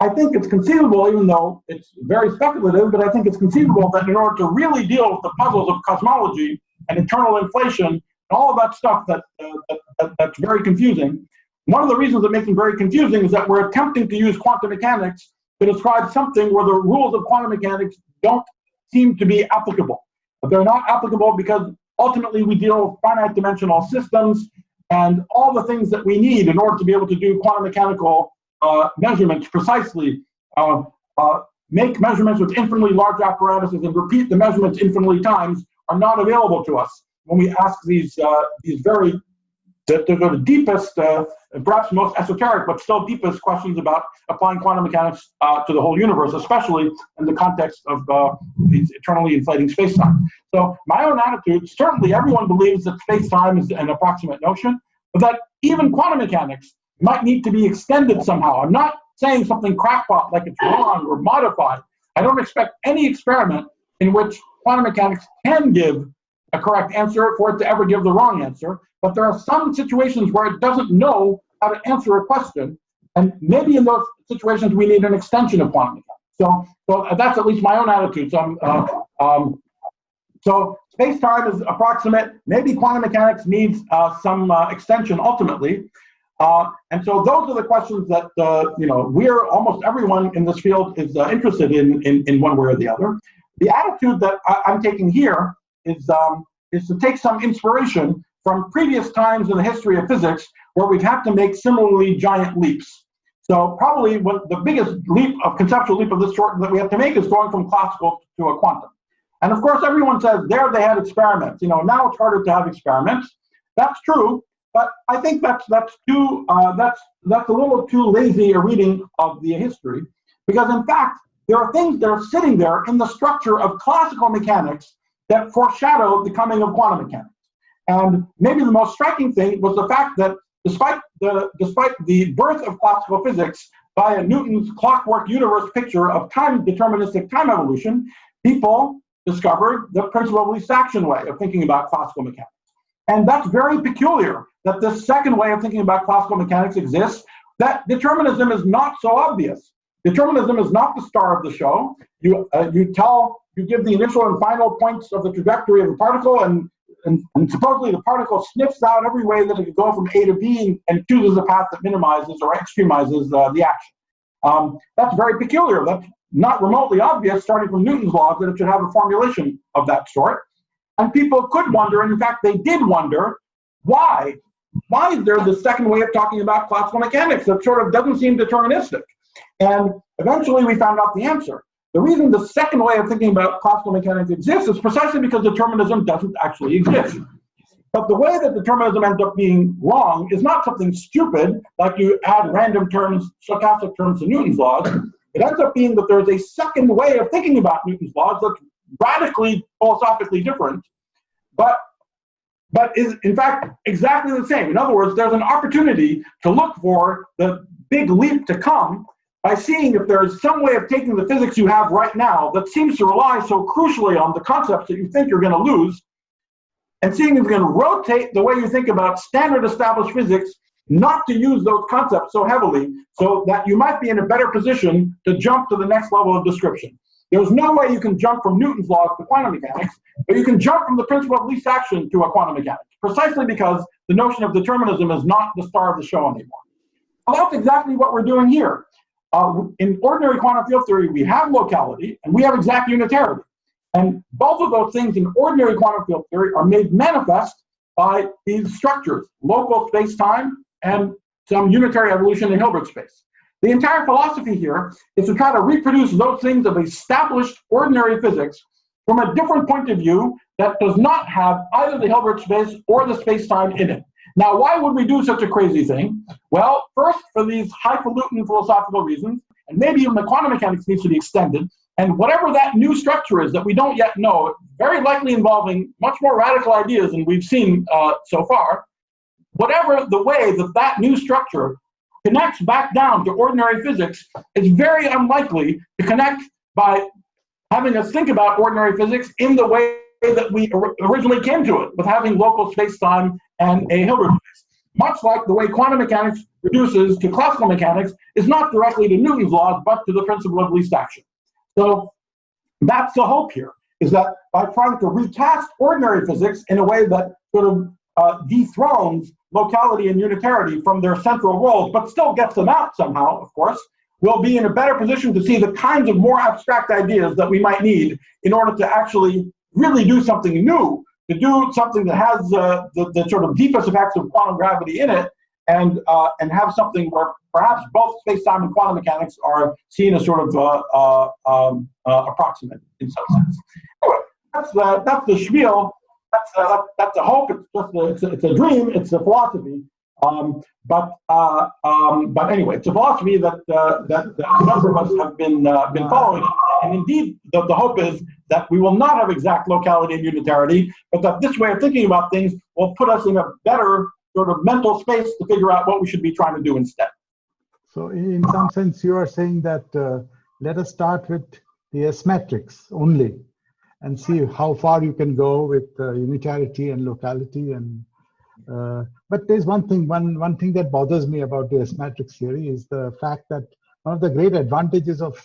[SPEAKER 1] I think it's conceivable, even though it's very speculative, but I think it's conceivable that in order to really deal with the puzzles of cosmology and internal inflation and all of that stuff that's very confusing, one of the reasons it makes it very confusing is that we're attempting to use quantum mechanics to describe something where the rules of quantum mechanics don't seem to be applicable. But they're not applicable because ultimately we deal with finite dimensional systems and all the things that we need in order to be able to do quantum mechanical measurements precisely, make measurements with infinitely large apparatuses and repeat the measurements infinitely times are not available to us when we ask these very the deepest, perhaps most esoteric, but still deepest questions about applying quantum mechanics to the whole universe, especially in the context of these eternally inflating space-time. So my own attitude, certainly everyone believes that space-time is an approximate notion, but that even quantum mechanics might need to be extended somehow. I'm not saying something crackpot like it's wrong or modified. I don't expect any experiment in which quantum mechanics can give a correct answer for it to ever give the wrong answer. But there are some situations where it doesn't know how to answer a question. And maybe in those situations, we need an extension of quantum mechanics. So that's at least my own attitude. So space-time is approximate. Maybe quantum mechanics needs some extension ultimately. And so those are the questions that, we're almost everyone in this field is interested in one way or the other. The attitude that I'm taking here is to take some inspiration from previous times in the history of physics where we've had to make similarly giant leaps. So probably the biggest conceptual leap of this sort that we have to make is going from classical to a quantum. And of course, everyone says there they had experiments. Now it's harder to have experiments. That's true, but I think that's a little too lazy a reading of the history, because in fact there are things that are sitting there in the structure of classical mechanics that foreshadow the coming of quantum mechanics. And maybe the most striking thing was the fact that despite the birth of classical physics via Newton's clockwork universe picture of deterministic time evolution, people discovered the principle of least action way of thinking about classical mechanics. And that's very peculiar that this second way of thinking about classical mechanics exists, that determinism is not so obvious. Determinism is not the star of the show. You give the initial and final points of the trajectory of a particle, and supposedly the particle sniffs out every way that it could go from A to B and chooses a path that minimizes or extremizes the action. That's very peculiar. That's not remotely obvious, starting from Newton's laws, that it should have a formulation of that sort. And people could wonder, and in fact they did wonder, why? Why is there this second way of talking about classical mechanics that sort of doesn't seem deterministic? And eventually we found out the answer. The reason the second way of thinking about classical mechanics exists is precisely because determinism doesn't actually exist. But the way that determinism ends up being wrong is not something stupid, like you add random terms, stochastic terms to Newton's laws. It ends up being that there's a second way of thinking about Newton's laws that's radically philosophically different, but is in fact exactly the same. In other words, there's an opportunity to look for the big leap to come by seeing if there is some way of taking the physics you have right now that seems to rely so crucially on the concepts that you think you're going to lose, and seeing if you can rotate the way you think about standard established physics not to use those concepts so heavily, so that you might be in a better position to jump to the next level of description. There's no way you can jump from Newton's laws to quantum mechanics, but you can jump from the principle of least action to a quantum mechanics, precisely because the notion of determinism is not the star of the show anymore. Well, that's exactly what we're doing here. In ordinary quantum field theory, we have locality and we have exact unitarity. And both of those things in ordinary quantum field theory are made manifest by these structures, local space-time and some unitary evolution in Hilbert space. The entire philosophy here is to try to reproduce those things of established ordinary physics from a different point of view that does not have either the Hilbert space or the space-time in it. Now, why would we do such a crazy thing? Well, first, for these highfalutin philosophical reasons, and maybe even the quantum mechanics needs to be extended, and whatever that new structure is that we don't yet know, very likely involving much more radical ideas than we've seen so far, whatever the way that that new structure connects back down to ordinary physics is very unlikely to connect by having us think about ordinary physics in the way that we originally came to it, with having local space-time and a Hilbert space. Much like the way quantum mechanics reduces to classical mechanics is not directly to Newton's laws, but to the principle of least action. So that's the hope here, is that by trying to recast ordinary physics in a way that sort of dethrones locality and unitarity from their central roles, but still gets them out somehow, of course, we'll be in a better position to see the kinds of more abstract ideas that we might need in order to actually really do something new, to do something that has the sort of deepest effects of quantum gravity in it, and have something where perhaps both space-time and quantum mechanics are seen as sort of approximate in some sense. Anyway, that's the spiel. That's a hope. It's a dream. It's a philosophy. But anyway, it's a philosophy that a number of us have been following. And indeed, the hope is that we will not have exact locality and unitarity, but that this way of thinking about things will put us in a better sort of mental space to figure out what we should be trying to do instead.
[SPEAKER 7] So in some sense, you are saying that let us start with the S matrix only and see how far you can go with unitarity and locality. And but there's one thing that bothers me about the S matrix theory is the fact that one of the great advantages of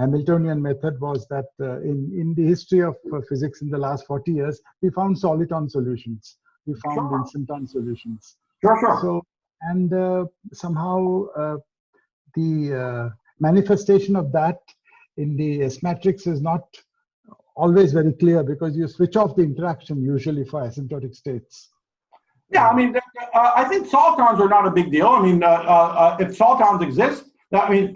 [SPEAKER 7] Hamiltonian method was that in the history of physics in the last 40 years, we found soliton solutions. We found instanton solutions.
[SPEAKER 1] Sure.
[SPEAKER 7] So, and somehow the manifestation of that in the S matrix is not always very clear, because you switch off the interaction usually for asymptotic states.
[SPEAKER 1] Yeah, I mean, I think solitons are not a big deal. I mean, if solitons exist, I mean,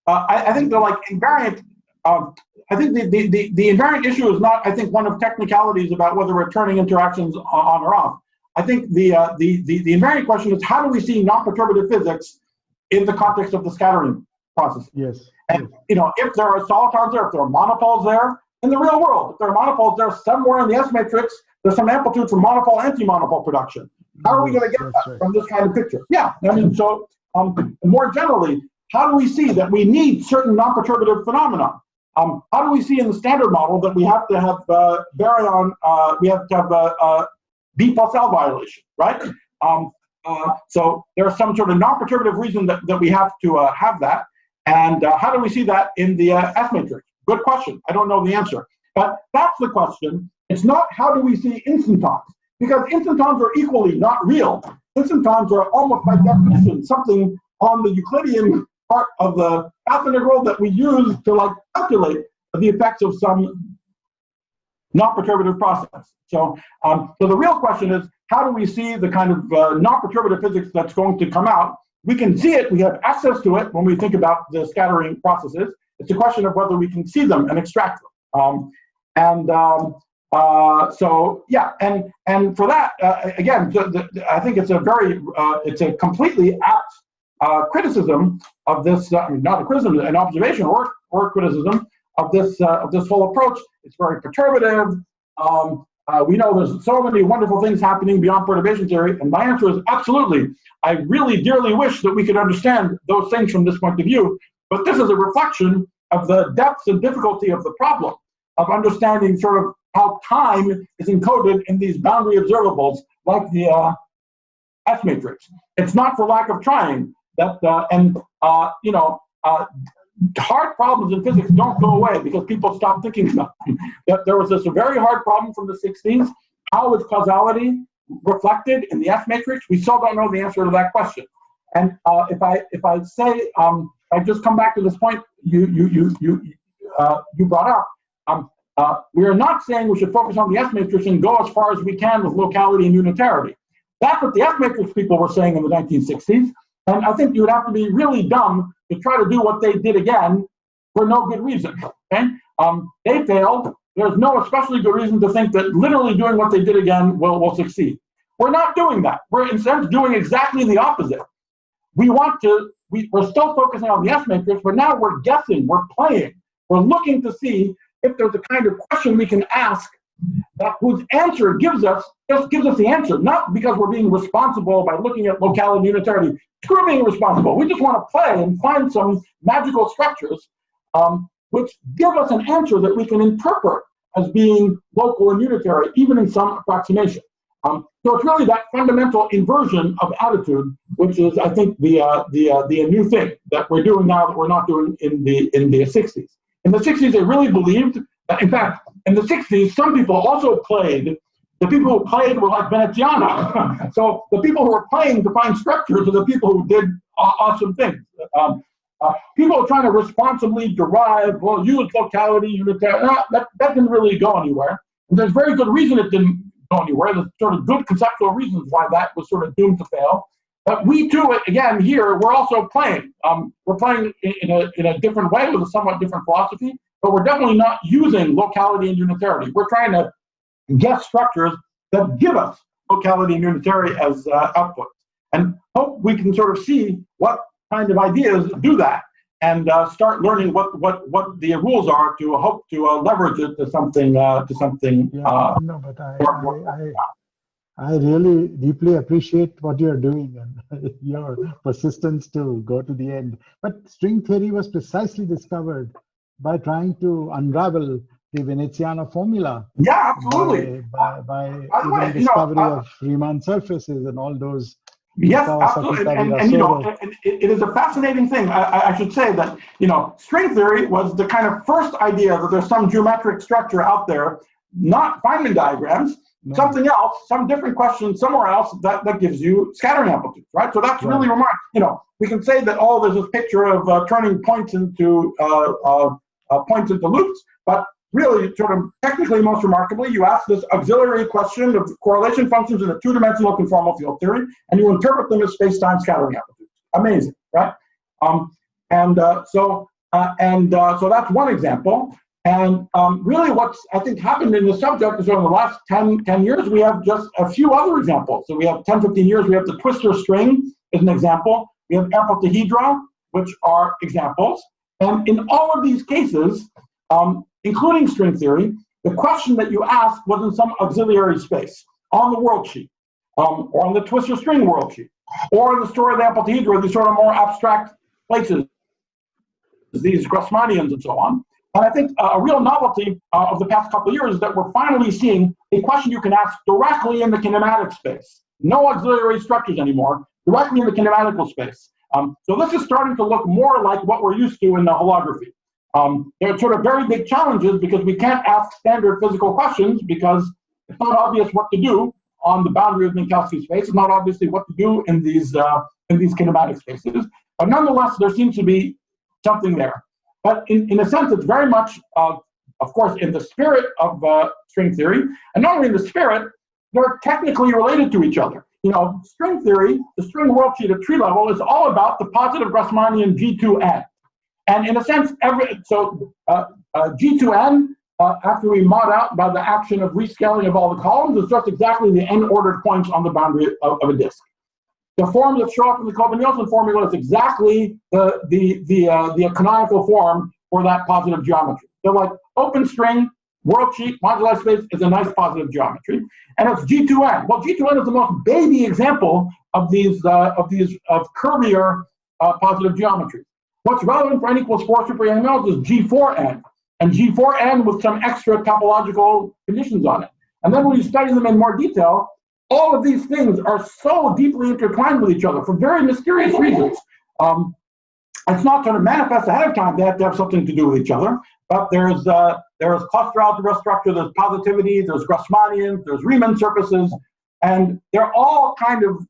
[SPEAKER 1] I think they're like invariant. I think the invariant issue is not, I think, one of technicalities about whether we're turning interactions on or off. I think the invariant question is, how do we see non-perturbative physics in the context of the scattering process?
[SPEAKER 7] Yes.
[SPEAKER 1] And you know, if there are solitons there, if there are monopoles there in the real world, if there are monopoles there somewhere in the S matrix, there's some amplitude for monopole anti-monopole production. How are we going to get that from this kind of picture? Yeah, I mean, so more generally, how do we see that we need certain non-perturbative phenomena? How do we see in the standard model that we have to have baryon, we have to have B plus L violation, right? So there's some sort of non-perturbative reason that we have to have that. And how do we see that in the S matrix? Good question. I don't know the answer. But that's the question. It's not how do we see instantons, because instantons are equally not real. Instantons are almost by definition something on the Euclidean part of the path integral that we use to like calculate the effects of some non-perturbative process. So, so the real question is, how do we see the kind of non-perturbative physics that's going to come out? We can see it, we have access to it when we think about the scattering processes. It's a question of whether we can see them and extract them. So yeah, and for that, again, I think it's a very, it's a completely apt criticism of this, I mean, not a criticism, an observation or criticism of this whole approach. It's very perturbative. We know there's so many wonderful things happening beyond perturbation theory, and my answer is absolutely. I really dearly wish that we could understand those things from this point of view, but this is a reflection of the depths and difficulty of the problem, of understanding sort of how time is encoded in these boundary observables like the S matrix. It's not for lack of trying that, hard problems in physics don't go away because people stop thinking about them. There was this very hard problem from the 60s. How is causality reflected in the S matrix? We still don't know the answer to that question. And if I say, I just come back to this point you brought up. We are not saying we should focus on the S matrix and go as far as we can with locality and unitarity. That's what the S matrix people were saying in the 1960s. And I think you would have to be really dumb to try to do what they did again for no good reason. Okay? They failed. There's no especially good reason to think that literally doing what they did again will succeed. We're not doing that. We're instead doing exactly the opposite. We're still focusing on the S matrix, but now we're guessing, we're playing. We're looking to see if there's a kind of question we can ask that whose answer gives us the answer, not because we're being responsible by looking at locality and unitarity. Screw being responsible. We just want to play and find some magical structures which give us an answer that we can interpret as being local and unitary, even in some approximation. So it's really that fundamental inversion of attitude, which is, I think, the new thing that we're doing now that we're not doing in the 60s. In the 60s, they really believed that, in fact, in the 60s, some people also played. The people who played were like Veneziana. So the people who were playing to find structures are the people who did awesome things. People are trying to responsibly derive, well, use locality, unitary. That didn't really go anywhere. And there's very good reason it didn't go anywhere. There's sort of good conceptual reasons why that was sort of doomed to fail. But we too, again, here, we're also playing. We're playing in a different way with a somewhat different philosophy, but we're definitely not using locality and unitarity. We're trying to guess structures that give us locality and unitary as outputs. And hope we can sort of see what kind of ideas do that and start learning what the rules are to hope to leverage it to something
[SPEAKER 7] No, but I really deeply appreciate what you're doing and your persistence to go to the end. But string theory was precisely discovered by trying to unravel the Veneziana formula.
[SPEAKER 1] Yeah, absolutely.
[SPEAKER 7] By even discovery of Riemann surfaces and all those.
[SPEAKER 1] Yes, absolutely. And it is a fascinating thing. I should say that, string theory was the kind of first idea that there's some geometric structure out there, not Feynman diagrams, something else, some different question somewhere else that gives you scattering amplitudes, right? So that's really remarkable. We can say that, there's this picture of turning points into loops, but really, sort of technically most remarkably, you ask this auxiliary question of correlation functions in a two-dimensional conformal field theory, and you interpret them as space-time scattering amplitudes. Amazing, right? So that's one example. And really what's, I think, happened in the subject is over the last 10 years, we have just a few other examples. So we have 10, 15 years, we have the twistor string is an example. We have amplitahedra, which are examples. And in all of these cases, including string theory, the question that you asked was in some auxiliary space on the world sheet, or on the twistor string world sheet, or in the story of the amplitahedra, these sort of more abstract places, these Grassmannians and so on. And I think a real novelty of the past couple of years is that we're finally seeing a question you can ask directly in the kinematic space. No auxiliary structures anymore, directly in the kinematical space. So this is starting to look more like what we're used to in the holography. There are sort of very big challenges because we can't ask standard physical questions because it's not obvious what to do on the boundary of Minkowski space. It's not obviously what to do in these kinematic spaces. But nonetheless, there seems to be something there. But in a sense, it's very much, of course, in the spirit of string theory. And not only in the spirit, they're technically related to each other. String theory, the string world sheet at tree level is all about the positive Grassmannian G2n. And in a sense, G2n, after we mod out by the action of rescaling of all the columns, is just exactly the n-ordered points on the boundary of a disk. The form that show up in the Kolbe-Nielsen formula is exactly the canonical form for that positive geometry. So like open string, world sheet, moduli space is a nice positive geometry. And it's G2n. Well, G2n is the most baby example of these curvier positive geometries. What's relevant for n equals 4 super Yang-Mills is G4n. And G4n with some extra topological conditions on it. And then when you study them in more detail, all of these things are so deeply intertwined with each other for very mysterious reasons. it's not sort of manifest ahead of time. They have to have something to do with each other. But there's cluster algebra structure, there's positivity, there's Grassmannians, there's Riemann surfaces, and they're all kind of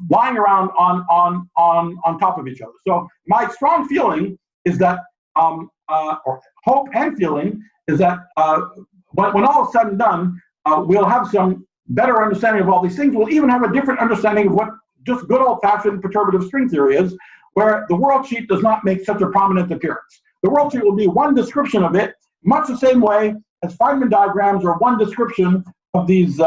[SPEAKER 1] lying around on top of each other. So my strong feeling is that, or hope and feeling is that when all is said and done, we'll have some better understanding of all these things. We'll even have a different understanding of what just good old-fashioned perturbative string theory is, where the worldsheet does not make such a prominent appearance. The worldsheet will be one description of it, much the same way as Feynman diagrams are one description of these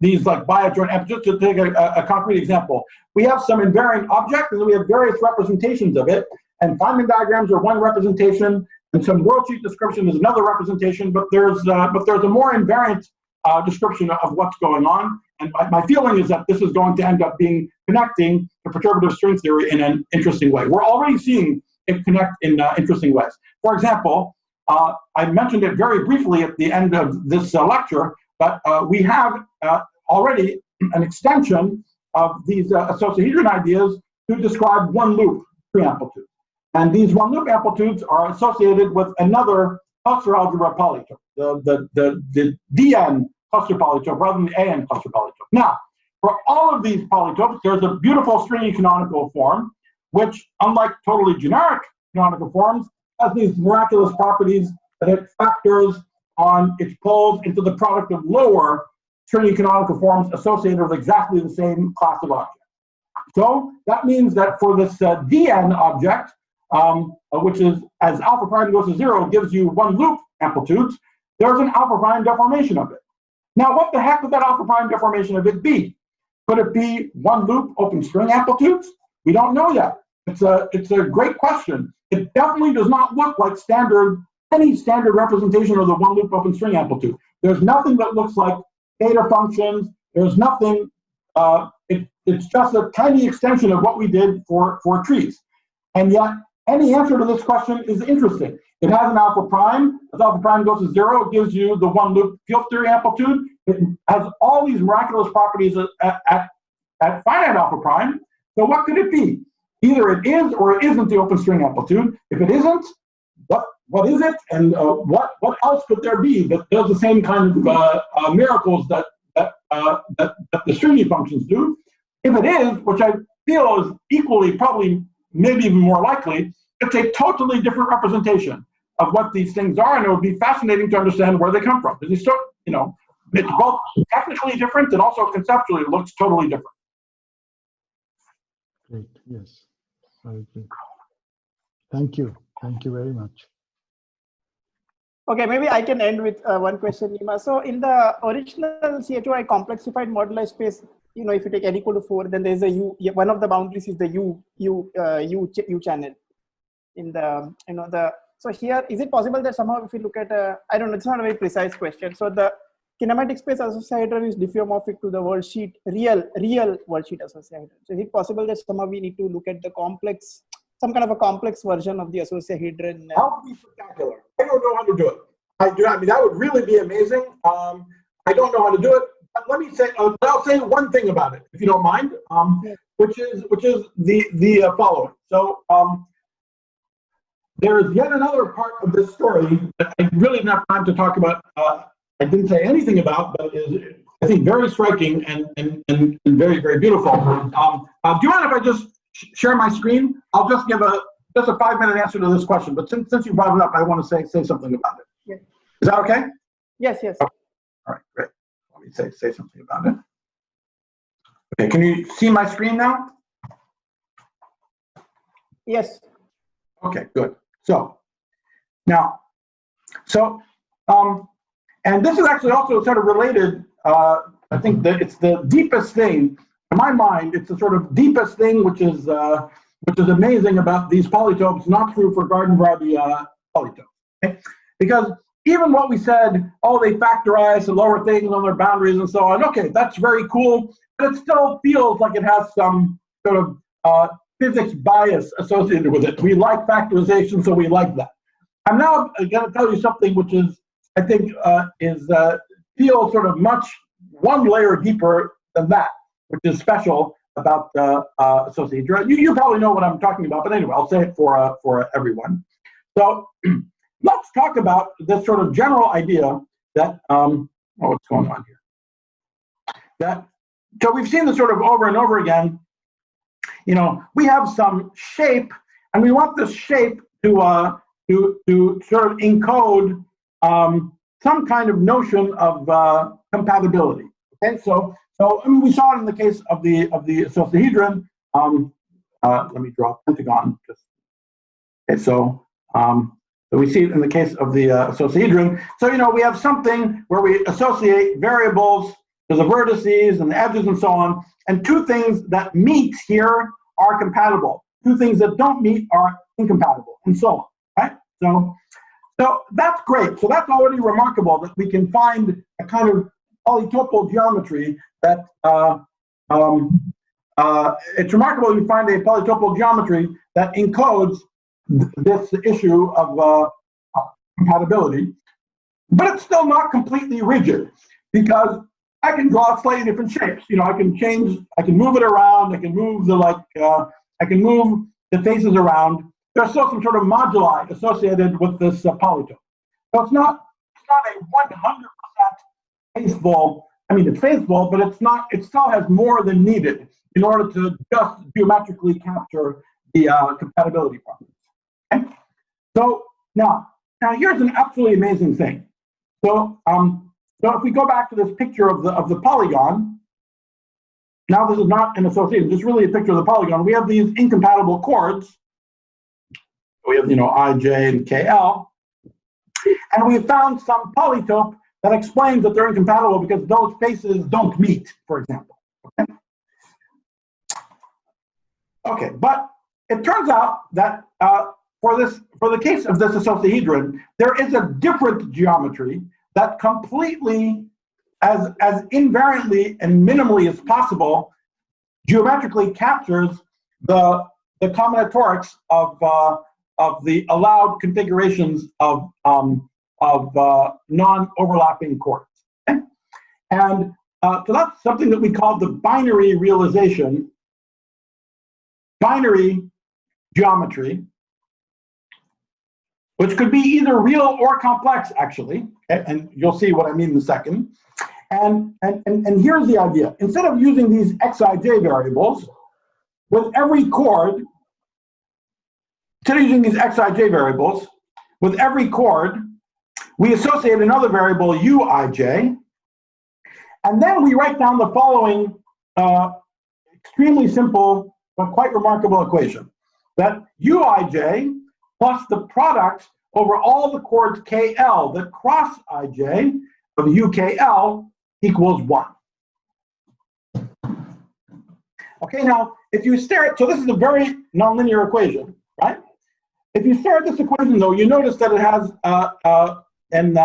[SPEAKER 1] these like bi-adjoint amplitudes. To take a concrete example, we have some invariant object, and then we have various representations of it. And Feynman diagrams are one representation, and some worldsheet description is another representation. But there's a more invariant description of what's going on. And my feeling is that this is going to end up being connecting to perturbative string theory in an interesting way. We're already seeing it connect in interesting ways. For example, I mentioned it very briefly at the end of this lecture, but we have already an extension of these associahedron ideas to describe one loop tree amplitude. And these one loop amplitudes are associated with another cluster algebra polytope, the DN cluster polytope rather than the AN cluster polytope. Now, for all of these polytopes, there's a beautiful stringy canonical form, which, unlike totally generic canonical forms, has these miraculous properties that it factors on its poles into the product of lower stringy canonical forms associated with exactly the same class of object. So that means that for this DN object, which is as alpha prime goes to 0, gives you one loop amplitudes, there's an alpha prime deformation of it. Now, what the heck would that alpha prime deformation of it be? Could it be one loop open string amplitudes? We don't know yet. It's a great question. It definitely does not look like any standard representation of the one loop open string amplitude. There's nothing that looks like theta functions. There's nothing. It's just a tiny extension of what we did for trees. And yet, any answer to this question is interesting. It has an alpha prime. As alpha prime goes to 0, it gives you the one loop field theory amplitude. It has all these miraculous properties at finite alpha prime. So what could it be? Either it is or it isn't the open string amplitude. If it isn't, what is it? And what else could there be that does the same kind of miracles that the stringy functions do? If it is, which I feel is equally, probably, maybe even more likely, it's a totally different representation of what these things are, and it would be fascinating to understand where they come from. Because it's both technically different and also conceptually it looks totally different.
[SPEAKER 7] Great. Yes. I agree. Thank you. Thank you very much.
[SPEAKER 2] Okay, maybe I can end with one question, Nima. So in the original CHOI complexified moduli space, if you take n equal to 4, then there's a U. One of the boundaries is the U channel. In the so here, is it possible that somehow if you look at I don't know, it's not a very precise question. So the kinematic space associahedron is diffeomorphic to the worldsheet real worldsheet associahedron. So is it possible that somehow we need to look at the complex, some kind of a complex version of the associahedron?
[SPEAKER 1] That would be spectacular. I don't know how to do it. I mean, that would really be amazing. I don't know how to do it. But let me say, I'll say one thing about it, if you don't mind, which is the following. So there is yet another part of this story that I really didn't have time to talk about. I didn't say anything about, but is, I think, very striking and very, very beautiful. Do you mind if I just share my screen? I'll just give a 5-minute answer to this question. But since you brought it up, I want to say something about it.
[SPEAKER 2] Yeah.
[SPEAKER 1] Is that okay?
[SPEAKER 2] Yes. Yes.
[SPEAKER 1] Okay. All right. Great. Let me say something about it. Okay. Can you see my screen now?
[SPEAKER 2] Yes.
[SPEAKER 1] Okay. Good. So now, and this is actually also sort of related. I think that it's the deepest thing in my mind. It's the sort of deepest thing which is amazing about these polytopes. Not true for Garden-Vardy polytopes, okay? Because even what we said, they factorize the lower things on their boundaries and so on. Okay, that's very cool, but it still feels like it has some sort of physics bias associated with it. We like factorization, so we like that. I'm now going to tell you something which is, I think, feels sort of one layer deeper than that, which is special association. You probably know what I'm talking about, but anyway, I'll say it for everyone. So let's talk about this sort of general idea that what's going on here? So we've seen this sort of over and over again. You know, we have some shape, and we want this shape to sort of encode some kind of notion of compatibility. Okay, so I mean, we saw it in the case of the icosahedron. Let me draw a pentagon. Okay, so we see it in the case of the icosahedron. So you know, we have something where we associate variables to the vertices and the edges and so on, and two things that meet here are compatible. Two things that don't meet are incompatible, and so on. Right? So that's great. So that's already remarkable that we can find a kind of polytopic geometry that it's remarkable we find a polytopic geometry that encodes this issue of compatibility, but it's still not completely rigid because I can draw slightly different shapes. You know, I can move it around. I can move I can move the faces around. There's still some sort of moduli associated with this polytope. So it's not a 100% faithful. I mean, it's faithful, but it's not. It still has more than needed in order to just geometrically capture the compatibility properties. Okay? So now here's an absolutely amazing thing. So so if we go back to this picture of the polygon, now this is not an association. This is really a picture of the polygon. We have these incompatible chords. We have, you know, I, J, and KL, and we have found some polytope that explains that they're incompatible because those faces don't meet, for example. Okay, but it turns out that for the case of this icosahedron, there is a different geometry that completely, as invariantly and minimally as possible, geometrically captures the combinatorics of the allowed configurations of non-overlapping chords. Okay? And so that's something that we call the binary realization, binary geometry, which could be either real or complex, actually. Okay? And you'll see what I mean in a second. And here's the idea. Instead of using these xij variables, with every chord, we associate another variable uij, and then we write down the following extremely simple but quite remarkable equation, that uij plus the product over all the chords KL that cross ij of UKL equals 1. Okay, now if you stare at, so this is a very nonlinear equation, right? If you stare at this equation, though, you notice that it has an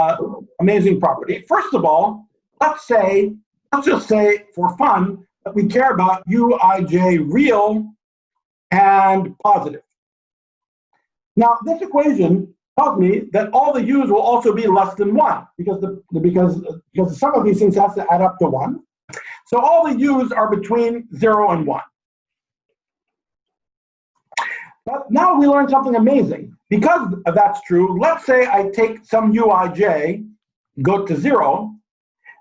[SPEAKER 1] amazing property. First of all, let's just say for fun that we care about uij real and positive. Now, this equation tells me that all the u's will also be less than 1 because the sum of these things has to add up to 1. So all the u's are between 0 and 1. But now we learn something amazing. Because that's true, let's say I take some uij, go to 0,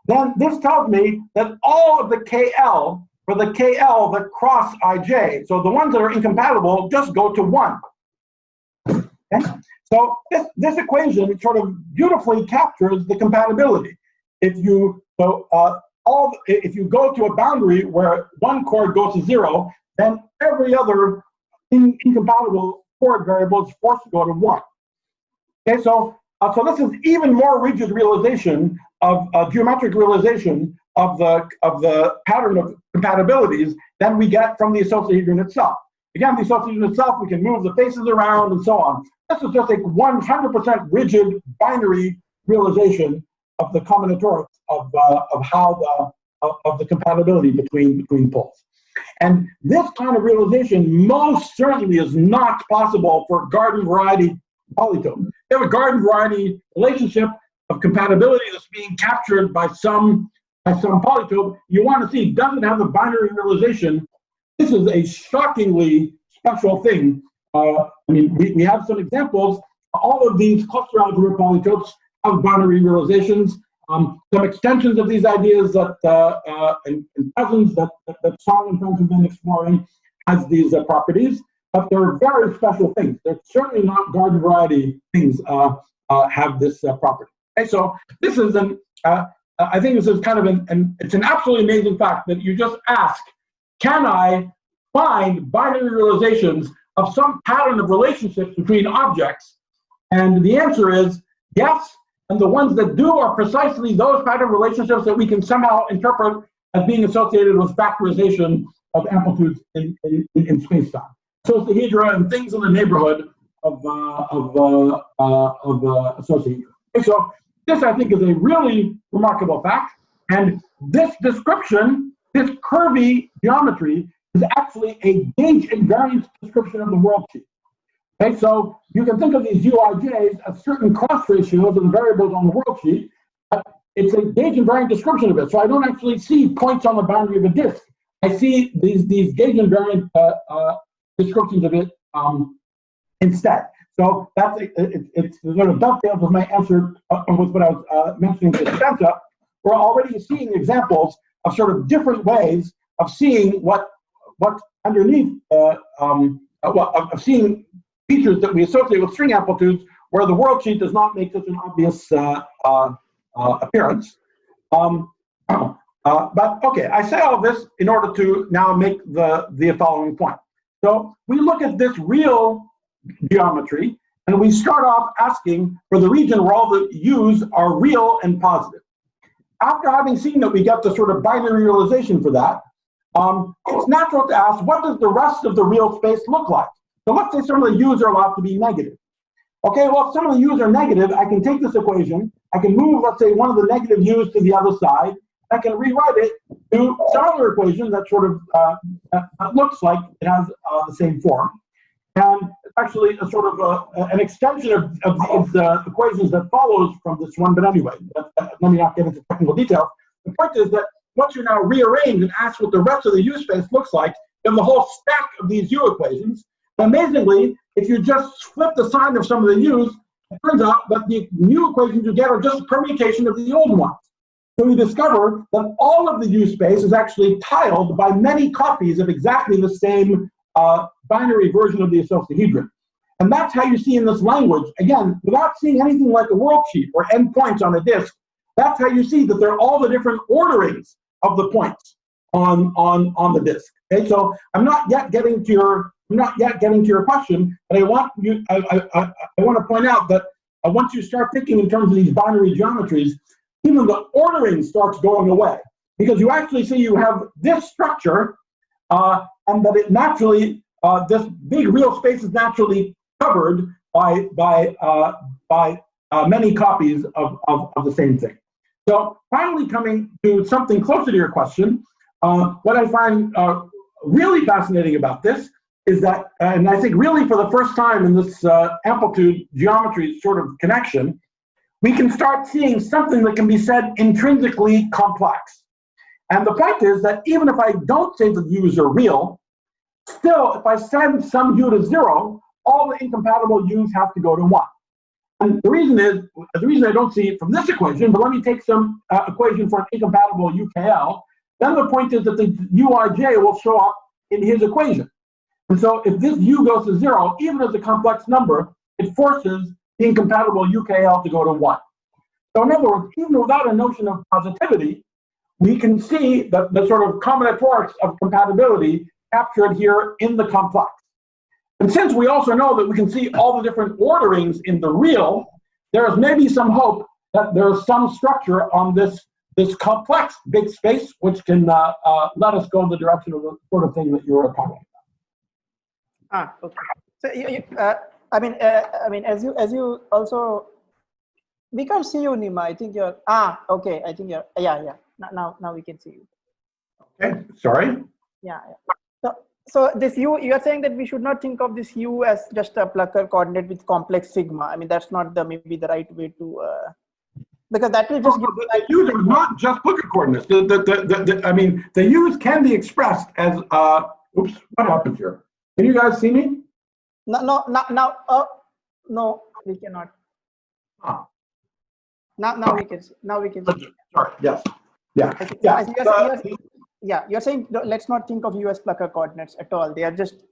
[SPEAKER 1] then this tells me that all of the KL, for the KL that cross ij, so the ones that are incompatible, just go to 1. Okay? So this equation sort of beautifully captures the compatibility. If you go to a boundary where one chord goes to 0, then every other incompatible chord variable is forced to go to 1. Okay, so this is even more rigid realization of geometric realization of the pattern of compatibilities than we get from the icosahedron itself. Again, the icosahedron itself, we can move the faces around and so on. This is just a 100% rigid binary realization of the combinatorics of the compatibility between poles. And this kind of realization most certainly is not possible for garden variety polytope. You have a garden variety relationship of compatibility that's being captured by some polytope. You want to see, does it have a binary realization this is a shockingly special thing. I mean, we have some examples. All of these cluster algebra polytopes have binary realizations. Some extensions of these ideas that and Cousins that Song and friends have been exploring has these properties, but they're very special things. They're certainly not garden variety things have this property. Okay, so this is an I think this is kind of it's an absolutely amazing fact that you just ask, can I find binary realizations of some pattern of relationships between objects? And the answer is yes. And the ones that do are precisely those pattern relationships that we can somehow interpret as being associated with factorization of amplitudes in space-time. So the hedra and things in the neighborhood of associated. Okay, so this, I think, is a really remarkable fact. And this description, this curvy geometry, is actually a gauge invariant description of the world sheet. Okay, so you can think of these UIJs as certain cross ratios of the variables on the world sheet, but it's a gauge invariant description of it. So I don't actually see points on the boundary of a disk. I see these gauge invariant descriptions of it instead. So that's it sort of dovetails with my answer with what I was mentioning to Spencer. We're already seeing examples of sort of different ways of seeing what underneath of seeing features that we associate with string amplitudes, where the world sheet does not make such an obvious appearance. But okay, I say all of this in order to now make the following point. So we look at this real geometry, and we start off asking for the region where all the u's are real and positive. After having seen that we get the sort of binary realization for that, it's natural to ask, what does the rest of the real space look like? So let's say some of the u's are allowed to be negative. Okay, well, if some of the u's are negative, I can take this equation, I can move, let's say, one of the negative u's to the other side, I can rewrite it to some other equation that sort of that looks like it has the same form. And it's actually a sort of an extension of these equations that follows from this one. But anyway, let me not get into technical details. The point is that once you now rearrange and ask what the rest of the U space looks like, you have the whole stack of these U equations. Amazingly, if you just flip the sign of some of the U's, it turns out that the new equations you get are just a permutation of the old ones. So we discover that all of the U space is actually tiled by many copies of exactly the same binary version of the icosahedron. And that's how you see in this language, again, without seeing anything like a world sheet or endpoints on a disk, that's how you see that there are all the different orderings of the points on the disk. Okay, so I'm not yet getting to your question, but I want to point out that once you start thinking in terms of these binary geometries, even the ordering starts going away, because you actually see you have this structure, and that it naturally, this big real space is naturally covered by many copies of the same thing. So finally, coming to something closer to your question, what I find really fascinating about this is that, and I think really for the first time in this amplitude geometry sort of connection, we can start seeing something that can be said intrinsically complex. And the point is that even if I don't say that U's are real, still, if I send some U to 0, all the incompatible U's have to go to 1. And the reason I don't see it from this equation, but let me take some equation for an incompatible UKL, then the point is that the Uij will show up in his equation. And so if this U goes to 0, even as a complex number, it forces the incompatible UKL to go to 1. So in other words, even without a notion of positivity, we can see that the sort of combinatorics of compatibility captured here in the complex. And since we also know that we can see all the different orderings in the real, there is maybe some hope that there is some structure on this complex big space which can let us go in the direction of the sort of thing that you were talking about.
[SPEAKER 2] Okay. So I mean, as you also, we can't see you, Nima. I think you're okay. I think you're yeah. Now we can see you.
[SPEAKER 1] Okay, sorry.
[SPEAKER 2] Yeah. So this U, you are saying that we should not think of this U as just a Plucker coordinate with complex sigma. I mean, that's not maybe the right way to because that will just give
[SPEAKER 1] the U's are not just Plucker coordinates. I mean, the U's can be expressed as Oops, what happened here? Can you guys see me?
[SPEAKER 2] No, no, we cannot.
[SPEAKER 1] Ah.
[SPEAKER 2] Now we can see. Now we can see.
[SPEAKER 1] Sorry, yes. Yeah.
[SPEAKER 2] You're saying let's not think of US Plucker coordinates at all. They are just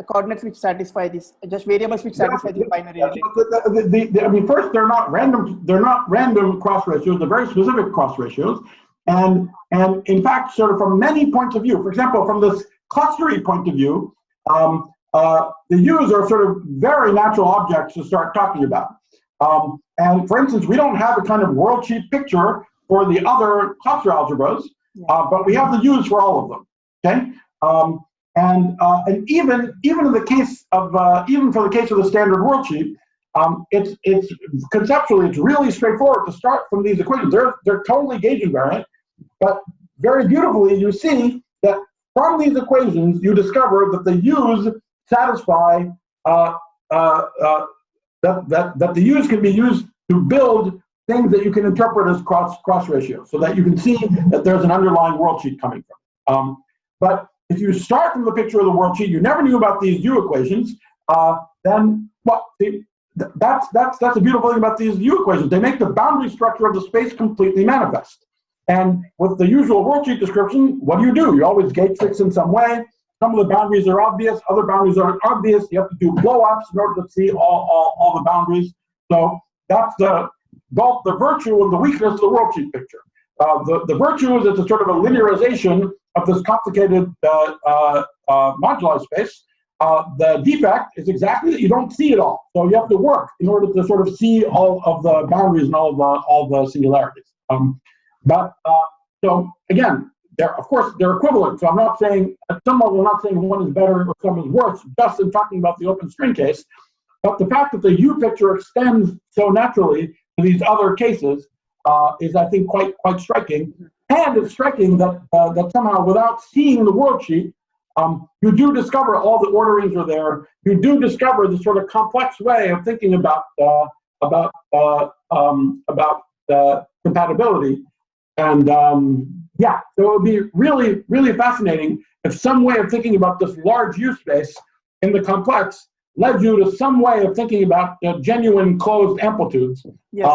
[SPEAKER 2] coordinates which satisfy this, just variables which satisfy the binary relation.
[SPEAKER 1] I mean, first, they're not random. They're not random cross ratios. They're very specific cross ratios, and in fact, sort of from many points of view. For example, from this clustery point of view, the U's are sort of very natural objects to start talking about. And for instance, we don't have a kind of worldsheet picture for the other cluster algebras, but we have the U's for all of them. Okay, and even in the case of even for the case of the standard worldsheet, it's conceptually it's really straightforward to start from these equations. They're totally gauge invariant, but very beautifully you see that from these equations you discover that the U's satisfy that the U's can be used to build things that you can interpret as cross ratios, so that you can see that there's an underlying worldsheet coming from. But if you start from the picture of the worldsheet, you never knew about these U equations, then what? That's the beautiful thing about these U equations. They make the boundary structure of the space completely manifest. And with the usual worldsheet description, what do? You always gauge fix in some way. Some of the boundaries are obvious, other boundaries aren't obvious. You have to do blow-ups in order to see all the boundaries. So that's both the virtue and the weakness of the worldsheet picture. The virtue is it's a sort of a linearization of this complicated moduli space. The defect is exactly that you don't see it all. So you have to work in order to sort of see all of the boundaries and all the singularities. So again, of course, they're equivalent. So I'm not saying, at some level, I'm not saying one is better or some is worse, just in talking about the open string case. But the fact that the U picture extends so naturally to these other cases is, I think, quite striking. And it's striking that that somehow, without seeing the worldsheet, you do discover all the orderings are there. You do discover the sort of complex way of thinking about compatibility. And yeah, so it would be really, really fascinating if some way of thinking about this large U space in the complex led you to some way of thinking about genuine closed amplitudes,
[SPEAKER 2] yes.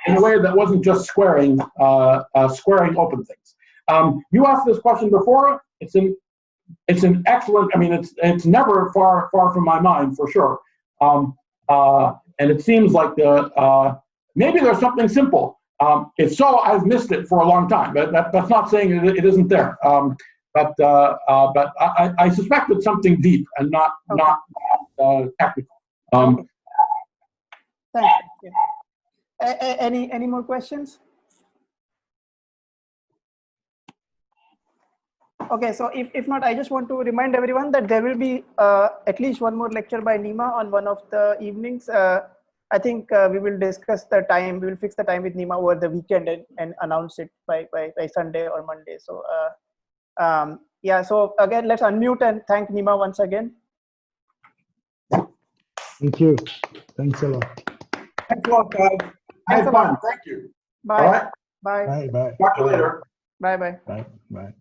[SPEAKER 1] In a way that wasn't just squaring open things. You asked this question before. It's an excellent. I mean, it's never far from my mind for sure. And it seems like maybe there's something simple. If so, I've missed it for a long time, but that's not saying it isn't there. But I suspect it's something deep and not technical.
[SPEAKER 2] Thanks. Yeah. Any more questions? Okay, so if not, I just want to remind everyone that there will be at least one more lecture by Nima on one of the evenings. I think we will discuss the time. We will fix the time with Nima over the weekend and announce it by Sunday or Monday. So yeah. So again, let's unmute and thank Nima once again.
[SPEAKER 7] Thank you. Thanks a lot.
[SPEAKER 1] Thanks a lot, guys. I had fun. Thank you.
[SPEAKER 2] Bye.
[SPEAKER 1] All right.
[SPEAKER 2] Bye.
[SPEAKER 7] Bye. Bye.
[SPEAKER 1] Talk to you later.
[SPEAKER 2] Bye. Bye.
[SPEAKER 7] Bye. Bye.